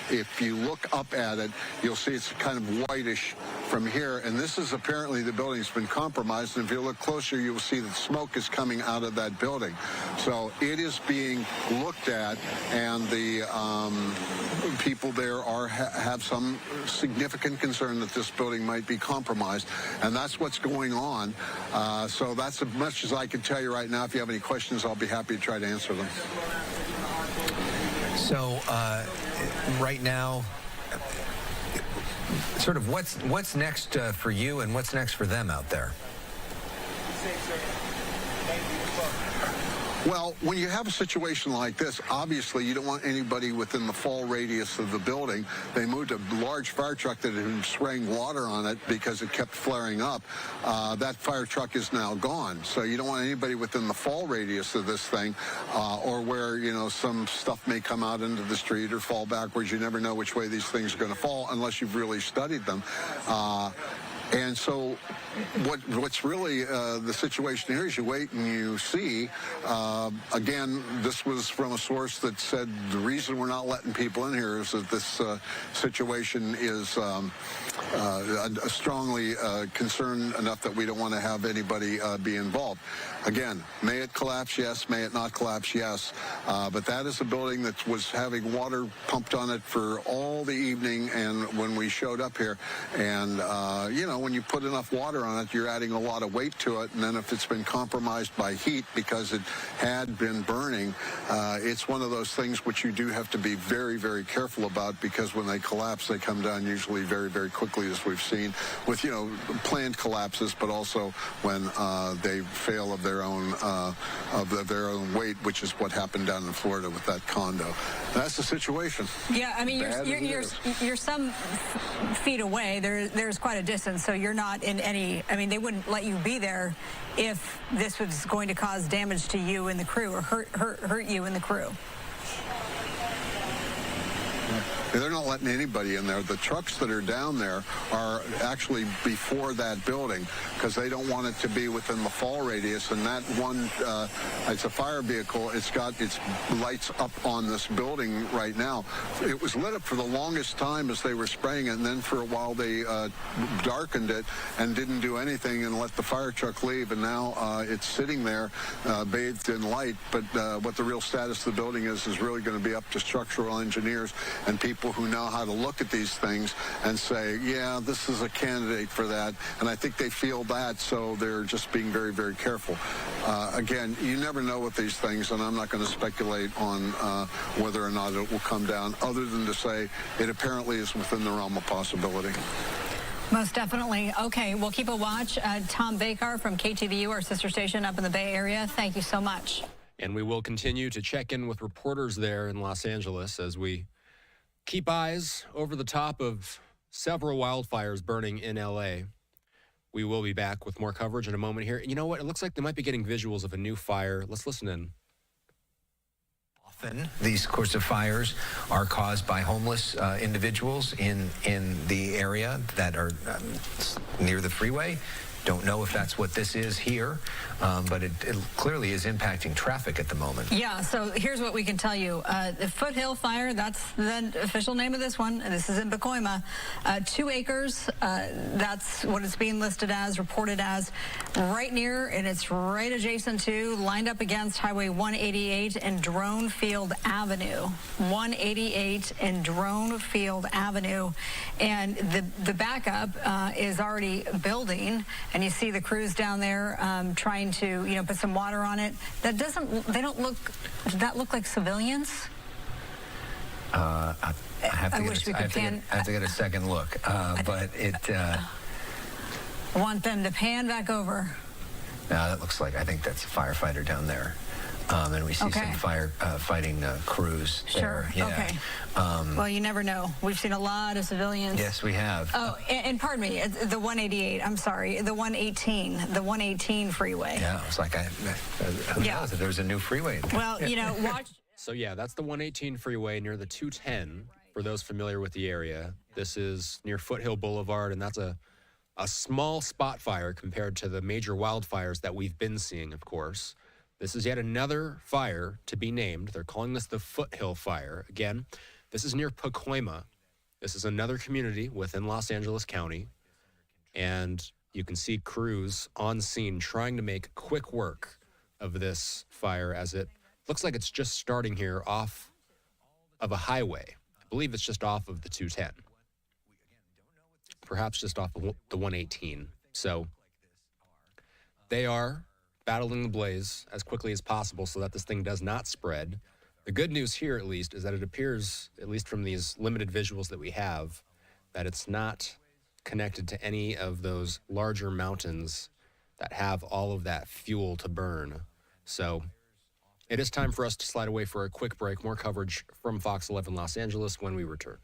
If you look up at it, you'll see it's kind of whitish from here, and this is apparently the building's been compromised, and if you look closer, you'll see that smoke is coming out of that building. So it is being looked at, and the people there have some significant concern that this building might be compromised, and that's what's going on. So that's as much as I can tell you right now. If you have any questions, I'll be happy to try to answer them. So right now, sort of what's next for you and what's next for them out there? Well, when you have a situation like this, obviously you don't want anybody within the fall radius of the building. They moved a large fire truck that had been spraying water on it because it kept flaring up. That fire truck is now gone. So you don't want anybody within the fall radius of this thing, or where, you know, some stuff may come out into the street or fall backwards. You never know which way these things are going to fall unless you've really studied them. And so what's really the situation here is you wait and you see. Again, this was from a source that said the reason we're not letting people in here is that this situation is strongly concerned enough that we don't want to have anybody be involved. Again, may it collapse? Yes. May it not collapse? Yes. But that is a building that was having water pumped on it for all the evening and when we showed up here. And, you know, when you put enough water on it, you're adding a lot of weight to it. And then if it's been compromised by heat because it had been burning, it's one of those things which you do have to be very, very careful about, because when they collapse, they come down usually very, very quickly, as we've seen with, you know, planned collapses, but also when they fail of their own weight, which is what happened down in Florida with that condo. That's the situation. Yeah, I mean, you're some feet away. There's quite a distance, so you're not in any. I mean, they wouldn't let you be there if this was going to cause damage to you and the crew, or hurt you and the crew. They're not letting anybody in there. The trucks that are down there are actually before that building because they don't want it to be within the fall radius. And that one, it's a fire vehicle. It's got its lights up on this building right now. It was lit up for the longest time as they were spraying it, and then for a while they darkened it and didn't do anything and let the fire truck leave. And now it's sitting there bathed in light. But what the real status of the building is really going to be up to structural engineers and people who know how to look at these things and say, yeah, this is a candidate for that. And I think they feel that, so they're just being very, very careful. Again, you never know with these things, and I'm not going to speculate on whether or not it will come down, other than to say it apparently is within the realm of possibility. Most definitely. Okay, we'll keep a watch. Tom Bakar from KTVU, our sister station up in the Bay Area, thank you so much. And we will continue to check in with reporters there in Los Angeles as we keep eyes over the top of several wildfires burning in LA. We will be back with more coverage in a moment here. You know what? It looks like they might be getting visuals of a new fire. Let's listen in. Often, these sorts of fires are caused by homeless individuals in the area that are near the freeway. Don't know if that's what this is here, but it clearly is impacting traffic at the moment. Yeah, so here's what we can tell you. The Foothill Fire, that's the official name of this one, and this is in Pacoima. 2 acres, that's what it's being listed as, reported as, right near, and it's right adjacent to, lined up against Highway 188 and Dronefield Avenue. 188 and Dronefield Avenue. And the backup is already building, and you see the crews down there trying to, you know, put some water on it. That doesn't look like civilians? I have to get a second look, but it. Want them to pan back over. No, that looks like, I think that's a firefighter down there. And we see some fighting crews there. Sure, Yeah. okay. Well, you never know. We've seen a lot of civilians. Yes, we have. Oh, and pardon me, the 188, I'm sorry, the 118 freeway. Yeah, it's like, who knows if there's a new freeway. Well, you know, watch. So, yeah, that's the 118 freeway near the 210, for those familiar with the area. This is near Foothill Boulevard, and that's a small spot fire compared to the major wildfires that we've been seeing, of course. This is yet another fire to be named. They're calling this the Foothill Fire. Again, this is near Pacoima. This is another community within Los Angeles County. And you can see crews on scene trying to make quick work of this fire, as it looks like it's just starting here off of a highway. I believe it's just off of the 210. Perhaps just off of the 118. So they are battling the blaze as quickly as possible so that this thing does not spread. The good news here, at least, is that it appears, at least from these limited visuals that we have, that it's not connected to any of those larger mountains that have all of that fuel to burn. So It is time for us to slide away for a quick break. More coverage from Fox 11 Los Angeles when we return.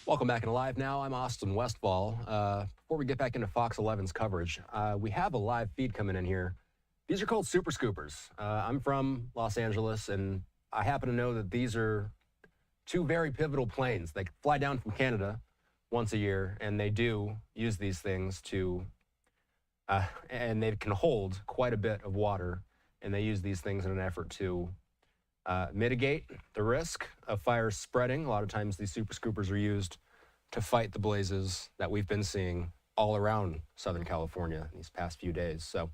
Welcome back into Live Now. I'm Austin Westfall. Before we get back into Fox 11's coverage, we have a live feed coming in here. These are called Super Scoopers. I'm from Los Angeles, and I happen to know that these are two very pivotal planes. They fly down from Canada once a year, and they do use these things to, and they can hold quite a bit of water, and they use these things in an effort to mitigate the risk of fires spreading. A lot of times these Super Scoopers are used to fight the blazes that we've been seeing all around Southern California these past few days. So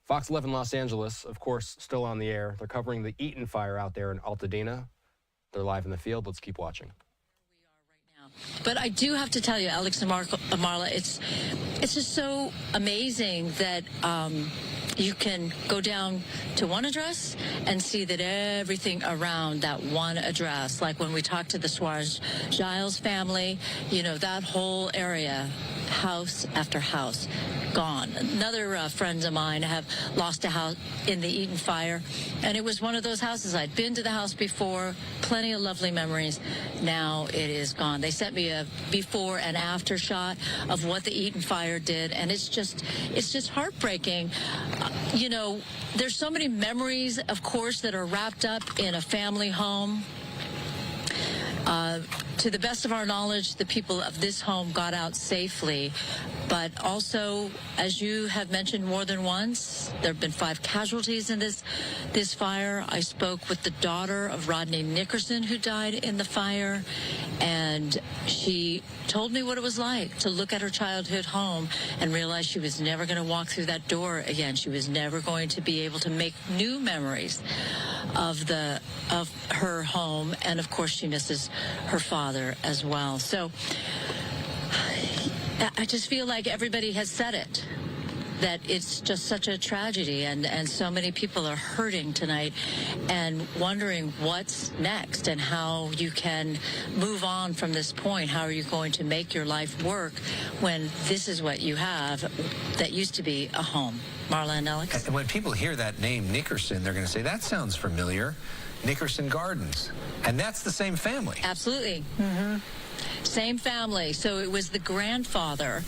Fox 11 Los Angeles, of course, still on the air. They're covering the Eaton fire out there in Altadena. They're live in the field. Let's keep watching. But I do have to tell you, Alex and Marla, it's just so amazing that you can go down to one address and see that everything around that one address, like when we talked to the Suarez-Giles family, you know, that whole area, house after house, gone. Another friends of mine have lost a house in the Eaton fire, and it was one of those houses. I'd been to the house before, plenty of lovely memories. Now it is gone. They sent me a before and after shot of what the Eaton fire did, and it's just heartbreaking. You know, there's so many memories, of course, that are wrapped up in a family home. To the best of our knowledge, the people of this home got out safely. But also, as you have mentioned more than once, there have been 5 casualties in this fire. I spoke with the daughter of Rodney Nickerson, who died in the fire, and she told me what it was like to look at her childhood home and realize she was never going to walk through that door again. She was never going to be able to make new memories of her home, and of course she misses her father as well. So I just feel like everybody has said it, that it's just such a tragedy, and so many people are hurting tonight and wondering what's next and how you can move on from this point. How are you going to make your life work when this is what you have that used to be a home? Marla and Alex? And when people hear that name, Nickerson, they're going to say, that sounds familiar. Nickerson Gardens. And that's the same family. Absolutely. Mm-hmm. Same family. So it was the grandfather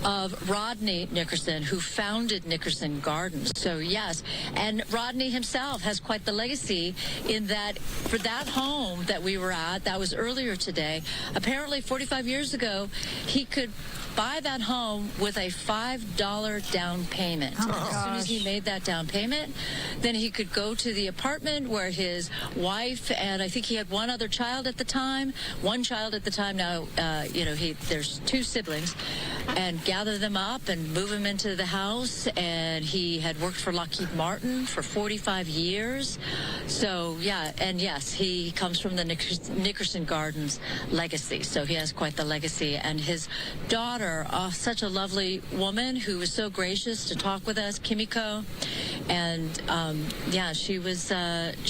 of Rodney Nickerson who founded Nickerson Gardens. So yes, and Rodney himself has quite the legacy in that for that home that we were at, that was earlier today, apparently 45 years ago, he could buy that home with a $5 down payment. Oh, as soon as he made that down payment, then he could go to the apartment where his wife and I think he had one other child at the time. One child at the time. Now, there's 2 siblings, and gather them up and move them into the house. And he had worked for Lockheed Martin for 45 years. So, yeah, and yes, he comes from the Nickerson Gardens legacy. So he has quite the legacy. And his daughter, such a lovely woman who was so gracious to talk with us, Kimiko. And,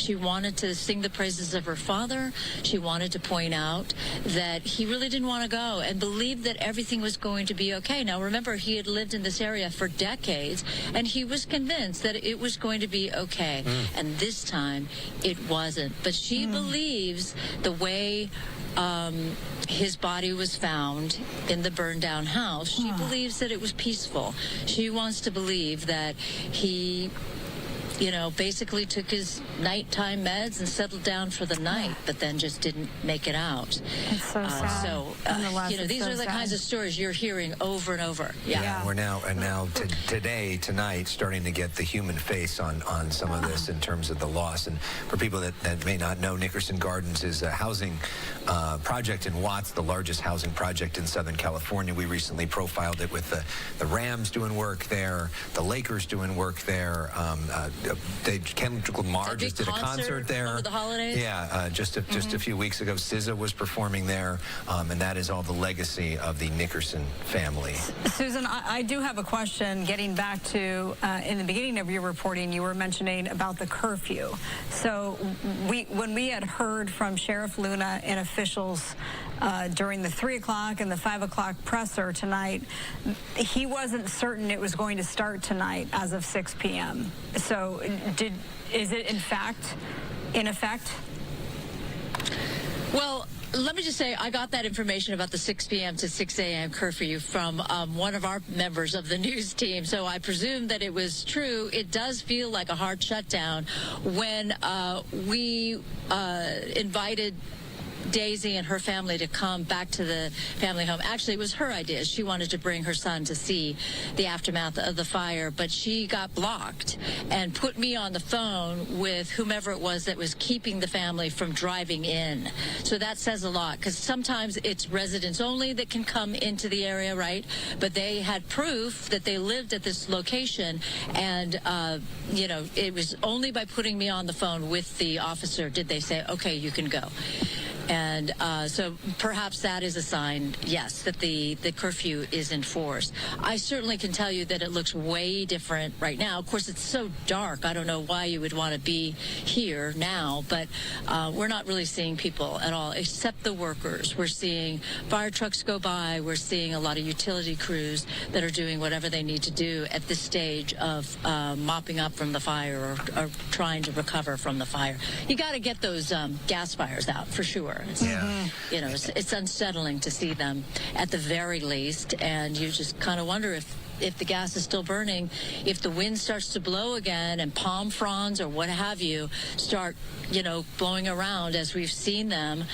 she wanted to sing the praises of her father. She wanted to point out that he really didn't want to go and believed that everything was going to be okay. Now, remember, he had lived in this area for decades, and he was convinced that it was going to be okay. And this time, it wasn't. But she believes the way his body was found in the burned down house, she believes that it was peaceful. She wants to believe that he basically took his nighttime meds and settled down for the night, but then just didn't make it out. It's so sad. These are the kinds of stories you're hearing over and over. Yeah, we're now tonight, starting to get the human face on some of this in terms of the loss. And for people that may not know, Nickerson Gardens is a housing project in Watts, the largest housing project in Southern California. We recently profiled it with the Rams doing work there, the Lakers doing work there. Kendrick Lamar just did a concert there over the holidays. Yeah, just a few weeks ago, SZA was performing there, and that is all the legacy of the Nickerson family. Susan, I do have a question. Getting back to in the beginning of your reporting, you were mentioning about the curfew. So when we had heard from Sheriff Luna and officials during the 3 o'clock and the 5 o'clock presser tonight, he wasn't certain it was going to start tonight as of 6 p.m. So is it in effect? Well, let me just say, I got that information about the 6 p.m. to 6 a.m. curfew from one of our members of the news team, so I presume that it was true. It does feel like a hard shutdown. When we invited Daisy and her family to come back to the family home. Actually, it was her idea. She wanted to bring her son to see the aftermath of the fire, but she got blocked and put me on the phone with whomever it was that was keeping the family from driving in. So that says a lot, because sometimes it's residents only that can come into the area, right? But they had proof that they lived at this location, and it was only by putting me on the phone with the officer did they say, okay, you can go. And so perhaps that is a sign, yes, that the curfew is enforced. I certainly can tell you that it looks way different right now. Of course, it's so dark. I don't know why you would want to be here now, but we're not really seeing people at all, except the workers. We're seeing fire trucks go by. We're seeing a lot of utility crews that are doing whatever they need to do at this stage of mopping up from the fire or trying to recover from the fire. You got to get those gas fires out, for sure. It's unsettling to see them at the very least, and you just kind of wonder if the gas is still burning, if the wind starts to blow again and palm fronds or what have you start, blowing around as we've seen them,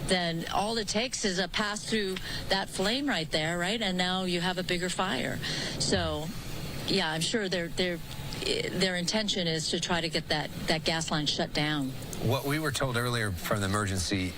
then all it takes is a pass through that flame right there, right? And now you have a bigger fire. So, yeah, I'm sure their intention is to try to get that gas line shut down. What we were told earlier from the emergency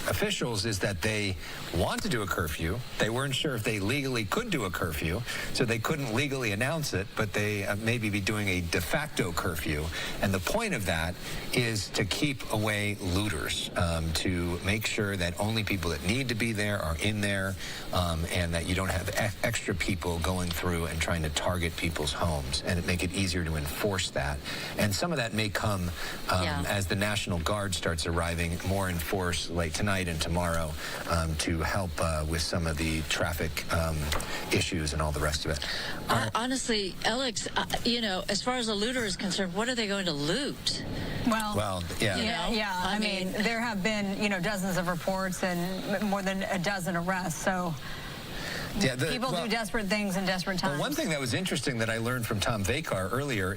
officials is that they want to do a curfew. They weren't sure if they legally could do a curfew, so they couldn't legally announce it, but they maybe be doing a de facto curfew. And the point of that is to keep away looters, to make sure that only people that need to be there are in there, and that you don't have extra people going through and trying to target people's homes, and make it easier to enforce that. And some of that may come as the National Guard starts arriving more in force late tonight and tomorrow to help with some of the traffic issues and all the rest of it. Honestly, Alex, as far as a looter is concerned, what are they going to loot? Well, yeah. I mean, there have been, dozens of reports and more than a dozen arrests. So, Yeah, People do desperate things in desperate times. Well, one thing that was interesting that I learned from Tom Vakar earlier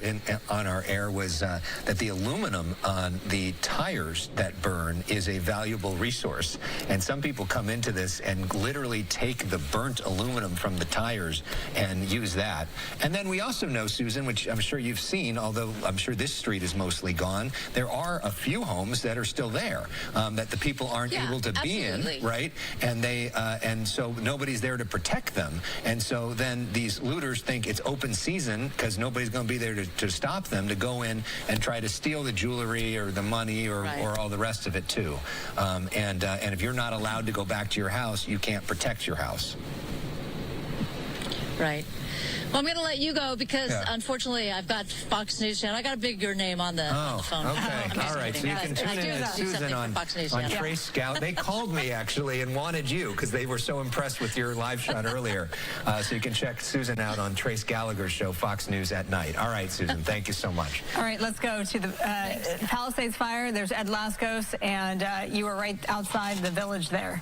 on our air was that the aluminum on the tires that burn is a valuable resource. And some people come into this and literally take the burnt aluminum from the tires and use that. And then we also know, Susan, which I'm sure you've seen, although I'm sure this street is mostly gone, there are a few homes that are still there that the people aren't able to be in, right? And and so nobody's there to protect them. And so then these looters think it's open season because nobody's going to be there to stop them to go in and try to steal the jewelry or the money or all the rest of it too. And if you're not allowed to go back to your house, you can't protect your house. Right. Well, I'm going to let you go because, unfortunately, I've got Fox News Channel. I got a bigger name on the phone. Okay. All right. So you can tune in with Susan on Trace Scout. They called me, actually, and wanted you because they were so impressed with your live shot earlier. So you can check Susan out on Trace Gallagher's show, Fox News at Night. All right, Susan. Thank you so much. All right. Let's go to the Palisades fire. There's Ed Laskos, and you were right outside the village there.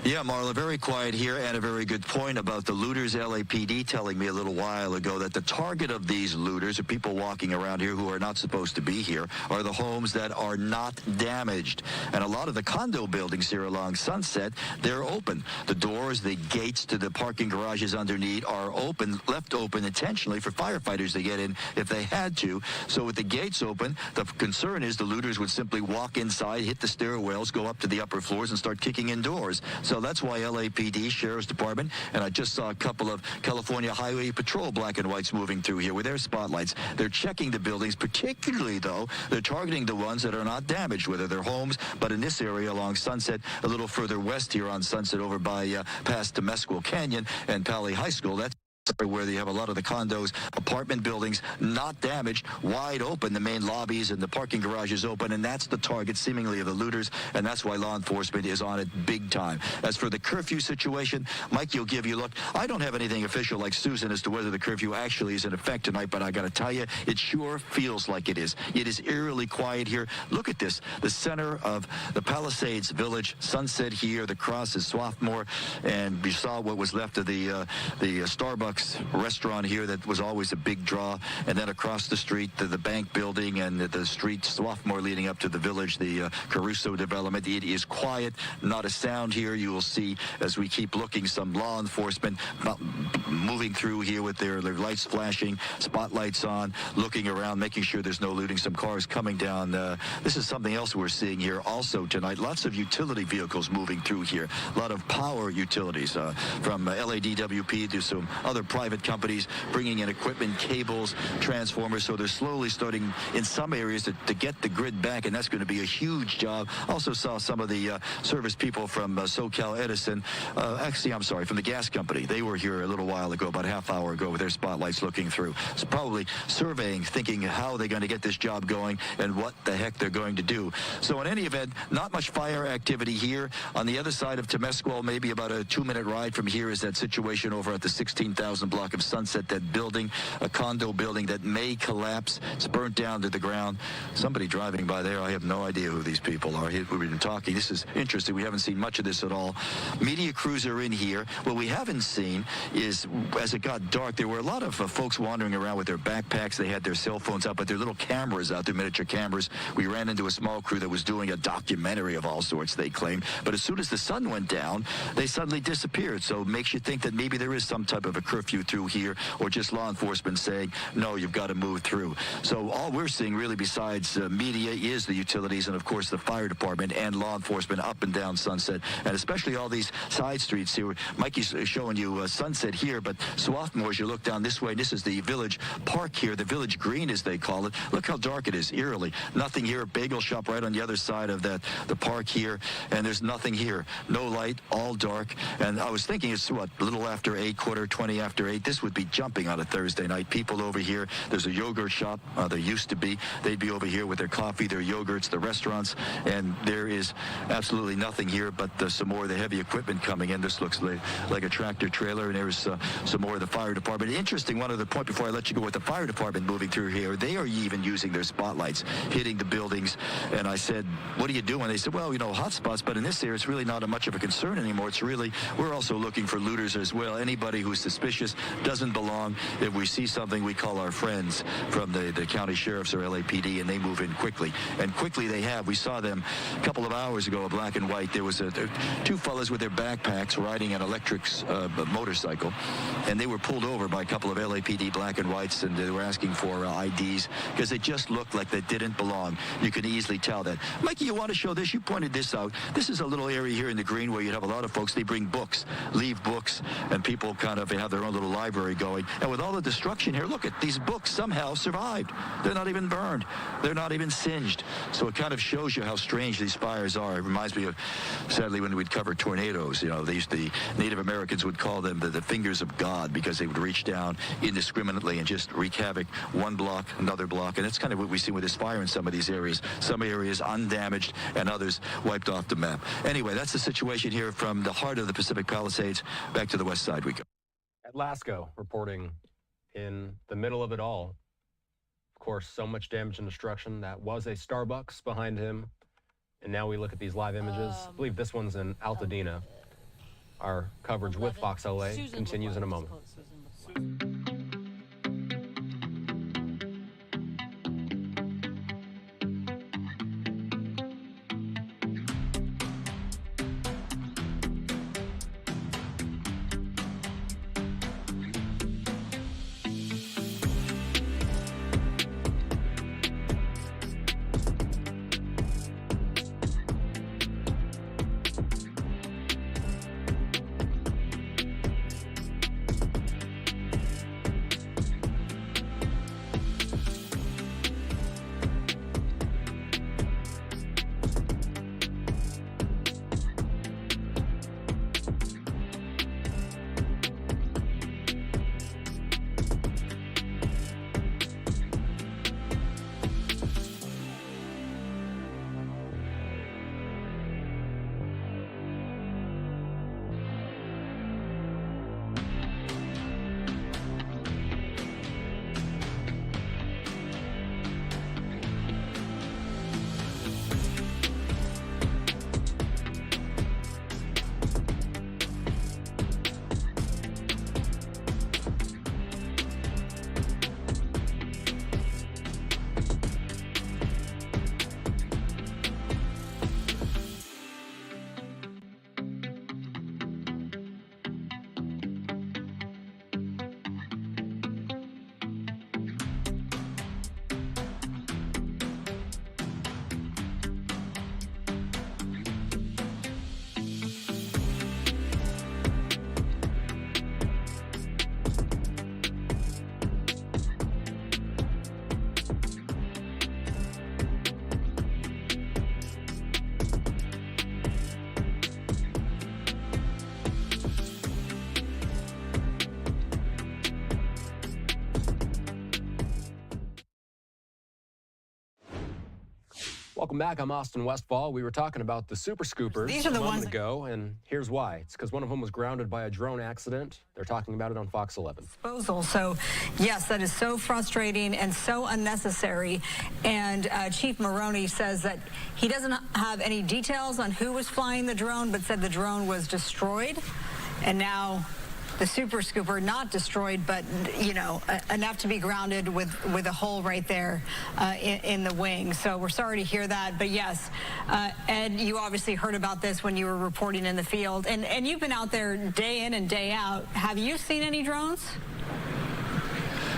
Yeah, Marla, very quiet here, and a very good point about the looters. LAPD telling me a little while ago that the target of these looters, or people walking around here who are not supposed to be here, are the homes that are not damaged. And a lot of the condo buildings here along Sunset, they're open. The doors, the gates to the parking garages underneath are open, left open intentionally for firefighters to get in if they had to. So with the gates open, the concern is the looters would simply walk inside, hit the stairwells, go up to the upper floors, and start kicking in doors. So that's why LAPD, Sheriff's Department, and I just saw a couple of California Highway Patrol black and whites moving through here with their spotlights. They're checking the buildings, particularly, though, they're targeting the ones that are not damaged, whether they're homes, but in this area along Sunset, a little further west here on Sunset over by past Temescal Canyon and Pali High School. That's where they have a lot of the condos, apartment buildings not damaged, wide open, the main lobbies and the parking garages open, and that's the target seemingly of the looters, and that's why law enforcement is on it big time. As for the curfew situation, Mike, you'll give you a look. I don't have anything official like Susan as to whether the curfew actually is in effect tonight, but I got to tell you, it sure feels like it is. It is eerily quiet here. Look at this, the center of the Palisades Village, Sunset here, the cross is Swarthmore, and you saw what was left of the Starbucks restaurant here that was always a big draw, and then across the street to the bank building and the street Swarthmore leading up to the village, the Caruso development. It is quiet, not a sound here. You will see as we keep looking some law enforcement moving through here with their lights flashing, spotlights on, looking around, making sure there's no looting, some cars coming down. This is something else we're seeing here also tonight. Lots of utility vehicles moving through here, a lot of power utilities from LADWP to some other private companies bringing in equipment, cables, transformers. So they're slowly starting in some areas to get the grid back, and that's going to be a huge job. Also saw some of the service people from SoCal Edison, actually, I'm sorry, from the gas company. They were here a little while ago, about a half hour ago, with their spotlights looking through. So probably surveying, thinking how they're going to get this job going and what the heck they're going to do. So in any event, not much fire activity here. On the other side of Temescal, maybe about a 2-minute ride from here, is that situation over at the 16,000 block of Sunset, that building, a condo building that may collapse. It's burnt down to the ground. Somebody driving by there, I have no idea who these people are. We've been talking. This is interesting. We haven't seen much of this at all. Media crews are in here. What we haven't seen is, as it got dark, there were a lot of folks wandering around with their backpacks. They had their cell phones out, but their little cameras out, their miniature cameras. We ran into a small crew that was doing a documentary of all sorts, they claimed. But as soon as the sun went down, they suddenly disappeared. So it makes you think that maybe there is some type of a curfew through here, or just law enforcement saying, no, you've got to move through. So all we're seeing really besides media is the utilities and, of course, the fire department and law enforcement up and down Sunset, and especially all these side streets here. Mikey's showing you Sunset here, but Swarthmore, as you look down this way, this is the village park here, the village green as they call it. Look how dark it is, eerily. Nothing here, bagel shop right on the other side of the park here, and there's nothing here. No light, all dark. And I was thinking it's what, a little after 8, quarter 20 after 8. This would be jumping on a Thursday night. People over here, there's a yogurt shop. There used to be. They'd be over here with their coffee, their yogurts, the restaurants, and there is absolutely nothing here but some more of the heavy equipment coming in. This looks like a tractor trailer, and there's some more of the fire department. Interesting, one other point before I let you go with the fire department moving through here. They are even using their spotlights, hitting the buildings, and I said, what are you doing? They said, well, you know, hot spots, but in this area, it's really not much of a concern anymore. It's really, we're also looking for looters as well. Anybody who's suspicious, doesn't belong. If we see something, we call our friends from the county sheriffs or LAPD, and they move in quickly. And quickly they have. We saw them a couple of hours ago, black and white. There was two fellas with their backpacks riding an electric motorcycle, and they were pulled over by a couple of LAPD black and whites, and they were asking for IDs because they just looked like they didn't belong. You can easily tell that. Mikey, you want to show this? You pointed this out. This is a little area here in the green where you'd have a lot of folks. They bring books, leave books, and people kind of have their own little library going. And with all the destruction here, look at these books somehow survived. They're not even burned. They're not even singed. So it kind of shows you how strange these fires are. It reminds me of, sadly, when we'd cover tornadoes. You know, the Native Americans would call them the fingers of God because they would reach down indiscriminately and just wreak havoc. One block, another block. And that's kind of what we see with this fire in some of these areas. Some areas undamaged and others wiped off the map. Anyway, that's the situation here from the heart of the Pacific Palisades. Back to the west side we go. Ed Lasko reporting in the middle of it all. Of course, so much damage and destruction. That was a Starbucks behind him. And now we look at these live images. I believe this one's in Altadena. Our coverage with Fox LA continues in a moment. Welcome back. I'm Austin Westfall. We were talking about the Super Scoopers These are the a moment ones ago, and here's why. It's because one of them was grounded by a drone accident. They're talking about it on Fox 11. Disposal. So, yes, that is so frustrating and so unnecessary. And Chief Maroney says that he doesn't have any details on who was flying the drone, but said the drone was destroyed. And now the Super Scooper not destroyed, but, you know, enough to be grounded with a hole right there in the wing. So we're sorry to hear that. But yes, Ed, you obviously heard about this when you were reporting in the field. And you've been out there day in and day out. Have you seen any drones?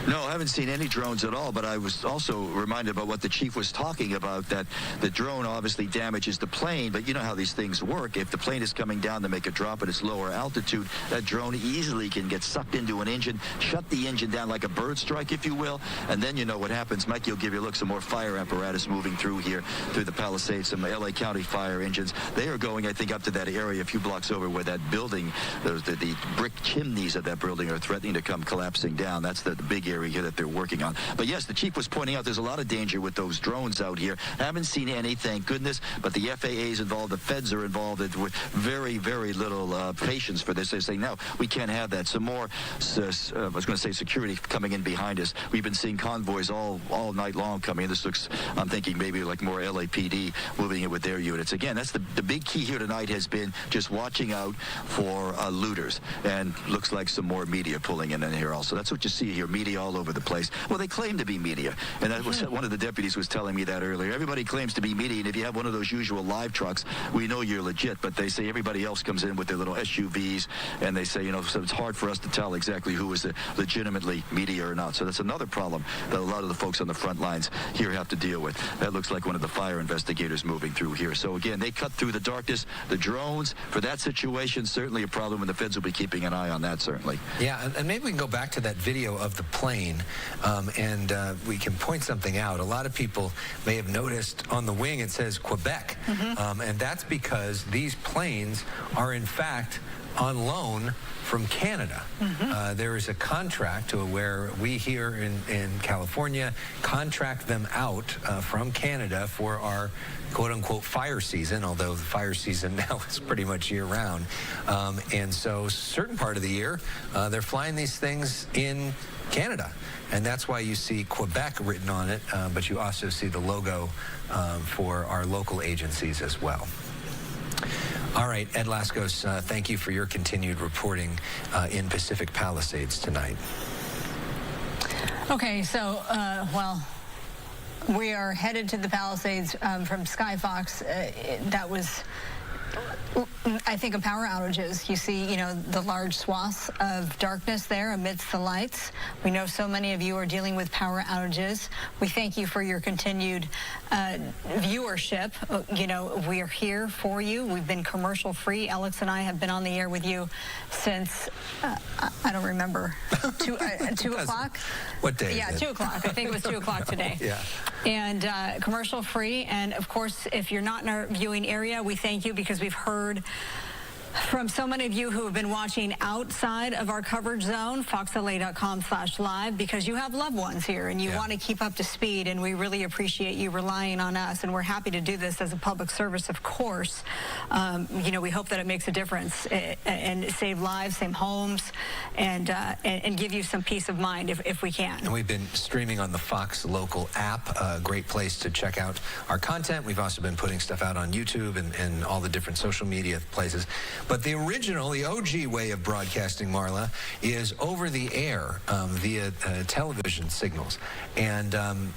No, I haven't seen any drones at all, but I was also reminded about what the chief was talking about, that the drone obviously damages the plane, but you know how these things work. If the plane is coming down to make a drop at its lower altitude, that drone easily can get sucked into an engine, shut the engine down like a bird strike, if you will, and then you know what happens. Mikey will give you a look, some more fire apparatus moving through here, through the Palisades, some LA County fire engines. They are going, I think, up to that area a few blocks over where that building, the brick chimneys of that building are threatening to come collapsing down. That's the big area here that they're working on. But yes, the chief was pointing out there's a lot of danger with those drones out here. Haven't seen any, thank goodness, but the FAA is involved, the feds are involved with very, very little patience for this. They say, no, we can't have that. Some more, I was going to say, security coming in behind us. We've been seeing convoys all night long coming in. This looks, I'm thinking maybe like more LAPD moving in with their units. Again, that's the big key here tonight has been just watching out for looters. And looks like some more media pulling in here also. That's what you see here, media all over the place. Well, they claim to be media. And that was one of the deputies was telling me that earlier. Everybody claims to be media, and if you have one of those usual live trucks, we know you're legit, but they say everybody else comes in with their little SUVs, and they say, you know, so it's hard for us to tell exactly who is legitimately media or not. So that's another problem that a lot of the folks on the front lines here have to deal with. That looks like one of the fire investigators moving through here. So again, they cut through the darkness. The drones, for that situation, certainly a problem, and the feds will be keeping an eye on that, certainly. Yeah, and maybe we can go back to that video of the plane, and we can point something out. A lot of people may have noticed on the wing it says Quebec, and that's because these planes are in fact on loan from Canada. There is a contract where we here in California contract them out from Canada for our quote-unquote fire season, although the fire season now is pretty much year-round. And so certain part of the year, they're flying these things in Canada. And that's why you see Quebec written on it, but you also see the logo for our local agencies as well. All right, Ed Laskos, thank you for your continued reporting in Pacific Palisades tonight. Okay, so, well, we are headed to the Palisades from Skyfox. That was, I think, of power outages. You see, you know, the large swaths of darkness there amidst the lights. We know so many of you are dealing with power outages. We thank you for your continued viewership. You know, we are here for you. We've been commercial free. Alex and I have been on the air with you since, I don't remember, 2 o'clock? What day? Yeah, 2 o'clock. I think it was 2 o'clock today. Yeah. And commercial free. And of course, if you're not in our viewing area, we thank you because we've heard from so many of you who have been watching outside of our coverage zone, foxla.com/live, because you have loved ones here and you want to keep up to speed, and we really appreciate you relying on us, and we're happy to do this as a public service, of course. You know, we hope that it makes a difference and save lives, save homes, and give you some peace of mind if we can. And we've been streaming on the Fox Local app, a great place to check out our content. We've also been putting stuff out on YouTube and all the different social media places. But the original, the OG way of broadcasting, Marla, is over the air via television signals. And,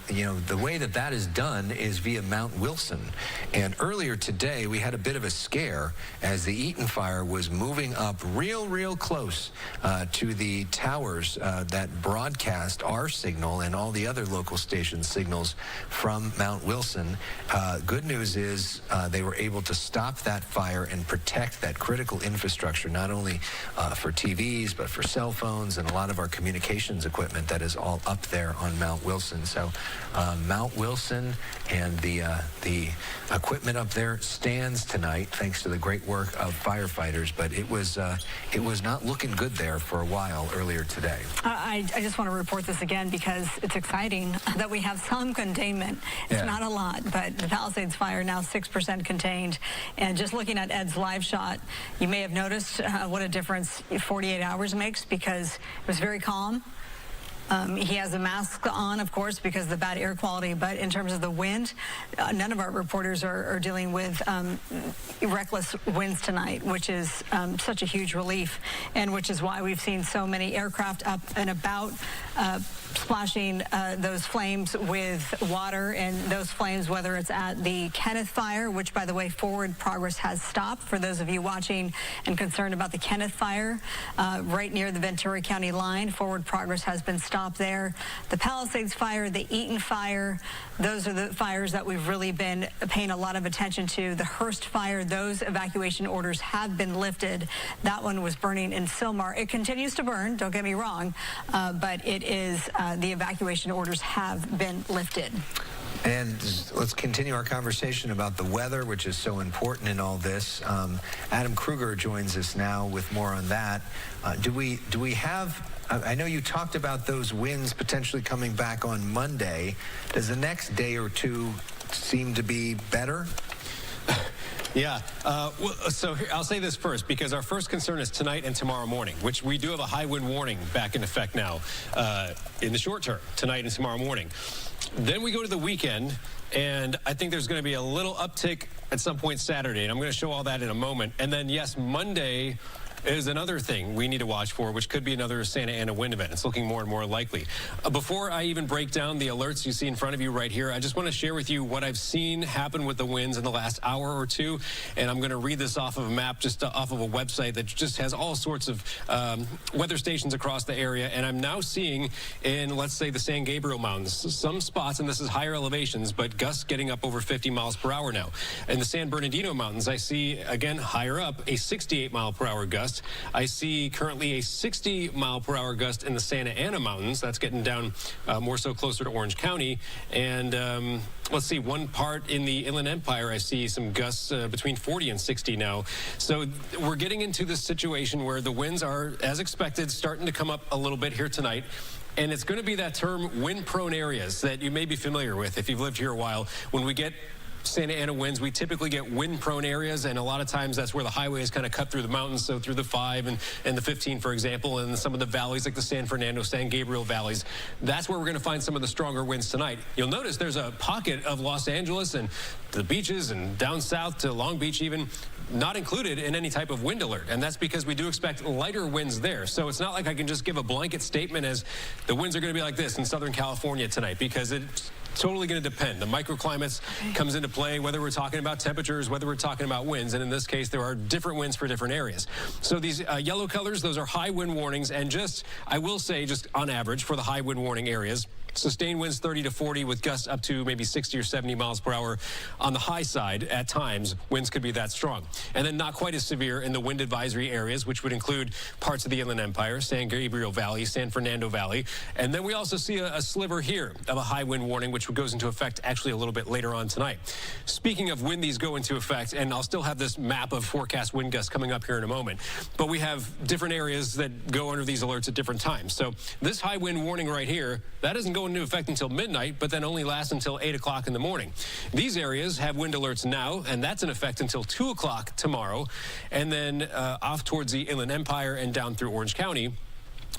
you know, the way that that is done is via Mount Wilson. And earlier today, we had a bit of a scare as the Eaton fire was moving up real close to the towers that broadcast our signal and all the other local station signals from Mount Wilson. Good news is they were able to stop that fire and protect that critical infrastructure, not only for TVs, but for cell phones and a lot of our communications equipment that is all up there on Mount Wilson. So Mount Wilson and the equipment up there stands tonight thanks to the great work of firefighters, but it was not looking good there for a while earlier today. I just want to report this again because it's exciting that we have some containment. It's not a lot, but the Palisades fire now 6% contained. And just looking at Ed's live shot, you may have noticed what a difference 48 hours makes because it was very calm. He has a mask on, of course, because of the bad air quality. But in terms of the wind, none of our reporters are dealing with reckless winds tonight, which is such a huge relief, and which is why we've seen so many aircraft up and about splashing those flames with water. And those flames, whether it's at the Kenneth fire, which, by the way, forward progress has stopped. For those of you watching and concerned about the Kenneth fire, right near the Ventura County line, forward progress has been stopped. stop there. The Palisades fire, the Eaton fire, those are the fires that we've really been paying a lot of attention to. The Hearst fire, those evacuation orders have been lifted. That one was burning in Sylmar. It continues to burn, don't get me wrong, but it is, the evacuation orders have been lifted. And let's continue our conversation about the weather, which is so important in all this. Adam Kruger joins us now with more on that. Do we have, I know you talked about those winds potentially coming back on Monday. Does the next day or two seem to be better? Yeah, so here, I'll say this first, because our first concern is tonight and tomorrow morning, which we do have a high wind warning back in effect now in the short term, tonight and tomorrow morning. Then we go to the weekend, and I think there's going to be a little uptick at some point Saturday, and I'm going to show all that in a moment. And then, yes, Monday is another thing we need to watch for, which could be another Santa Ana wind event. It's looking more and more likely. Before I even break down the alerts you see in front of you right here, I just want to share with you what I've seen happen with the winds in the last hour or two. And I'm going to read this off of a map, just off of a website that just has all sorts of weather stations across the area. And I'm now seeing in, let's say, the San Gabriel Mountains, some spots, and this is higher elevations, but gusts getting up over 50 miles per hour now. In the San Bernardino Mountains, I see, again, higher up, a 68 mile per hour gust. I see currently a 60 mile per hour gust in the Santa Ana Mountains. That's getting down more so closer to Orange County. And let's see, one part in the Inland Empire, I see some gusts between 40 and 60 now. So we're getting into this situation where the winds are, as expected, starting to come up a little bit here tonight. And it's going to be that term wind-prone areas that you may be familiar with if you've lived here a while. When we get Santa Ana winds, we typically get wind-prone areas, and a lot of times that's where the highway is kind of cut through the mountains, so through the 5 and the 15, for example, and some of the valleys like the San Fernando, San Gabriel valleys. That's where we're going to find some of the stronger winds tonight. You'll notice there's a pocket of Los Angeles and the beaches and down south to Long Beach even, not included in any type of wind alert, and that's because we do expect lighter winds there. So it's not like I can just give a blanket statement as the winds are going to be like this in Southern California tonight, because it's totally going to depend. The microclimates comes into play, whether we're talking about temperatures, whether we're talking about winds, and in this case, there are different winds for different areas. So these yellow colors, those are high wind warnings, and just, I will say, just on average for the high wind warning areas, sustained winds 30 to 40 with gusts up to maybe 60 or 70 miles per hour on the high side. At times, winds could be that strong. And then not quite as severe in the wind advisory areas, which would include parts of the Inland Empire, San Gabriel Valley, San Fernando Valley. And then we also see a sliver here of a high wind warning, which goes into effect actually a little bit later on tonight. Speaking of when these go into effect, and I'll still have this map of forecast wind gusts coming up here in a moment, but we have different areas that go under these alerts at different times. So this high wind warning right here, that doesn't go into effect until midnight, but then only lasts until 8 o'clock in the morning. These areas have wind alerts now, and that's in effect until 2 o'clock tomorrow, and then off towards the Inland Empire and down through Orange County.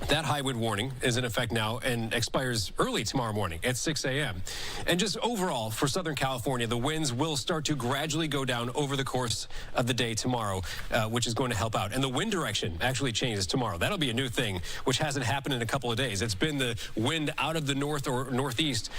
That high wind warning is in effect now and expires early tomorrow morning at 6 a.m. And just overall, for Southern California, the winds will start to gradually go down over the course of the day tomorrow, which is going to help out. And the wind direction actually changes tomorrow. That'll be a new thing, which hasn't happened in a couple of days. It's been the wind out of the north or northeast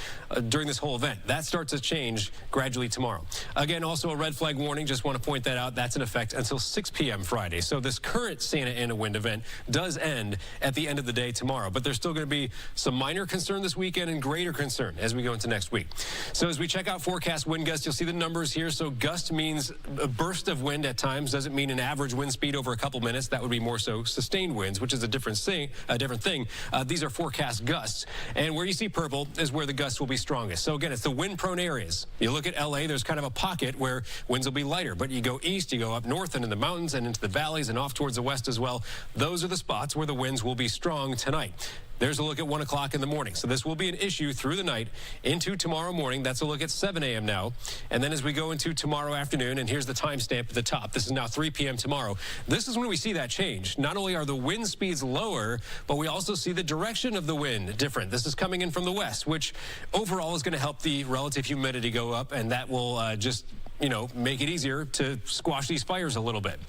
during this whole event. That starts to change gradually tomorrow. Again, also a red flag warning. Just want to point that out. That's in effect until 6 p.m. Friday. So this current Santa Ana wind event does end at the end of the day tomorrow, but there's still going to be some minor concern this weekend and greater concern as we go into next week. So as we check out forecast wind gusts, you'll see the numbers here. So gust means a burst of wind at times, doesn't mean an average wind speed over a couple minutes. That would be more so sustained winds, which is a different thing. These are forecast gusts, and where you see purple is where the gusts will be strongest. So again, it's the wind-prone areas. You look at LA, there's kind of a pocket where winds will be lighter, but you go east, you go up north and in the mountains and into the valleys and off towards the west as well. Those are the spots where the winds will be strong tonight. There's a look at 1 o'clock in the morning. So this will be an issue through the night into tomorrow morning. That's a look at 7 a.m. now. And then as we go into tomorrow afternoon, and here's the timestamp at the top. This is now 3 p.m. tomorrow. This is when we see that change. Not only are the wind speeds lower, but we also see the direction of the wind different. This is coming in from the west, which overall is going to help the relative humidity go up, and that will just, make it easier to squash these fires a little bit.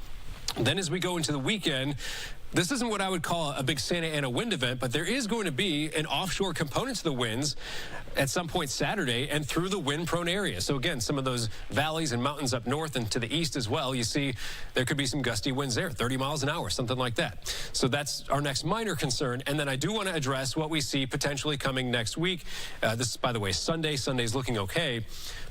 Then as we go into the weekend, this isn't what I would call a big Santa Ana wind event, but there is going to be an offshore component to the winds. at some point Saturday and through the wind-prone area. So again, some of those valleys and mountains up north and to the east as well, you see there could be some gusty winds there, 30 miles an hour, something like that. So that's our next minor concern. And then I do want to address what we see potentially coming next week. This is, by the way, Sunday. Sunday's looking okay.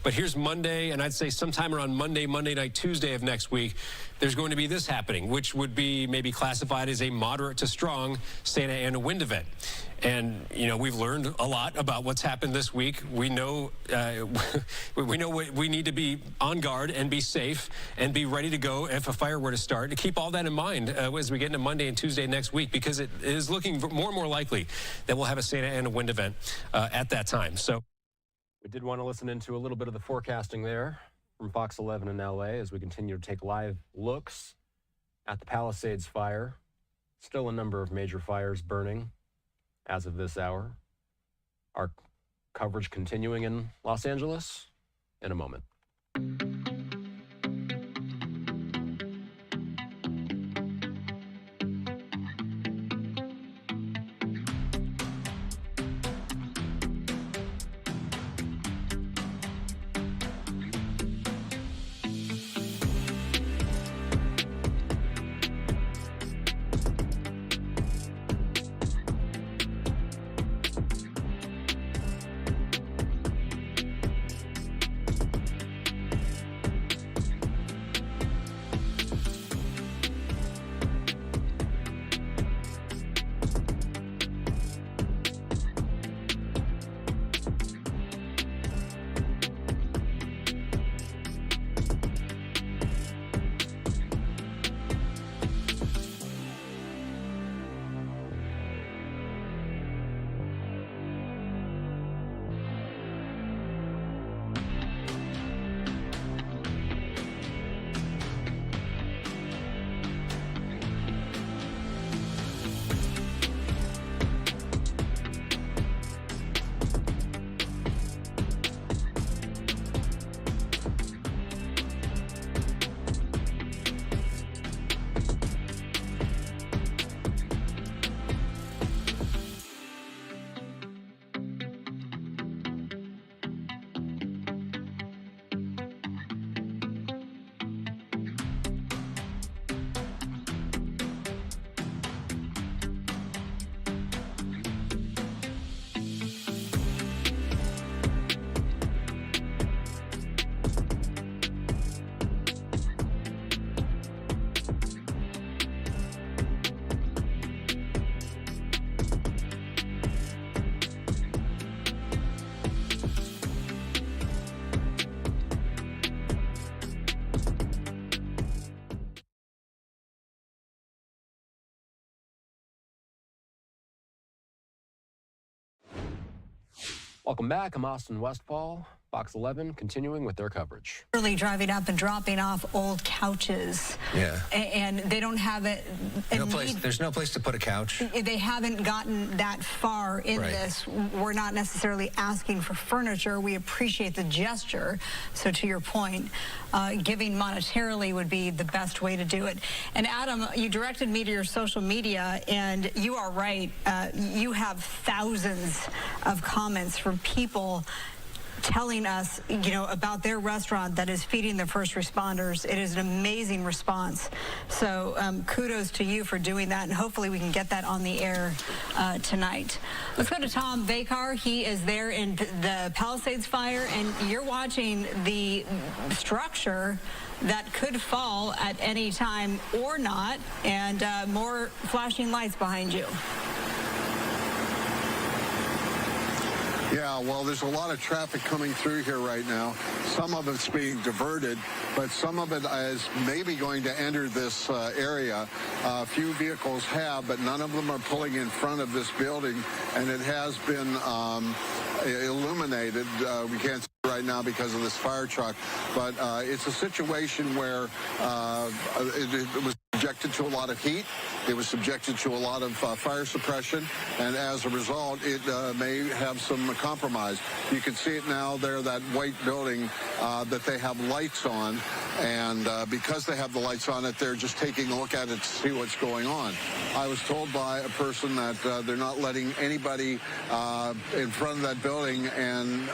But here's Monday, and I'd say sometime around Monday night, Tuesday of next week, there's going to be this happening, which would be maybe classified as a moderate to strong Santa Ana wind event. And, you know, we've learned a lot about what's happened this week. We know we need to be on guard and be safe and be ready to go if a fire were to start. To keep all that in mind as we get into Monday and Tuesday next week, because it is looking more and more likely that we'll have a Santa Ana wind event at that time. So we did want to listen into a little bit of the forecasting there from Fox 11 in LA as we continue to take live looks at the Palisades fire. Still a number of major fires burning as of this hour. Our coverage continuing in Los Angeles in a moment. Welcome back. I'm Austin Westfall, Fox 11, continuing with their coverage. Early driving up and dropping off old couches. Yeah. And they don't have it. There's no place to put a couch. They haven't gotten that far in this. We're not necessarily asking for furniture. We appreciate the gesture. So to your point, giving monetarily would be the best way to do it. And Adam, you directed me to your social media, and you are right. You have thousands of comments from people telling us, you know, about their restaurant that is feeding the first responders. It is an amazing response. So kudos to you for doing that, and hopefully we can get that on the air tonight. Let's go to Tom Vakar. He is there in the Palisades fire, and you're watching the structure that could fall at any time or not, and more flashing lights behind you. Yeah, well, there's a lot of traffic coming through here right now. Some of it's being diverted, but some of it is maybe going to enter this area. A few vehicles have, but none of them are pulling in front of this building, and it has been illuminated. We can't see right now because of this fire truck, but it's a situation where it was subjected to a lot of heat. It was subjected to a lot of fire suppression, and as a result, it may have some compromise. You can see it now there, that white building that they have lights on, and because they have the lights on it, they're just taking a look at it to see what's going on. I was told by a person that they're not letting anybody in front of that building, and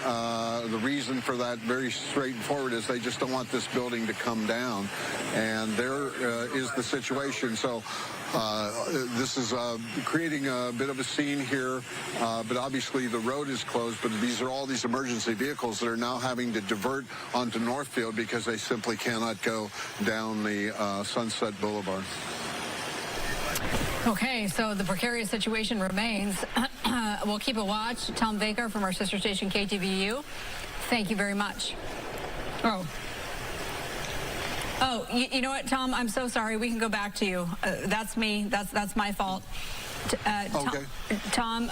the reason for that, very straightforward, is they just don't want this building to come down, and there is the situation. So this is creating a bit of a scene here, but obviously the road is closed, but these are all these emergency vehicles that are now having to divert onto Northfield because they simply cannot go down the Sunset Boulevard. Okay, so the precarious situation remains. We'll keep a watch. Tom Baker from our sister station KTVU, thank you very much. Oh, you know what, Tom? I'm so sorry. We can go back to you. That's me. That's my fault. Okay. Tom,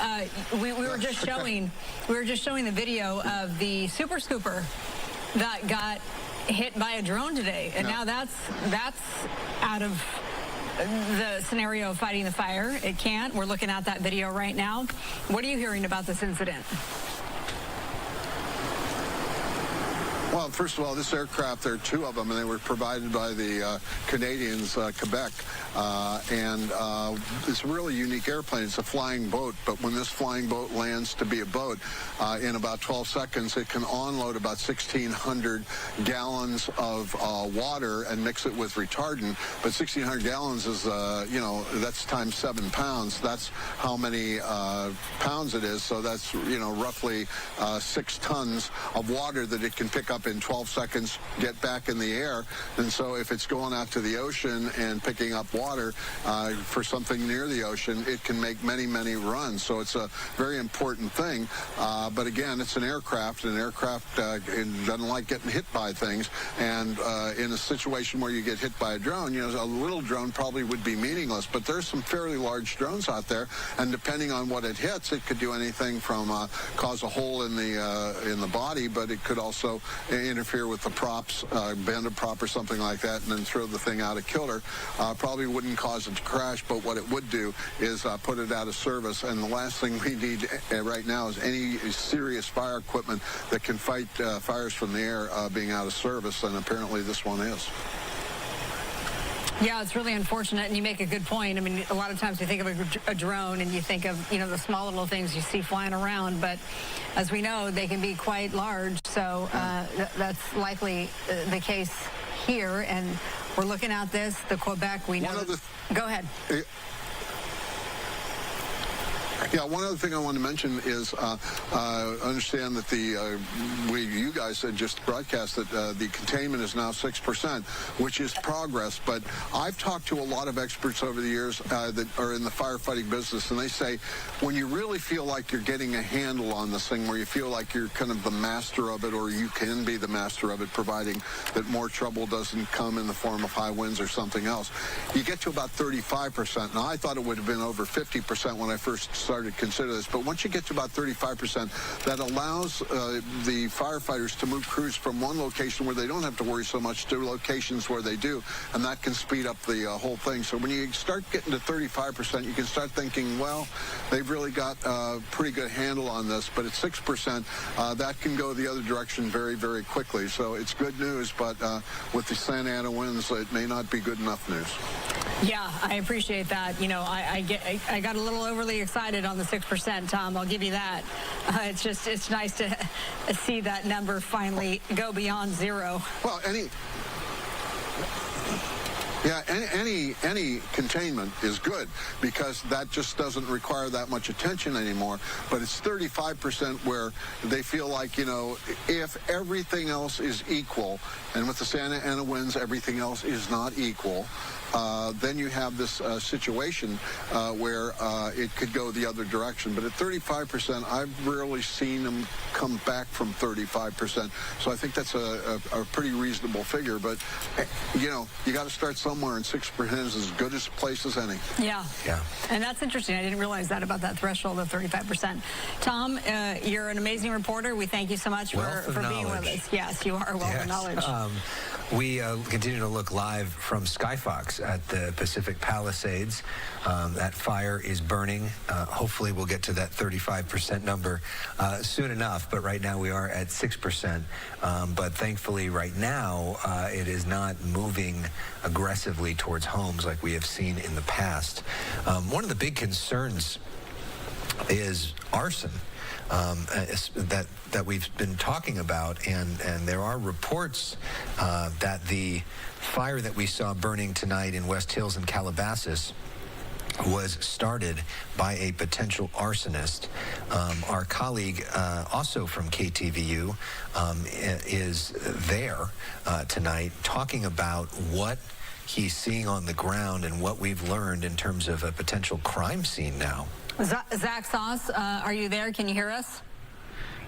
we were just showing the video of the Super Scooper that got hit by a drone today, and now that's out of the scenario of fighting the fire. It can't. We're looking at that video right now. What are you hearing about this incident? Well, first of all, this aircraft, there are two of them, and they were provided by the Canadians, Quebec. And it's a really unique airplane. It's a flying boat, but when this flying boat lands to be a boat, in about 12 seconds, it can onload about 1,600 gallons of water and mix it with retardant. But 1,600 gallons is, that's times 7 pounds. That's how many pounds it is. So that's, roughly 6 tons of water that it can pick up in 12 seconds, get back in the air. And so if it's going out to the ocean and picking up water for something near the ocean, it can make many, many runs. So it's a very important thing. But again, it's an aircraft, and an aircraft it doesn't like getting hit by things. And in a situation where you get hit by a drone, a little drone probably would be meaningless. But there's some fairly large drones out there, and depending on what it hits, it could do anything from cause a hole in the body, but it could also interfere with the props, bend a prop or something like that, and then throw the thing out of kilter. Probably wouldn't cause it to crash, but what it would do is put it out of service. And the last thing we need right now is any serious fire equipment that can fight fires from the air being out of service, and apparently this one is. Yeah, it's really unfortunate, and you make a good point. I mean, a lot of times we think of a drone and you think of, the small little things you see flying around, but as we know, they can be quite large, so that's likely the case here, and we're looking at this, the Quebec, we know. Go ahead. Yeah, one other thing I want to mention is understand that you guys had just broadcast that the containment is now 6%, which is progress. But I've talked to a lot of experts over the years that are in the firefighting business, and they say when you really feel like you're getting a handle on this thing, where you feel like you're kind of the master of it, or you can be the master of it, providing that more trouble doesn't come in the form of high winds or something else, you get to about 35%. Now, I thought it would have been over 50% when I first started to consider this, but once you get to about 35%, that allows the firefighters to move crews from one location where they don't have to worry so much to locations where they do, and that can speed up the whole thing. So when you start getting to 35%, you can start thinking, well, they've really got a pretty good handle on this, but at 6%, that can go the other direction very, very quickly. So it's good news, but with the Santa Ana winds, it may not be good enough news. Yeah, I appreciate that. I got a little overly excited on the 6%, Tom. I'll give you that. It's nice to see that number finally go beyond zero. Well, any containment is good because that just doesn't require that much attention anymore. But it's 35% where they feel like, if everything else is equal, and with the Santa Ana winds, everything else is not equal, then you have this situation where it could go the other direction. But at 35%, I've rarely seen them come back from 35%. So I think that's a pretty reasonable figure. But, you got to start somewhere, and 6% is as good a place as any. Yeah. And that's interesting. I didn't realize that about that threshold of 35%. Tom, you're an amazing reporter. We thank you so much for being with us. Yes, you are a wealth of knowledge. We continue to look live from Skyfox at the Pacific Palisades. That fire is burning. Hopefully we'll get to that 35% number soon enough, but right now we are at 6%. But thankfully right now it is not moving aggressively towards homes like we have seen in the past. One of the big concerns is arson. That we've been talking about, and there are reports that the fire that we saw burning tonight in West Hills and Calabasas was started by a potential arsonist. Our colleague, also from KTVU, is there tonight talking about what he's seeing on the ground and what we've learned in terms of a potential crime scene now. Zach Sauce, are you there? Can you hear us?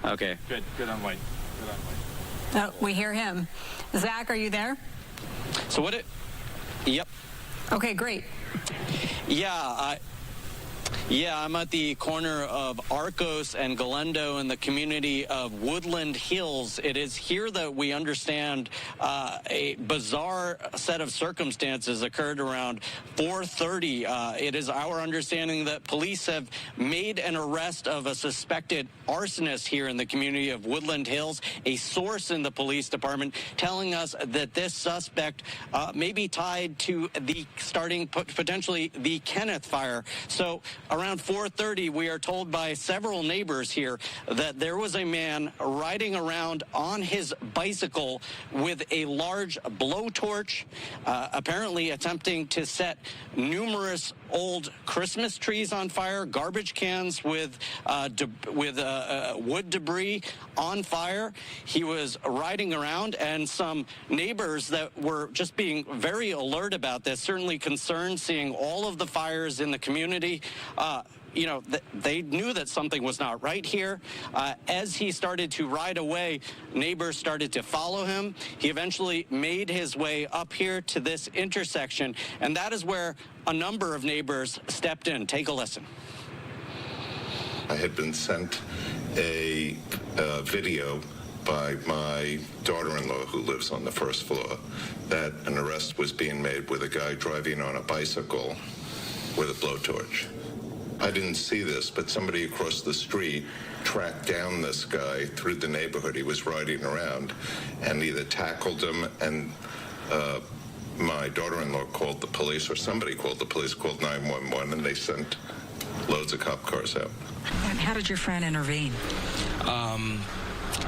Okay. Good on white. We hear him. Zach, are you there? So yep. Okay, great. Yeah, I'm at the corner of Arcos and Galendo in the community of Woodland Hills. It is here that we understand a bizarre set of circumstances occurred around 4:30. It is our understanding that police have made an arrest of a suspected arsonist here in the community of Woodland Hills. A source in the police department telling us that this suspect may be tied to the potentially the Kenneth fire. So around 4:30, we are told by several neighbors here that there was a man riding around on his bicycle with a large blowtorch, apparently attempting to set numerous old Christmas trees on fire, garbage cans with wood debris on fire. He was riding around, and some neighbors that were just being very alert about this, certainly concerned seeing all of the fires in the community. They knew that something was not right here. As he started to ride away, neighbors started to follow him. He eventually made his way up here to this intersection, and that is where a number of neighbors stepped in. Take a listen. I had been sent a video by my daughter-in-law who lives on the first floor that an arrest was being made with a guy driving on a bicycle with a blowtorch. I didn't see this, but somebody across the street tracked down this guy through the neighborhood he was riding around and either tackled him, and my daughter-in-law called the police, or somebody called the police, called 911, and they sent loads of cop cars out. And how did your friend intervene?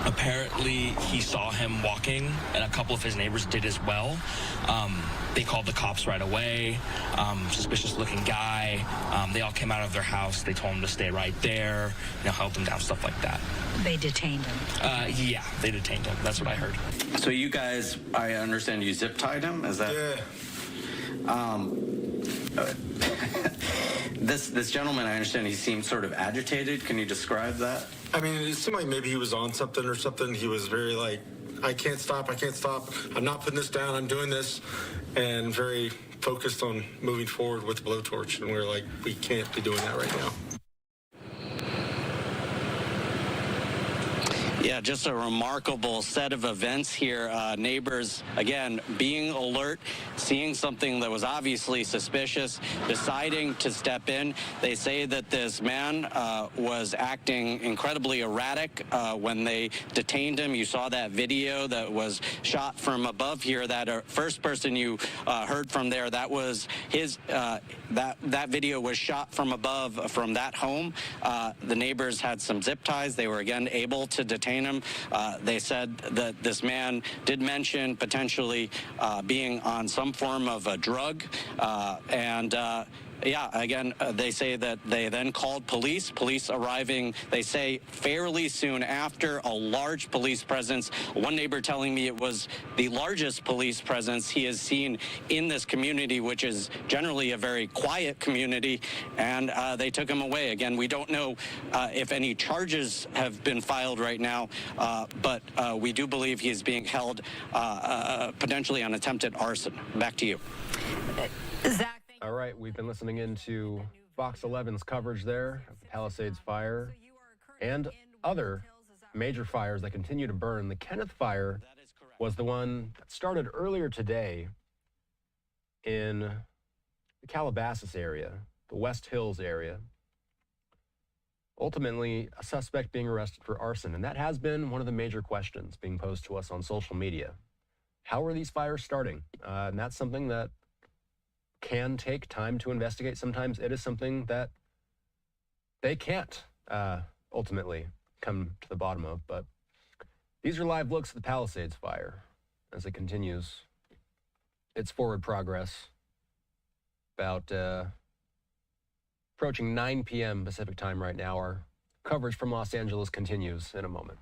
Apparently, he saw him walking, and a couple of his neighbors did as well. They called the cops right away. Suspicious-looking guy. They all came out of their house. They told him to stay right there, held him down, stuff like that. They detained him? Yeah, they detained him. That's what I heard. So you guys, I understand you zip-tied him? Is that... Yeah. This gentleman, I understand he seemed sort of agitated. Can you describe that? I mean, it seemed like maybe he was on something or something. He was very like, I can't stop. I'm not putting this down. I'm doing this. And very focused on moving forward with the blowtorch. And we were like, we can't be doing that right now. Yeah, just a remarkable set of events here. Neighbors, again, being alert, seeing something that was obviously suspicious, deciding to step in. They say that this man was acting incredibly erratic when they detained him. You saw that video that was shot from above here. That first person you heard from there, that was his. That video was shot from above from that home. The neighbors had some zip ties. They were again able to detain him. They said that this man did mention potentially being on some form of a drug, yeah, again, they say that they then called police. Police arriving, they say, fairly soon after, a large police presence. One neighbor telling me it was the largest police presence he has seen in this community, which is generally a very quiet community, and they took him away. Again, we don't know if any charges have been filed right now, but we do believe he is being held potentially on attempted arson. Back to you. Zach. All right, we've been listening into Fox 11's coverage there of the Palisades fire and other major fires that continue to burn. The Kenneth fire was the one that started earlier today in the Calabasas area, the West Hills area. Ultimately, a suspect being arrested for arson, and that has been one of the major questions being posed to us on social media. How are these fires starting? And that's something that can take time to investigate. Sometimes it is something that they can't ultimately come to the bottom of, but these are live looks at the Palisades fire as it continues its forward progress. About approaching 9 p.m. Pacific time right now. Our coverage from Los Angeles continues in a moment.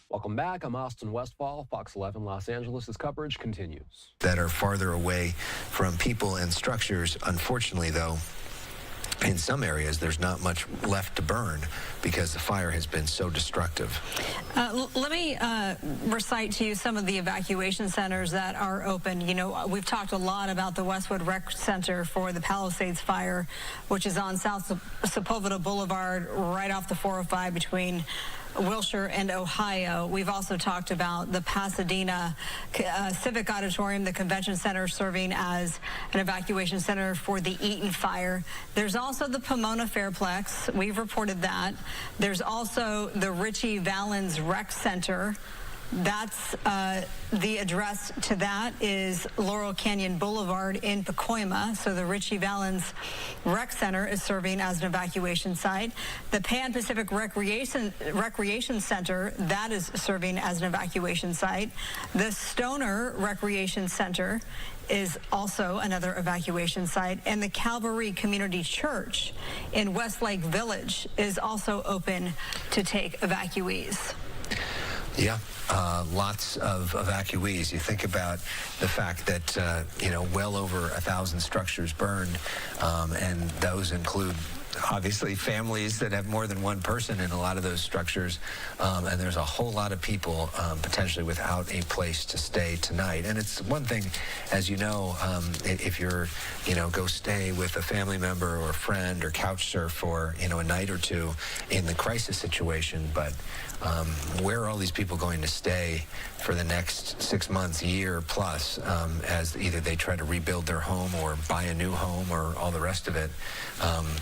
Welcome back. I'm Austin Westfall. Fox 11 Los Angeles' coverage continues. That are farther away from people and structures. Unfortunately, though, in some areas, there's not much left to burn because the fire has been so destructive. Let me recite to you some of the evacuation centers that are open. You know, we've talked a lot about the Westwood Rec Center for the Palisades fire, which is on South Sepulveda Boulevard, right off the 405 between Wilshire and Ohio. We've also talked about the Pasadena Civic Auditorium, the convention center, serving as an evacuation center for the Eaton fire. There's also the Pomona Fairplex. We've reported that. There's also the Ritchie Valens Rec Center. That's the address to that is Laurel Canyon Boulevard in Pacoima. So the Ritchie Valens Rec Center is serving as an evacuation site. The Pan Pacific Recreation Center, that is serving as an evacuation site. The Stoner Recreation Center is also another evacuation site. And the Calvary Community Church in Westlake Village is also open to take evacuees. Yeah, lots of evacuees. You think about the fact that, you know, well over 1,000 structures burned, and those include obviously families that have more than one person in a lot of those structures, and there's a whole lot of people potentially without a place to stay tonight. And it's one thing, as you know, if you're, you know, go stay with a family member or a friend or couch surf for, you know, a night or two in the crisis situation, but where are all these people going to stay for the next 6 months, year plus, as either they try to rebuild their home or buy a new home or all the rest of it?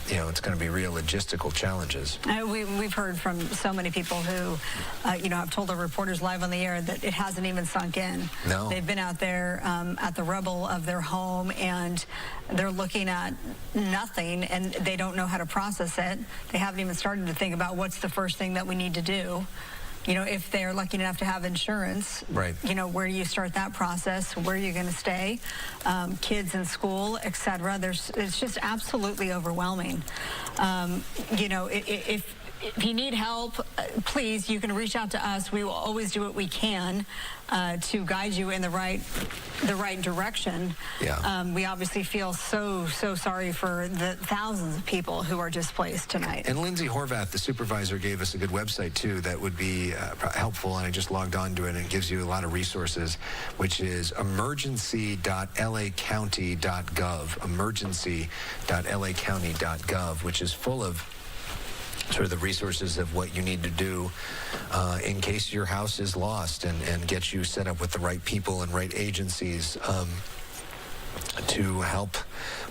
You know, it's going to be real logistical challenges. We've heard from so many people who, have told our reporters live on the air that it hasn't even sunk in. No. They've been out there at the rubble of their home, and they're looking at nothing, and they don't know how to process it. They haven't even started to think about what's the first thing that we need to do. If they're lucky enough to have insurance, right. Where do you start that process? Where are you going to stay? Kids in school, etc. It's just absolutely overwhelming. If you need help, please, you can reach out to us. We will always do what we can to guide you in the right direction. Yeah. We obviously feel so sorry for the thousands of people who are displaced tonight. And Lindsay Horvath, the supervisor, gave us a good website, too, that would be helpful, and I just logged on to it, and it gives you a lot of resources, which is emergency.lacounty.gov, emergency.lacounty.gov, which is full of sort of the resources of what you need to do in case your house is lost, and get you set up with the right people and right agencies to help,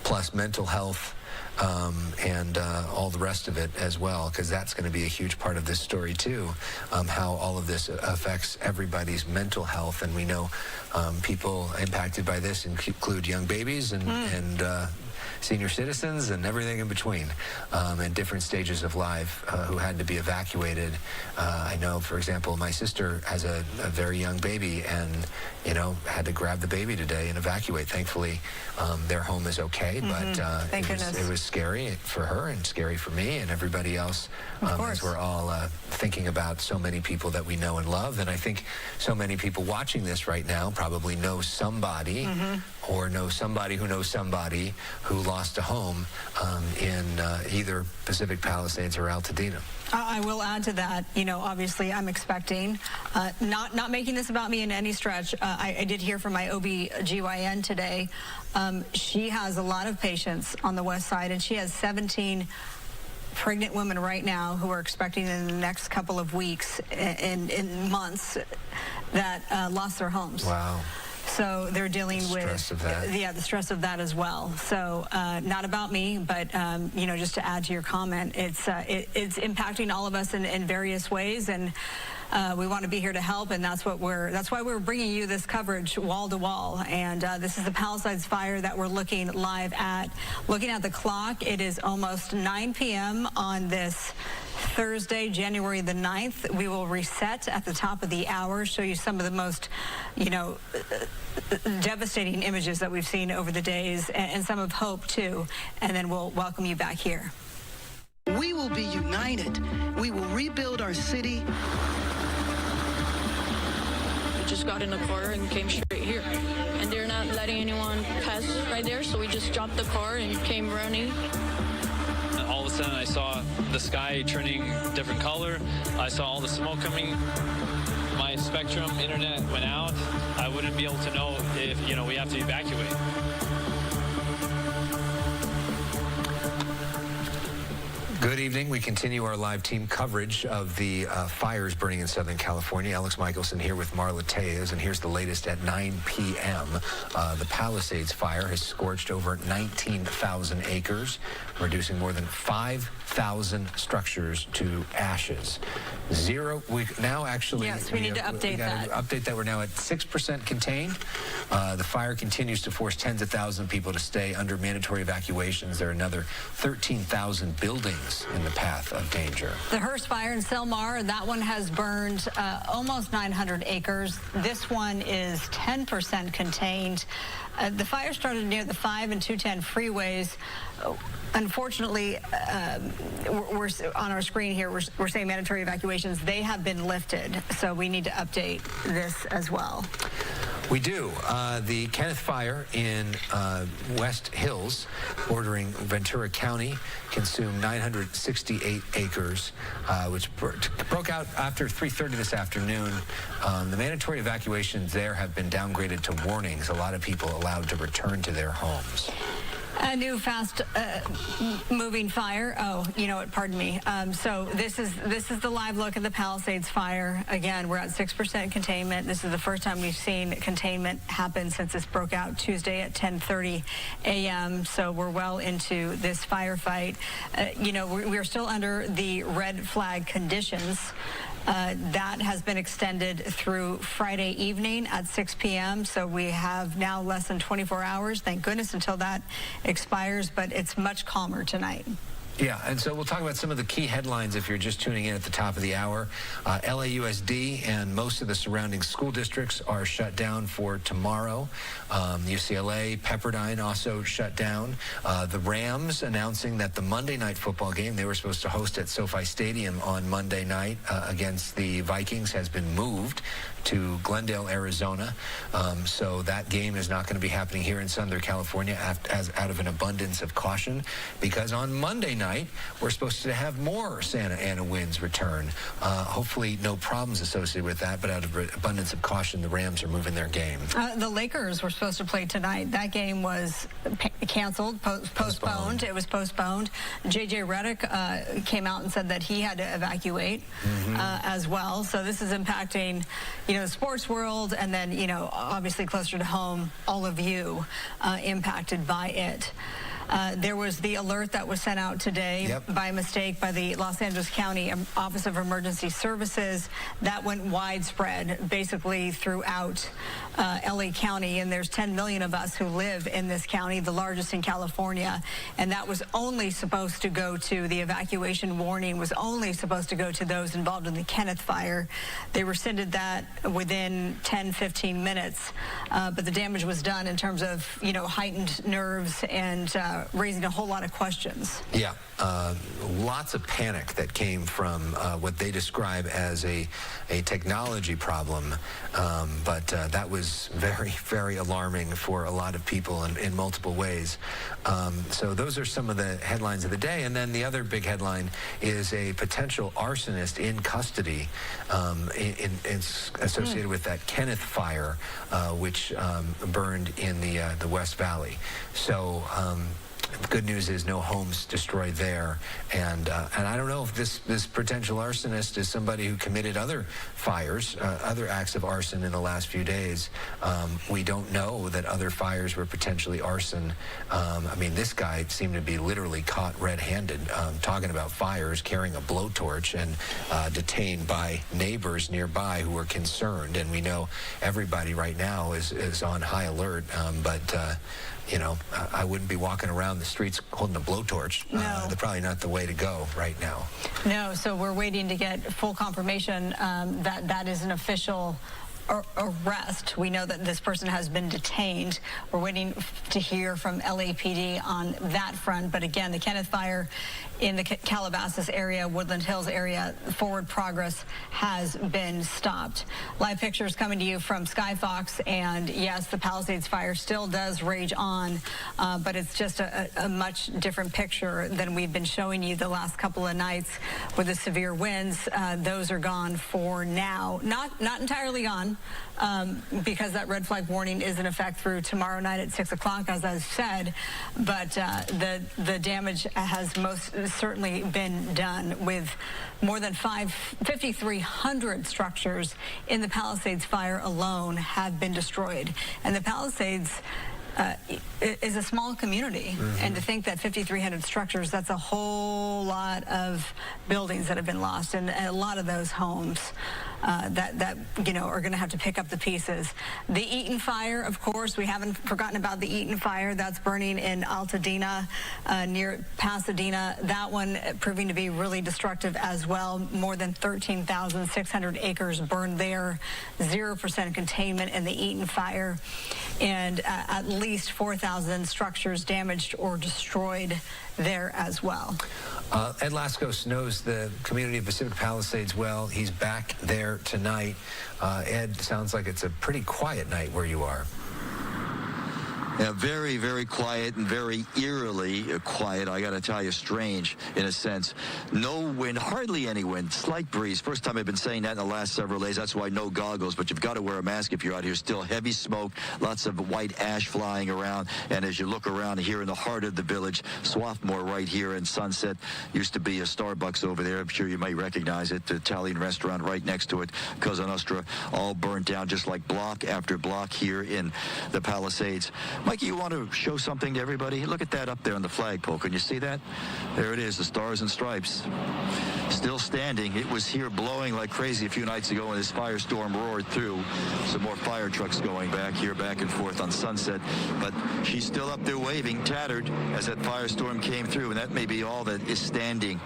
plus mental health and all the rest of it as well, because that's going to be a huge part of this story too, how all of this affects everybody's mental health. And we know people impacted by this include young babies and senior citizens and everything in between, at different stages of life, who had to be evacuated. I know, for example, my sister has a very young baby, and had to grab the baby today and evacuate. Thankfully, their home is okay, but it was scary for her and scary for me and everybody else, as we're all thinking about so many people that we know and love. And I think so many people watching this right now probably know somebody or know somebody who knows somebody who lost a home in either Pacific Palisades or Altadena. I will add to that, obviously I'm expecting, not making this about me in any stretch. I did hear from my OB-GYN today. She has a lot of patients on the west side, and she has 17 pregnant women right now who are expecting in the next couple of weeks and in months that lost their homes. Wow. So they're dealing with stress of that. the stress of that as well. So not about me, but just to add to your comment, it's impacting all of us in various ways, and we want to be here to help, and that's why we're bringing you this coverage wall to wall. And this is the Palisades fire that we're looking live at. Looking at the clock, it is almost 9 p.m. on this Thursday, January the 9th. We will reset at the top of the hour, show you some of the most, devastating images that we've seen over the days, and some of hope too, and then we'll welcome you back here. We will be united. We will rebuild our city. We just got in the car and came straight here. And they're not letting anyone pass right there, so we just dropped the car and came running. All of a sudden, I saw the sky turning different color. I saw all the smoke coming. My Spectrum internet went out. I wouldn't be able to know if, we have to evacuate. Good evening. We continue our live team coverage of the fires burning in Southern California. Alex Michelson here with Marla Tejas, and here's the latest at 9 p.m. The Palisades fire has scorched over 19,000 acres, reducing more than 5,000 structures to ashes. We now actually... Yes, we need to update that. Update that. We're now at 6% contained. The fire continues to force tens of thousands of people to stay under mandatory evacuations. There are another 13,000 buildings in the path of danger. The Hearst fire in Selmar, that one has burned almost 900 acres. This one is 10% contained. The fire started near the 5 and 210 freeways. Unfortunately, we're on our screen here, we're saying mandatory evacuations. They have been lifted, so we need to update this as well. We do. The Kenneth Fire in West Hills, bordering Ventura County, consumed 968 acres, which broke out after 3:30 this afternoon. The mandatory evacuations there have been downgraded to warnings. A lot of people allowed to return to their homes. A new fast-moving fire. Oh, you know what? Pardon me. So this is the live look at the Palisades fire. Again, we're at 6% containment. This is the first time we've seen containment happen since this broke out Tuesday at 10:30 a.m. So we're well into this firefight. You know, we're still under the red flag conditions. That has been extended through Friday evening at 6 p.m. So we have now less than 24 hours, thank goodness, until that expires, but it's much calmer tonight. Yeah, and so we'll talk about some of the key headlines if you're just tuning in at the top of the hour. LAUSD and most of the surrounding school districts are shut down for tomorrow. UCLA, Pepperdine also shut down. The Rams announcing that the Monday night football game they were supposed to host at SoFi Stadium on Monday night against the Vikings has been moved to Glendale, Arizona. So that game is not going to be happening here in Southern California out of an abundance of caution, because on Monday night, we're supposed to have more Santa Ana winds return. Hopefully no problems associated with that, but out of abundance of caution, the Rams are moving their game. The Lakers were supposed to play tonight. That game was canceled, postponed. It was postponed. J.J. Redick came out and said that he had to evacuate as well. So this is impacting, the sports world, and then, obviously closer to home, all of you impacted by it. There was the alert that was sent out today by mistake by the Los Angeles County Office of Emergency Services. That went widespread, basically throughout LA County, and there's 10 million of us who live in this county, the largest in California, and that was only supposed to go to, the evacuation warning was only supposed to go to those involved in the Kenneth fire. They rescinded that within 10-15 minutes, but the damage was done in terms of, heightened nerves and raising a whole lot of questions. Yeah, lots of panic that came from what they describe as a technology problem, but that was very, very alarming for a lot of people in multiple ways. So those are some of the headlines of the day, and then the other big headline is a potential arsonist in custody associated with that Kenneth fire, which burned in the West Valley. So the good news is no homes destroyed there, and I don't know if this potential arsonist is somebody who committed other fires, other acts of arson in the last few days. We don't know that other fires were potentially arson. I mean, this guy seemed to be literally caught red-handed, talking about fires, carrying a blowtorch, and detained by neighbors nearby who were concerned. And we know everybody right now is on high alert, but I wouldn't be walking around the streets holding a blowtorch. No. They're probably not the way to go right now. No, so we're waiting to get full confirmation that that is an official arrest. We know that this person has been detained. We're waiting to hear from LAPD on that front. But again, the Kenneth fire in the Calabasas area, Woodland Hills area, forward progress has been stopped. Live pictures coming to you from Skyfox, and yes, the Palisades fire still does rage on, but it's just a much different picture than we've been showing you the last couple of nights with the severe winds. Those are gone for now. Not entirely gone, because that red flag warning is in effect through tomorrow night at 6 o'clock, as I said, but the damage has most certainly been done, with more than 5,300 structures in the Palisades fire alone have been destroyed. And the Palisades is a small community, and to think that 5,300 structures, that's a whole lot of buildings that have been lost, and a lot of those homes that are going to have to pick up the pieces. The Eaton fire, of course, we haven't forgotten about the Eaton fire that's burning in Altadena near Pasadena. That one proving to be really destructive as well. More than 13,600 acres burned there. 0% containment in the Eaton fire, and at least 4,000 structures damaged or destroyed there as well. Ed Lascos knows the community of Pacific Palisades well. He's back there tonight. Ed, sounds like it's a pretty quiet night where you are. Yeah, very, very quiet and very eerily quiet. I got to tell you, strange in a sense. No wind, hardly any wind, slight breeze. First time I've been saying that in the last several days. That's why no goggles, but you've got to wear a mask if you're out here. Still heavy smoke, lots of white ash flying around. And as you look around here in the heart of the village, Swarthmore right here in Sunset, used to be a Starbucks over there. I'm sure you might recognize it. The Italian restaurant right next to it, Cosa Nostra, all burnt down just like block after block here in the Palisades. Mikey, you want to show something to everybody? Look at that up there on the flagpole. Can you see that? There it is, the Stars and Stripes. Still standing. It was here blowing like crazy a few nights ago when this firestorm roared through. Some more fire trucks going back here, back and forth on Sunset. But she's still up there waving, tattered, as that firestorm came through. And that may be all that is standing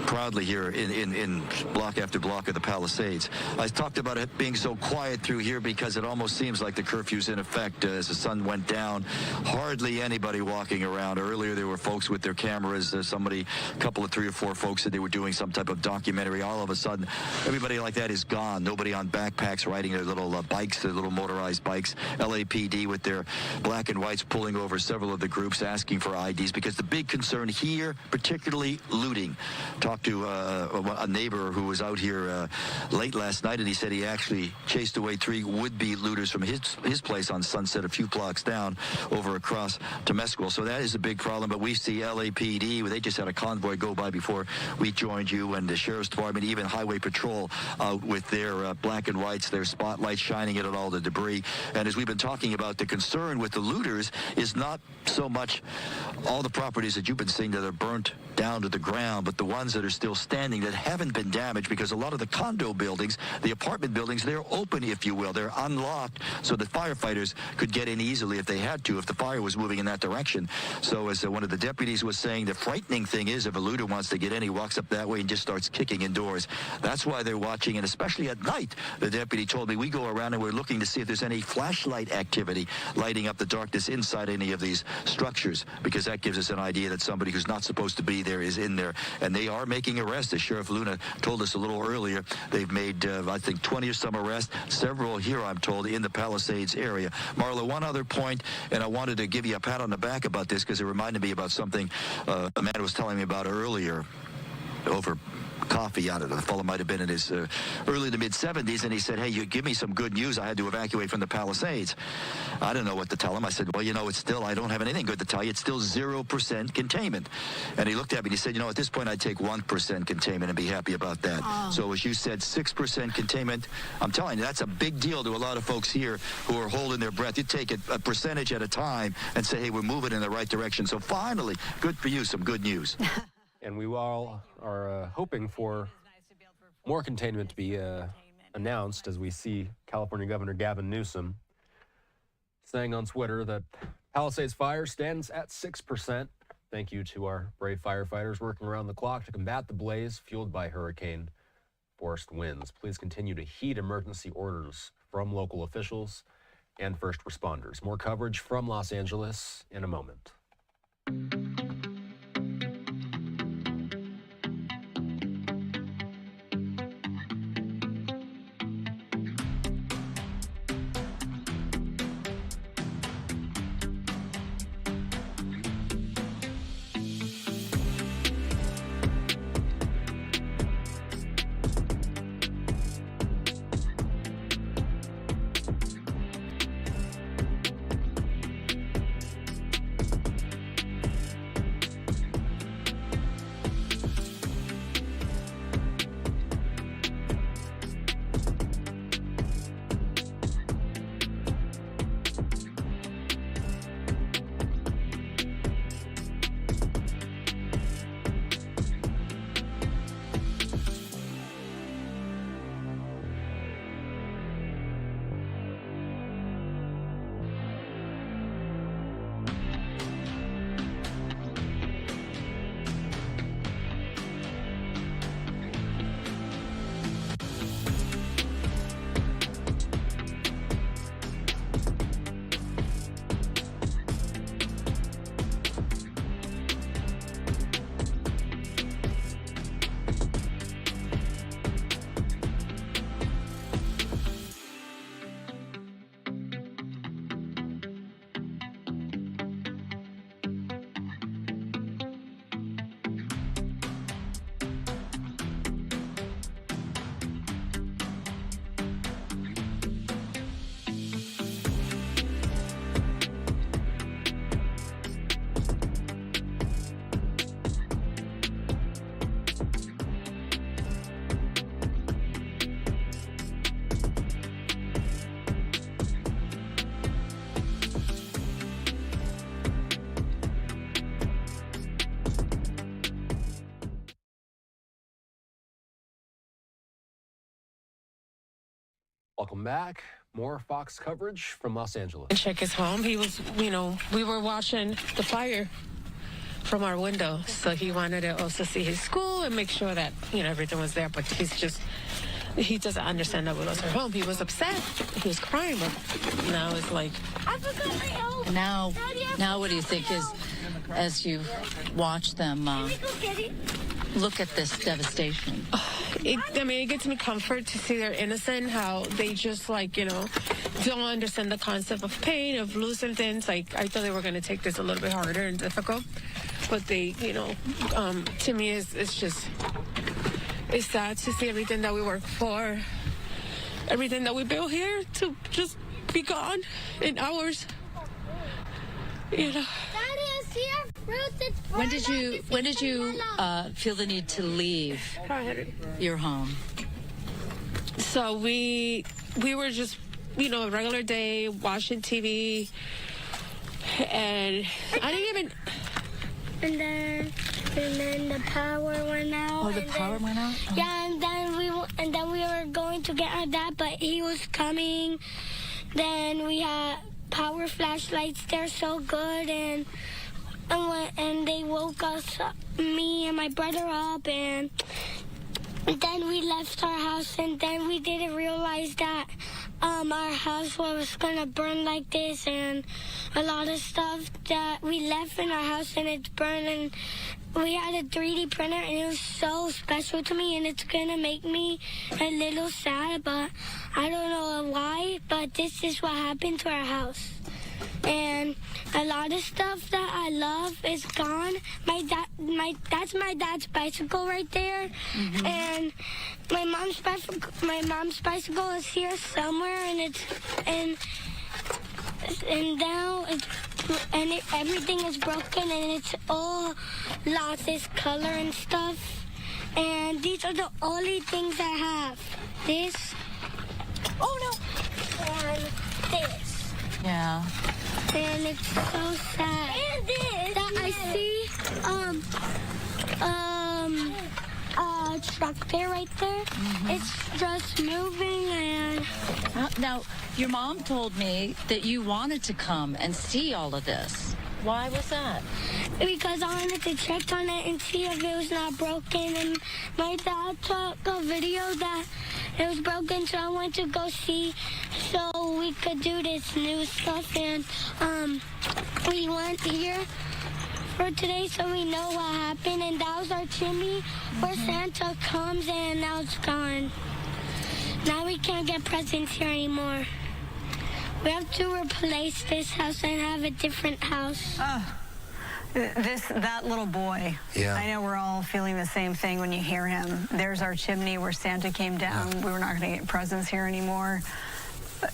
proudly here in block after block of the Palisades. I talked about it being so quiet through here because it almost seems like the curfew's in effect as the sun went down. Hardly anybody walking around. Earlier there were folks with their cameras. A couple of 3 or 4 folks said they were doing some type of documentary. All of a sudden, everybody like that is gone. Nobody on backpacks riding their little bikes, their little motorized bikes. LAPD with their black and whites pulling over several of the groups asking for IDs because the big concern here, particularly looting. Talked to a neighbor who was out here late last night, and he said he actually chased away 3 would-be looters from his place on Sunset a few blocks down over across Temescal. So that is a big problem. But we see LAPD, they just had a convoy go by before we joined you, and the Sheriff's Department, even Highway Patrol out with their black and whites, their spotlights shining at all the debris. And as we've been talking about, the concern with the looters is not so much all the properties that you've been seeing that are burnt down to the ground, but the ones that are still standing that haven't been damaged, because a lot of the condo buildings, the apartment buildings, they're open, if you will. They're unlocked so that firefighters could get in easily if they had to, if the fire was moving in that direction. So as one of the deputies was saying, the frightening thing is if a looter wants to get in, he walks up that way and just starts kicking indoors. That's why they're watching, and especially at night, the deputy told me, we go around and we're looking to see if there's any flashlight activity lighting up the darkness inside any of these structures, because that gives us an idea that somebody who's not supposed to be there is in there. And they are making arrests. As Sheriff Luna told us a little earlier, they've made, I think, 20 or some arrests, several here, I'm told, in the Palisades area. Marla, one other point, and I wanted to give you a pat on the back about this because it reminded me about something a man was telling me about earlier over coffee. I don't know, the fellow might have been in his early to mid-70s, and he said, hey, you give me some good news. I had to evacuate from the Palisades. I didn't know what to tell him. I said, well, you know, I don't have anything good to tell you. It's still 0% containment. And he looked at me and he said, you know, at this point, I'd take 1% containment and be happy about that. Oh. So as you said, 6% containment. I'm telling you, that's a big deal to a lot of folks here who are holding their breath. You take it a percentage at a time and say, hey, we're moving in the right direction. So finally, good for you, some good news. And we all are hoping for more containment to be announced as we see California Governor Gavin Newsom saying on Twitter that Palisades fire stands at 6%. Thank you to our brave firefighters working around the clock to combat the blaze fueled by hurricane force winds. Please continue to heed emergency orders from local officials and first responders. More coverage from Los Angeles in a moment. Welcome back. More Fox coverage from Los Angeles. And check his home. He was, we were watching the fire from our window. So he wanted to also see his school and make sure that, everything was there. But he doesn't understand that we lost our home. He was upset. He was crying. But now it's like, I forgot my help. Now what do you think is, as you watch them look at this devastation? It gets me comfort to see they're innocent, how they just don't understand the concept of pain, of losing things. I thought they were going to take this a little bit harder and difficult, but they, to me, it's sad to see everything that we work for, everything that we built here to just be gone in hours. When did you feel the need to leave your home? So we were just, a regular day watching TV, and I didn't even. And then the power went out. Oh, the power went out? Oh. Yeah, and then we were going to get our dad, but he was coming. Then we had power flashlights. They're so good, and they woke us, me and my brother up, and then we left our house, and then we didn't realize that our house was gonna burn like this, and a lot of stuff that we left in our house, and it's burned, and we had a 3D printer, and it was so special to me, and it's gonna make me a little sad, but I don't know why, but this is what happened to our house. And a lot of stuff that I love is gone. That's my dad's bicycle right there, and my mom's bicycle is here somewhere, and now everything is broken, and it's all lost its color and stuff. And these are the only things I have. This, and this. Yeah. And it's so sad. And this. That I see a tractor right there. It's just moving, and now your mom told me that you wanted to come and see all of this. Why was that? Because I wanted to check on it and see if it was not broken. And my dad took a video that it was broken, so I went to go see so we could do this new stuff. And we went here for today so we know what happened. And that was our chimney where Santa comes, and now it's gone. Now we can't get presents here anymore. We have to replace this house and have a different house. That little boy. Yeah. I know we're all feeling the same thing when you hear him. There's our chimney where Santa came down. Yeah. We were not going to get presents here anymore.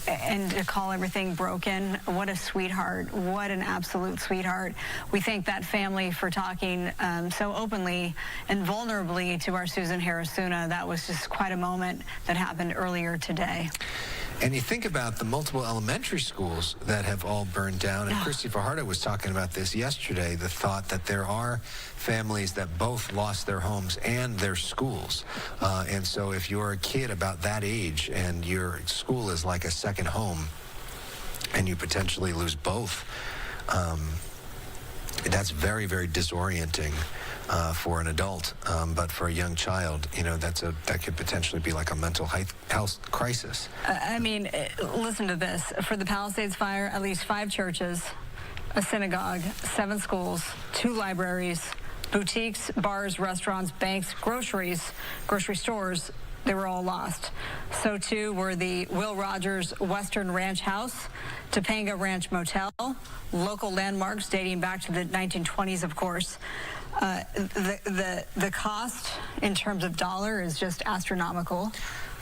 And to call everything broken, what a sweetheart. What an absolute sweetheart. We thank that family for talking so openly and vulnerably to our Susan Harrisuna. That was just quite a moment that happened earlier today. And you think about the multiple elementary schools that have all burned down, and Christy Fajardo was talking about this yesterday, the thought that there are families that both lost their homes and their schools. And so if you're a kid about that age and your school is like a second home and you potentially lose both, that's very, very disorienting for an adult. But for a young child, that could potentially be like a mental health crisis. Listen to this. For the Palisades fire, at least 5 churches, a synagogue, 7 schools, 2 libraries, boutiques, bars, restaurants, banks, grocery stores, they were all lost. So too were the Will Rogers Western Ranch House, Topanga Ranch Motel, local landmarks dating back to the 1920s, of course. The cost in terms of dollar is just astronomical.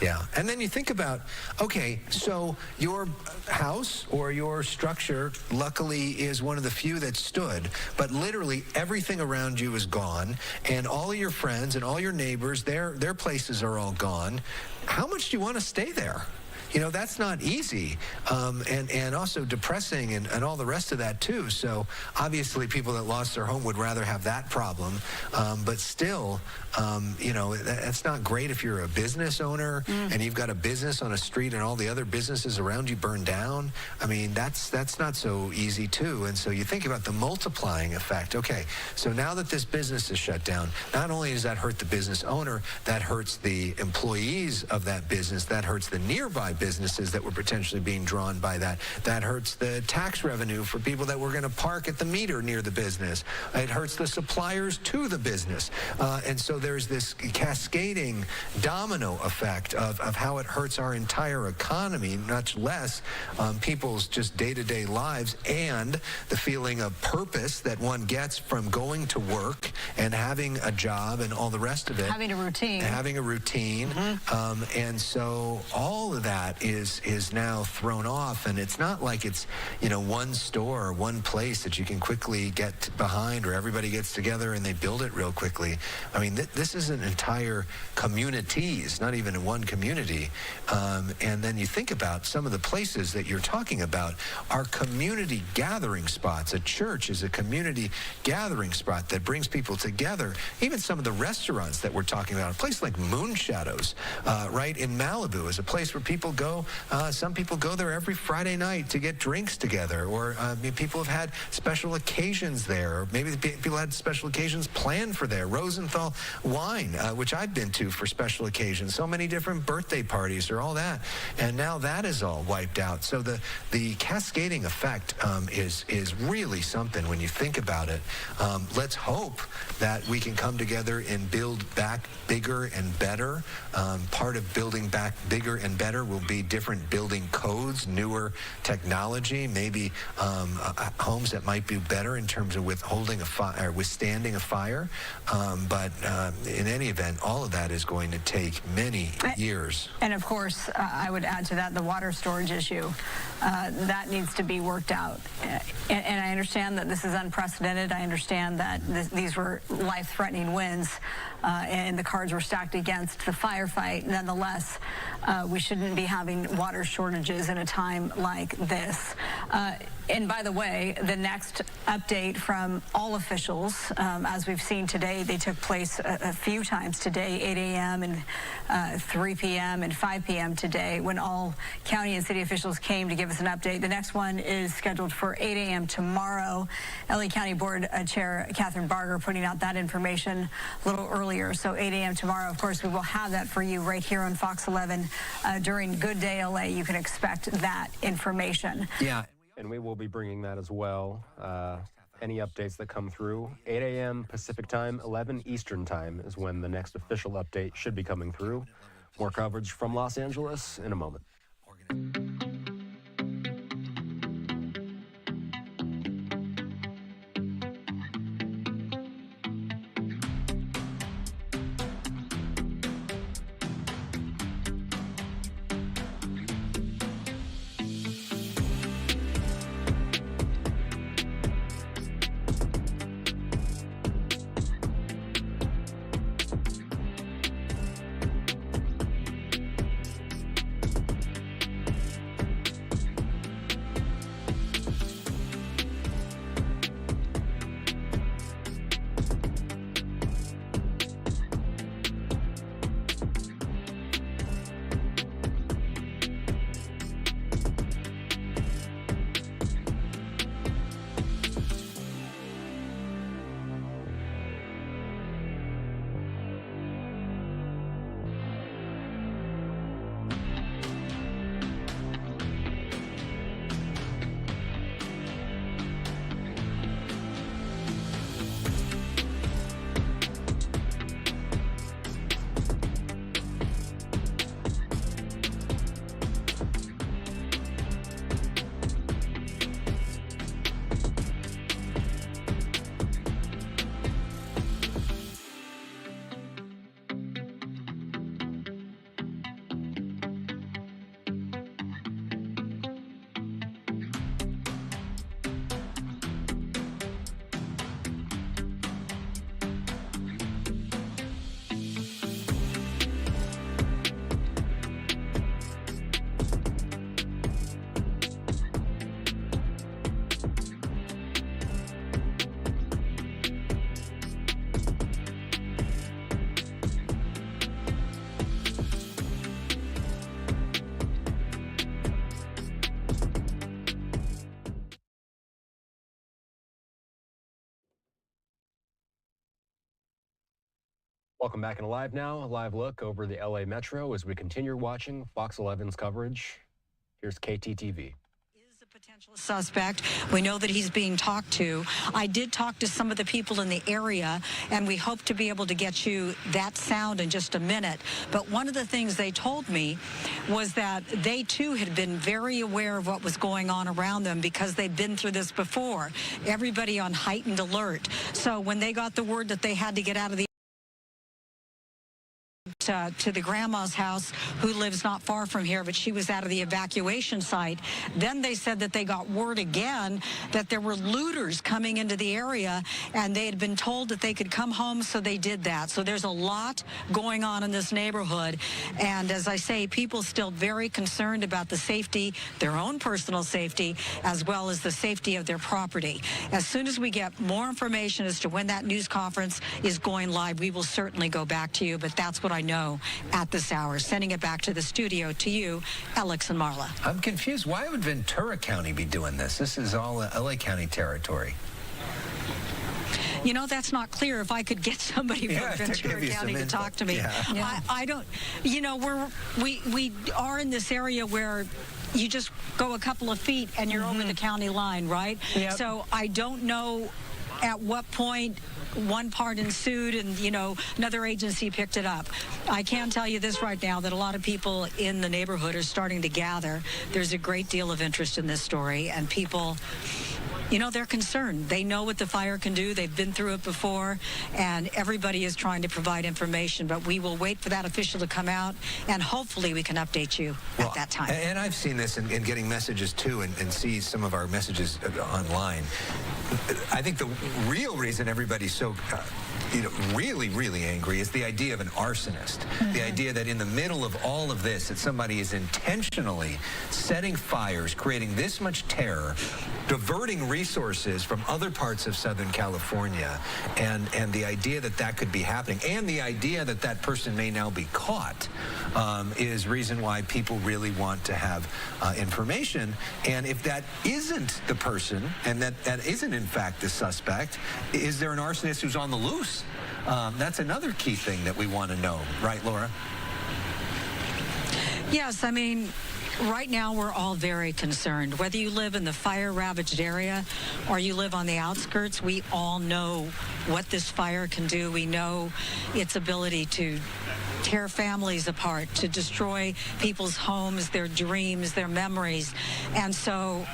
Yeah, and then you think about, okay, so your house or your structure luckily is one of the few that stood, but literally everything around you is gone, and all of your friends and all your neighbors, their places are all gone. How much do you want to stay there? that's not easy, and also depressing and all the rest of that too. So obviously people that lost their home would rather have that problem, but still, that's not great if you're a business owner and you've got a business on a street and all the other businesses around you burn down. I mean, that's not so easy too. And so you think about the multiplying effect. Okay, so now that this business is shut down, not only does that hurt the business owner, that hurts the employees of that business, that hurts the nearby businesses that were potentially being drawn by that. That hurts the tax revenue for people that were going to park at the meter near the business. It hurts the suppliers to the business. And so there's this cascading domino effect of how it hurts our entire economy, much less people's just day-to-day lives, and the feeling of purpose that one gets from going to work and having a job and all the rest of it. Having a routine. And so all of that is now thrown off, and it's not like it's one store or one place that you can quickly get behind, or everybody gets together and they build it real quickly. I mean, this is an entire communities, not even in one community. And then you think about some of the places that you're talking about are community gathering spots. A church is a community gathering spot that brings people together. Even some of the restaurants that we're talking about, a place like Moon Shadows, right in Malibu, is a place where people go. Some people go there every Friday night to get drinks together, or people have had special occasions there, or maybe people had special occasions planned for there. Rosenthal Wine, which I've been to for special occasions, so many different birthday parties or all that, and now that is all wiped out. So the cascading effect is really something when you think about it. Let's hope that we can come together and build back bigger and better. Part of building back bigger and better will be different building codes, newer technology, maybe homes that might be better in terms of withholding a fire, withstanding a fire. But in any event, all of that is going to take many years. And of course, I would add to that the water storage issue. That needs to be worked out. And I understand that this is unprecedented. I understand that these were life-threatening winds, and the cards were stacked against the firefight. Nonetheless, we shouldn't be having water shortages in a time like this. And by the way, the next update from all officials, as we've seen today, they took place a few times today, 8 a.m. and 3 p.m. and 5 p.m. today, when all county and city officials came to give us an update. The next one is scheduled for 8 a.m. tomorrow. LA County Board Chair Catherine Barger putting out that information a little earlier. So 8 a.m. tomorrow, of course, we will have that for you right here on Fox 11 during Good Day LA. You can expect that information. Yeah. And we will be bringing that as well. Any updates that come through, 8 a.m. Pacific time, 11 Eastern time is when the next official update should be coming through. More coverage from Los Angeles in a moment. Welcome back in Live Now. A live look over the LA Metro as we continue watching Fox 11's coverage. Here's KTTV. Suspect. We know that he's being talked to. I did talk to some of the people in the area, and we hope to be able to get you that sound in just a minute. But one of the things they told me was that they too had been very aware of what was going on around them because they'd been through this before. Everybody on heightened alert. So when they got the word that they had to get out of the to the grandma's house, who lives not far from here, but she was out of the evacuation site. Then they said that they got word again that there were looters coming into the area, and they had been told that they could come home, so they did that. So there's a lot going on in this neighborhood, and as I say, people still very concerned about the safety, their own personal safety, as well as the safety of their property. As soon as we get more information as to when that news conference is going live, we will certainly go back to you, but that's what I know at this hour. Sending it back to the studio to you, Alex and Marla. I'm confused. Why would Ventura County be doing this? This is all LA County territory. You know, that's not clear. If I could get somebody from Ventura County to talk to me. Yeah. I don't, you know, we are in this area where you just go a couple of feet and you're over the county line, right? Yep. So I don't know at what point one part ensued and, you know, another agency picked it up. I can tell you this right now, that a lot of people in the neighborhood are starting to gather. There's a great deal of interest in this story, and people, you know, they're concerned. They know what the fire can do. They've been through it before, and everybody is trying to provide information. But we will wait for that official to come out, and hopefully we can update you at that time. And I've seen this in getting messages, too, and see some of our messages online. I think the real reason everybody's so really, really angry is the idea of an arsonist. The idea that in the middle of all of this, that somebody is intentionally setting fires, creating this much terror, diverting resources from other parts of Southern California, and the idea that that could be happening, and the idea that that person may now be caught, is reason why people really want to have information. And if that isn't the person, and that isn't in fact the suspect, is there an arsonist who's on the loose? That's another key thing that we want to know, right, Laura? Yes, I mean, right now we're all very concerned. Whether you live in the fire-ravaged area or you live on the outskirts, we all know what this fire can do. We know its ability to tear families apart, to destroy people's homes, their dreams, their memories. And so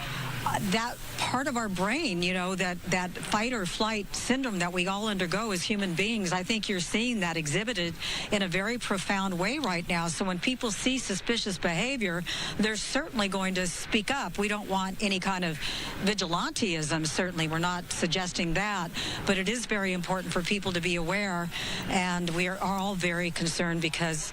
that part of our brain, you know, that fight or flight syndrome that we all undergo as human beings, I think you're seeing that exhibited in a very profound way right now. So when people see suspicious behavior, they're certainly going to speak up. We don't want any kind of vigilanteism, certainly. We're not suggesting that. But it is very important for people to be aware, and we are all very concerned because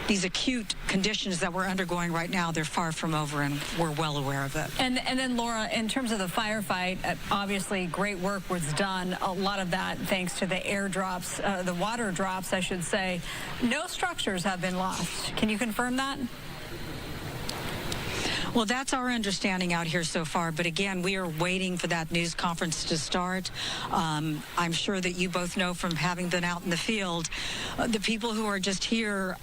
these acute conditions that we're undergoing right now, they're far from over, and we're well aware of it. And then, Laura, in terms of the firefight, obviously great work was done. A lot of that thanks to the airdrops, the water drops, I should say. No structures have been lost. Can you confirm that? Well, that's our understanding out here so far. But again, we are waiting for that news conference to start. I'm sure that you both know from having been out in the field, the people who are just here,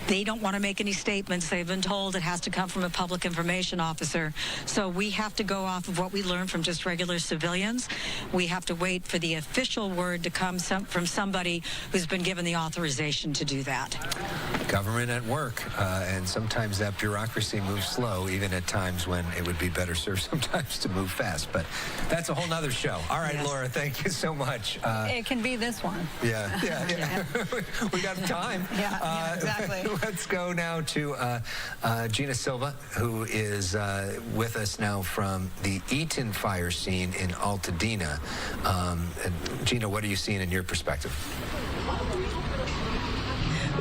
they don't want to make any statements. They've been told it has to come from a public information officer. So we have to go off of what we learned from just regular civilians. We have to wait for the official word to come from somebody who's been given the authorization to do that. Government at work, and sometimes that bureaucracy moves slow, even at times when it would be better served sometimes to move fast. But that's a whole nother show. All right, yes. Laura, thank you so much. It can be this one. Yeah. We got time. Yeah, exactly. Let's go now to Gina Silva, who is with us now from the Eaton fire scene in Altadena. Gina, what are you seeing in your perspective?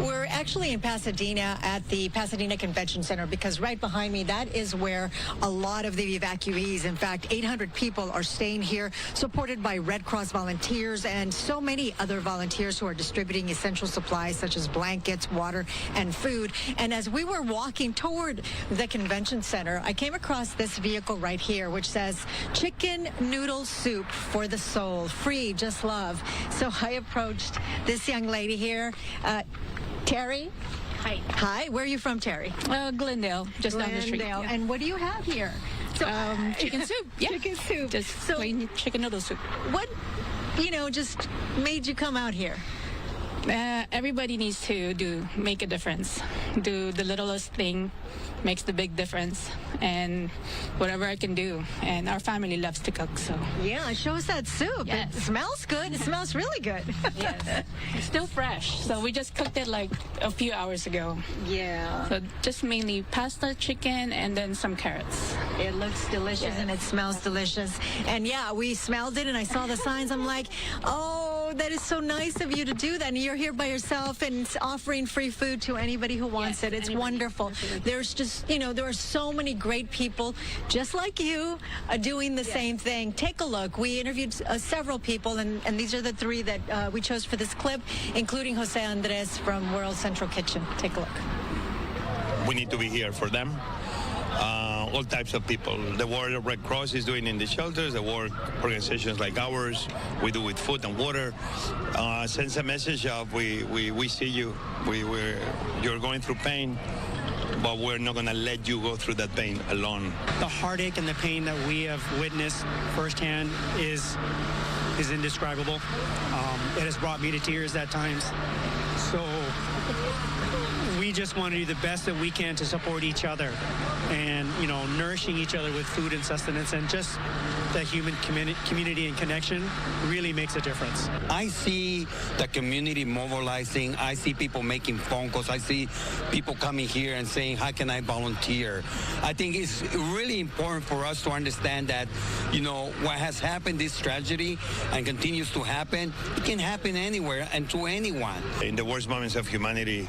We're actually in Pasadena at the Pasadena Convention Center, because right behind me, that is where a lot of the evacuees, in fact, 800 people are staying here, supported by Red Cross volunteers and so many other volunteers who are distributing essential supplies such as blankets, water, and food. And as we were walking toward the convention center, I came across this vehicle right here, which says chicken noodle soup for the soul, free, just love. So I approached this young lady here, Terry. Hi. Hi. Where are you from, Terry? Glendale, just down the street. Glendale. And what do you have here? So, chicken soup. Yeah. Chicken soup. Just plain chicken noodle soup. What, just made you come out here? Everybody needs to make a difference. Do the littlest thing makes the big difference, and whatever I can do. And our family loves to cook, so. Yeah, show us that soup. Yes. It smells good. It smells really good. Yes. It's still fresh, so we just cooked it like a few hours ago. Yeah. So just mainly pasta, chicken, and then some carrots. It looks delicious and it smells delicious. And yeah, we smelled it and I saw the signs. I'm like, oh, that is so nice of you to do that. And you're here by yourself and offering free food to anybody who wants it. It's wonderful. Absolutely. There's just, there are so many great people just like you doing the same thing. Take a look. We interviewed several people, and these are the three that we chose for this clip, including Jose Andres from World Central Kitchen. Take a look. We need to be here for them. All types of people. The work Red Cross is doing in the shelters, the work organizations like ours, we do with food and water. Sends a message of we see you. You're going through pain, but we're not going to let you go through that pain alone. The heartache and the pain that we have witnessed firsthand is indescribable. It has brought me to tears at times. So we just want to do the best that we can to support each other and, nourishing each other with food and sustenance, and just that human community and connection really makes a difference. I see the community mobilizing. I see people making phone calls. I see people coming here and saying, how can I volunteer? I think it's really important for us to understand that, what has happened, this tragedy, and continues to happen, it can happen anywhere and to anyone. In the worst moments of humanity,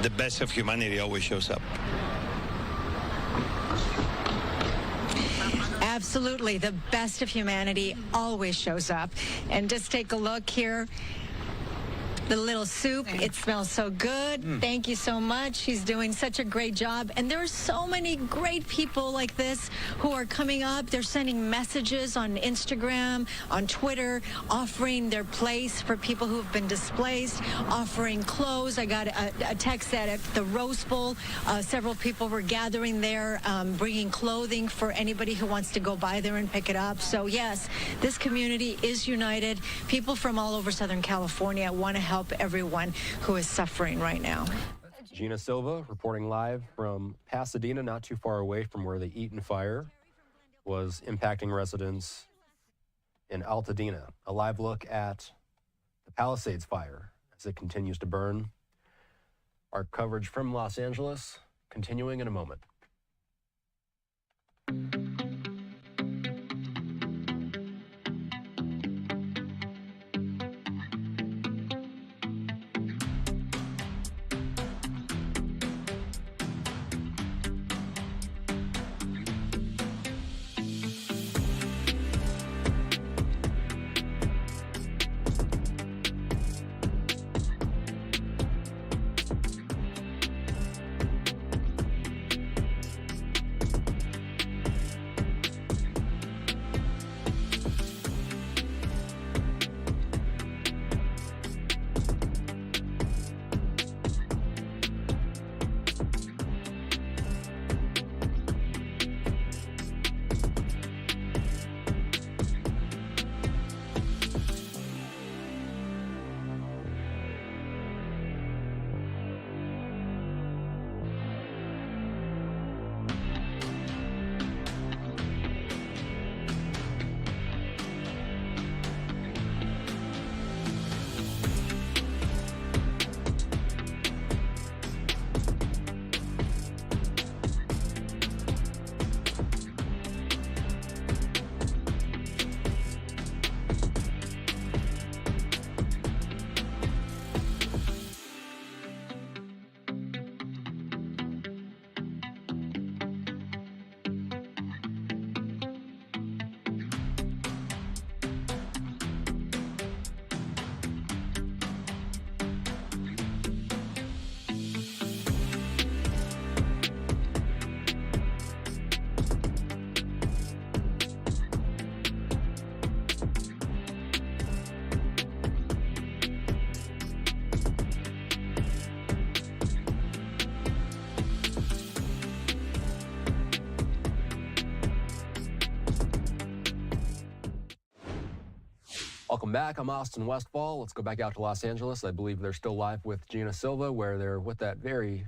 the best of humanity always shows up. Absolutely. The best of humanity always shows up. And just take a look here. The little soup, it smells so good. Thank you so much. He's doing such a great job. And there are so many great people like this who are coming up. They're sending messages on Instagram, on Twitter, offering their place for people who have been displaced, offering clothes. I got a text that at the Rose Bowl, several people were gathering there, bringing clothing for anybody who wants to go by there and pick it up. So yes, this community is united. People from all over Southern California want to help everyone who is suffering right now. Gina Silva reporting live from Pasadena, not too far away from where the Eaton fire was impacting residents in Altadena. A live look at the Palisades fire as it continues to burn. Our coverage from Los Angeles continuing in a moment. Welcome back. I'm Austin Westfall. Let's go back out to Los Angeles. I believe they're still live with Gina Silva, where they're with that very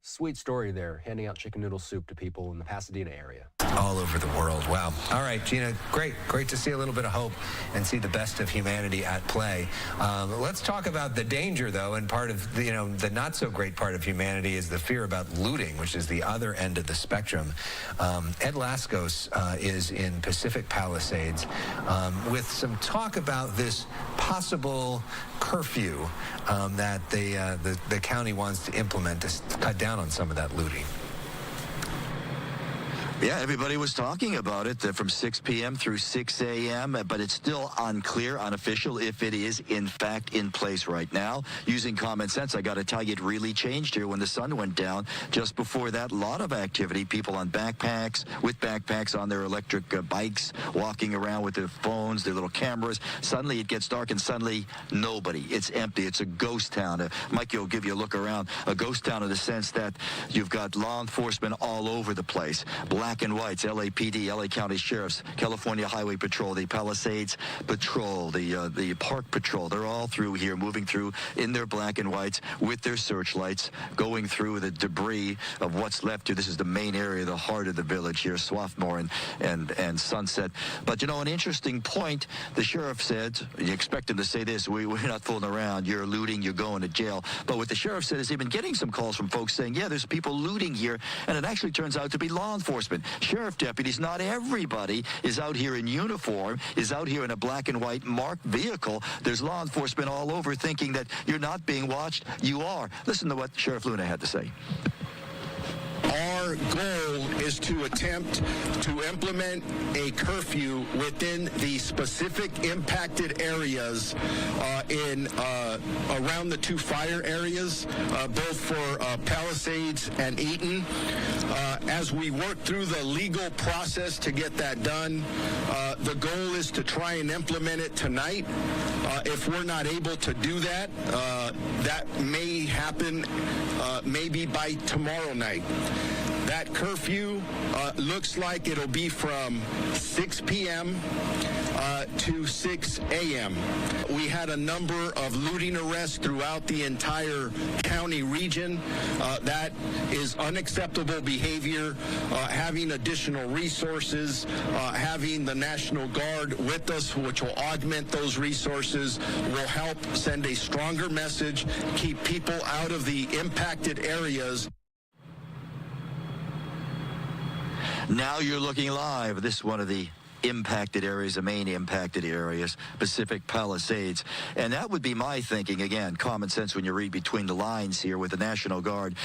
sweet story there, handing out chicken noodle soup to people in the Pasadena area. All over the world. Wow. All right, Gina, great to see a little bit of hope and see the best of humanity at play. Let's talk about the danger, though, and part of the, the not so great part of humanity is the fear about looting, which is the other end of the spectrum. Ed Laskos is in Pacific Palisades with some talk about this possible curfew that the county wants to implement to cut down on some of that looting. Yeah, everybody was talking about it from 6 p.m. through 6 a.m., but it's still unclear, unofficial, if it is, in fact, in place right now. Using common sense, I got to tell you, it really changed here when the sun went down. Just before that, a lot of activity, people on backpacks, with backpacks on their electric bikes, walking around with their phones, their little cameras. Suddenly, it gets dark, and suddenly, nobody. It's empty. It's a ghost town. Mikey will give you a look around. A ghost town in the sense that you've got law enforcement all over the place. Black and whites, LAPD, LA County Sheriffs, California Highway Patrol, the Palisades Patrol, the Park Patrol. They're all through here, moving through in their black and whites with their searchlights, going through the debris of what's left here. This is the main area, the heart of the village here, Swarthmore and Sunset. But, an interesting point, the sheriff said, you expect him to say this, we're not fooling around, you're looting, you're going to jail. But what the sheriff said is they've been getting some calls from folks saying, yeah, there's people looting here, and it actually turns out to be law enforcement. Sheriff deputies, not everybody is out here in uniform, is out here in a black and white marked vehicle. There's law enforcement all over thinking that you're not being watched. You are. Listen to what Sheriff Luna had to say. Our goal is to attempt to implement a curfew within the specific impacted areas around the two fire areas, both for Palisades and Eaton. As we work through the legal process to get that done, the goal is to try and implement it tonight. If we're not able to do that, that may happen maybe by tomorrow night. That curfew looks like it'll be from 6 p.m. To 6 a.m. We had a number of looting arrests throughout the entire county region. That is unacceptable behavior. Having additional resources, having the National Guard with us, which will augment those resources, will help send a stronger message, keep people out of the impacted areas. Now you're looking live. This is one of the impacted areas, the main impacted areas, Pacific Palisades. And that would be my thinking, again, common sense when you read between the lines here with the National Guard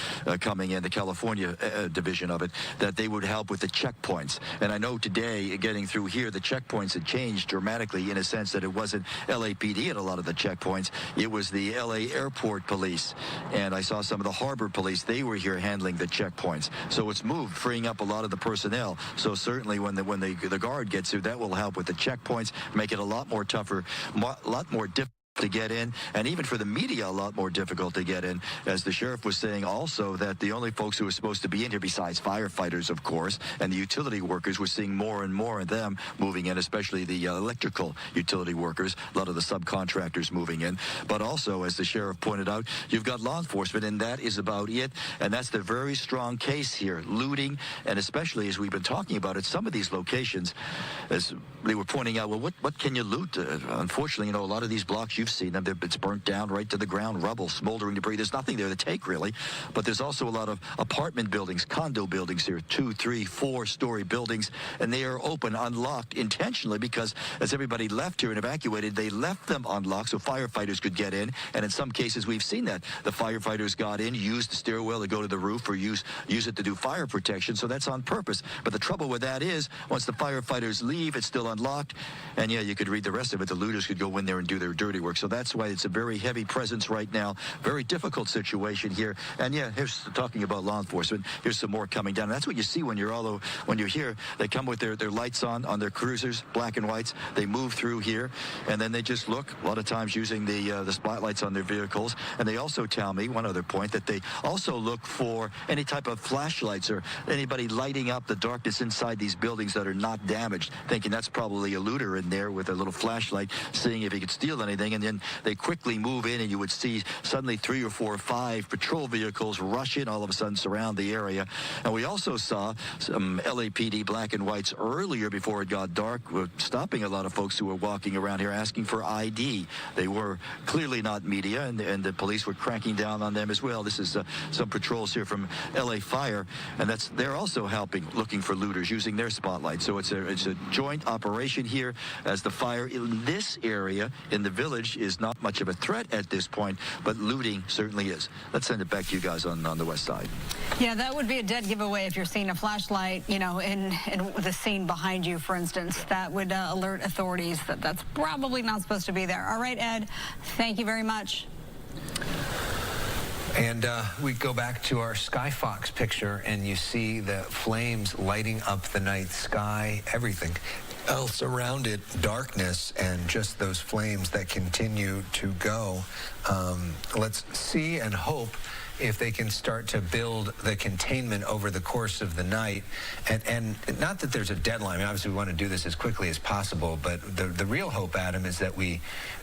coming in, the California division of it, that they would help with the checkpoints. And I know today, getting through here, the checkpoints had changed dramatically in a sense that it wasn't LAPD at a lot of the checkpoints. It was the LA Airport Police. And I saw some of the Harbor Police. They were here handling the checkpoints. So it's moved, freeing up a lot of the personnel. So certainly when the Guard gets here, that will help with the checkpoints, make it a lot more tougher, a lot more difficult to get in, and even for the media a lot more difficult to get in, as the sheriff was saying also that the only folks who are supposed to be in here besides firefighters, of course, and the utility workers, we're seeing more and more of them moving in, especially the electrical utility workers, a lot of the subcontractors moving in. But also, as the sheriff pointed out, you've got law enforcement, and that is about it, and that's the very strong case here, looting, and especially as we've been talking about at some of these locations, as they were pointing out, well, what can you loot? Unfortunately, a lot of these blocks, you've seen them, it's burnt down right to the ground, rubble, smoldering debris. There's nothing there to take, really. But there's also a lot of apartment buildings, condo buildings here, 2, 3, 4-story buildings, and they are open, unlocked intentionally because as everybody left here and evacuated, they left them unlocked so firefighters could get in. And in some cases, we've seen that. The firefighters got in, used the stairwell to go to the roof or use it to do fire protection. So that's on purpose. But the trouble with that is, once the firefighters leave, it's still unlocked. And yeah, you could read the rest of it. The looters could go in there and do their dirty work. work. So that's why it's a very heavy presence right now. Very difficult situation here. And yeah, here's talking about law enforcement. Here's some more coming down. And that's what you see when you're here. They come with their lights on their cruisers, black and whites. They move through here, and then they just look, a lot of times using the spotlights on their vehicles. And they also tell me, one other point, that they also look for any type of flashlights or anybody lighting up the darkness inside these buildings that are not damaged, thinking that's probably a looter in there with a little flashlight, seeing if he could steal anything. And then they quickly move in, and you would see suddenly 3 or 4 or 5 patrol vehicles rush in, all of a sudden surround the area. And we also saw some LAPD black and whites earlier before it got dark, stopping a lot of folks who were walking around here asking for ID. They were clearly not media, and the police were cracking down on them as well. This is some patrols here from LA Fire, and they're also helping, looking for looters using their spotlight. So it's a joint operation here, as the fire in this area in the village is not much of a threat at this point, but looting certainly is. Let's send it back to you guys on the west side. Yeah, that would be a dead giveaway if you're seeing a flashlight, you know, in the scene behind you, for instance. That would alert authorities that that's probably not supposed to be there. All right, Ed, thank you very much. And we go back to our Skyfox picture, and you see the flames lighting up the night sky, everything else around it, darkness, and just those flames that continue to go. Let's see and hope if they can start to build the containment over the course of the night. And not that there's a deadline. I mean, obviously we want to do this as quickly as possible, but the real hope, Adam, is that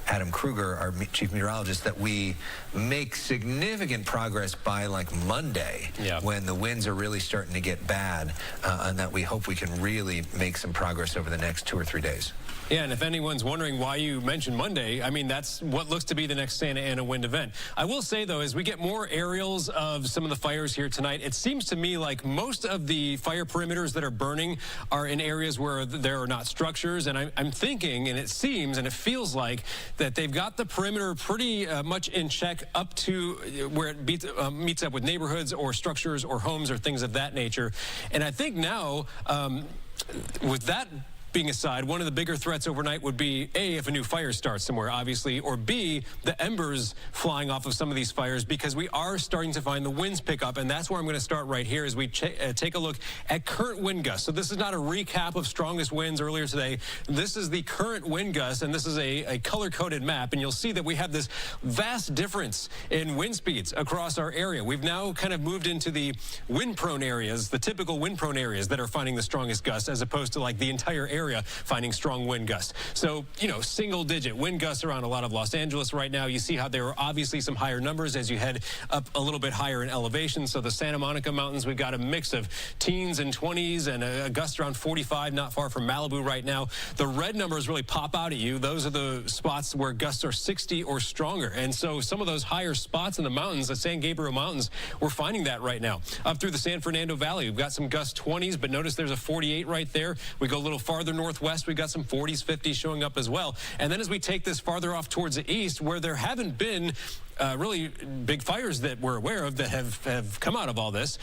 Adam Kruger, our chief meteorologist, that we make significant progress by like Monday, when the winds are really starting to get bad, and that we hope we can really make some progress over the next 2 or 3 days. Yeah, and if anyone's wondering why you mentioned Monday, I mean, that's what looks to be the next Santa Ana wind event. I will say, though, as we get more aerials of some of the fires here tonight, it seems to me like most of the fire perimeters that are burning are in areas where there are not structures. And I'm thinking, and it seems, and it feels like, that they've got the perimeter pretty much in check up to where it meets up with neighborhoods or structures or homes or things of that nature. And I think now, with that being aside, one of the bigger threats overnight would be, A, if a new fire starts somewhere, obviously, or B, the embers flying off of some of these fires, because we are starting to find the winds pick up, and that's where I'm going to start right here as we take a look at current wind gusts. So this is not a recap of strongest winds earlier today. This is the current wind gusts, and this is a color-coded map, and you'll see that we have this vast difference in wind speeds across our area. We've now kind of moved into the wind-prone areas, the typical wind-prone areas that are finding the strongest gusts, as opposed to like the entire area finding strong wind gusts. So, you know, single-digit wind gusts around a lot of Los Angeles right now. You see how there are obviously some higher numbers as you head up a little bit higher in elevation. So the Santa Monica Mountains, we've got a mix of teens and 20s and a gust around 45, not far from Malibu right now. The red numbers really pop out at you. Those are the spots where gusts are 60 or stronger. And so some of those higher spots in the mountains, the San Gabriel Mountains, we're finding that right now. Up through the San Fernando Valley, we've got some gust 20s, but notice there's a 48 right there. We go a little farther northwest, we've got some 40s, 50s showing up as well. And then as we take this farther off towards the east, where there haven't been really big fires that we're aware of that have come out of all this,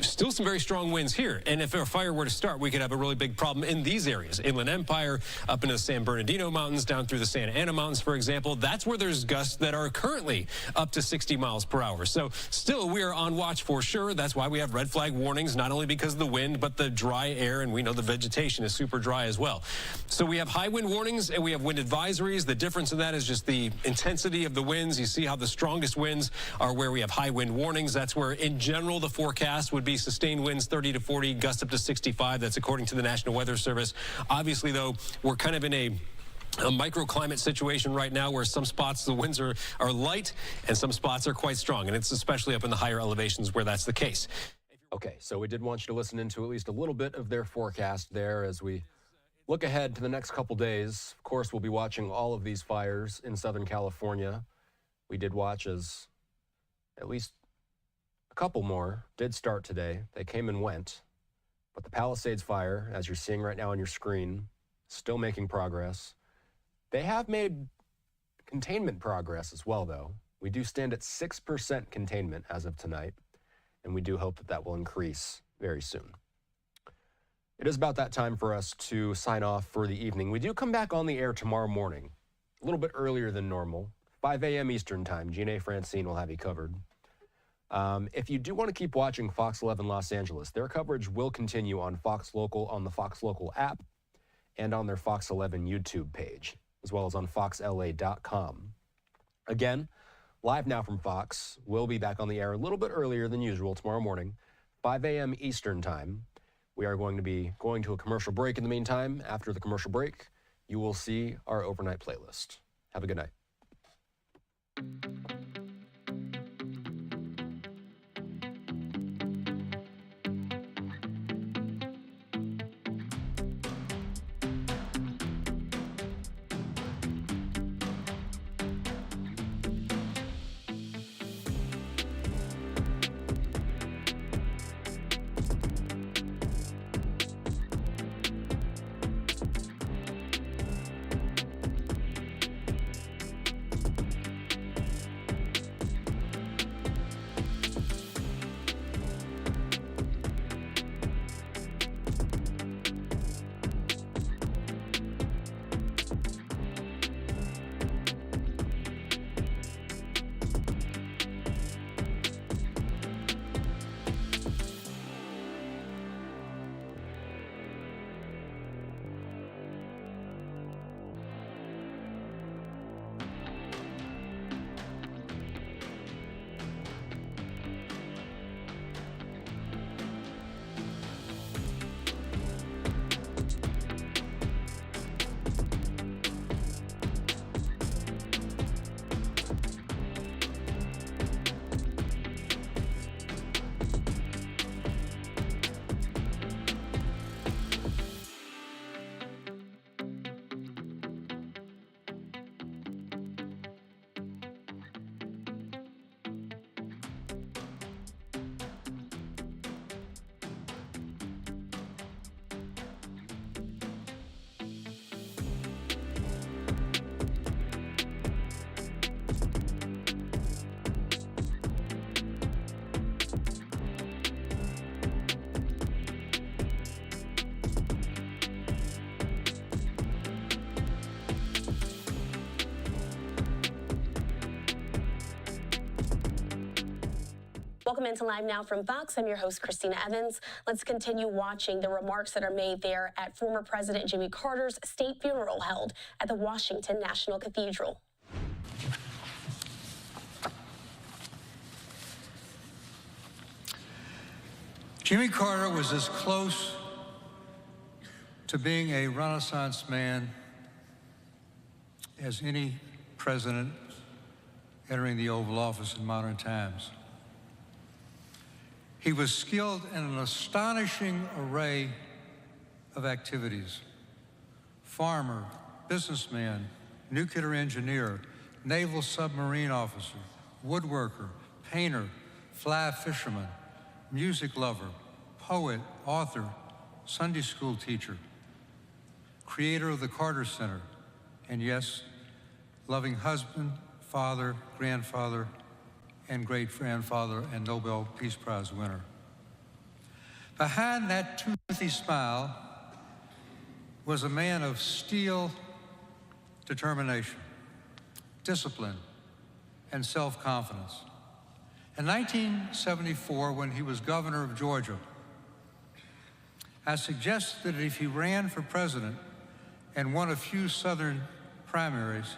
still some very strong winds here. And if a fire were to start, we could have a really big problem in these areas. Inland Empire, up into the San Bernardino Mountains, down through the Santa Ana Mountains, for example. That's where there's gusts that are currently up to 60 miles per hour. So still, we are on watch for sure. That's why we have red flag warnings, not only because of the wind, but the dry air, and we know the vegetation is super dry as well. So we have high wind warnings and we have wind advisories. The difference in that is just the intensity of the winds. You see how the strongest winds are where we have high wind warnings. That's where, in general, the forecast would be sustained winds 30 to 40, gusts up to 65. That's according to the National Weather Service. Obviously, though, we're kind of in a microclimate situation right now where some spots the winds are light and some spots are quite strong. And it's especially up in the higher elevations where that's the case. Okay, so we did want you to listen into at least a little bit of their forecast there as we look ahead to the next couple days. Of course, we'll be watching all of these fires in Southern California. We did watch as at least a couple more did start today. They came and went. But the Palisades fire, as you're seeing right now on your screen, still making progress. They have made containment progress as well, though. We do stand at 6% containment as of tonight, and we do hope that that will increase very soon. It is about that time for us to sign off for the evening. We do come back on the air tomorrow morning. a little bit earlier than normal. 5 a.m. Eastern Time. Gina Francine will have you covered. If you do want to keep watching Fox 11 Los Angeles, their coverage will continue on Fox Local, on the Fox Local app, and on their Fox 11 YouTube page, as well as on foxla.com. Again, live now from Fox. We'll be back on the air a little bit earlier than usual tomorrow morning, 5 a.m. Eastern Time. We are going to be going to a commercial break in the meantime. After the commercial break, you will see our overnight playlist. Have a good night. Welcome into Live Now from Fox. I'm your host, Christina Evans. Let's continue watching the remarks that are made there at former President Jimmy Carter's state funeral held at the Washington National Cathedral. Jimmy Carter was as close to being a Renaissance man as any president entering the Oval Office in modern times. He was skilled in an astonishing array of activities: farmer, businessman, nuclear engineer, naval submarine officer, woodworker, painter, fly fisherman, music lover, poet, author, Sunday school teacher, creator of the Carter Center, and yes, loving husband, father, grandfather, and great-grandfather and Nobel Peace Prize winner. Behind that toothy smile was a man of steel determination, discipline, and self-confidence. In 1974, when he was governor of Georgia, I suggested that if he ran for president and won a few Southern primaries,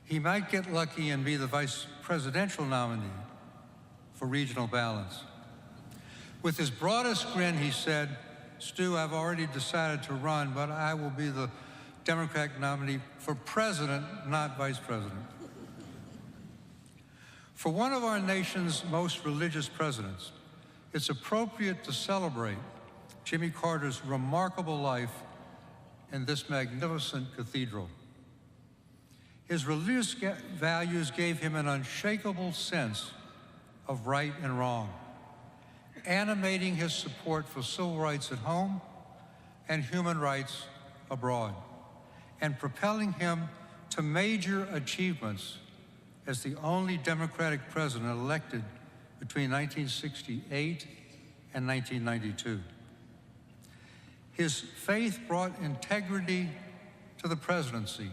he might get lucky and be the vice presidential nominee for regional balance. With his broadest grin, he said, "Stu, I've already decided to run, but I will be the Democratic nominee for president, not vice president." For one of our nation's most religious presidents, it's appropriate to celebrate Jimmy Carter's remarkable life in this magnificent cathedral. His religious values gave him an unshakable sense of right and wrong, animating his support for civil rights at home and human rights abroad, and propelling him to major achievements as the only Democratic president elected between 1968 and 1992. His faith brought integrity to the presidency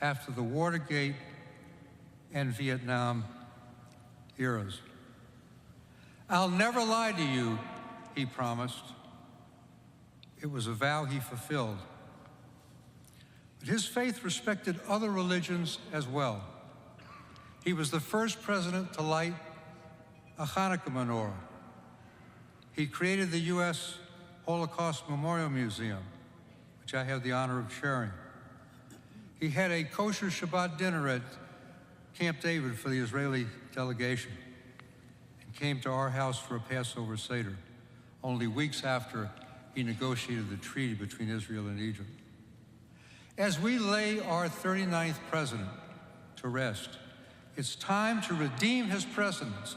after the Watergate and Vietnam eras. "I'll never lie to you," he promised. It was a vow he fulfilled. But his faith respected other religions as well. He was the first president to light a Hanukkah menorah. He created the U.S. Holocaust Memorial Museum, which I have the honor of chairing. He had a kosher Shabbat dinner at Camp David for the Israeli delegation and came to our house for a Passover Seder, only weeks after he negotiated the treaty between Israel and Egypt. As we lay our 39th president to rest, it's time to redeem his presidency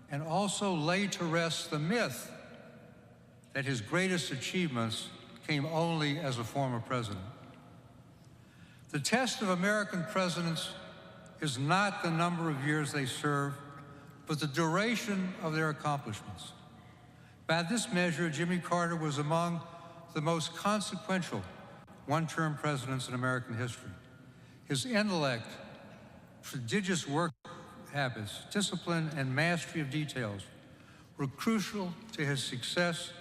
and also lay to rest the myth that his greatest achievements came only as a former president. The test of American presidents is not the number of years they serve, but the duration of their accomplishments. By this measure, Jimmy Carter was among the most consequential one-term presidents in American history. His intellect, prodigious work habits, discipline, and mastery of details were crucial to his success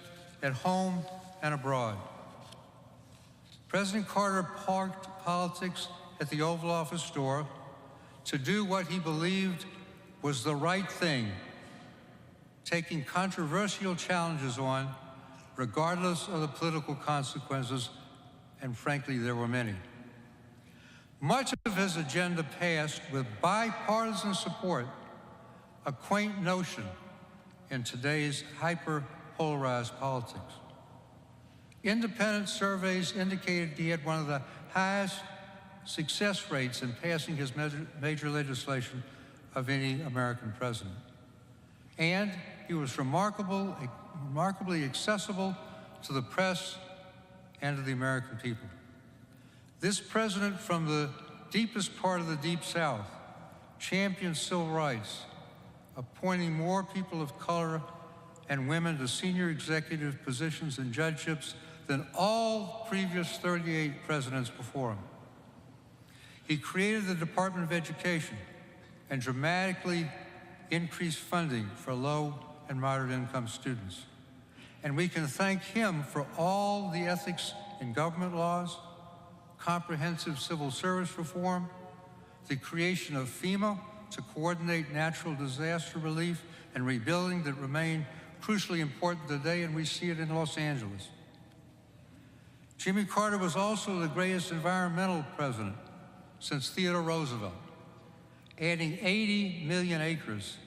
at home and abroad. President Carter parked politics at the Oval Office door to do what he believed was the right thing, taking controversial challenges on, regardless of the political consequences, and frankly, there were many. Much of his agenda passed with bipartisan support, a quaint notion in today's hyper-polarized politics. Independent surveys indicated he had one of the highest success rates in passing his major legislation of any American president. And he was remarkably accessible to the press and to the American people. This president from the deepest part of the Deep South championed civil rights, appointing more people of color and women to senior executive positions and judgeships than all previous 38 presidents before him. He created the Department of Education and dramatically increased funding for low and moderate income students. And we can thank him for all the ethics in government laws, comprehensive civil service reform, the creation of FEMA to coordinate natural disaster relief and rebuilding that remain crucially important today, and we see it in Los Angeles. Jimmy Carter was also the greatest environmental president since Theodore Roosevelt, adding 80 million acres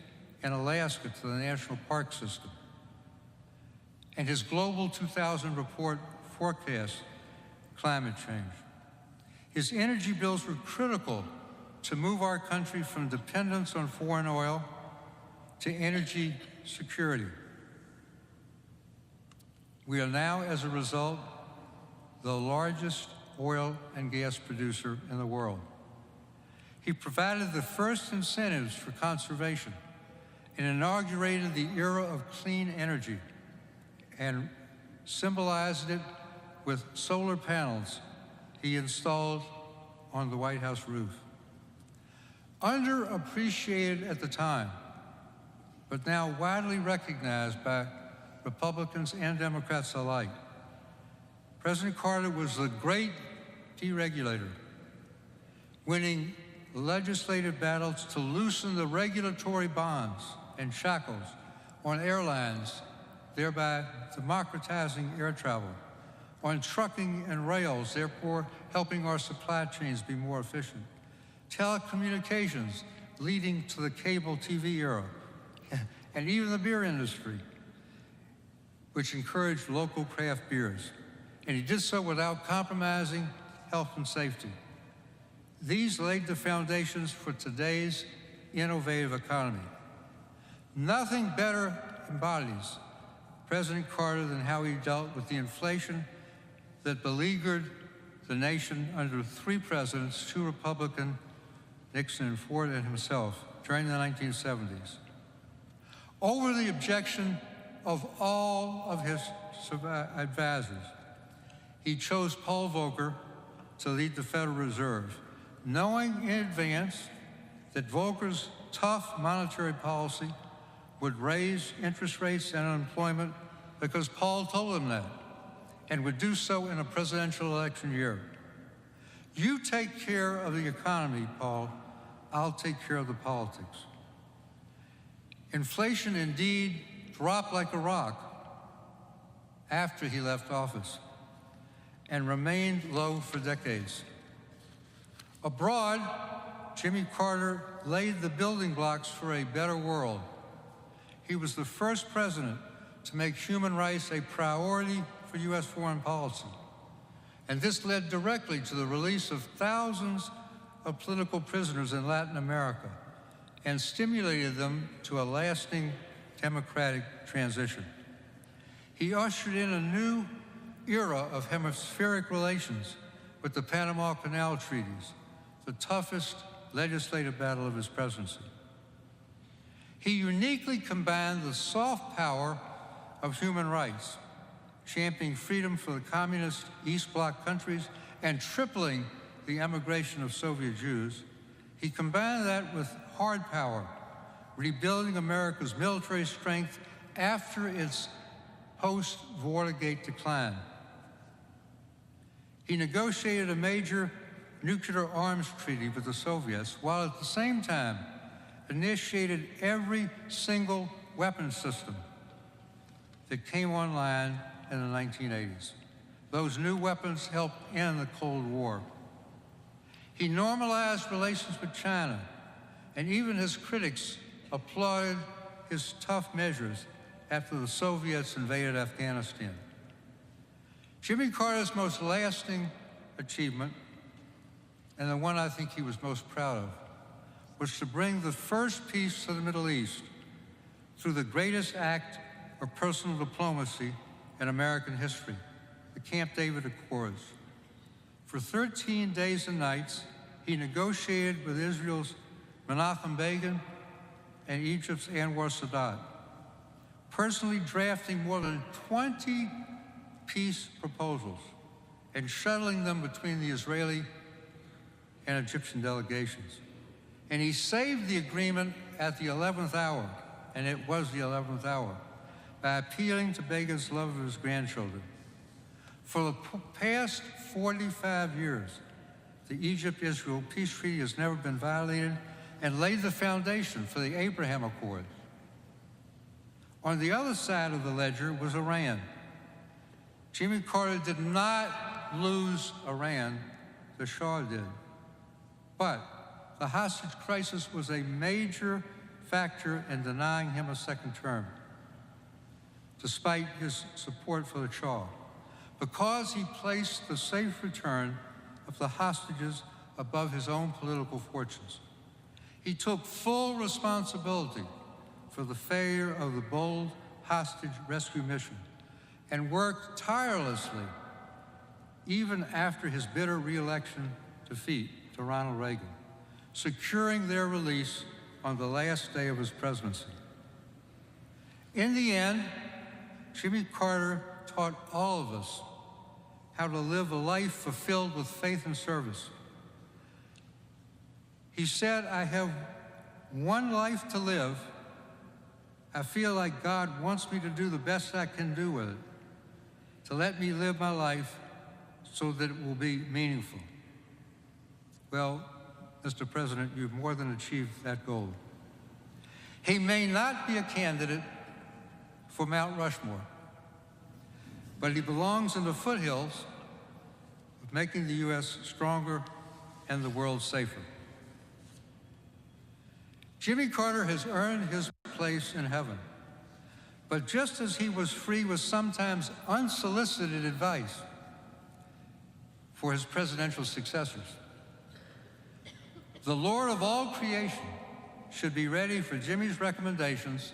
in Alaska to the national park system. And his Global 2000 report forecasts climate change. His energy bills were critical to move our country from dependence on foreign oil to energy security. We are now, as a result, the largest oil and gas producer in the world. He provided the first incentives for conservation and inaugurated the era of clean energy and symbolized it with solar panels he installed on the White House roof. Underappreciated at the time, but now widely recognized by Republicans and Democrats alike, President Carter was the great deregulator, winning legislative battles to loosen the regulatory bonds and shackles on airlines, thereby democratizing air travel, on trucking and rails, therefore helping our supply chains be more efficient, telecommunications leading to the cable TV era, and even the beer industry, which encouraged local craft beers. And he did so without compromising health and safety. These laid the foundations for today's innovative economy. Nothing better embodies President Carter than how he dealt with the inflation that beleaguered the nation under three presidents, two Republican, Nixon and Ford, and himself during the 1970s. Over the objection of all of his advisors, he chose Paul Volcker to lead the Federal Reserve, knowing in advance that Volcker's tough monetary policy would raise interest rates and unemployment because Paul told him that, and would do so in a presidential election year. You take care of the economy, Paul. I'll take care of the politics. Inflation indeed dropped like a rock after he left office and remained low for decades. Abroad, Jimmy Carter laid the building blocks for a better world. He was the first president to make human rights a priority for U.S. foreign policy. And this led directly to the release of thousands of political prisoners in Latin America and stimulated them to a lasting democratic transition. He ushered in a new era of hemispheric relations with the Panama Canal treaties, the toughest legislative battle of his presidency. He uniquely combined the soft power of human rights, championing freedom for the communist East Bloc countries and tripling the emigration of Soviet Jews. He combined that with hard power, rebuilding America's military strength after its post-Watergate decline. He negotiated a major nuclear arms treaty with the Soviets, while at the same time initiated every single weapon system that came online in the 1980s. Those new weapons helped end the Cold War. He normalized relations with China, and even his critics applauded his tough measures after the Soviets invaded Afghanistan. Jimmy Carter's most lasting achievement, and the one I think he was most proud of, was to bring the first peace to the Middle East through the greatest act of personal diplomacy in American history, the Camp David Accords. For 13 days and nights, he negotiated with Israel's Menachem Begin and Egypt's Anwar Sadat, personally drafting more than 20 peace proposals and shuttling them between the Israeli and Egyptian delegations. And he saved the agreement at the 11th hour, and it was the 11th hour, by appealing to Begin's love of his grandchildren. For the past 45 years, the Egypt-Israel peace treaty has never been violated and laid the foundation for the Abraham Accords. On the other side of the ledger was Iran. Jimmy Carter did not lose Iran, the Shah did. But the hostage crisis was a major factor in denying him a second term, despite his support for the Shah, because he placed the safe return of the hostages above his own political fortunes. He took full responsibility for the failure of the bold hostage rescue mission and worked tirelessly even after his bitter re-election defeat to Ronald Reagan, securing their release on the last day of his presidency. In the end, Jimmy Carter taught all of us how to live a life fulfilled with faith and service. He said, "I have one life to live. I feel like God wants me to do the best I can do with it, to let me live my life so that it will be meaningful." Well, Mr. President, you've more than achieved that goal. He may not be a candidate for Mount Rushmore, but he belongs in the foothills of making the U.S. stronger and the world safer. Jimmy Carter has earned his place in heaven, but just as he was free with sometimes unsolicited advice for his presidential successors, the Lord of all creation should be ready for Jimmy's recommendations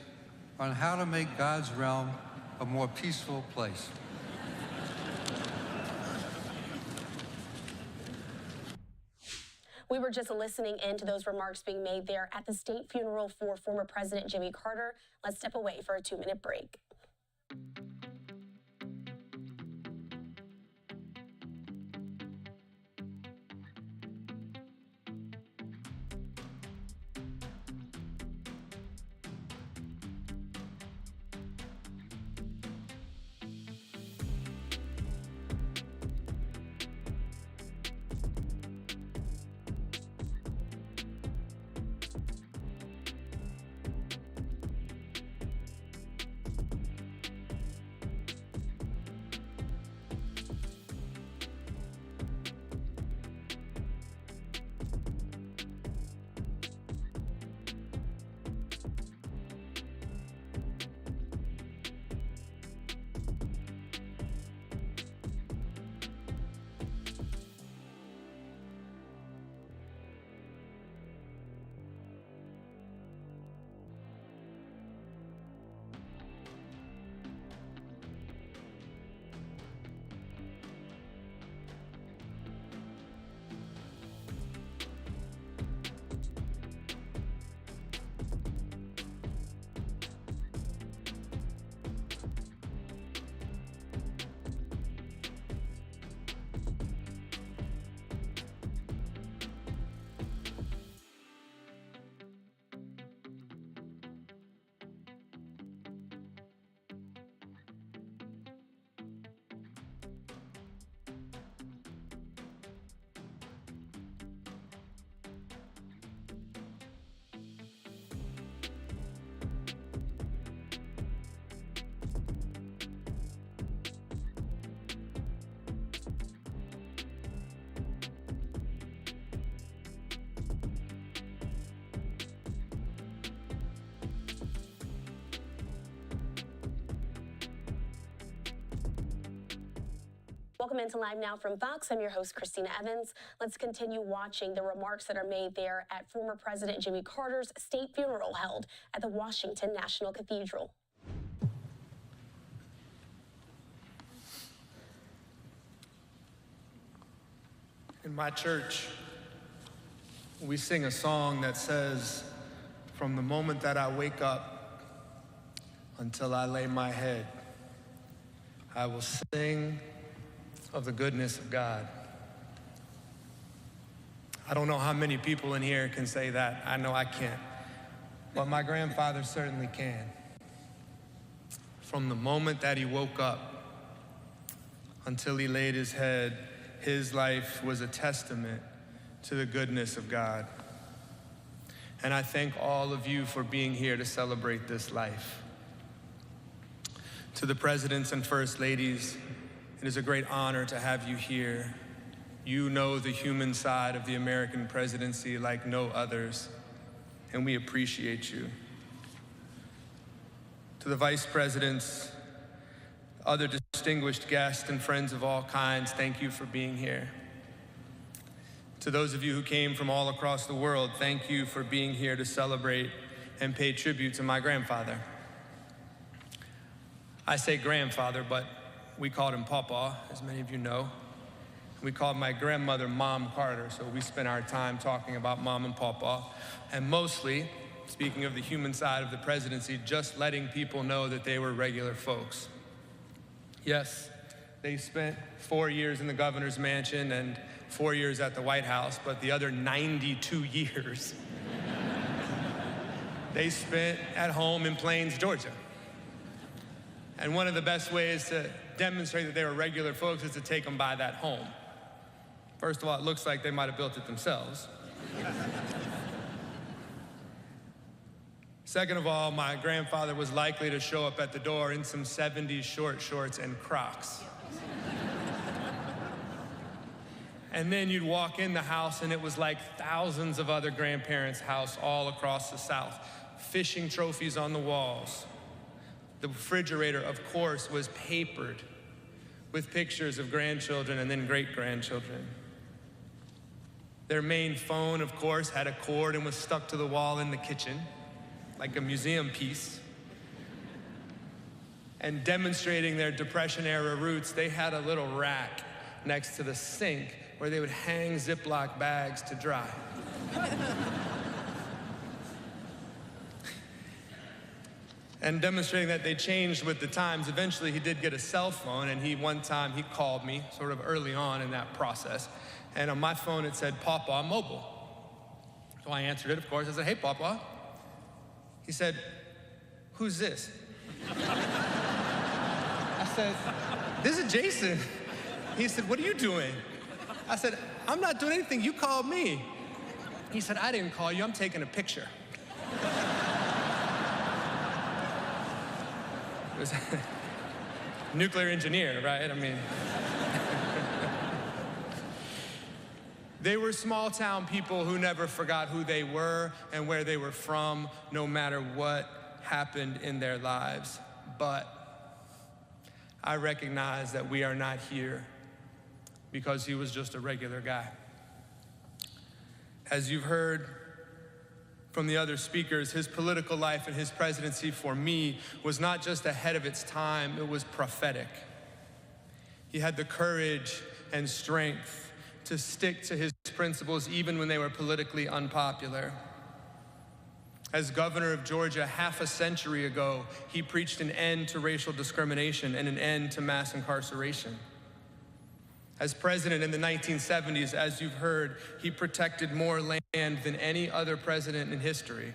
on how to make God's realm a more peaceful place. We were just listening in to those remarks being made there at the state funeral for former President Jimmy Carter. Let's step away for a 2-minute break. Welcome into Live Now from Fox. I'm your host, Christina Evans. Let's continue watching the remarks that are made there at former President Jimmy Carter's state funeral held at the Washington National Cathedral. In my church, we sing a song that says, "From the moment that I wake up until I lay my head, I will sing of the goodness of God." I don't know how many people in here can say that. I know I can't. But my grandfather certainly can. From the moment that he woke up until he laid his head, his life was a testament to the goodness of God. And I thank all of you for being here to celebrate this life. To the presidents and first ladies, it is a great honor to have you here. You know the human side of the American presidency like no others, and we appreciate you. To the vice presidents, other distinguished guests and friends of all kinds, thank you for being here. To those of you who came from all across the world, thank you for being here to celebrate and pay tribute to my grandfather. I say grandfather, but we called him Papa, as many of you know. We called my grandmother Mom Carter, so we spent our time talking about Mom and Papa, and mostly, speaking of the human side of the presidency, just letting people know that they were regular folks. Yes, they spent 4 years in the governor's mansion and 4 years at the White House, but the other 92 years they spent at home in Plains, Georgia. And one of the best ways to demonstrate that they were regular folks is to take them by that home. First of all, it looks like they might have built it themselves. Second of all, my grandfather was likely to show up at the door in some 70s short shorts and Crocs. And then you'd walk in the house and it was like thousands of other grandparents' house all across the South. Fishing trophies on the walls. The refrigerator, of course, was papered with pictures of grandchildren and then great-grandchildren. Their main phone, of course, had a cord and was stuck to the wall in the kitchen, like a museum piece. And demonstrating their Depression-era roots, they had a little rack next to the sink where they would hang Ziploc bags to dry. And demonstrating that they changed with the times, eventually he did get a cell phone, and one time he called me sort of early on in that process. And on my phone it said, "Papa Mobile." So I answered it, of course. I said, "Hey, Papa." He said, "Who's this?" I said, "This is Jason." He said, "What are you doing?" I said, "I'm not doing anything. You called me." He said, "I didn't call you. I'm taking a picture." It was nuclear engineer, right? I mean, they were small town people who never forgot who they were and where they were from, no matter what happened in their lives. But I recognize that we are not here because he was just a regular guy. As you've heard from the other speakers, his political life and his presidency for me was not just ahead of its time, it was prophetic. He had the courage and strength to stick to his principles even when they were politically unpopular. As governor of Georgia half a century ago, he preached an end to racial discrimination and an end to mass incarceration. As president in the 1970s, as you've heard, he protected more land than any other president in history.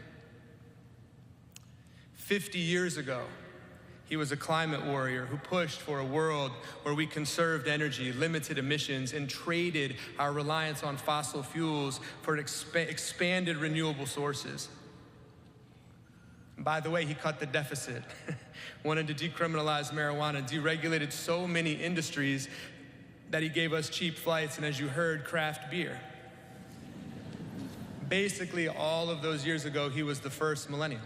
50 years ago, he was a climate warrior who pushed for a world where we conserved energy, limited emissions, and traded our reliance on fossil fuels for expanded renewable sources. And by the way, he cut the deficit, wanted to decriminalize marijuana, deregulated so many industries that he gave us cheap flights and, as you heard, craft beer. Basically, all of those years ago, he was the first millennial.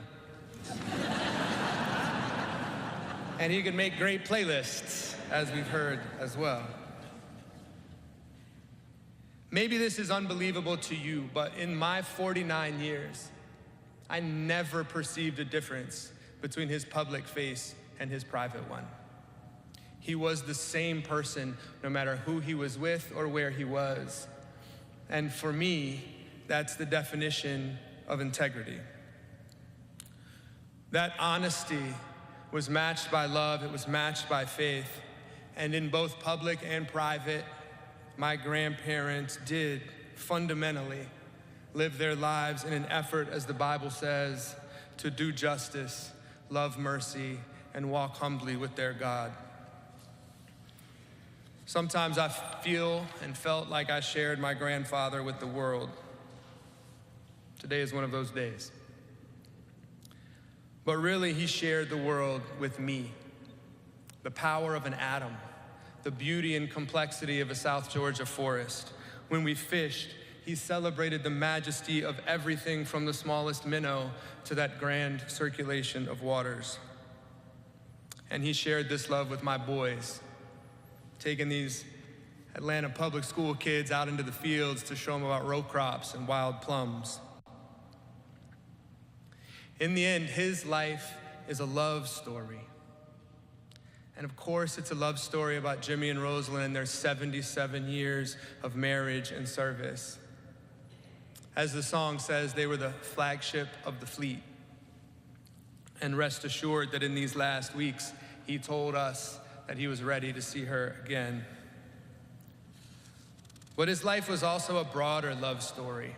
And he could make great playlists, as we've heard as well. Maybe this is unbelievable to you, but in my 49 years, I never perceived a difference between his public face and his private one. He was the same person no matter who he was with or where he was. And for me, that's the definition of integrity. That honesty was matched by love, it was matched by faith. And in both public and private, my grandparents did fundamentally live their lives in an effort, as the Bible says, to do justice, love mercy, and walk humbly with their God. Sometimes I feel and felt like I shared my grandfather with the world. Today is one of those days. But really, he shared the world with me. The power of an atom, the beauty and complexity of a South Georgia forest. When we fished, he celebrated the majesty of everything from the smallest minnow to that grand circulation of waters. And he shared this love with my boys, taking these Atlanta public school kids out into the fields to show them about row crops and wild plums. In the end, his life is a love story. And of course, it's a love story about Jimmy and Rosalind and their 77 years of marriage and service. As the song says, they were the flagship of the fleet. And rest assured that in these last weeks, he told us that he was ready to see her again. But his life was also a broader love story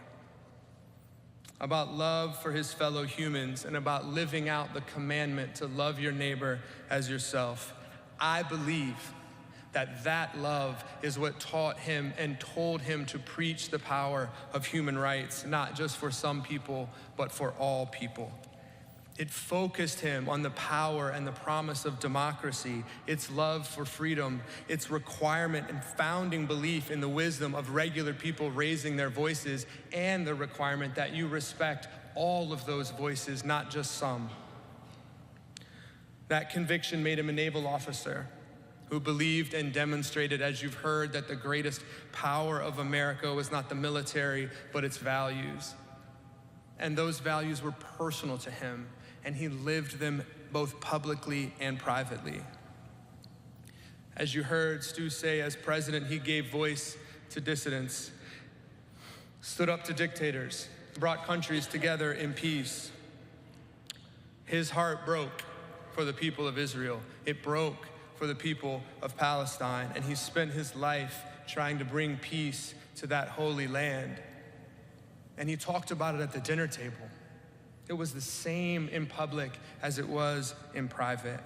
about love for his fellow humans and about living out the commandment to love your neighbor as yourself. I believe that that love is what taught him and told him to preach the power of human rights, not just for some people, but for all people. It focused him on the power and the promise of democracy, its love for freedom, its requirement and founding belief in the wisdom of regular people raising their voices, and the requirement that you respect all of those voices, not just some. That conviction made him a naval officer who believed and demonstrated, as you've heard, that the greatest power of America was not the military, but its values. And those values were personal to him, and he lived them both publicly and privately. As you heard Stu say, as president, he gave voice to dissidents, stood up to dictators, brought countries together in peace. His heart broke for the people of Israel. It broke for the people of Palestine, and he spent his life trying to bring peace to that holy land. And he talked about it at the dinner table. It was the same in public as it was in private.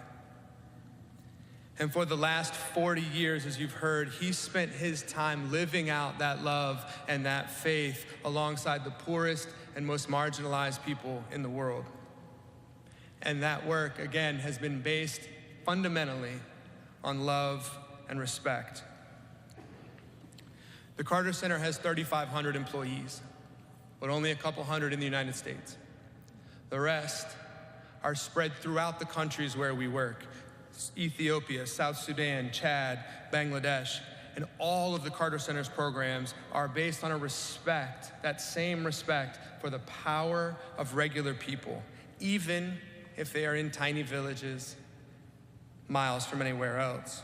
And for the last 40 years, as you've heard, he spent his time living out that love and that faith alongside the poorest and most marginalized people in the world. And that work, again, has been based fundamentally on love and respect. The Carter Center has 3,500 employees, but only a couple hundred in the United States. The rest are spread throughout the countries where we work: Ethiopia, South Sudan, Chad, Bangladesh. And all of the Carter Center's programs are based on a respect, that same respect for the power of regular people, even if they are in tiny villages miles from anywhere else.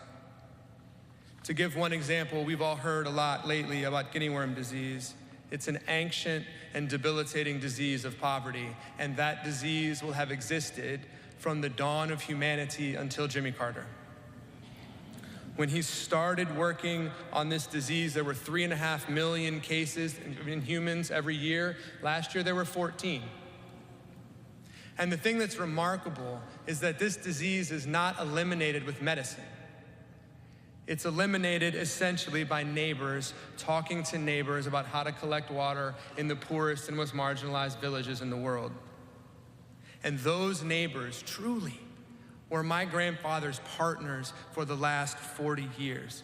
To give one example, we've all heard a lot lately about guinea worm disease. It's an ancient and debilitating disease of poverty, and that disease will have existed from the dawn of humanity until Jimmy Carter. When he started working on this disease, there were 3.5 million cases in humans every year. Last year, there were 14. And the thing that's remarkable is that this disease is not eliminated with medicine. It's eliminated essentially by neighbors talking to neighbors about how to collect water in the poorest and most marginalized villages in the world. And those neighbors truly were my grandfather's partners for the last 40 years.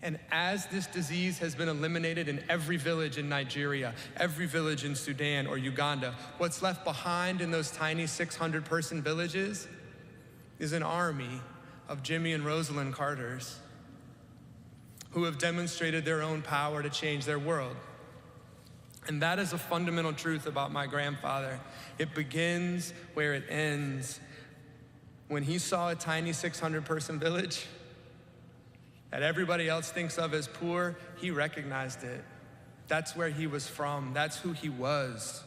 And as this disease has been eliminated in every village in Nigeria, every village in Sudan or Uganda, what's left behind in those tiny 600-person villages is an army of Jimmy and Rosalind Carters who who have demonstrated their own power to change their world. And that is a fundamental truth about my grandfather. It begins where it ends. When he saw a tiny 600-person village that everybody else thinks of as poor, he recognized it. That's where he was from. That's who he was.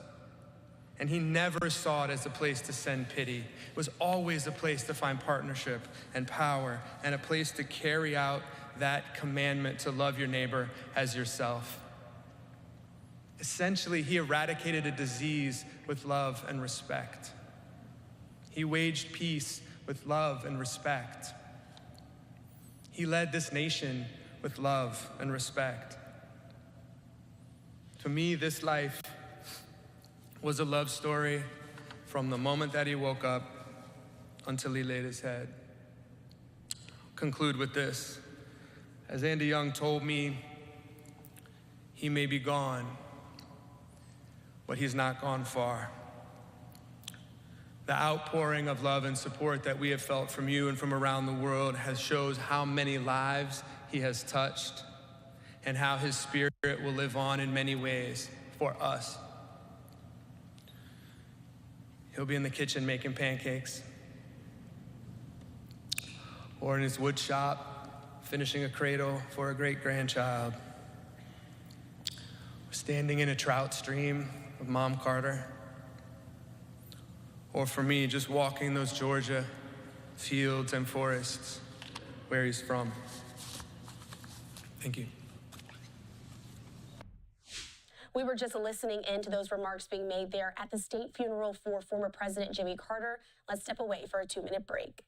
And he never saw it as a place to send pity. It was always a place to find partnership and power, and a place to carry out that commandment to love your neighbor as yourself. Essentially, he eradicated a disease with love and respect. He waged peace with love and respect. He led this nation with love and respect. To me, this life was a love story from the moment that he woke up until he laid his head. Conclude with this. As Andy Young told me, he may be gone, but he's not gone far. The outpouring of love and support that we have felt from you and from around the world shows how many lives he has touched and how his spirit will live on in many ways for us. He'll be in the kitchen making pancakes, or in his wood shop finishing a cradle for a great-grandchild, standing in a trout stream with Mom Carter, or for me, just walking those Georgia fields and forests where he's from. Thank you. We were just listening into those remarks being made there at the state funeral for former President Jimmy Carter. Let's step away for a 2-minute break.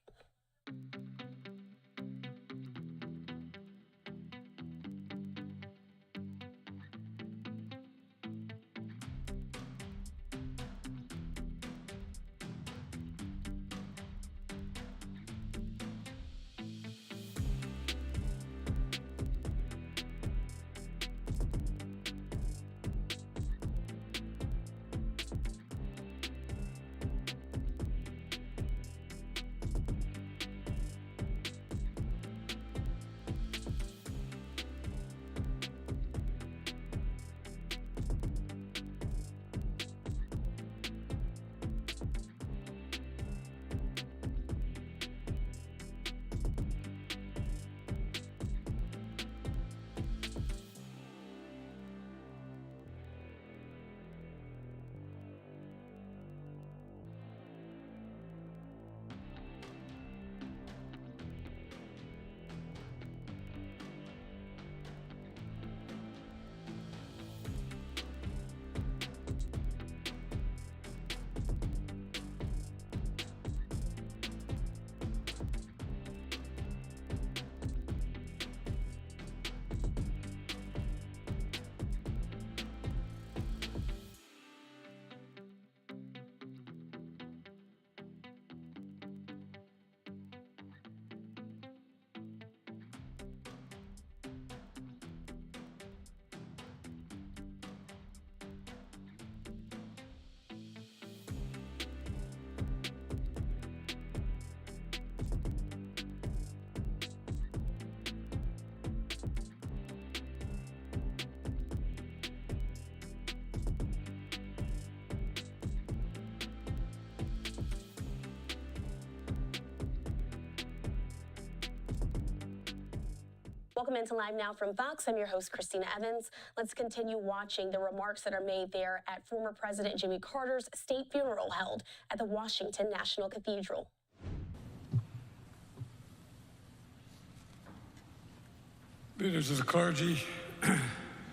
Welcome into Live Now from Fox. I'm your host, Christina Evans. Let's continue watching the remarks that are made there at former President Jimmy Carter's state funeral held at the Washington National Cathedral. Leaders of the clergy,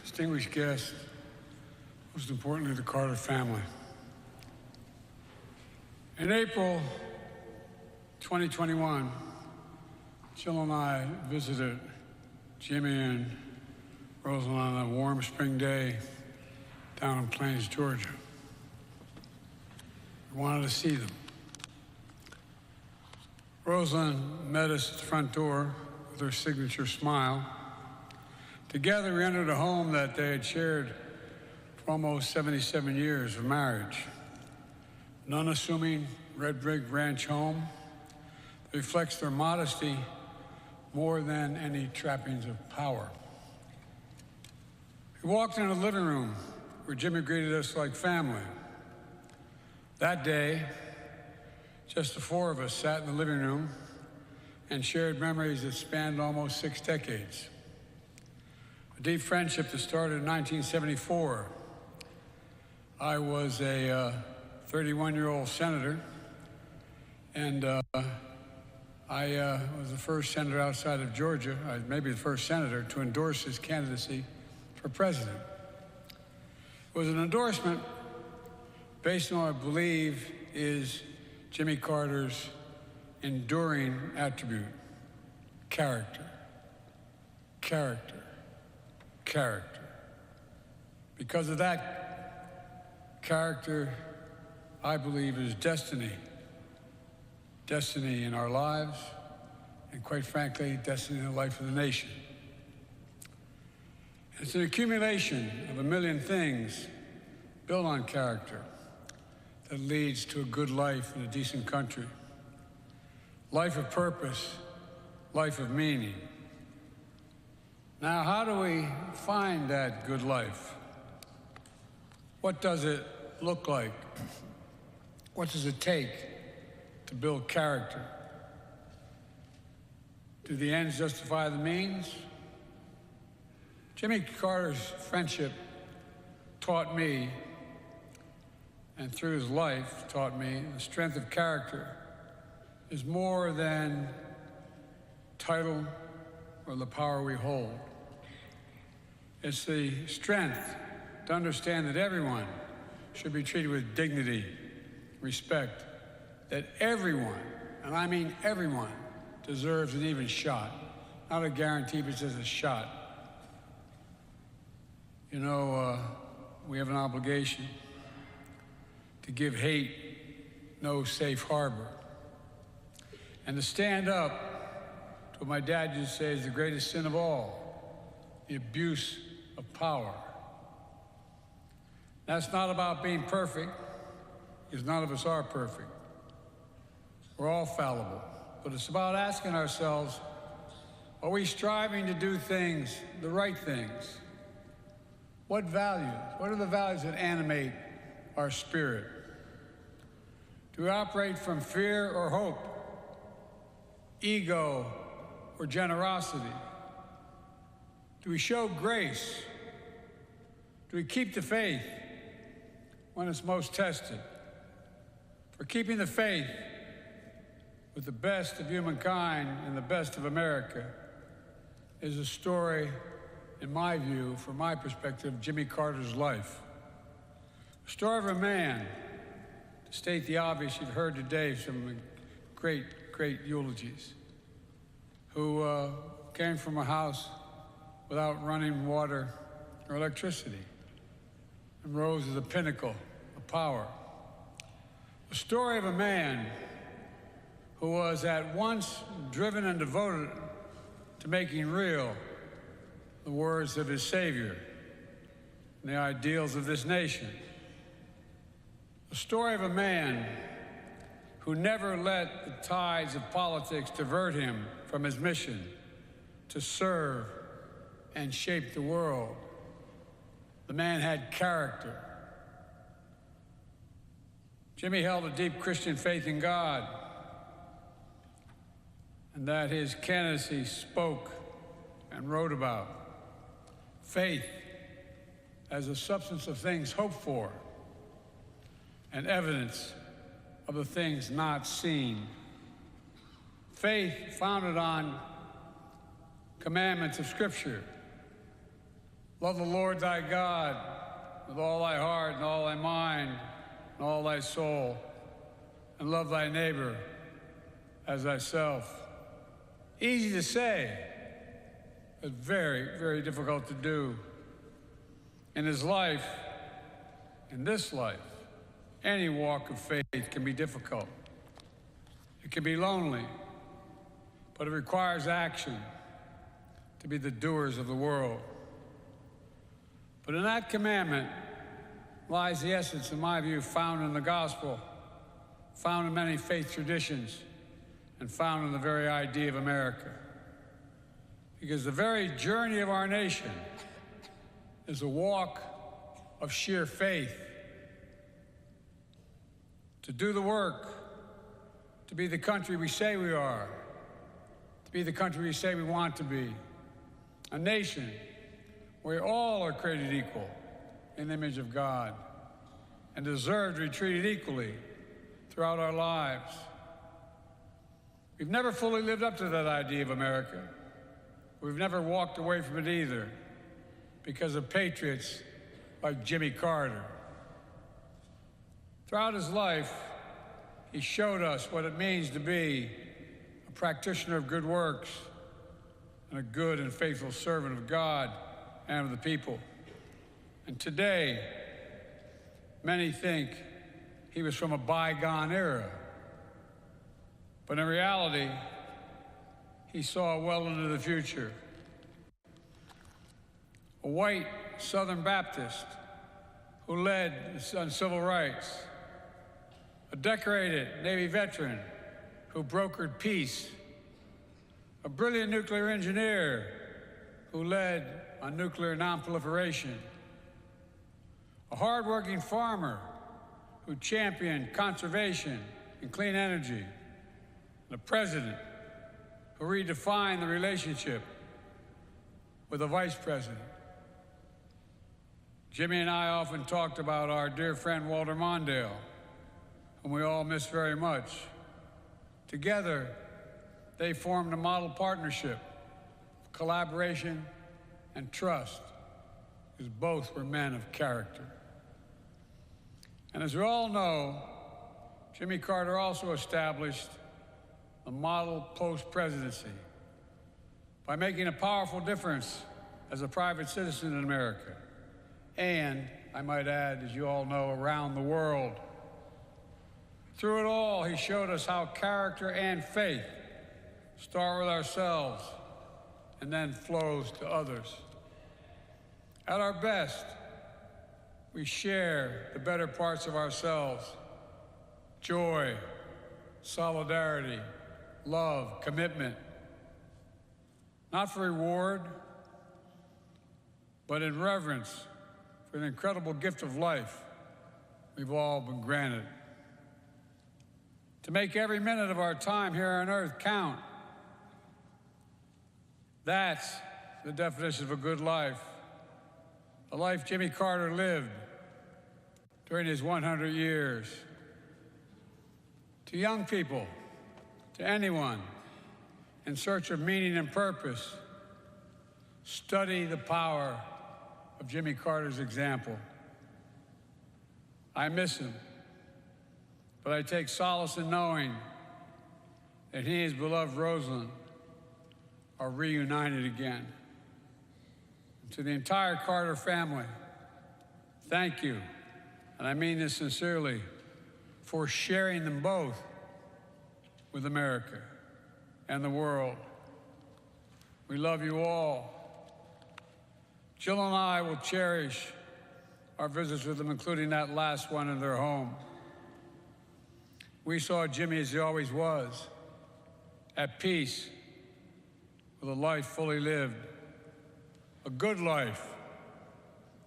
distinguished guests, most importantly, the Carter family. In April 2021, Jill and I visited Jimmy and Rosalind on a warm spring day down in Plains, Georgia. We wanted to see them. Rosalind met us at the front door with her signature smile. Together, we entered a home that they had shared for almost 77 years of marriage. An unassuming red brick ranch home that reflects their modesty more than any trappings of power. We walked into the living room where Jimmy greeted us like family. That day, just the four of us sat in the living room and shared memories that spanned almost 6 decades. A deep friendship that started in 1974. I was a 31-year-old senator, and I was the first senator outside of Georgia, maybe the first senator, to endorse his candidacy for president. It was an endorsement based on what I believe is Jimmy Carter's enduring attribute: character, character, character. Because of that character, I believe, is destiny. Destiny in our lives, and quite frankly, destiny in the life of the nation. It's an accumulation of a million things built on character that leads to a good life in a decent country. Life of purpose, life of meaning. Now, how do we find that good life? What does it look like? What does it take to build character? Do the ends justify the means? Jimmy Carter's friendship taught me, and through his life taught me, the strength of character is more than title or the power we hold. It's the strength to understand that everyone should be treated with dignity, respect, that everyone, and I mean everyone, deserves an even shot. Not a guarantee, but just a shot. You know, we have an obligation to give hate no safe harbor, and to stand up to what my dad used to say is the greatest sin of all, the abuse of power. That's not about being perfect, because none of us are perfect. We're all fallible. But it's about asking ourselves, are we striving to do things, the right things? What values? What are the values that animate our spirit? Do we operate from fear or hope, ego or generosity? Do we show grace? Do we keep the faith when it's most tested? For keeping the faith with the best of humankind and the best of America is a story, in my view, from my perspective, Jimmy Carter's life. A story of a man, to state the obvious, you've heard today some great, great eulogies, who came from a house without running water or electricity and rose to the pinnacle of power. A story of a man who was at once driven and devoted to making real the words of his Savior and the ideals of this nation. A story of a man who never let the tides of politics divert him from his mission to serve and shape the world. The man had character. Jimmy held a deep Christian faith in God, and that his candidacy spoke and wrote about. Faith as a substance of things hoped for and evidence of the things not seen. Faith founded on commandments of Scripture. Love the Lord thy God with all thy heart and all thy mind and all thy soul, and love thy neighbor as thyself. Easy to say, but very, very difficult to do. In his life, in this life, any walk of faith can be difficult. It can be lonely, but it requires action to be the doers of the world. But in that commandment lies the essence, in my view, found in the gospel, found in many faith traditions, and found in the very idea of America. Because the very journey of our nation is a walk of sheer faith. To do the work, to be the country we say we are, to be the country we say we want to be. A nation where all are created equal in the image of God and deserve to be treated equally throughout our lives. We've never fully lived up to that idea of America. We've never walked away from it either because of patriots like Jimmy Carter. Throughout his life, he showed us what it means to be a practitioner of good works and a good and faithful servant of God and of the people. And today, many think he was from a bygone era. But in reality, he saw well into the future. A white Southern Baptist who led on civil rights. A decorated Navy veteran who brokered peace. A brilliant nuclear engineer who led on nuclear nonproliferation. A hardworking farmer who championed conservation and clean energy. And a president who redefined the relationship with a vice president. Jimmy and I often talked about our dear friend Walter Mondale, whom we all miss very much. Together, they formed a model partnership of collaboration and trust, because both were men of character. And as we all know, Jimmy Carter also established the model post-presidency by making a powerful difference as a private citizen in America. And, I might add, as you all know, around the world. Through it all, he showed us how character and faith start with ourselves and then flows to others. At our best, we share the better parts of ourselves: joy, solidarity, love, commitment. Not for reward, but in reverence for the incredible gift of life we've all been granted. To make every minute of our time here on earth count. That's the definition of a good life. The life Jimmy Carter lived during his 100 years. To young people, to anyone in search of meaning and purpose, study the power of Jimmy Carter's example. I miss him, but I take solace in knowing that he and his beloved Rosalind are reunited again. And to the entire Carter family, thank you, and I mean this sincerely, for sharing them both with America and the world. We love you all. Jill and I will cherish our visits with them, including that last one in their home. We saw Jimmy as he always was, at peace, with a life fully lived, a good life,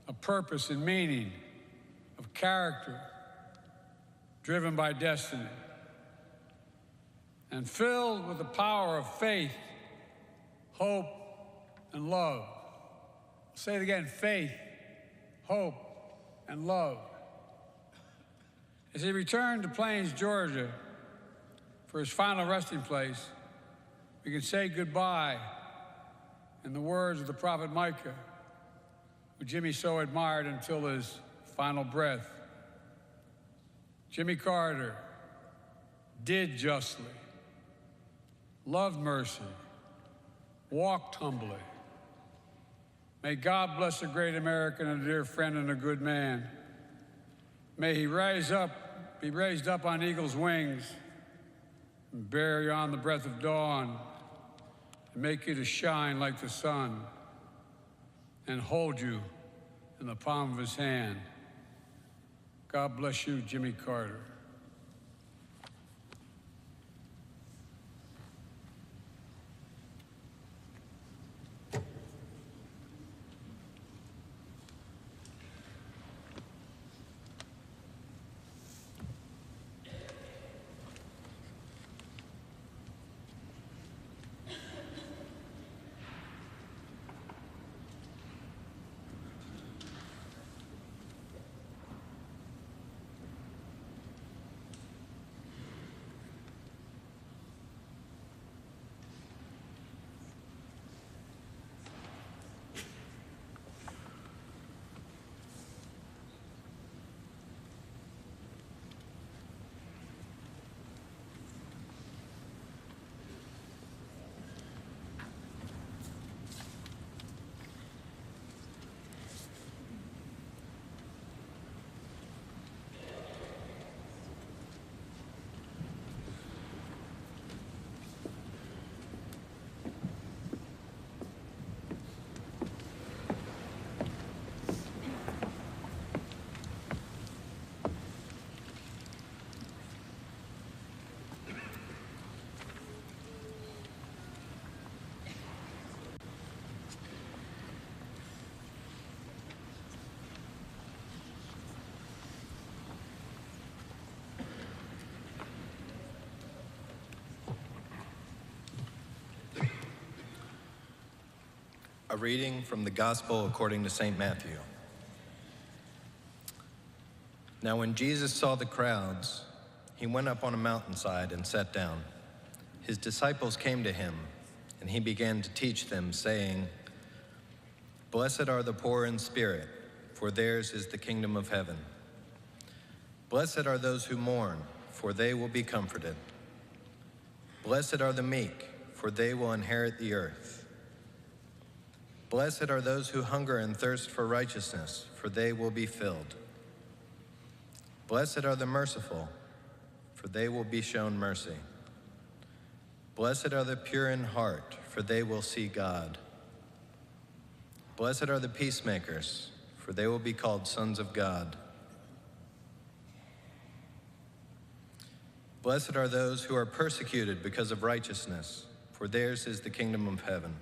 a purpose and meaning, of character, driven by destiny, and filled with the power of faith, hope, and love. I'll say it again: faith, hope, and love. As he returned to Plains, Georgia, for his final resting place, we can say goodbye in the words of the prophet Micah, who Jimmy so admired until his final breath. Jimmy Carter did justly, loved mercy, walked humbly. May God bless a great American, a dear friend, and a good man. May he be raised up on eagle's wings and bear you on the breath of dawn and make you to shine like the sun and hold you in the palm of his hand. God bless you, Jimmy Carter. A reading from the Gospel according to St. Matthew. Now when Jesus saw the crowds, he went up on a mountainside and sat down. His disciples came to him, and he began to teach them, saying, "Blessed are the poor in spirit, for theirs is the kingdom of heaven. Blessed are those who mourn, for they will be comforted. Blessed are the meek, for they will inherit the earth. Blessed are those who hunger and thirst for righteousness, for they will be filled. Blessed are the merciful, for they will be shown mercy. Blessed are the pure in heart, for they will see God. Blessed are the peacemakers, for they will be called sons of God. Blessed are those who are persecuted because of righteousness, for theirs is the kingdom of heaven.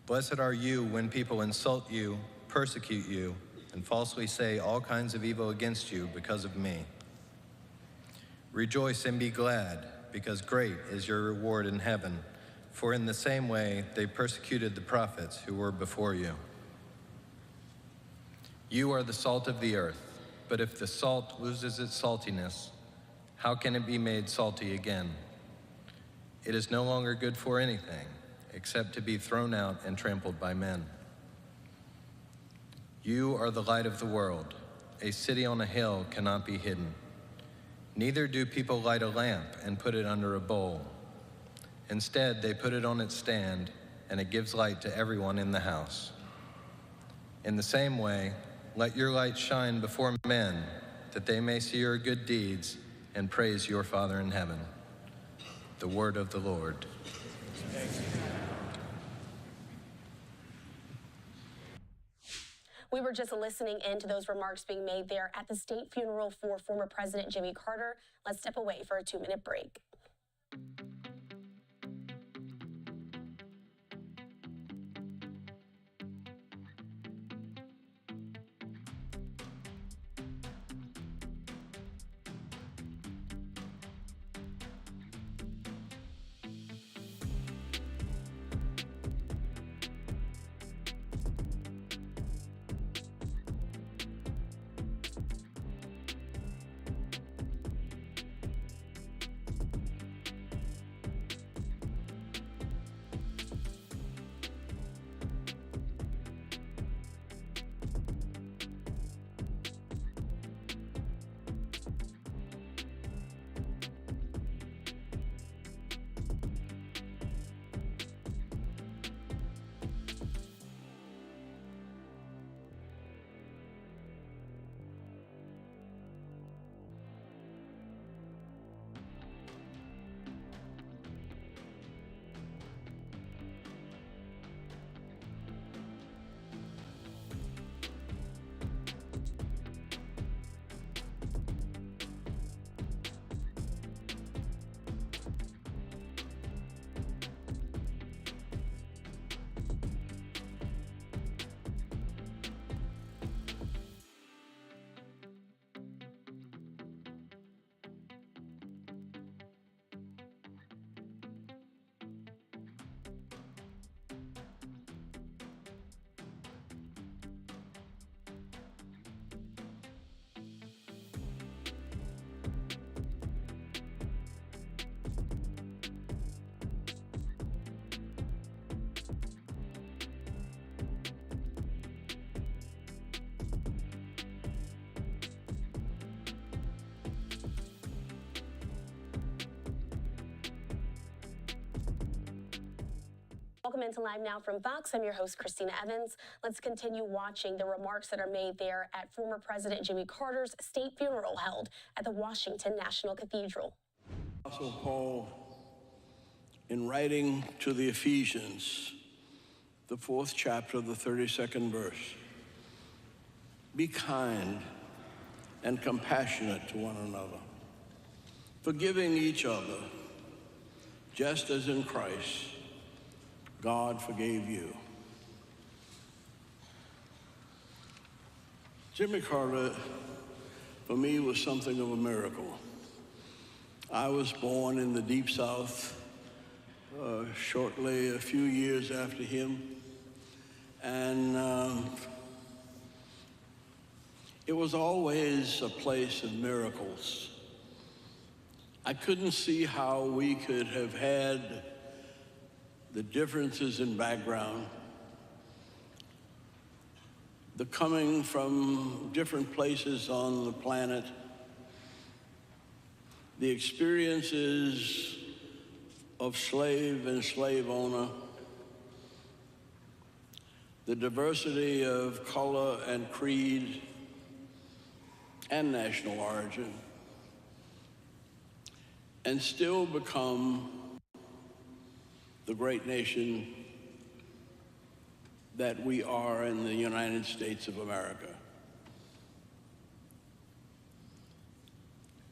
Blessed are you when people insult you, persecute you, and falsely say all kinds of evil against you because of me. Rejoice and be glad, because great is your reward in heaven, for in the same way they persecuted the prophets who were before you. You are the salt of the earth, but if the salt loses its saltiness, how can it be made salty again? It is no longer good for anything, except to be thrown out and trampled by men. You are the light of the world. A city on a hill cannot be hidden. Neither do people light a lamp and put it under a bowl. Instead, they put it on its stand, and it gives light to everyone in the house. In the same way, let your light shine before men, that they may see your good deeds and praise your Father in heaven." The word of the Lord. We were just listening in to those remarks being made there at the state funeral for former President Jimmy Carter. Let's step away for a 2-minute break. Welcome into Live Now from Fox. I'm your host, Christina Evans. Let's continue watching the remarks that are made there at former President Jimmy Carter's state funeral held at the Washington National Cathedral. Apostle Paul, in writing to the Ephesians, the 4th chapter, the 32nd verse, be kind and compassionate to one another, forgiving each other, just as in Christ God forgave you. Jimmy Carter, for me, was something of a miracle. I was born in the Deep South, shortly a few years after him. And it was always a place of miracles. I couldn't see how we could have had the differences in background, the coming from different places on the planet, the experiences of slave and slave owner, the diversity of color and creed and national origin, and still become the great nation that we are in the United States of America.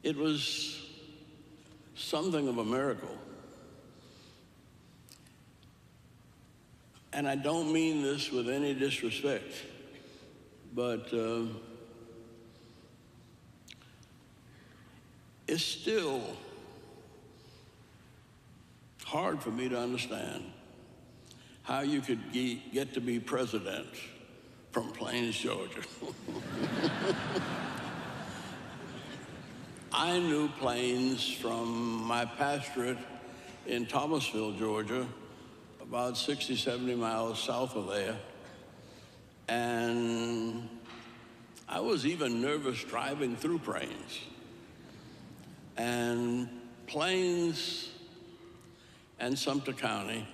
It was something of a miracle. And I don't mean this with any disrespect, but it's still hard for me to understand how you could get to be president from Plains, Georgia. I knew Plains from my pastorate in Thomasville, Georgia, about 60, 70 miles south of there. And I was even nervous driving through Plains. And Plains and Sumter County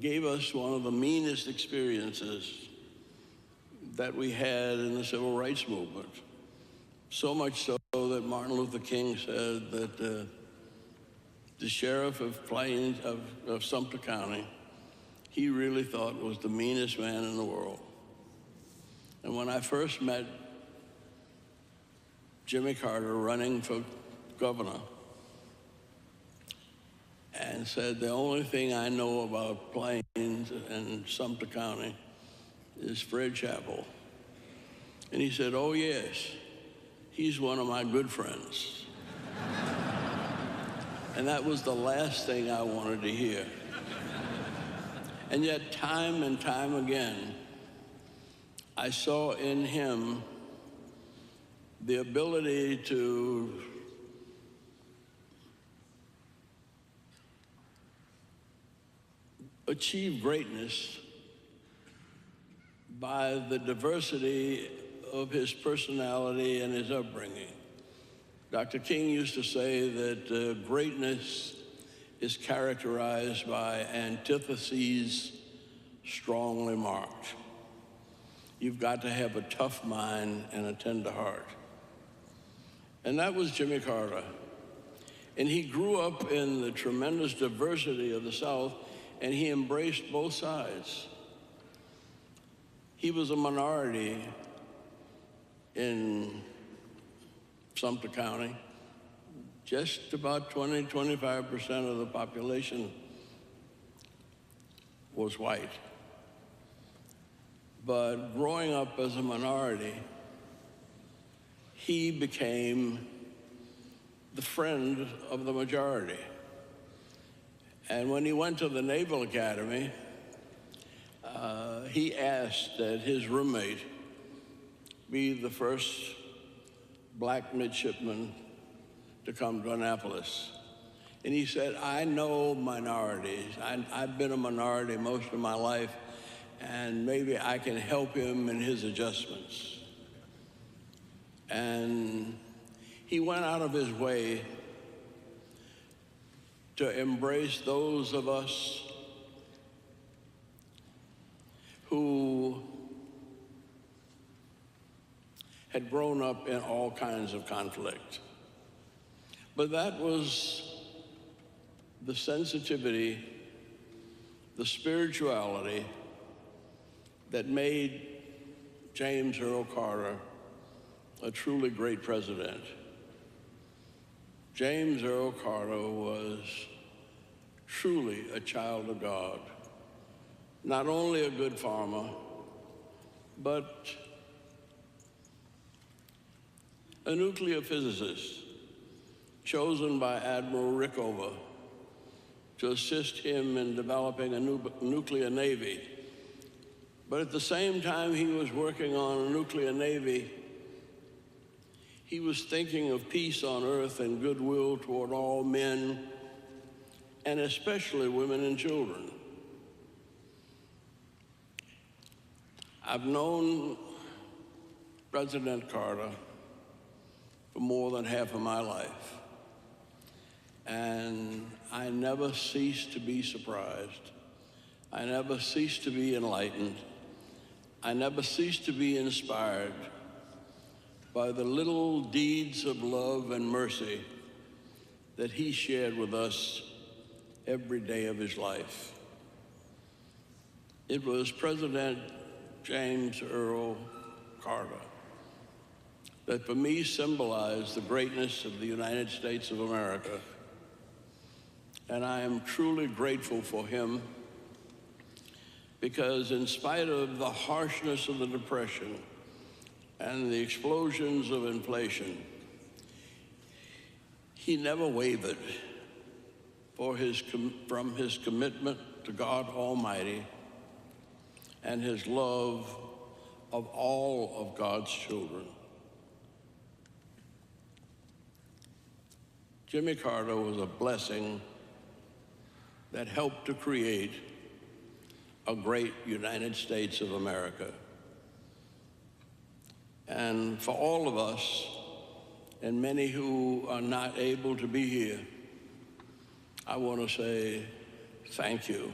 gave us one of the meanest experiences that we had in the civil rights movement. So much so that Martin Luther King said that the sheriff of Plains, of Sumter County, he really thought was the meanest man in the world. And when I first met Jimmy Carter running for governor, and said, the only thing I know about Plains and Sumter County is Fred Chappell. And he said, oh yes, he's one of my good friends. And that was the last thing I wanted to hear. And yet time and time again, I saw in him the ability to achieve greatness by the diversity of his personality and his upbringing. Dr. King used to say that greatness is characterized by antitheses strongly marked. You've got to have a tough mind and a tender heart. And that was Jimmy Carter. And he grew up in the tremendous diversity of the South, and he embraced both sides. He was a minority in Sumter County. Just about 20, 25% of the population was white. But growing up as a minority, he became the friend of the majority. And when he went to the Naval Academy, he asked that his roommate be the first black midshipman to come to Annapolis. And he said, I know minorities. I've been a minority most of my life, and maybe I can help him in his adjustments. And he went out of his way to embrace those of us who had grown up in all kinds of conflict. But that was the sensitivity, the spirituality that made James Earl Carter a truly great president. James Earl Carter was truly a child of God, not only a good farmer, but a nuclear physicist chosen by Admiral Rickover to assist him in developing a nuclear navy. But at the same time he was working on a nuclear navy, he was thinking of peace on earth and goodwill toward all men, and especially women and children. I've known President Carter for more than half of my life, and I never cease to be surprised. I never cease to be enlightened. I never cease to be inspired by the little deeds of love and mercy that he shared with us every day of his life. It was President James Earl Carter that for me symbolized the greatness of the United States of America. And I am truly grateful for him, because in spite of the harshness of the Depression and the explosions of inflation, he never wavered from his commitment to God Almighty and his love of all of God's children. Jimmy Carter was a blessing that helped to create a great United States of America. And for all of us, and many who are not able to be here, I want to say thank you.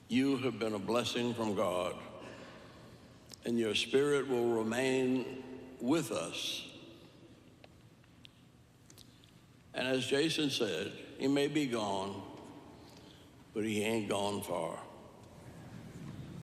You have been a blessing from God, and your spirit will remain with us. And as Jason said, he may be gone, but he ain't gone far.